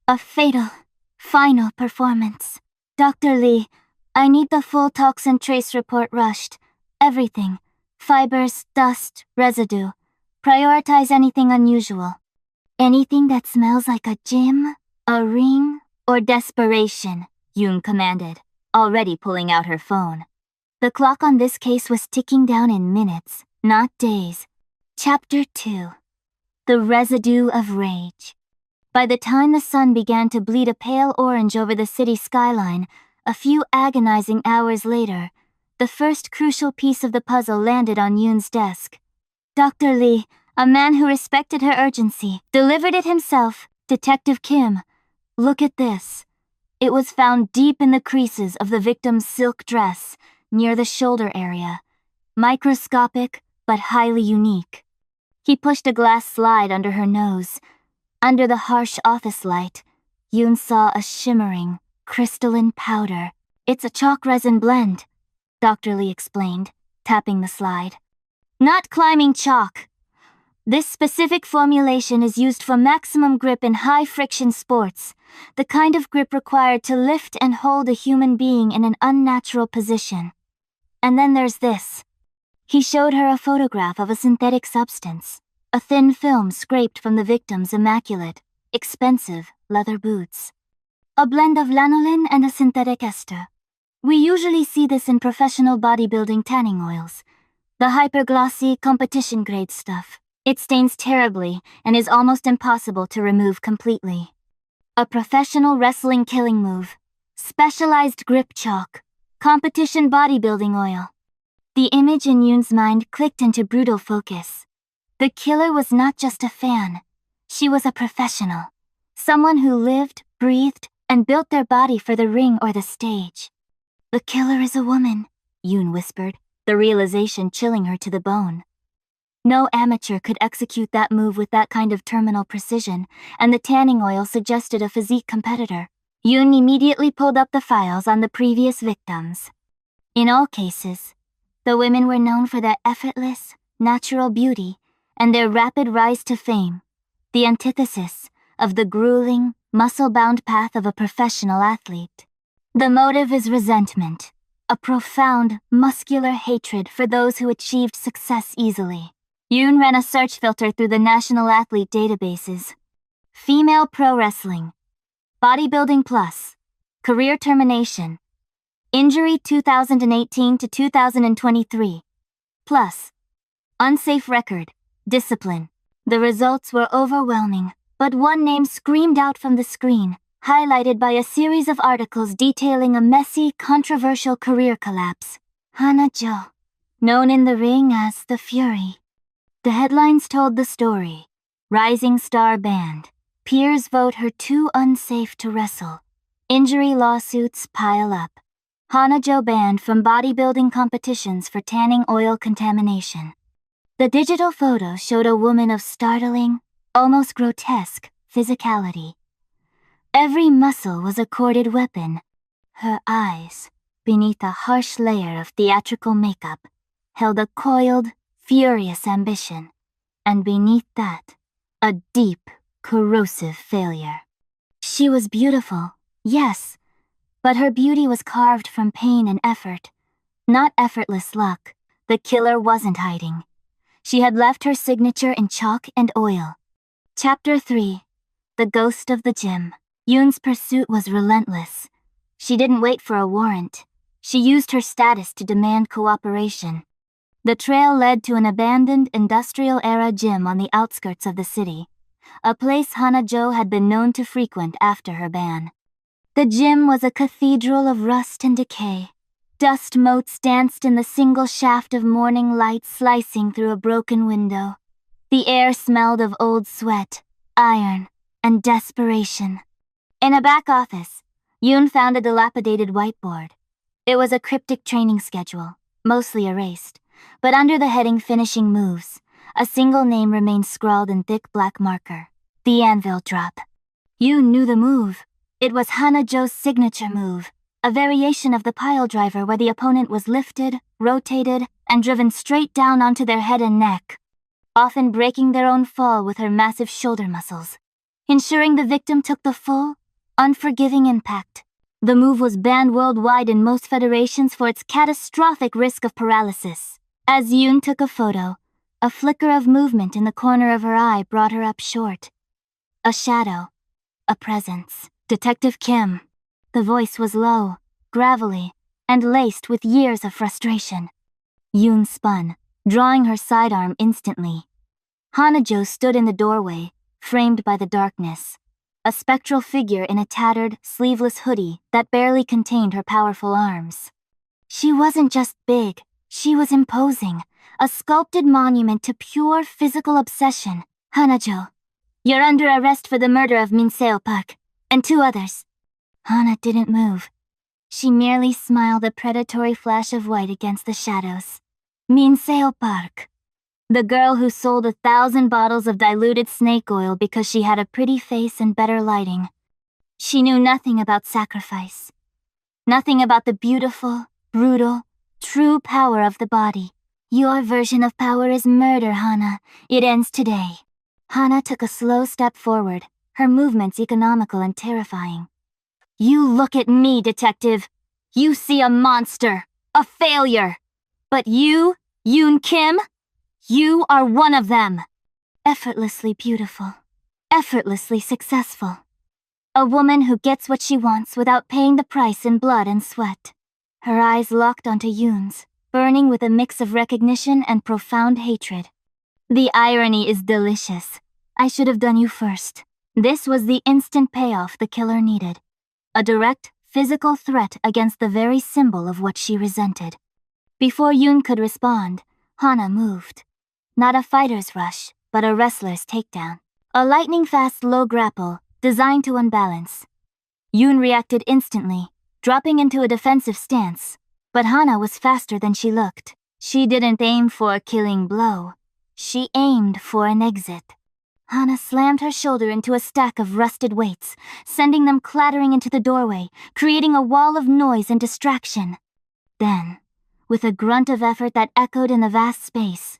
A fatal, final performance. "Dr. Lee, I need the full toxin trace report rushed. Everything. Fibers, dust, residue. Prioritize anything unusual. Anything that smells like a gym, a ring, or desperation," Yoon commanded, already pulling out her phone. The clock on this case was ticking down in minutes, not days. Chapter 2. The Residue of Rage. By the time the sun began to bleed a pale orange over the city skyline, a few agonizing hours later, the first crucial piece of the puzzle landed on Yoon's desk. Dr. Lee, a man who respected her urgency, delivered it himself. "Detective Kim, look at this." It was found deep in the creases of the victim's silk dress, near the shoulder area. Microscopic, but highly unique. He pushed a glass slide under her nose. Under the harsh office light, Yoon saw a shimmering, crystalline powder. "It's a chalk resin blend," Dr. Lee explained, tapping the slide. "Not climbing chalk. This specific formulation is used for maximum grip in high-friction sports, the kind of grip required to lift and hold a human being in an unnatural position. And then there's this." He showed her a photograph of a synthetic substance, a thin film scraped from the victim's immaculate, expensive leather boots. "A blend of lanolin and a synthetic ester. We usually see this in professional bodybuilding tanning oils, the hyperglossy competition-grade stuff. It stains terribly and is almost impossible to remove completely. A professional wrestling killing move. Specialized grip chalk. Competition bodybuilding oil." The image in Yoon's mind clicked into brutal focus. The killer was not just a fan. She was a professional. Someone who lived, breathed, and built their body for the ring or the stage. "The killer is a woman," Yoon whispered, the realization chilling her to the bone. No amateur could execute that move with that kind of terminal precision, and the tanning oil suggested a physique competitor. Yoon immediately pulled up the files on the previous victims. In all cases, the women were known for their effortless, natural beauty and their rapid rise to fame, the antithesis of the grueling, muscle-bound path of a professional athlete. The motive is resentment, a profound, muscular hatred for those who achieved success easily. Yoon ran a search filter through the national athlete databases. Female pro wrestling. Bodybuilding plus. Career termination. Injury 2018 to 2023. Plus. Unsafe record. Discipline. The results were overwhelming, but one name screamed out from the screen, highlighted by a series of articles detailing a messy, controversial career collapse. Hana-jo, known in the ring as the Fury. The headlines told the story. Rising star banned. Peers vote her too unsafe to wrestle. Injury lawsuits pile up. Hana-jo banned from bodybuilding competitions for tanning oil contamination. The digital photo showed a woman of startling, almost grotesque, physicality. Every muscle was a corded weapon. Her eyes, beneath a harsh layer of theatrical makeup, held a coiled, furious ambition, and beneath that, a deep, corrosive failure. She was beautiful, yes, but her beauty was carved from pain and effort, not effortless luck. The killer wasn't hiding. She had left her signature in chalk and oil. Chapter 3. The Ghost of the Gym. Yoon's pursuit was relentless. She didn't wait for a warrant. She used her status to demand cooperation. The trail led to an abandoned industrial-era gym on the outskirts of the city, a place Hana-jo had been known to frequent after her ban. The gym was a cathedral of rust and decay. Dust motes danced in the single shaft of morning light slicing through a broken window. The air smelled of old sweat, iron, and desperation. In a back office, Yoon found a dilapidated whiteboard. It was a cryptic training schedule, mostly erased, but under the heading Finishing Moves, a single name remained scrawled in thick black marker: the anvil drop. Yoon knew the move. It was Hana-jo's signature move, a variation of the pile driver where the opponent was lifted, rotated, and driven straight down onto their head and neck, often breaking their own fall with her massive shoulder muscles, ensuring the victim took the full, unforgiving impact. The move was banned worldwide in most federations for its catastrophic risk of paralysis. As Yoon took a photo, a flicker of movement in the corner of her eye brought her up short. A shadow. A presence. Detective Kim. The voice was low, gravelly, and laced with years of frustration. Yoon spun, drawing her sidearm instantly. Hana-jo stood in the doorway, framed by the darkness. A spectral figure in a tattered, sleeveless hoodie that barely contained her powerful arms. She wasn't just big, she was imposing, a sculpted monument to pure physical obsession. Hana-jo, you're under arrest for the murder of Minseo Park, and 2 others. Hana didn't move. She merely smiled, a predatory flash of white against the shadows. Minseo Park. The girl who sold 1,000 bottles of diluted snake oil because she had a pretty face and better lighting. She knew nothing about sacrifice. Nothing about the beautiful, brutal, true power of the body. Your version of power is murder, Hana. It ends today. Hana took a slow step forward, her movements economical and terrifying. You look at me, detective. You see a monster, a failure. But you, Yoon Kim, you are one of them. Effortlessly beautiful, effortlessly successful. A woman who gets what she wants without paying the price in blood and sweat. Her eyes locked onto Yoon's, burning with a mix of recognition and profound hatred. The irony is delicious. I should have done you first. This was the instant payoff the killer needed. A direct, physical threat against the very symbol of what she resented. Before Yoon could respond, Hana moved. Not a fighter's rush, but a wrestler's takedown. A lightning-fast low grapple, designed to unbalance. Yoon reacted instantly, dropping into a defensive stance. But Hana was faster than she looked. She didn't aim for a killing blow. She aimed for an exit. Hana slammed her shoulder into a stack of rusted weights, sending them clattering into the doorway, creating a wall of noise and distraction. Then, with a grunt of effort that echoed in the vast space,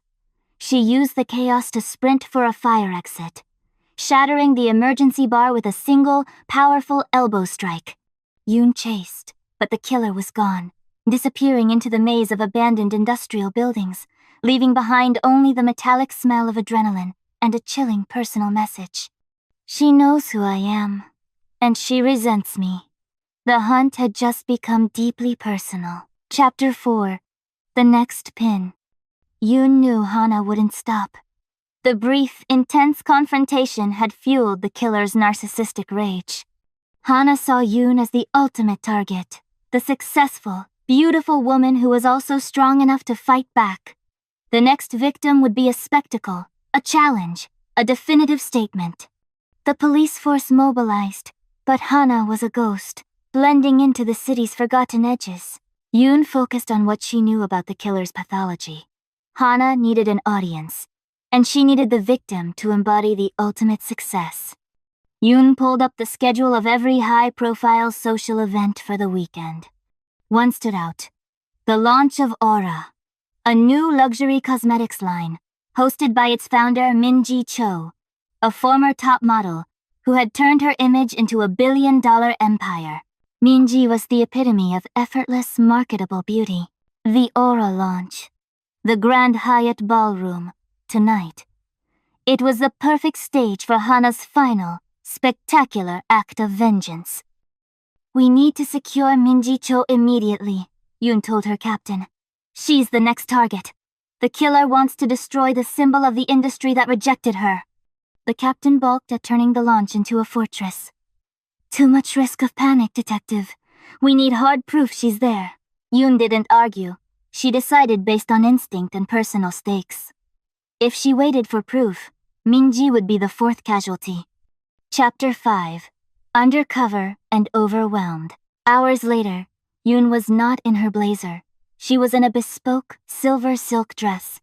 she used the chaos to sprint for a fire exit, shattering the emergency bar with a single, powerful elbow strike. Yoon chased, but the killer was gone, disappearing into the maze of abandoned industrial buildings, leaving behind only the metallic smell of adrenaline and a chilling personal message. She knows who I am, and she resents me. The hunt had just become deeply personal. Chapter 4. The Next Pin. Yoon knew Hana wouldn't stop. The brief, intense confrontation had fueled the killer's narcissistic rage. Hana saw Yoon as the ultimate target, the successful, beautiful woman who was also strong enough to fight back. The next victim would be a spectacle, a challenge, a definitive statement. The police force mobilized, but Hana was a ghost, blending into the city's forgotten edges. Yoon focused on what she knew about the killer's pathology. Hana needed an audience, and she needed the victim to embody the ultimate success. Yoon pulled up the schedule of every high-profile social event for the weekend. One stood out: the launch of Aura, a new luxury cosmetics line, hosted by its founder Minji Cho, a former top model who had turned her image into a billion-dollar empire. Minji was the epitome of effortless, marketable beauty. The Aura launch. The Grand Hyatt Ballroom, tonight. It was the perfect stage for Hana's final, spectacular act of vengeance. "We need to secure Minji Cho immediately," Yoon told her captain. "She's the next target. The killer wants to destroy the symbol of the industry that rejected her." The captain balked at turning the launch into a fortress. "Too much risk of panic, detective. We need hard proof she's there." Yoon didn't argue. She decided based on instinct and personal stakes. If she waited for proof, Minji would be the fourth casualty. Chapter 5. Undercover and Overwhelmed. Hours later, Yoon was not in her blazer. She was in a bespoke, silver silk dress,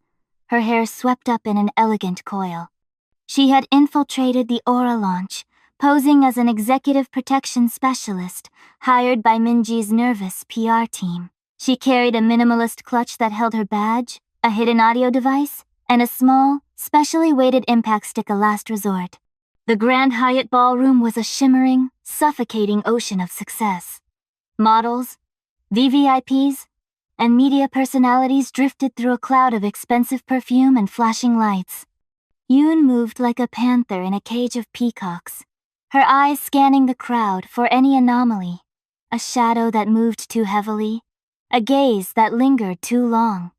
her hair swept up in an elegant coil. She had infiltrated the Aura launch, posing as an executive protection specialist hired by Minji's nervous PR team. She carried a minimalist clutch that held her badge, a hidden audio device, and a small, specially weighted impact stick, a last resort. The Grand Hyatt Ballroom was a shimmering, suffocating ocean of success. Models, VVIPs, and media personalities drifted through a cloud of expensive perfume and flashing lights. Yoon moved like a panther in a cage of peacocks, her eyes scanning the crowd for any anomaly, a shadow that moved too heavily, a gaze that lingered too long,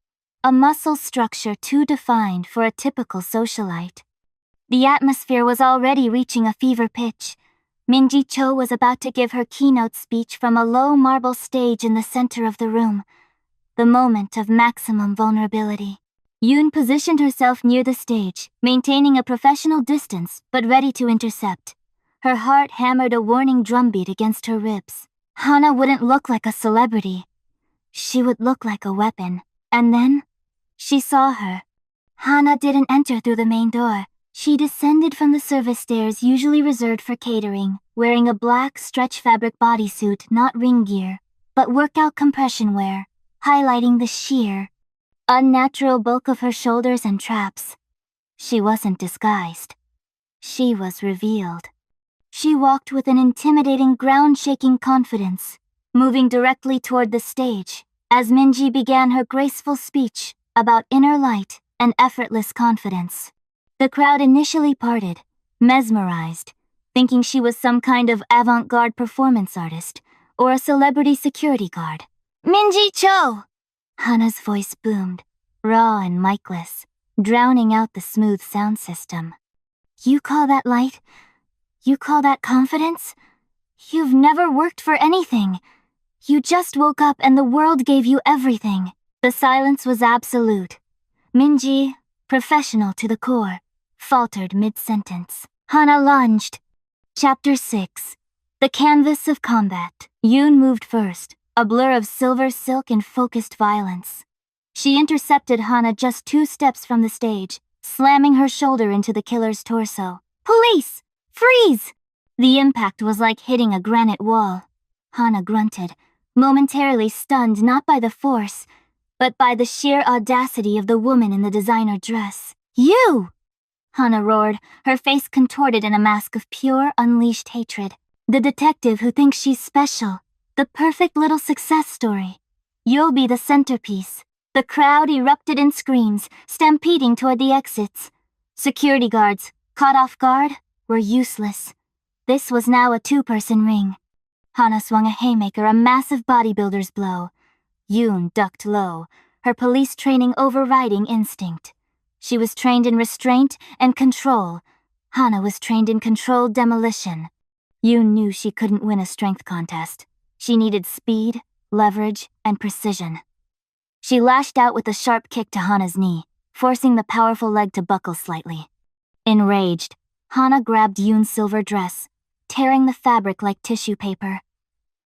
a muscle structure too defined for a typical socialite. The atmosphere was already reaching a fever pitch. Minji Cho was about to give her keynote speech from a low marble stage in the center of the room, the moment of maximum vulnerability. Yoon positioned herself near the stage, maintaining a professional distance but ready to intercept. Her heart hammered a warning drumbeat against her ribs. Hana wouldn't look like a celebrity. She would look like a weapon. And then, she saw her. Hana didn't enter through the main door. She descended from the service stairs usually reserved for catering, wearing a black stretch fabric bodysuit, not ring gear, but workout compression wear, highlighting the sheer, unnatural bulk of her shoulders and traps. She wasn't disguised. She was revealed. She walked with an intimidating, ground-shaking confidence, moving directly toward the stage, as Minji began her graceful speech about inner light and effortless confidence. The crowd initially parted, mesmerized, thinking she was some kind of avant-garde performance artist or a celebrity security guard. "Minji Cho!" Hana's voice boomed, raw and micless, drowning out the smooth sound system. "You call that light? You call that confidence? You've never worked for anything. You just woke up and the world gave you everything." The silence was absolute. Minji, professional to the core, faltered mid-sentence. Hana lunged. Chapter 6. The Canvas of Combat. Yoon moved first, a blur of silver silk and focused violence. She intercepted Hana just 2 steps from the stage, slamming her shoulder into the killer's torso. "Police! Freeze!" The impact was like hitting a granite wall. Hana grunted, momentarily stunned not by the force, but by the sheer audacity of the woman in the designer dress. "You!" Hana roared, her face contorted in a mask of pure, unleashed hatred. The detective who thinks she's special. The perfect little success story. You'll be the centerpiece. The crowd erupted in screams, stampeding toward the exits. Security guards, caught off guard, were useless. This was now a 2-person ring. Hana swung a haymaker, a massive bodybuilder's blow. Yoon ducked low, her police training overriding instinct. She was trained in restraint and control. Hana was trained in controlled demolition. Yoon knew she couldn't win a strength contest. She needed speed, leverage, and precision. She lashed out with a sharp kick to Hana's knee, forcing the powerful leg to buckle slightly. Enraged, Hana grabbed Yoon's silver dress, tearing the fabric like tissue paper.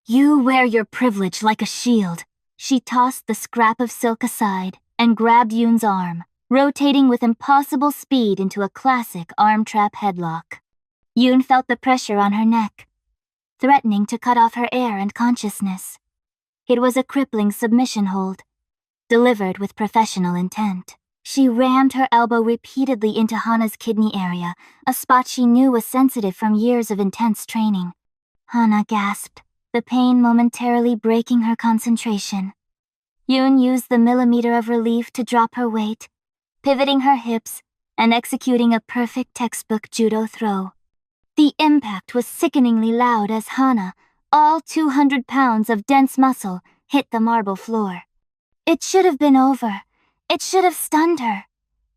"You wear your privilege like a shield." She tossed the scrap of silk aside and grabbed Yoon's arm, rotating with impossible speed into a classic arm trap headlock. Yoon felt the pressure on her neck, threatening to cut off her air and consciousness. It was a crippling submission hold, delivered with professional intent. She rammed her elbow repeatedly into Hana's kidney area, a spot she knew was sensitive from years of intense training. Hana gasped, the pain momentarily breaking her concentration. Yoon used the millimeter of relief to drop her weight, pivoting her hips and executing a perfect textbook judo throw. The impact was sickeningly loud as Hana, all 200 pounds of dense muscle, hit the marble floor. It should have been over. It should have stunned her.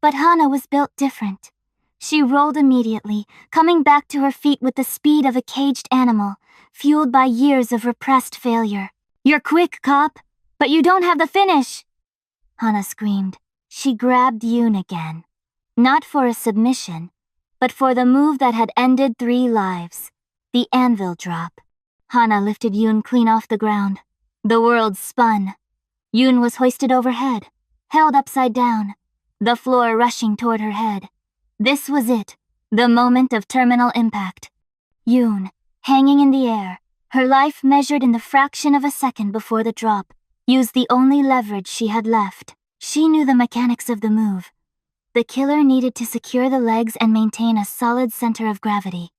But Hana was built different. She rolled immediately, coming back to her feet with the speed of a caged animal, fueled by years of repressed failure. "You're quick, cop, but you don't have the finish!" Hana screamed. She grabbed Yoon again. Not for a submission, but for the move that had ended 3 lives. The anvil drop. Hana lifted Yoon clean off the ground. The world spun. Yoon was hoisted overhead, held upside down, the floor rushing toward her head. This was it, the moment of terminal impact. Yoon, hanging in the air, her life measured in the fraction of a second before the drop, used the only leverage she had left. She knew the mechanics of the move. The killer needed to secure the legs and maintain a solid center of gravity.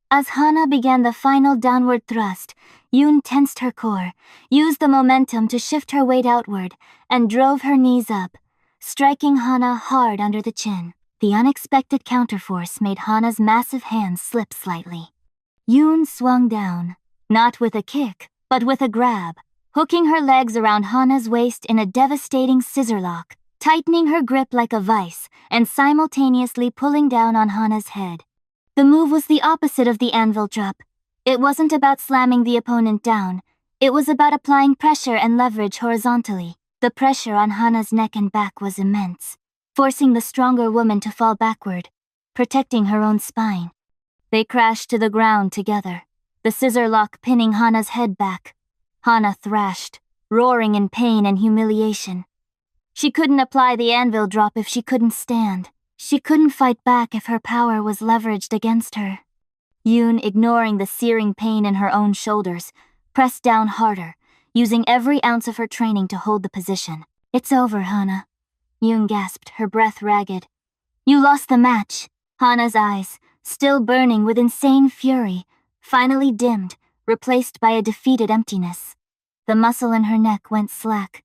As Hana began the final downward thrust, Yoon tensed her core, used the momentum to shift her weight outward, and drove her knees up, striking Hana hard under the chin. The unexpected counterforce made Hana's massive hands slip slightly. Yoon swung down, not with a kick, but with a grab, hooking her legs around Hana's waist in a devastating scissor lock, tightening her grip like a vice, and simultaneously pulling down on Hana's head. The move was the opposite of the anvil drop. It wasn't about slamming the opponent down. It was about applying pressure and leverage horizontally. The pressure on Hana's neck and back was immense, forcing the stronger woman to fall backward, protecting her own spine. They crashed to the ground together, the scissor lock pinning Hana's head back. Hana thrashed, roaring in pain and humiliation. She couldn't apply the anvil drop if she couldn't stand. She couldn't fight back if her power was leveraged against her. Yoon, ignoring the searing pain in her own shoulders, pressed down harder, using every ounce of her training to hold the position. "It's over, Hana," Yoon gasped, her breath ragged. "You lost the match." Hana's eyes, still burning with insane fury, finally dimmed, replaced by a defeated emptiness. The muscle in her neck went slack.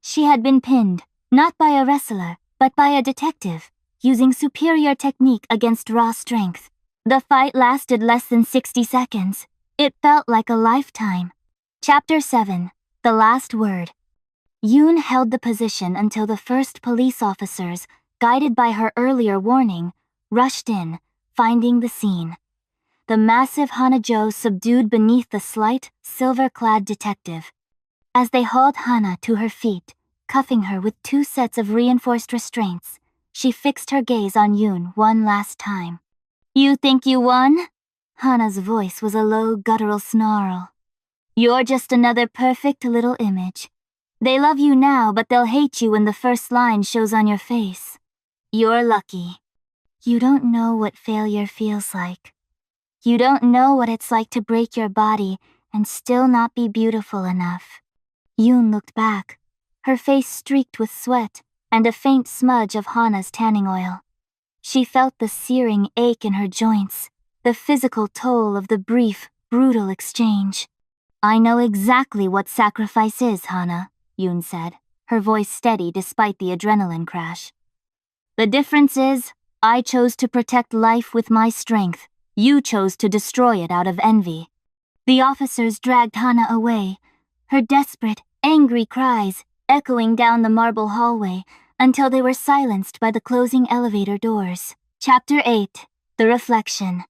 She had been pinned, not by a wrestler, but by a detective, using superior technique against raw strength. The fight lasted less than 60 seconds. It felt like a lifetime. Chapter 7, The Last Word. Yoon held the position until the first police officers, guided by her earlier warning, rushed in, finding the scene. The massive Hana-jo subdued beneath the slight, silver-clad detective. As they hauled Hana to her feet, cuffing her with 2 sets of reinforced restraints, she fixed her gaze on Yoon one last time. "You think you won?" Hana's voice was a low, guttural snarl. "You're just another perfect little image. They love you now, but they'll hate you when the first line shows on your face. You're lucky. You don't know what failure feels like. You don't know what it's like to break your body and still not be beautiful enough." Yoon looked back, her face streaked with sweat and a faint smudge of Hana's tanning oil. She felt the searing ache in her joints, the physical toll of the brief, brutal exchange. "I know exactly what sacrifice is, Hana," Yoon said, her voice steady despite the adrenaline crash. "The difference is, I chose to protect life with my strength. You chose to destroy it out of envy." The officers dragged Hana away, her desperate, angry cries echoing down the marble hallway, until they were silenced by the closing elevator doors. Chapter 8. The Reflection.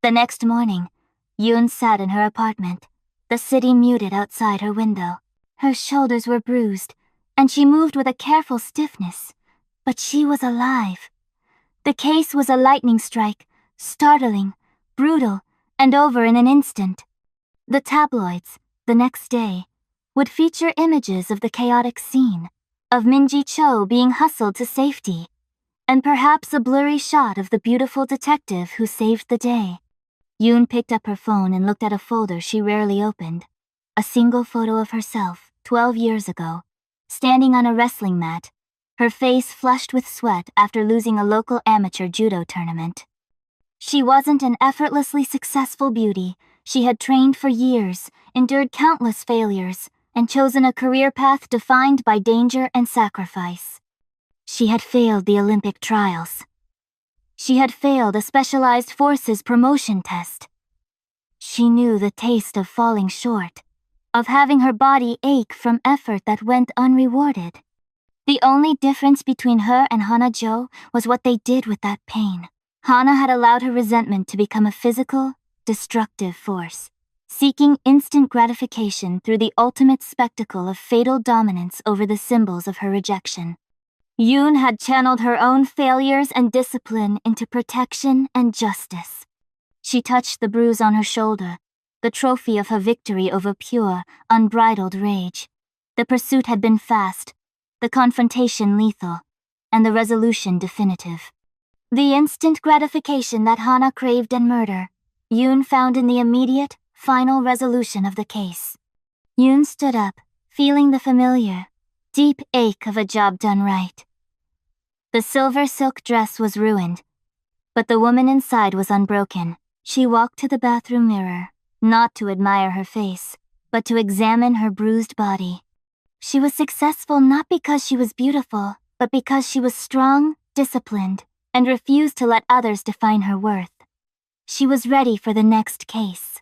The next morning, Yoon sat in her apartment, the city muted outside her window. Her shoulders were bruised, and she moved with a careful stiffness, but she was alive. The case was a lightning strike, startling, brutal, and over in an instant. The tabloids, the next day, would feature images of the chaotic scene, of Minji Cho being hustled to safety, and perhaps a blurry shot of the beautiful detective who saved the day. Yoon picked up her phone and looked at a folder she rarely opened. A single photo of herself, 12 years ago, standing on a wrestling mat, her face flushed with sweat after losing a local amateur judo tournament. She wasn't an effortlessly successful beauty. She had trained for years, endured countless failures, and chosen a career path defined by danger and sacrifice. She had failed the Olympic trials. She had failed a specialized forces promotion test. She knew the taste of falling short, of having her body ache from effort that went unrewarded. The only difference between her and Hana-jo was what they did with that pain. Hana had allowed her resentment to become a physical, destructive force, seeking instant gratification through the ultimate spectacle of fatal dominance over the symbols of her rejection. Yoon had channeled her own failures and discipline into protection and justice. She touched the bruise on her shoulder, the trophy of her victory over pure, unbridled rage. The pursuit had been fast, the confrontation lethal, and the resolution definitive. The instant gratification that Hana craved in murder, Yoon found in the immediate, final resolution of the case. Yoon stood up, feeling the familiar, deep ache of a job done right. The silver silk dress was ruined, but the woman inside was unbroken. She walked to the bathroom mirror, not to admire her face, but to examine her bruised body. She was successful not because she was beautiful, but because she was strong, disciplined, and refused to let others define her worth. She was ready for the next case.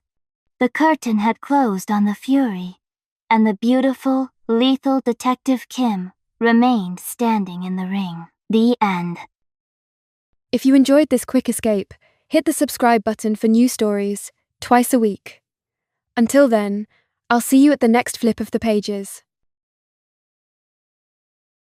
The curtain had closed on the fury, and the beautiful, lethal Detective Kim remained standing in the ring. The end. If you enjoyed this quick escape, hit the subscribe button for new stories twice a week. Until then, I'll see you at the next flip of the pages.